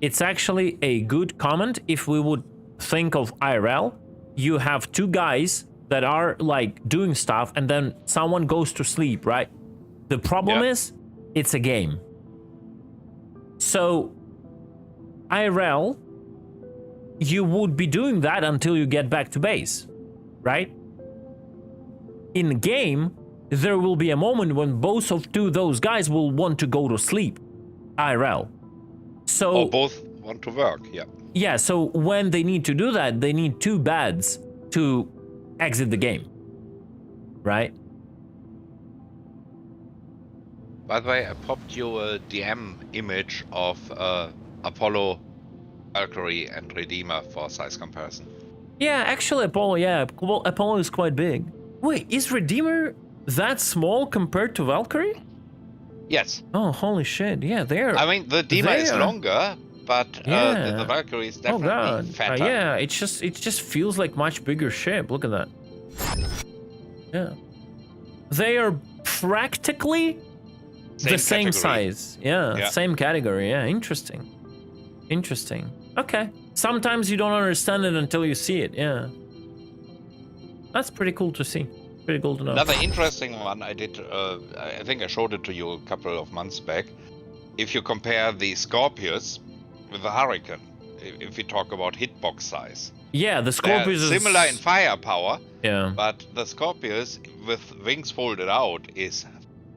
It's actually a good comment. If we would think of IRL, you have 2 guys that are like doing stuff and then someone goes to sleep, right? The problem is it's a game. So IRL, you would be doing that until you get back to base, right? In the game, there will be a moment when both of those guys will want to go to sleep, IRL. So, or both want to work, Yeah, so when they need to do that, they need 2 beds to exit the game, right? By the way, I popped you a DM image of Apollo, Valkyrie, and Redeemer for size comparison. Yeah, actually, Apollo is quite big. Wait, is Redeemer that small compared to Valkyrie? Yes. Oh, holy shit! Yeah, they're. I mean, the Redeemer is longer, but the Valkyrie is definitely fatter. Yeah, it just feels like much bigger ship. Look at that. Yeah, they are practically the same size. Yeah, same category. Yeah, interesting. Okay. Sometimes you don't understand it until you see it. Yeah. That's pretty cool to see. Pretty cool to know. Another interesting one I did, I think I showed it to you a couple of months back. If you compare the Scorpius with the Hurricane, if we talk about hitbox size. Yeah, the Scorpius is similar in firepower. Yeah. But the Scorpius with wings folded out is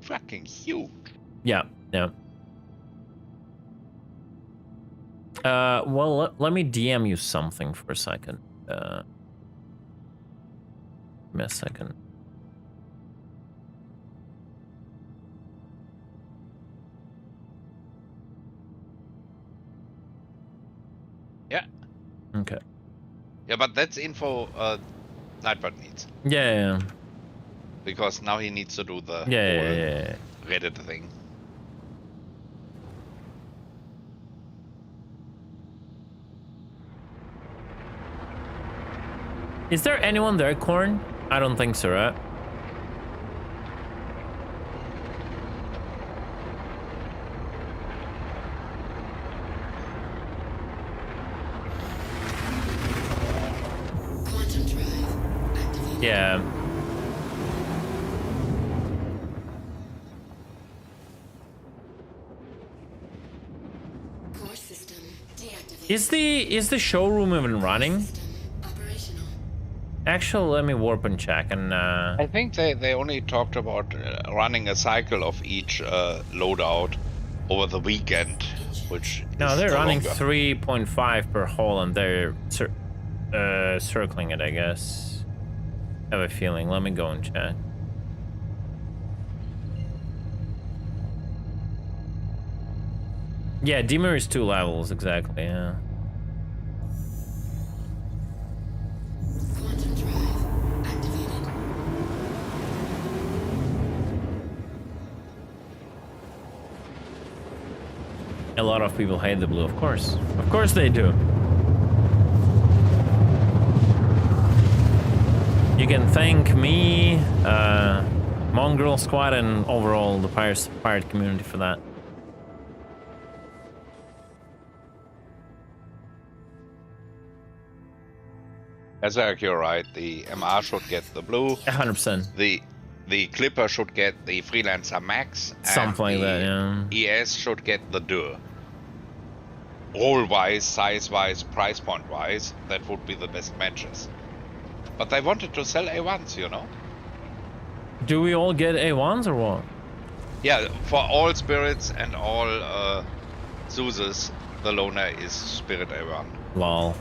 fucking huge. Yeah. Well, let me DM you something for a second. Give me a second. Yeah. Okay. Yeah, but that's info Nightbird needs. Yeah. Because now he needs to do the Reddit thing. Is there anyone there, Korn? I don't think so, right? Quantum drive activated. Yeah. Is the showroom even running? Operational. Actually, let me warp and check. And I think they only talked about running a cycle of each loadout over the weekend, which no, is they're no running longer. 3.5 per hole, and they're circling it, I guess. I have a feeling. Let me go and check. Yeah, Dimmer is 2 levels, exactly, yeah. Quantum drive activated. A lot of people hate the blue, of course. Of course they do. You can thank me, Mongrel Squad, and overall the pirate community for that. As Eric, you're right. The MR should get the blue. 100%. The Clipper should get the Freelancer Max. Something like that, yeah. ES should get the Dur. Roll-wise, size-wise, price point-wise, that would be the best matches. But they wanted to sell A1s, you know? Do we all get A1s or what? Yeah, for all spirits and all Zeus's, the loner is Spirit A1. Lol.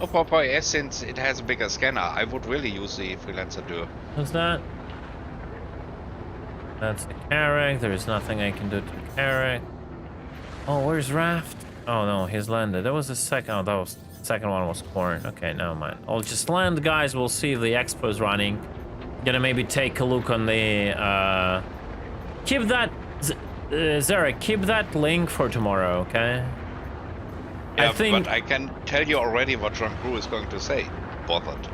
Oh, Papa, yes, since it has a bigger scanner, I would really use the Freelancer Dur. What's that? That's the Carrack. There's nothing I can do to Carrack. Oh, where's Raft? Oh no, he's landed. That was the second. Oh, that was the second one was Corn. Okay, never mind. I'll just land, guys. We'll see if the expo is running. Gonna maybe take a look on the. Keep that, Zarek. Keep that link for tomorrow, okay? Yeah, I think. but I can tell you already what John Crew is going to say. Bothered.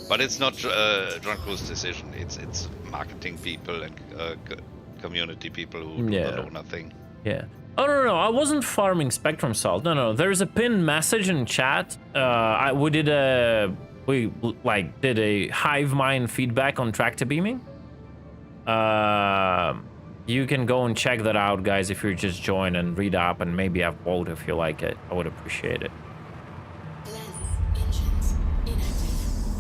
But it's not John Crew's decision. It's marketing people and community people who do the loner thing. Yeah. Oh no, I wasn't farming Spectrum Salt. No. There's a pinned message in chat. We did a hive mind feedback on tractor beaming. You can go and check that out, guys, if you're just joined, and read up and maybe have vote if you like it. I would appreciate it. Blend engines inactive.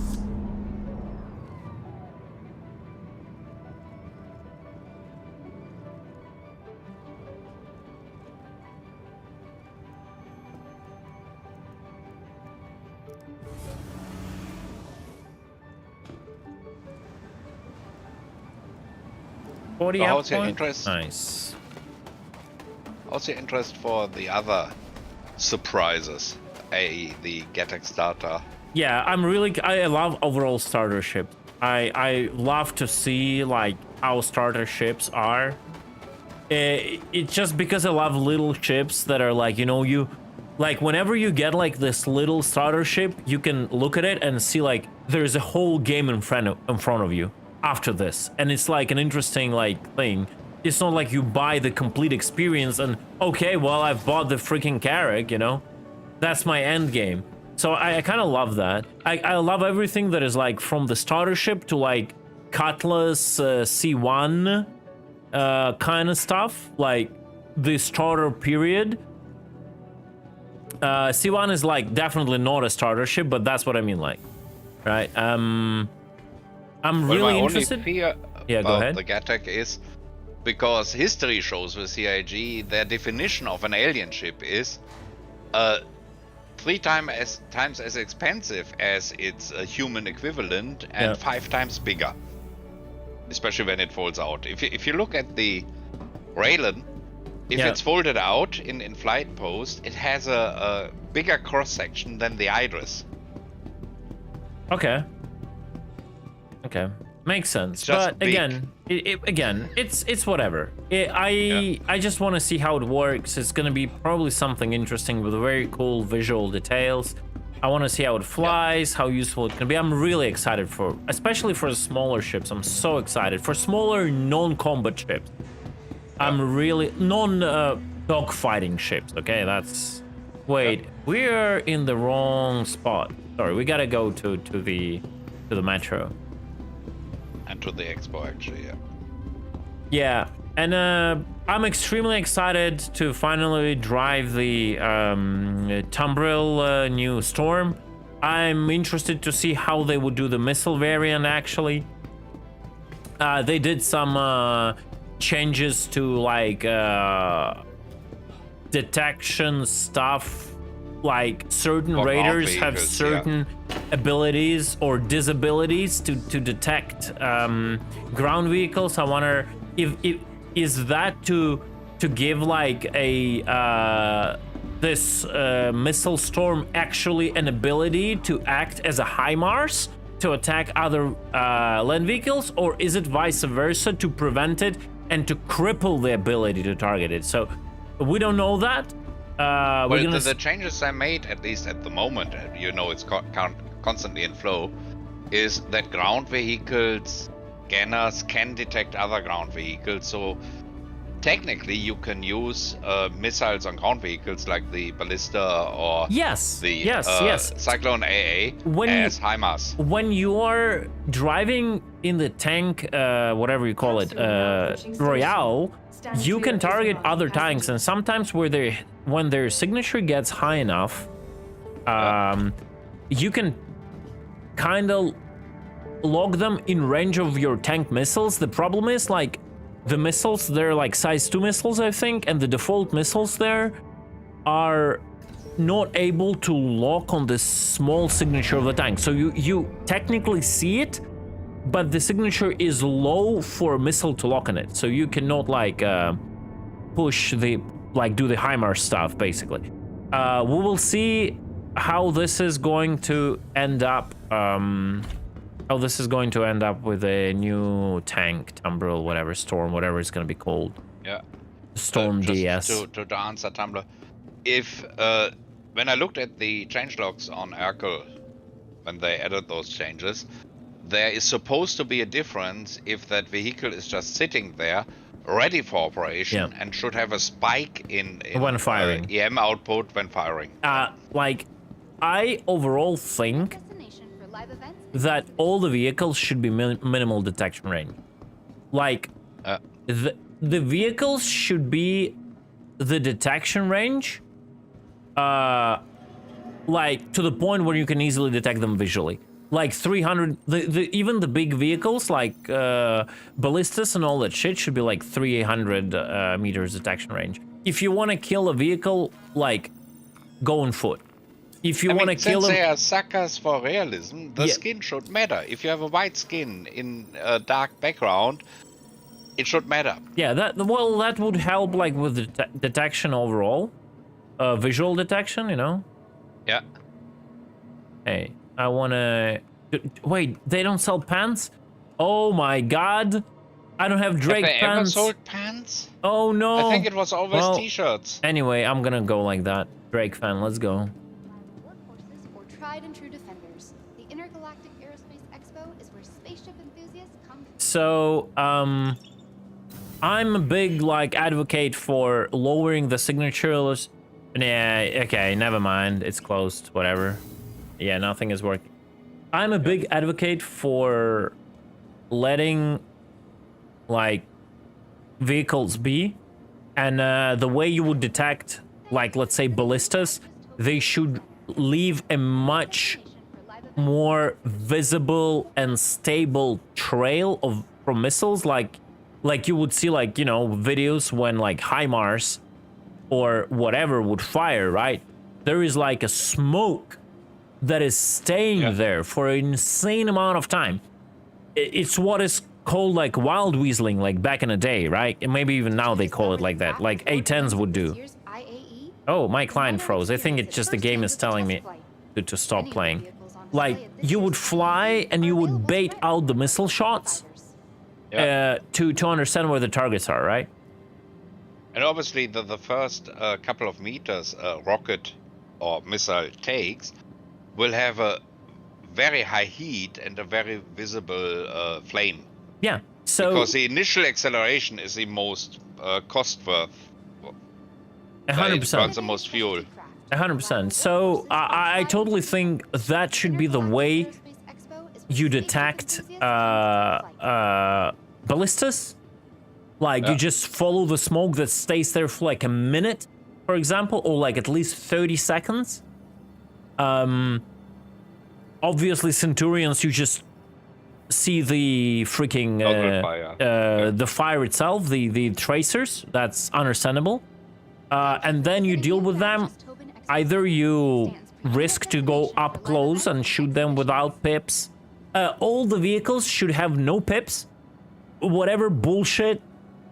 How's your interest? Nice. How's your interest for the other surprises, i.e. the Getex starter? Yeah, I love overall starter ships. I love to see like how starter ships are. It's just because I love little ships that are like, you like whenever you get like this little starter ship, you can look at it and see like there's a whole game in front of you after this, and it's like an interesting like thing. It's not like you buy the complete experience and okay, well, I've bought the freaking Carrack, that's my end game. So I kind of love that. I love everything that is like from the starter ship to like Cutlass C1 kind of stuff, like the starter period. C1 is like definitely not a starter ship, but that's what I mean, like, right? I'm really interested. Only fear go about ahead. the Getex is because history shows with CIG their definition of an alien ship is 3 times as expensive as its human equivalent and 5 times bigger, especially when it folds out. If you look at the Raylan, if it's folded out in flight post, it has a bigger cross section than the Idris. Okay, makes sense. But again, it's whatever. I just want to see how it works. It's gonna be probably something interesting with very cool visual details. I want to see how it flies, how useful it can be. I'm really excited especially for the smaller ships. I'm so excited for smaller non-combat ships. I'm really dogfighting ships. Okay, that's. Wait, we're in the wrong spot. Sorry, we gotta go to the metro. And to the expo, actually, yeah. Yeah, and I'm extremely excited to finally drive the Tumbril new Storm. I'm interested to see how they would do the missile variant, actually. They did some changes to, like, detection stuff. Like, certain For ground raiders have vehicles, certain abilities or disabilities to detect ground vehicles. I wonder if is that to give, like, a this missile storm actually an ability to act as a HIMARS to attack other land vehicles, or is it vice versa to prevent it and to cripple the ability to target it? So we don't know that. Well, the changes I made, at least at the moment, you know, it's constantly in flow, is that ground vehicles scanners can detect other ground vehicles. So technically, you can use missiles on ground vehicles like the Ballista or the Cyclone AA as HIMARS. When you are driving in the tank, whatever you call it, Royale, you can target other tanks, and sometimes when their signature gets high enough, you can kind of log them in range of your tank missiles. The problem is, like, the missiles, they're like size 2 missiles, I think, and the default missiles there are not able to lock on this small signature of the tank. So you technically see it, but the signature is low for a missile to lock on it. So you cannot, like, push the, like, do the HIMARS stuff, basically. We will see how this is going to end up. How this is going to end up with a new tank, Tumbril, whatever, Storm, whatever it's going to be called. Yeah. Storm DS. To answer Tumblr, if when I looked at the changelogs on Erkel, when they added those changes, there is supposed to be a difference if that vehicle is just sitting there, ready for operation, and should have a spike in when firing. EM output when firing. Like, I overall think that all the vehicles should be minimal detection range. Like, the vehicles should be the detection range, like, to the point where you can easily detect them visually. Like 300, even the big vehicles like ballistas and all that shit should be like 300 meters detection range. If you want to kill a vehicle, like, go on foot. If you want to kill them, since they are suckers for realism, the skin should matter. If you have a white skin in a dark background, it should matter. Yeah, that would help, like, with the detection overall, visual detection, you know. Yeah. Hey, I wanna wait. They don't sell pants? Oh my god! I don't have Drake pants. Ever sold pants? Oh no! I think it was always t-shirts. Anyway, I'm gonna go like that. Drake fan, let's go. Tried and true defenders. The Intergalactic Aerospace Expo is where spaceship enthusiasts come. So, I'm a big, like, advocate for lowering the signatures. Yeah, okay, never mind. It's closed, whatever. Yeah, nothing is working. I'm a big advocate for letting, like, vehicles be. And the way you would detect, like, let's say ballistas, they should leave a much more visible and stable trail from missiles, like you would see, like, you know, videos when, like, HIMARS or whatever would fire, right? There is, like, a smoke that is staying there for an insane amount of time. It's what is called, like, wild weaseling, like back in the day, right? And maybe even now they call it like that, like A10s would do. Oh, my client froze. I think it's just the game is telling me to stop playing. Like, you would fly and you would bait out the missile shots to understand where the targets are, right? And obviously the first couple of meters rocket or missile takes will have a very high heat and a very visible flame. Yeah, so... Because the initial acceleration is the most cost worth. 100%. Burns the most fuel. 100%. So I totally think that should be the way you detect ballistas. Like you just follow the smoke that stays there for like a minute, for example, or like at least 30 seconds. Obviously, Centurions, you just see the freaking the fire itself, the tracers. That's understandable. And then you deal with them. Either you risk to go up close and shoot them without pips. All the vehicles should have no pips. Whatever bullshit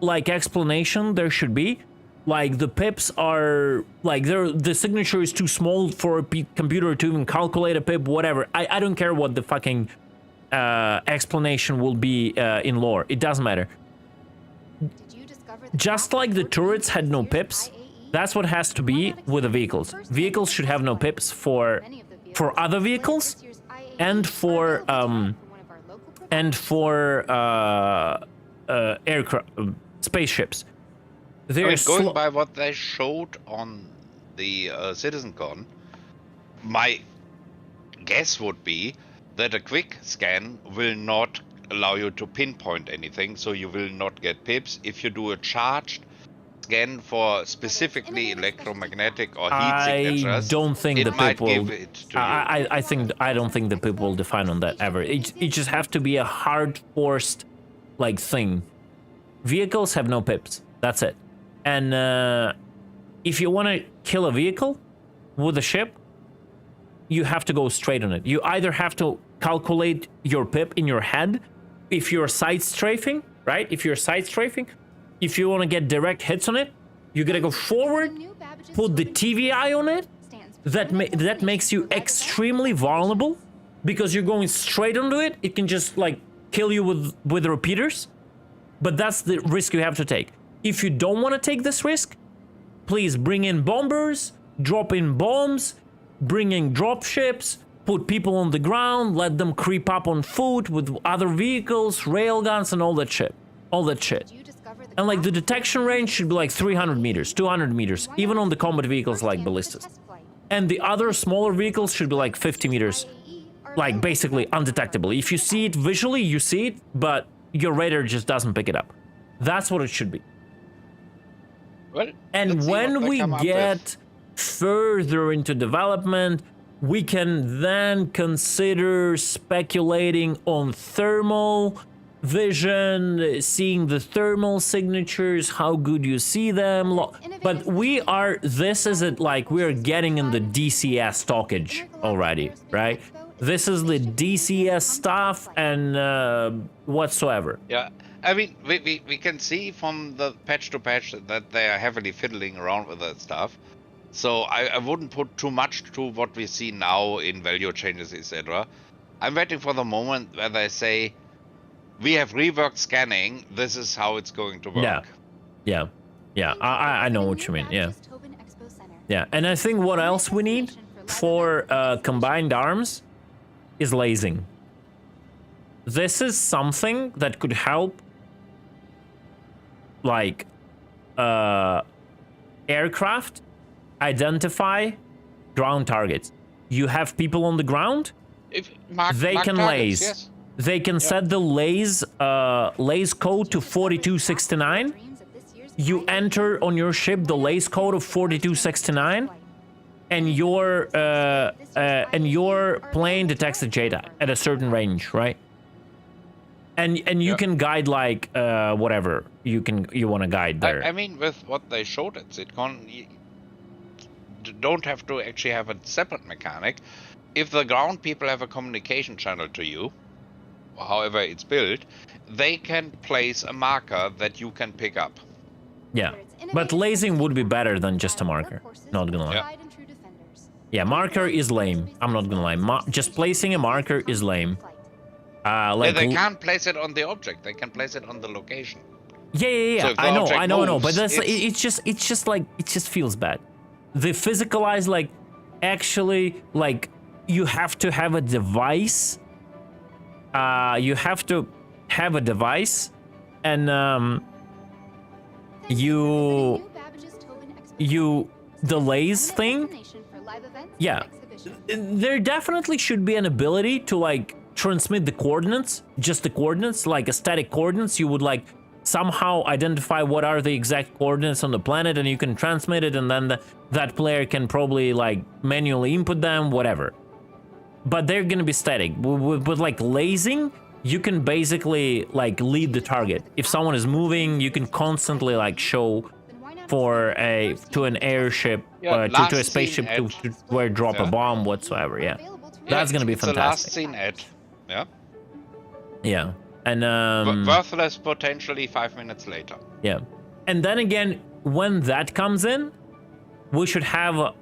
like explanation there should be. Like the pips are like the signature is too small for a computer to even calculate a pip. Whatever. I don't care what the fucking explanation will be in lore. It doesn't matter. Just like the turrets had no pips, that's what has to be with the vehicles. Vehicles should have no pips for other vehicles and for aircraft, spaceships. Going by what they showed on the CitizenCon, my guess would be that a quick scan will not allow you to pinpoint anything, so you will not get pips. If you do a charged scan for specifically electromagnetic or heat signatures, I don't think it the might pip will. give it to you. I don't think the pip will define on that ever. It just have to be a hard forced like thing. Vehicles have no pips. That's it. And if you want to kill a vehicle with a ship, you have to go straight on it. You either have to calculate your pip in your head if you're side strafing, right? If you're side strafing, if you want to get direct hits on it, you gotta go forward, put the TVI on it. That makes you extremely vulnerable because you're going straight onto it. It can just like kill you with repeaters. But that's the risk you have to take. If you don't want to take this risk, please bring in bombers, drop in bombs, bring in drop ships, put people on the ground, let them creep up on foot with other vehicles, railguns, and all that shit. All that shit. And like the detection range should be like 300 meters, 200 meters, even on the combat vehicles like ballistas. And the other smaller vehicles should be like 50 meters, like basically undetectable. If you see it visually, you see it, but your radar just doesn't pick it up. That's what it should be. Well, and when we get further into development, we can then consider speculating on thermal vision, seeing the thermal signatures, how good you see them. But this is it, like we're getting in the DCS talkage already, right? This is the DCS stuff and whatsoever. Yeah, I mean, we can see from the patch to patch that they are heavily fiddling around with that stuff. So I wouldn't put too much to what we see now in value changes, etc. I'm waiting for the moment where they say, we have reworked scanning, this is how it's going to work. Yeah. I know what you mean, yeah. Yeah, and I think what else we need for combined arms is lasing. This is something that could help, like, aircraft identify ground targets. You have people on the ground, they can laze. Yes. They can set the laze code to 4269. You enter on your ship the laze code of 4269, and your plane detects the JDA at a certain range, right? And you can guide like whatever you want to guide there. I mean, with what they showed at CitCon, you don't have to actually have a separate mechanic. If the ground people have a communication channel to you, however it's built, they can place a marker that you can pick up. Yeah, but lasing would be better than just a marker. Not gonna lie. Yeah, marker is lame. I'm not gonna lie. Just placing a marker is lame. Like they can't place it on the object. They can place it on the location. Yeah. So I know. But that's it just feels bad. The physicalized, like, actually, like, you have to have a device. the lays thing, yeah, there definitely should be an ability to like transmit the coordinates, just the coordinates, like a static coordinates. You would like somehow identify what are the exact coordinates on the planet, and you can transmit it, and then that player can probably like manually input them, whatever. But they're gonna be static. With like lasing, you can basically like lead the target. If someone is moving, you can constantly like show to an airship, to a spaceship to where drop a bomb whatsoever. Yeah, that's gonna be fantastic. The last scene ad. Yeah. Yeah, and worthless potentially 5 minutes later. Yeah, and then again, when that comes in, we should have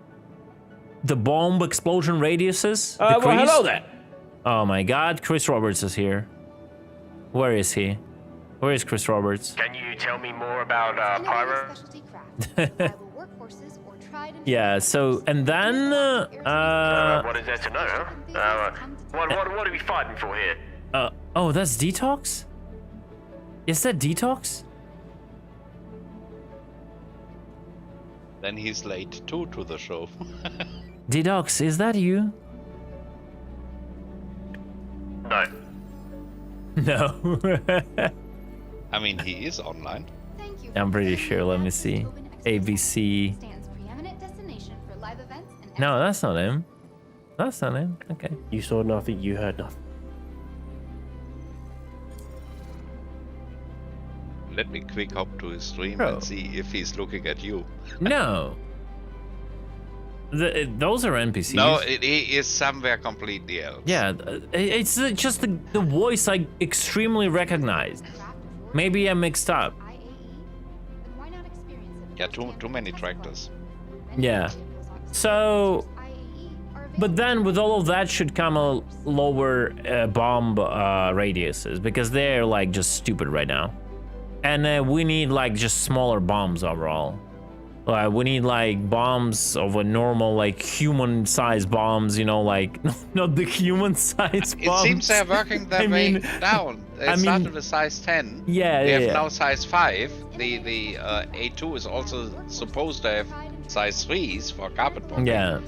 the bomb explosion radiuses. Well, hello there. Oh my God, Chris Roberts is here. Where is he? Where is Chris Roberts? Can you tell me more about Pyro? Yeah, so, and then... what is there to know, huh? What are we fighting for here? Oh, that's Detox? Is that Detox? Then he's late too to the show. Detox, is that you? No. No. I mean, he is online. I'm pretty sure, let me see. ABC. No, that's not him. That's not him. Okay. You saw nothing, you heard nothing. Let me quick hop to his stream Bro. and see if he's looking at you. No. Those are NPCs. No, he is somewhere completely else. Yeah, it's just the voice I extremely recognized. Maybe I'm mixed up. Yeah, too many tractors. Yeah. So, but then with all of that should come a lower bomb radiuses, because they're like just stupid right now. And we need like just smaller bombs overall. We need like bombs of a normal like human-sized bombs, you know, like not the human-sized bombs. It seems they're working their way down. They started with size 10. Yeah, we have now size 5. The A2 is also supposed to have size 3s for carpet bombing. Yeah.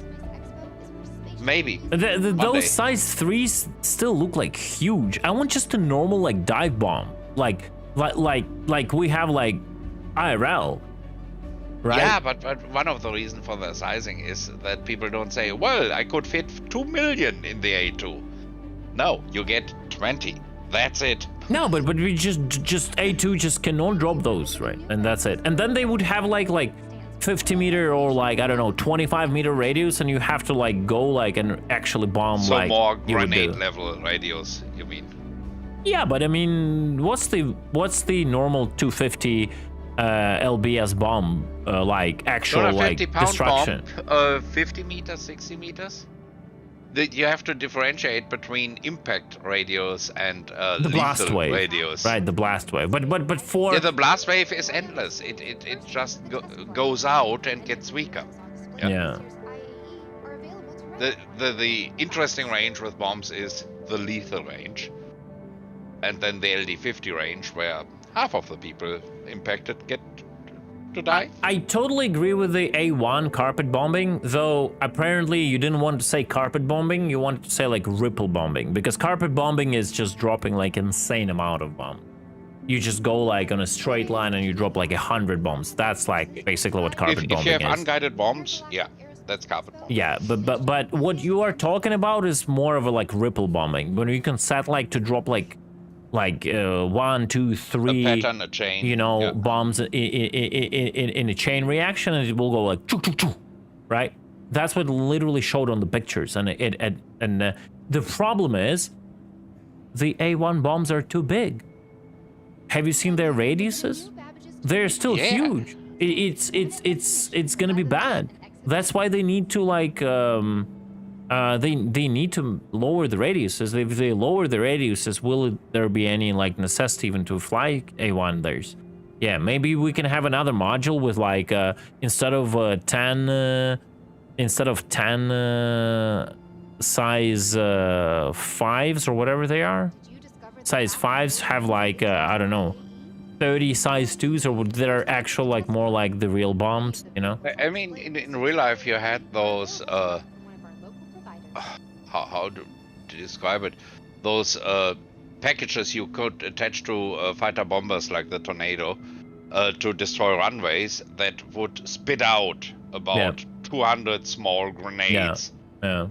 Maybe. Those size 3s still look like huge. I want just a normal like dive bomb, like we have like IRL. Right? Yeah, but one of the reasons for the sizing is that people don't say, well, I could fit 2 million in the A2. No, you get 20. That's it. No, but we just A2 just cannot drop those, right? And that's it. And then they would have like 50 meter or like, I don't know, 25 meter radius, and you have to like go like and actually bomb so like more grenade level radius, you mean? Yeah, but I mean, what's the normal 250 LBS bomb like actual like destruction? Bomb, 50 meters, 60 meters. You have to differentiate between impact radius and the blast wave radius. Right, the blast wave. But for the blast wave is endless. It just goes out and gets weaker. Yeah. The interesting range with bombs is the lethal range, and then the LD50 range, where half of the people impacted get to die. I totally agree with the A1 carpet bombing, though apparently you didn't want to say carpet bombing, you wanted to say like ripple bombing, because carpet bombing is just dropping like insane amount of bomb. You just go like on a straight line and you drop like 100 bombs. That's like basically what carpet bombing is. If you have unguided bombs, yeah, that's carpet bombing. Yeah, but what you are talking about is more of a like ripple bombing, when you can set like to drop like 1, 2, 3, a pattern, a chain, you know, bombs in a chain reaction, and it will go like choo, choo, choo, right? That's what literally showed on the pictures, and the problem is the A1 bombs are too big. Have you seen their radiuses? They're still huge. It's gonna be bad. That's why they need to like they need to lower the radiuses. If they lower the radiuses, will there be any like necessity even to fly A1 theirs? Yeah, maybe we can have another module with like instead of 10 size 5s or whatever they are, size 5s have like I don't know, 30 size 2s, or they're actual like more like the real bombs, you know? I mean, in real life, you had those. How to describe it? Those packages you could attach to fighter bombers like the Tornado to destroy runways that would spit out about 200 small grenades. Yeah.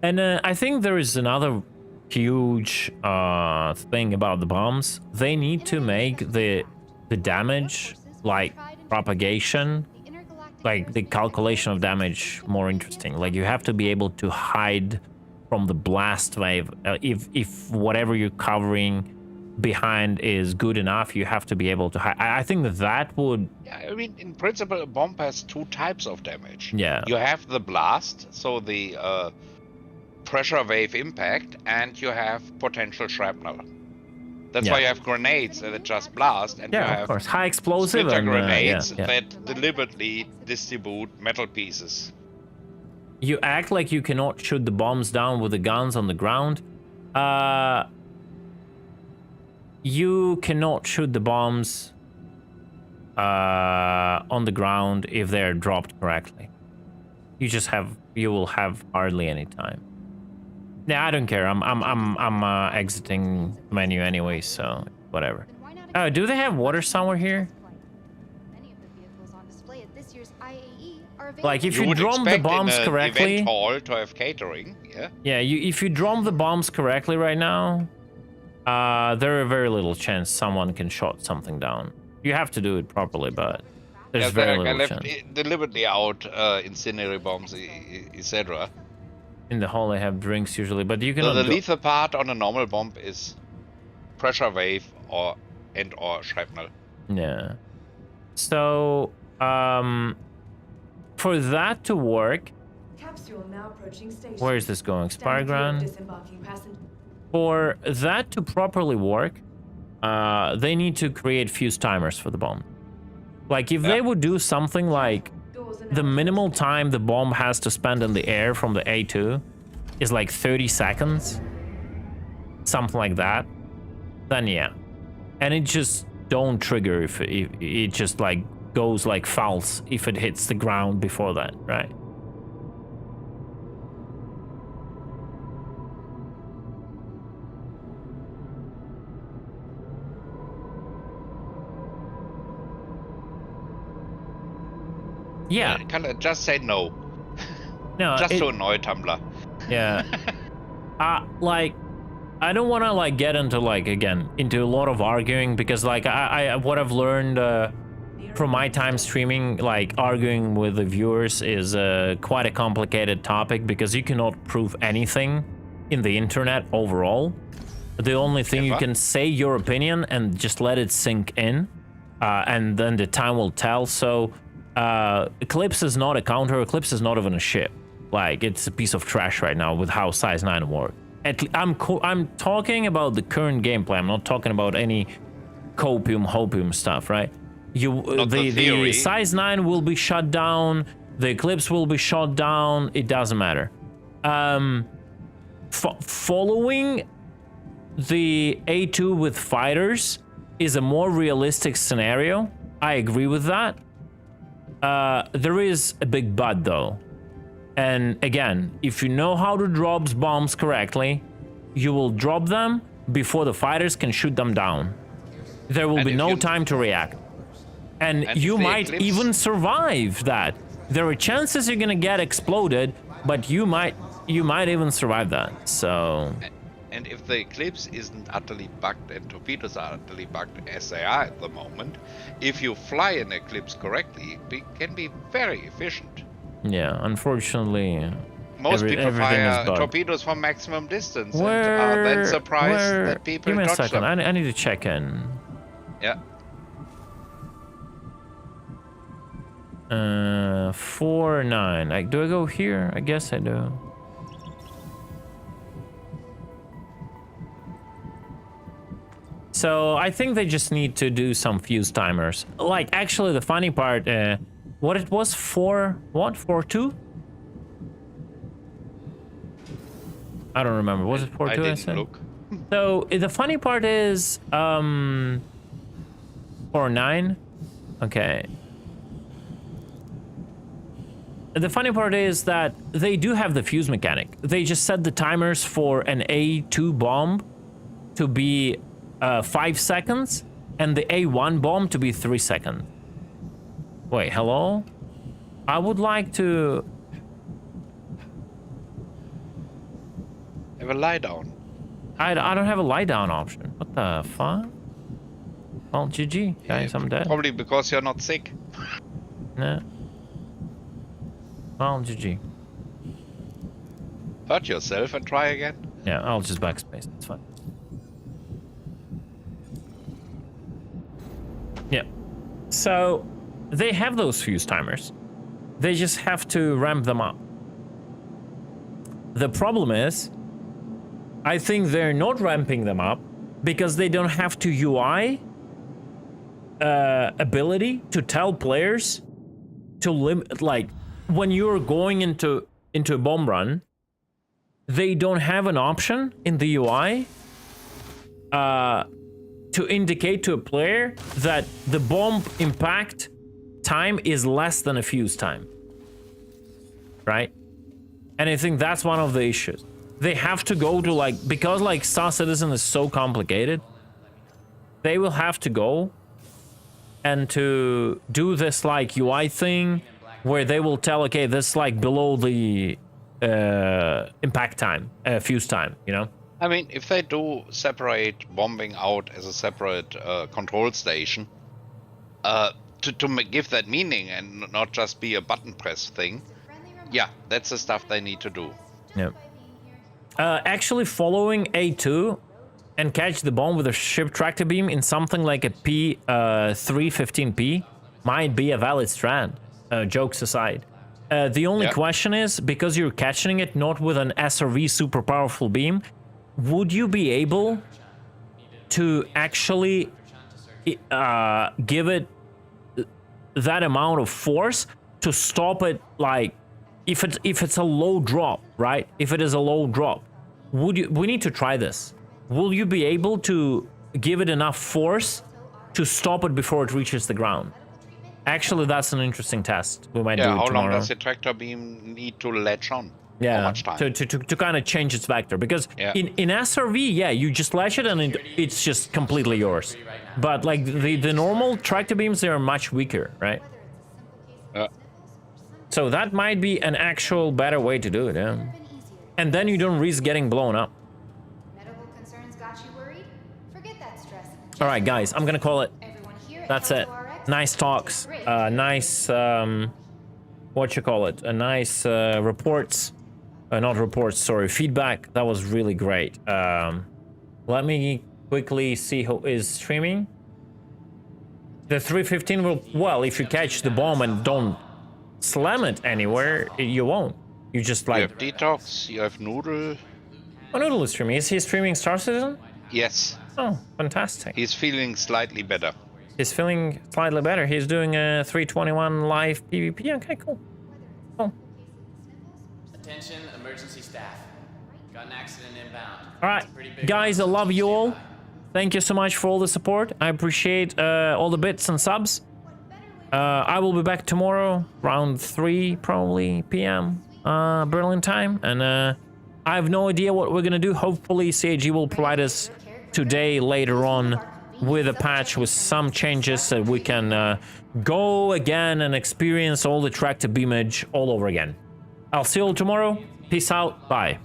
And I think there is another huge thing about the bombs. They need to make the damage, like propagation, like the calculation of damage, more interesting. Like you have to be able to hide from the blast wave. If whatever you're covering behind is good enough, you have to be able to hide. I think that would... Yeah, I mean, in principle, a bomb has two types of damage. Yeah. You have the blast, so the pressure wave impact, and you have potential shrapnel. That's why you have grenades that just blast, and you have of course, high explosive and, grenades that deliberately distribute metal pieces. You act like you cannot shoot the bombs down with the guns on the ground. You cannot shoot the bombs on the ground if they're dropped correctly. You will have hardly any time. Yeah, I don't care. I'm exiting the menu anyway, so whatever. Oh, do they have water somewhere here? Like if you drum the bombs correctly. Event hall to have catering, yeah. Yeah, if you drum the bombs correctly right now, there are very little chance someone can shot something down. You have to do it properly, but there's very little chance. Deliberately out incendiary bombs, etc. In the hall, they have drinks usually, but you can. So the lethal part on a normal bomb is pressure wave or shrapnel. Yeah. So, for that to work, where is this going? Spireground. For that to properly work, they need to create fuse timers for the bomb. Like if they would do something like the minimal time the bomb has to spend in the air from the A2 is like 30 seconds, something like that, then yeah. And it just don't trigger if it just like goes like false if it hits the ground before that, right? Yeah. Kind of just say no. No. Just to annoy Tumblr. Yeah. Like, I don't want to like get into like again into a lot of arguing because like I what I've learned from my time streaming, like arguing with the viewers is quite a complicated topic because you cannot prove anything in the internet overall. The only thing you can say your opinion and just let it sink in, and then the time will tell. So. Eclipse is not a counter. Eclipse is not even a ship. Like it's a piece of trash right now with how size 9 work. I'm talking about the current gameplay. I'm not talking about any hopium stuff, right? The size 9 will be shut down. The Eclipse will be shut down. It doesn't matter. Following the A2 with fighters is a more realistic scenario. I agree with that. There is a big but though. And again, if you know how to drop bombs correctly, you will drop them before the fighters can shoot them down. There will be no time to react. And you might even survive that. There are chances you're gonna get exploded, but you might even survive that, so... And if the Eclipse isn't utterly bugged and torpedoes are utterly bugged as they are at the moment, if you fly an Eclipse correctly, it can be very efficient. Yeah, unfortunately, most people fire torpedoes from maximum distance and are then surprised that people give me a dodge second. them. I need to check in. Yeah. 4-9. Do I go here? I guess I do. So I think they just need to do some fuse timers. Like, actually, the funny part, what it was, 4-2? I don't remember. Was it 4-2? I didn't look. So the funny part is, Or 9? Okay. The funny part is that they do have the fuse mechanic. They just set the timers for an A2 bomb to be 5 seconds and the A1 bomb to be 3 seconds. Wait, hello? I would like to... Have a lie down. I don't have a lie down option. What the fuck? Well, GG, guys, I'm dead. Probably because you're not sick. Nah. Well, GG. Hurt yourself and try again. Yeah, I'll just backspace. It's fine. Yeah. So, they have those fuse timers. They just have to ramp them up. The problem is, I think they're not ramping them up because they don't have to UI ability to tell players to limit, like, when you're going into a bomb run, they don't have an option in the UI to indicate to a player that the bomb impact time is less than a fuse time, right? And I think that's one of the issues. They have to go to, like, because like Star Citizen is so complicated, they will have to go and to do this like UI thing where they will tell, okay, this is like below the impact time, fuse time, you know? I mean, if they do separate bombing out as a separate control station, to give that meaning and not just be a button press thing, yeah, that's the stuff they need to do. Yeah. Actually following A2 and catch the bomb with a ship tractor beam in something like a P315P might be a valid strat, jokes aside. The only question is, because you're catching it not with an SRV super powerful beam, would you be able to actually give it that amount of force to stop it, like, if it's a low drop, right? If it is a low drop, we need to try this. Will you be able to give it enough force to stop it before it reaches the ground? Actually, that's an interesting test. We might do it tomorrow. How long does the tractor beam need to latch on? Yeah, how much time? To kind of change its vector, because in SRV, yeah, you just latch it and it's just completely yours. But like the normal tractor beams, they are much weaker, right? So that might be an actual better way to do it, yeah. And then you don't risk getting blown up. Medical concerns got you worried? Forget that stress. All right, guys, I'm gonna call it. That's it. Nice talks. Nice, what you call it? A nice reports. Not reports, sorry, feedback. That was really great. Let me quickly see who is streaming. The 315 will, well, if you catch the bomb and don't slam it anywhere, you won't. You just like... You have Detox, you have Noodle. Oh, Noodle is streaming. Is he streaming Star Citizen? Yes. Oh, fantastic. He's feeling slightly better. He's feeling slightly better. He's doing a 321 live PvP. Okay, cool. Cool. Attention, emergency staff. Got an accident inbound. All right, guys, I love you all. Thank you so much for all the support. I appreciate all the bits and subs. I will be back tomorrow around 3 probably p.m. Berlin time, and I have no idea what we're gonna do. Hopefully CAG will provide us today later on with a patch with some changes so we can go again and experience all the tractor Beamage all over again. I'll see you all tomorrow. Peace out. Bye.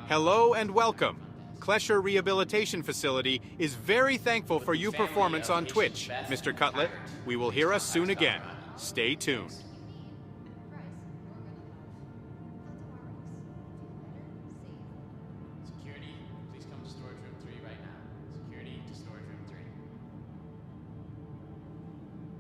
Hello and welcome. Klesher Rehabilitation Facility is very thankful for your performance on Twitch, Mr. Cutlet. We will hear us soon again. Stay tuned.